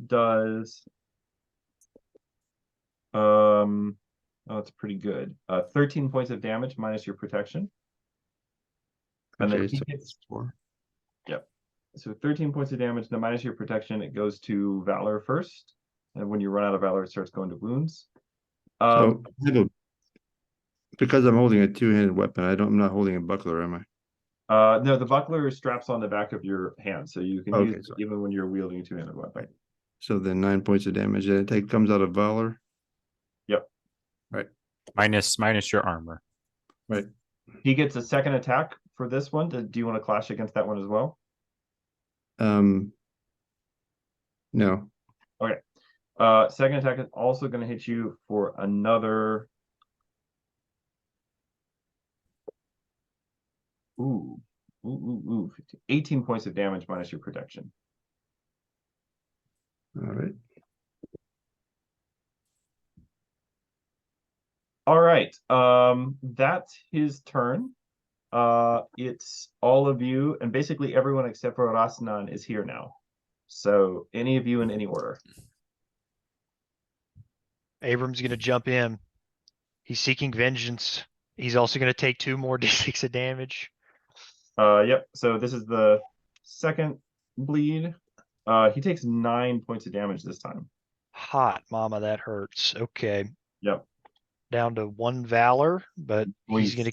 does oh, it's pretty good. 13 points of damage minus your protection. And then Okay, he so gets 4. Yep. So 13 points of damage, then minus your protection, it goes to Valor first. And when you run out of Valor, it starts going to wounds. So because I'm holding a two-handed weapon, I'm not holding a buckler, am I? No, the buckler straps on the back of your hand, so you can use it sorry. even when you're wielding a two-handed weapon. Right. So then 9 points of damage, and it comes out of Valor. Yep. Right. Minus your armor. Right. He gets a second attack for this one. Do you want to clash against that one as well? No. Okay. Second attack is also going to hit you for another. Ooh. 18 points of damage minus your protection. All right. All right. That's his turn. It's all of you, and basically everyone except for Rasnan is here now. So any of you in any order. Abram's gonna jump in. He's seeking vengeance. He's also gonna take 2 more d6 of damage. Yep. So this is the second bleed. He takes 9 points of damage this time. Hot mama, that hurts. Okay. Yep. Down to 1 valor, but he's Please. gonna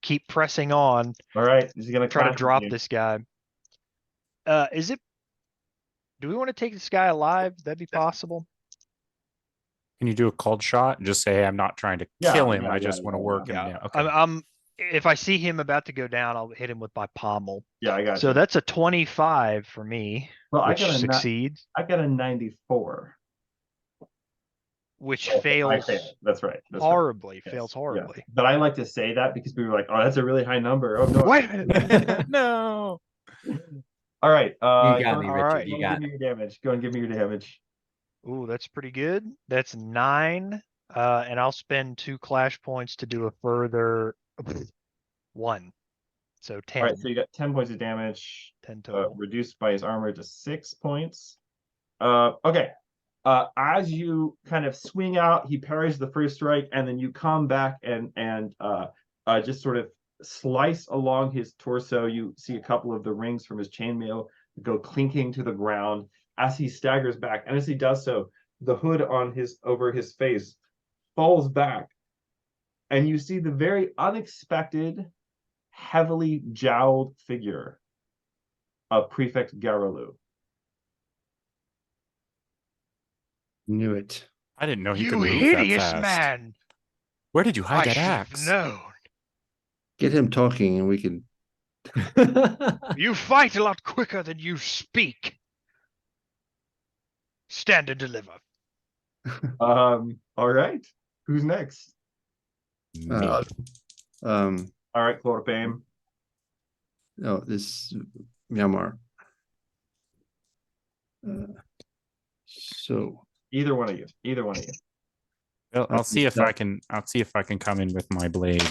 keep pressing on. All right. He's gonna Try to clash with drop you. this guy. Do we want to take this guy alive? That'd be possible. Can you do a cold shot? Just say, hey, I'm not trying to Yeah, kill him. yeah, I yeah, just want to yeah, work Yeah. him down. Okay. I'm if I see him about to go down, I'll hit him with my pommel. Yeah, I got So you. that's a 25 for me, Well, which succeeds, I got a 94. which I fails failed. That's right. That's right. horribly. Yes, Fails yeah. horribly. But I like to say that because people are like, "Oh, that's a really high number." Oh no. Wait a minute. No. All right. You got me, all Richard. right. You Go and got give me your damage. Go and give me your damage. Ooh, that's pretty good. That's 9. And I'll spend 2 clash points to do a further 1. So 10. All right. So you got 10 points of damage. 10 total. Reduced by his armor to 6 points. Okay. As you kind of swing out, he parries the first strike, and then you come back and just sort of slice along his torso. You see a couple of the rings from his chainmail go clinking to the ground as he staggers back. And as he does so, the hood on over his face falls back, and you see the very unexpected, heavily jowled figure of Prefect Garaloo. Knew it. I didn't know he could You move hideous that fast. man! Where did you hide I that should have axe? known. Get him talking and we can. it. You fight a lot quicker than you speak. Stand and deliver. All right. Who's next? Me. All right, Chlorpame. Oh, this Myanmar. So Either one of you. Either one of you. Well, I'll see if I can. I'll see if I can come in with my blade.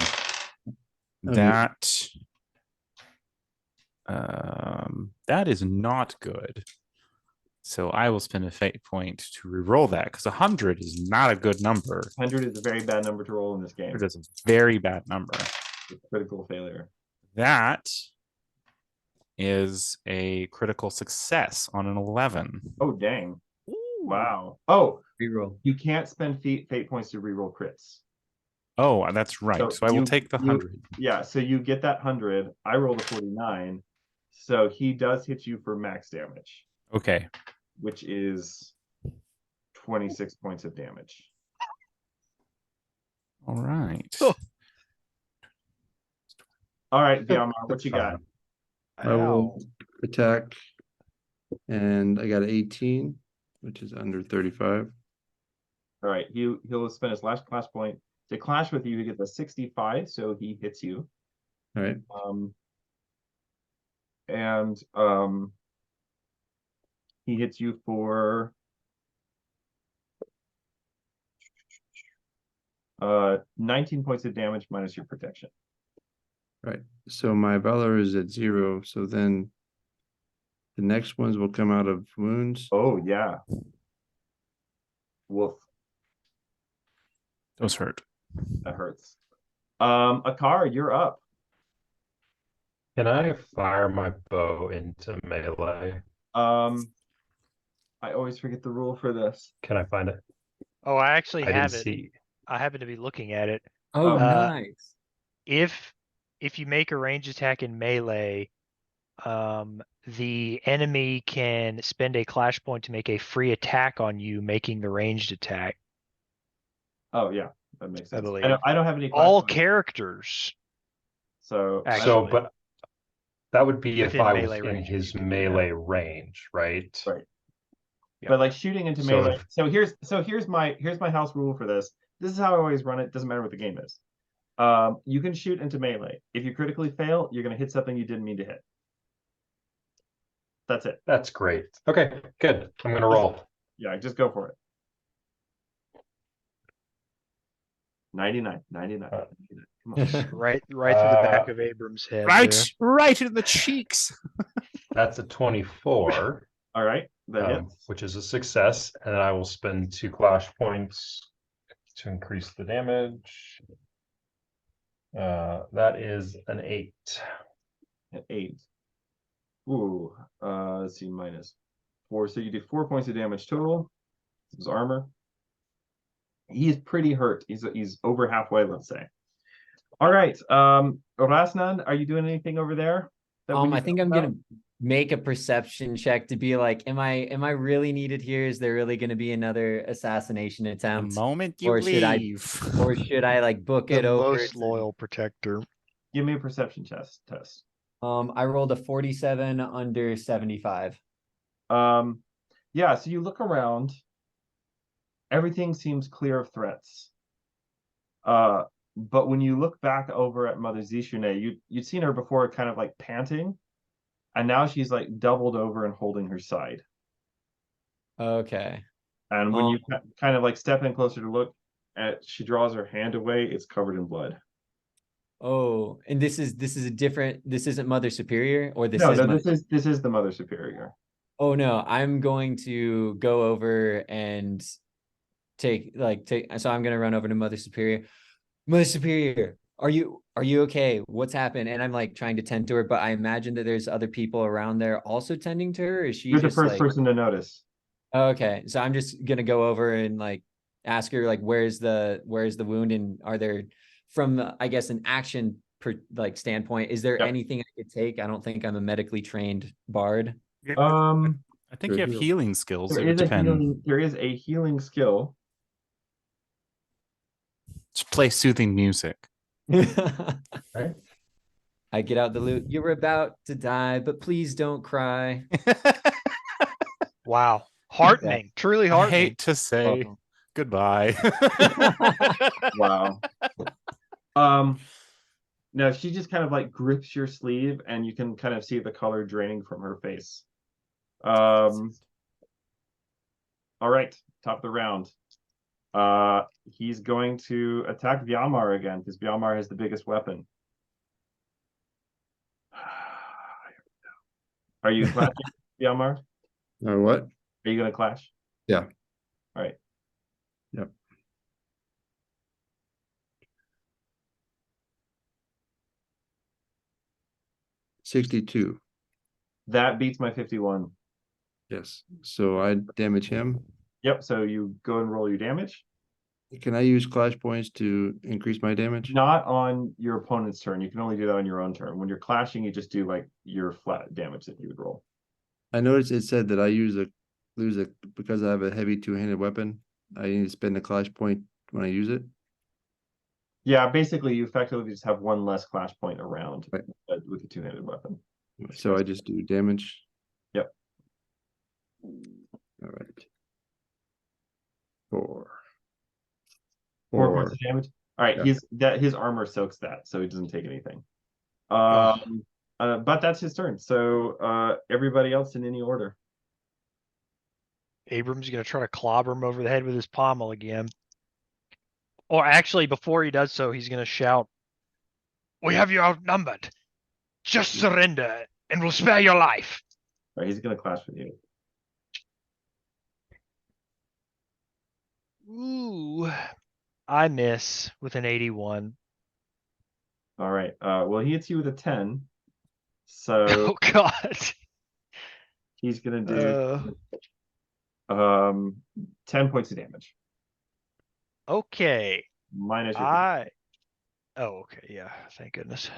That. That is not good. So I will spend a fate point to re-roll that because 100 is not a good number. 100 is a very bad number to roll in this game. It is a very bad number. It's a critical failure. That is a critical success on an 11. Oh, dang. Wow. Oh, Reroll. you can't spend fate points to reroll crits. Oh, that's right. So I will take the 100. Yeah, so you get that 100. I rolled a 49. So he does hit you for max damage, Okay. which is 26 points of damage. All right. Oh. All right, Viamar, what That's you got? fine. I will attack, and I got an 18, which is under 35. All right, he'll spend his last clash point to clash with you. He gets a 65, so he hits you. All right. And he hits you for 19 points of damage minus your protection. Right. So my Valor is at 0. So then the next ones will come out of wounds. Oh yeah. Woof. Those hurt. That hurts. Akar, you're up. Can I fire my bow into melee? I always forget the rule for this. Can I find it? Oh, I actually I have didn't it. see. I happen to be looking at it. Oh, Uh, nice. If you make a range attack in melee, the enemy can spend a clash point to make a free attack on you, making the ranged attack. Oh yeah, that makes I sense. believe. I don't have any All clash points, characters. so Actually. So, but that would be if Within I was melee in range, his you can do that. melee range, right? Right. Yeah. But like shooting into So melee. if- So here's my house rule for this. This is how I always run it. Doesn't matter what the game is. You can shoot into melee. If you critically fail, you're gonna hit something you didn't mean to hit. That's it. That's great. Okay, good. I'm gonna roll. Yeah, just go for it. 99. Come on. Right through the back of Abram's head. there. Right in the cheeks. That's a 24, All right, that hits. which is a success, and then I will spend 2 clash points to increase the damage. That is an 8. At 8. Ooh, let's see, minus 4. So you do 4 points of damage total. His armor. He's pretty hurt. He's over halfway, let's say. All right. Rasnan, are you doing anything over there? I think I'm gonna make a perception check to be like, am I really needed here? Is there really gonna be another assassination The attempt? moment you Or should I- leave. Or should I like book The it over? most loyal protector. Give me a perception test. I rolled a 47 under 75. Yeah, so you look around. Everything seems clear of threats. But when you look back over at Mother Zishunei, you'd seen her before kind of like panting, and now she's like doubled over and holding her side. Okay. And when you kind of like step in closer to look at, she draws her hand away, it's covered in blood. Oh, and this isn't Mother Superior, or this No, is no, Mother- this is the Mother Superior. Oh no, I'm going to go over and take so I'm gonna run over to Mother Superior. Mother Superior, are you okay? What's happened? And I'm like trying to tend to her, but I imagine that there's other people around there also tending to her. Is she You're the just first like person to notice. okay? So I'm just gonna go over and like ask her like where's the wound, and are there from I guess an action standpoint, is there Yep. anything I could take? I don't think I'm a medically trained bard. I think you have Heal. healing skills. There It would is a depend. there is a healing skill. Just play soothing music. Right? I get out the loot. You're about to die, but please don't cry. Wow. Heartening. Truly I heartening. hate to say goodbye. Wow. No, she just kind of like grips your sleeve, and you can kind of see the color draining from her face. All right, top of the round. He's going to attack Viamar again because Viamar has the biggest weapon. Are you clashing, Viamar? Or what? Are you going to clash? Yeah. All right. Yep. 62. That beats my 51. Yes. So I damage him. Yep, so you go and roll your damage. Can I use clash points to increase my damage? Not on your opponent's turn. You can only do that on your own turn. When you're clashing, you just do like your flat damage that you would roll. I noticed it said that I lose a because I have a heavy two-handed weapon. I need to spend a clash point when I use it. Yeah, basically you effectively just have one less clash point around Right. with a two-handed weapon. So I just do damage. Yep. All right. 4. 4 points of damage. All right, Yeah. his armor soaks that, so he doesn't take anything. Oh. But that's his turn. So everybody else in any order. Abram's gonna try to clobber him over the head with his pommel again. Or actually, before he does so, he's gonna shout, "We have you outnumbered. Just surrender, and we'll spare your life." All right, he's gonna clash with you. Ooh, I miss with an 81. All right. Well, he hits you with a 10. So Oh God. he's gonna do 10 points of damage. Okay. Minus your Oh, okay, yeah, thank goodness.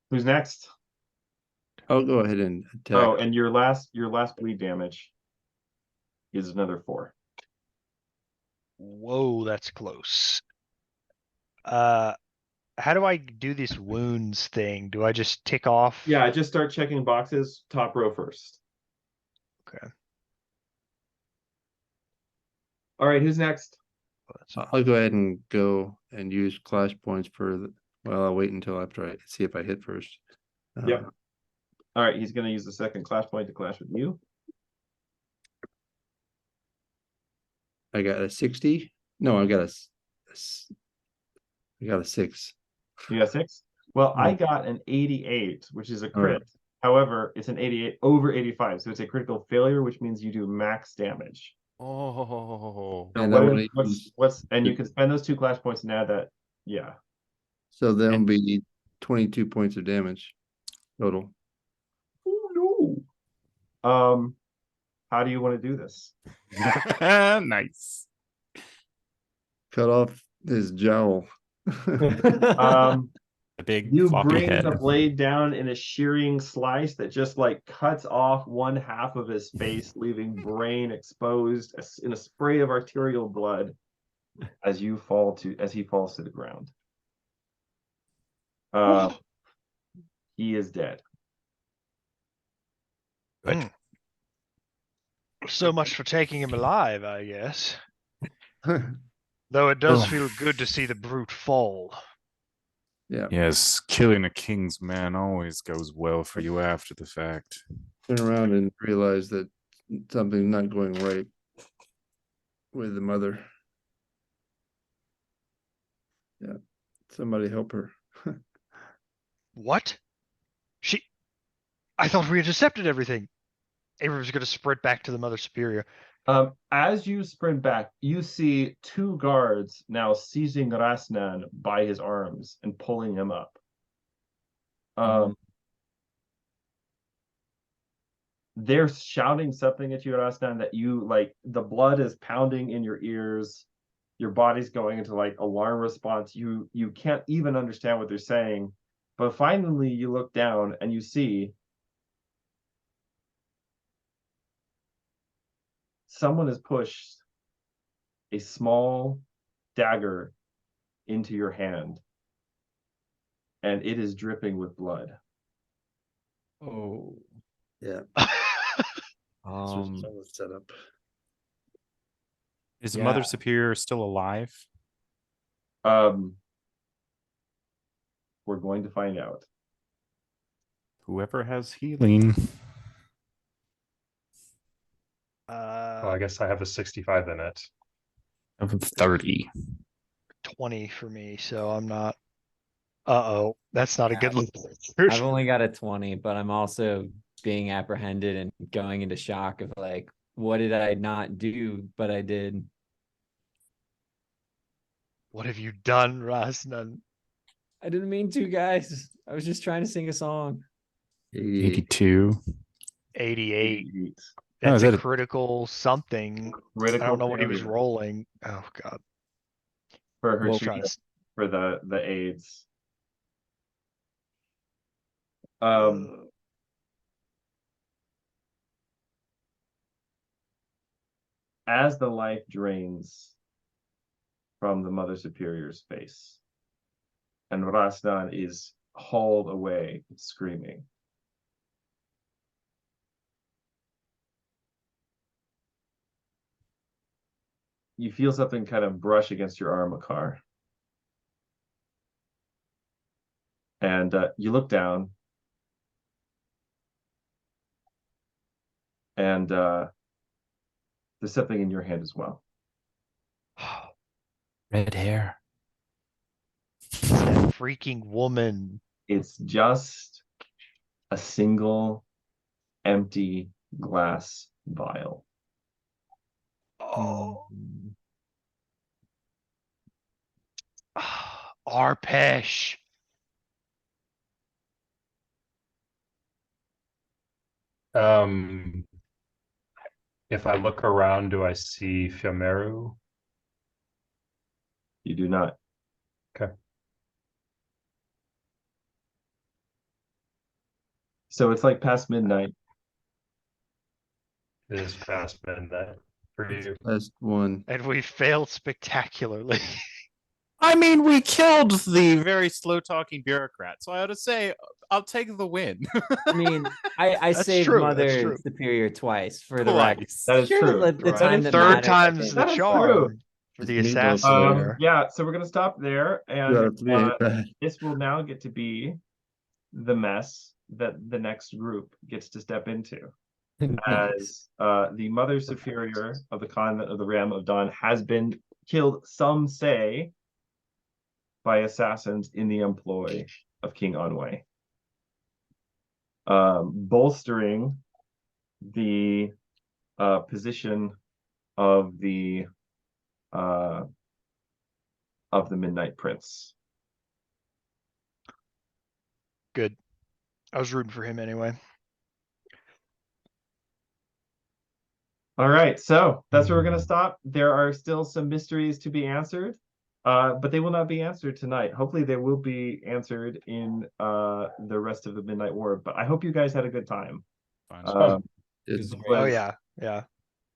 Who's next? I'll go ahead and attack. Oh, and your last bleed damage is another 4. Whoa, that's close. How do I do this wounds thing? Do I just tick off? Yeah, just start checking boxes, top row first. Okay. All right, who's next? I'll go ahead and go and use clash points well, I'll wait until after I see if I hit first. Yep. All right, he's gonna use the second clash point to clash with you. I got a 60. No, I got a 6. You got 6? Well, Yeah. I got an 88, which is a All right. crit. However, it's an 88 over 85, so it's a critical failure, which means you do max damage. Oh. So And and you can spend those 2 clash points and add that. Yeah. So there'll be 22 points of damage total. Oh no. How do you want to do this? Nice. Cut off his jowl. A big You floppy bring head. the blade down in a shearing slice that just like cuts off one half of his face, leaving brain exposed in a spray of arterial blood as he falls to the ground. He is dead. Good. So much for taking him alive, I guess. Though it does feel good to see the brute fall. Yeah. Yes, killing a king's man always goes well for you after the fact. Turn around and realize that something's not going right with the mother. Yeah. Somebody help her. What? I thought we intercepted everything. Abram's gonna sprint back to the Mother Superior. As you sprint back, you see 2 guards now seizing Rasnan by his arms and pulling him up. They're shouting something at you, Rasnan, that you like. The blood is pounding in your ears. Your body's going into like alarm response. You can't even understand what they're saying. But finally, you look down and you see someone has pushed a small dagger into your hand, and it is dripping with blood. Oh. Yeah. Set up. Is Yeah. Mother Superior still alive? We're going to find out. Whoever has healing. Well, I guess I have a 65 in it. Of 30. 20 for me, so I'm not. That's not a good look. I've only got a 20, but I'm also being apprehended and going into shock of like, what did I not do? But I did. What have you done, Rasnan? I didn't mean to, guys. I was just trying to sing a song. 82. 88. Eight. Oh, That's is a that a- critical something. I Critical don't know what he was failure rolling. Oh god. for her Well, Trying treatment to for the AIDS. As the life drains from the Mother Superior's face, and Rasdan is hauled away screaming. You feel something kind of brush against your arm, Makar. And you look down, and there's something in your hand as well. Red hair. that freaking woman. It's just a single empty glass vial. Oh. Arpesh. If I look around, do I see Fiameru? You do not. Okay. So it's like past midnight. It is past midnight for you. Last one. And we failed spectacularly. I mean, we killed the very slow talking bureaucrat, so I ought to say I'll take the win. I mean, I That's saved true, that's Mother true. Superior twice for the record. Twice. That is Sure, true. the That time is that true. Third matters, I time's think. the That is true. charm for the It's meatloaf assassinator. Yeah, so we're gonna stop there, Two out and of three ain't bad. this will now get to be the mess that the next group gets to step into. As the Mother Superior of the Convent of the Ram of Dawn has been killed, some say, by assassins in the employ of King Onwae. Bolstering the position of the Midnight Prince. Good. I was rooting for him anyway. All right, so that's where we're going to stop. There are still some mysteries to be answered, but they will not be answered tonight. Hopefully, they will be answered in the rest of the Midnight War. But I hope you guys had a good time. Fun. It's Oh yeah, yeah.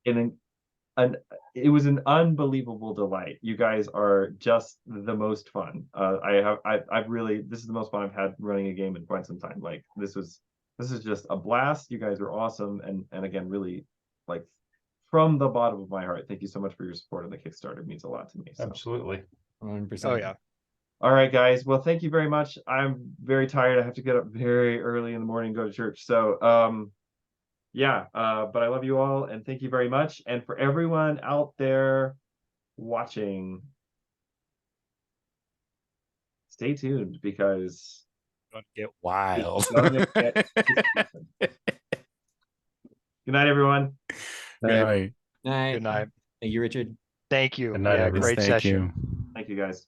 It was an unbelievable delight. You guys are just the most fun. I've really, this is the most fun I've had running a game in quite some time. Like this is just a blast. You guys are awesome, and again, really, like, from the bottom of my heart, thank you so much for your support on the Kickstarter. It means a lot to me. So. Absolutely. 100%. Oh yeah. All right, guys. Well, thank you very much. I'm very tired. I have to get up very early in the morning and go to church. So, yeah, but I love you all and thank you very much. And for everyone out there watching, stay tuned because Don't get wild. it's gonna get good night, everyone. Right. Night. Good night. Thank you, Richard. Thank you. Good night, Yeah, everyone. great Thank session. you. Thank you, guys.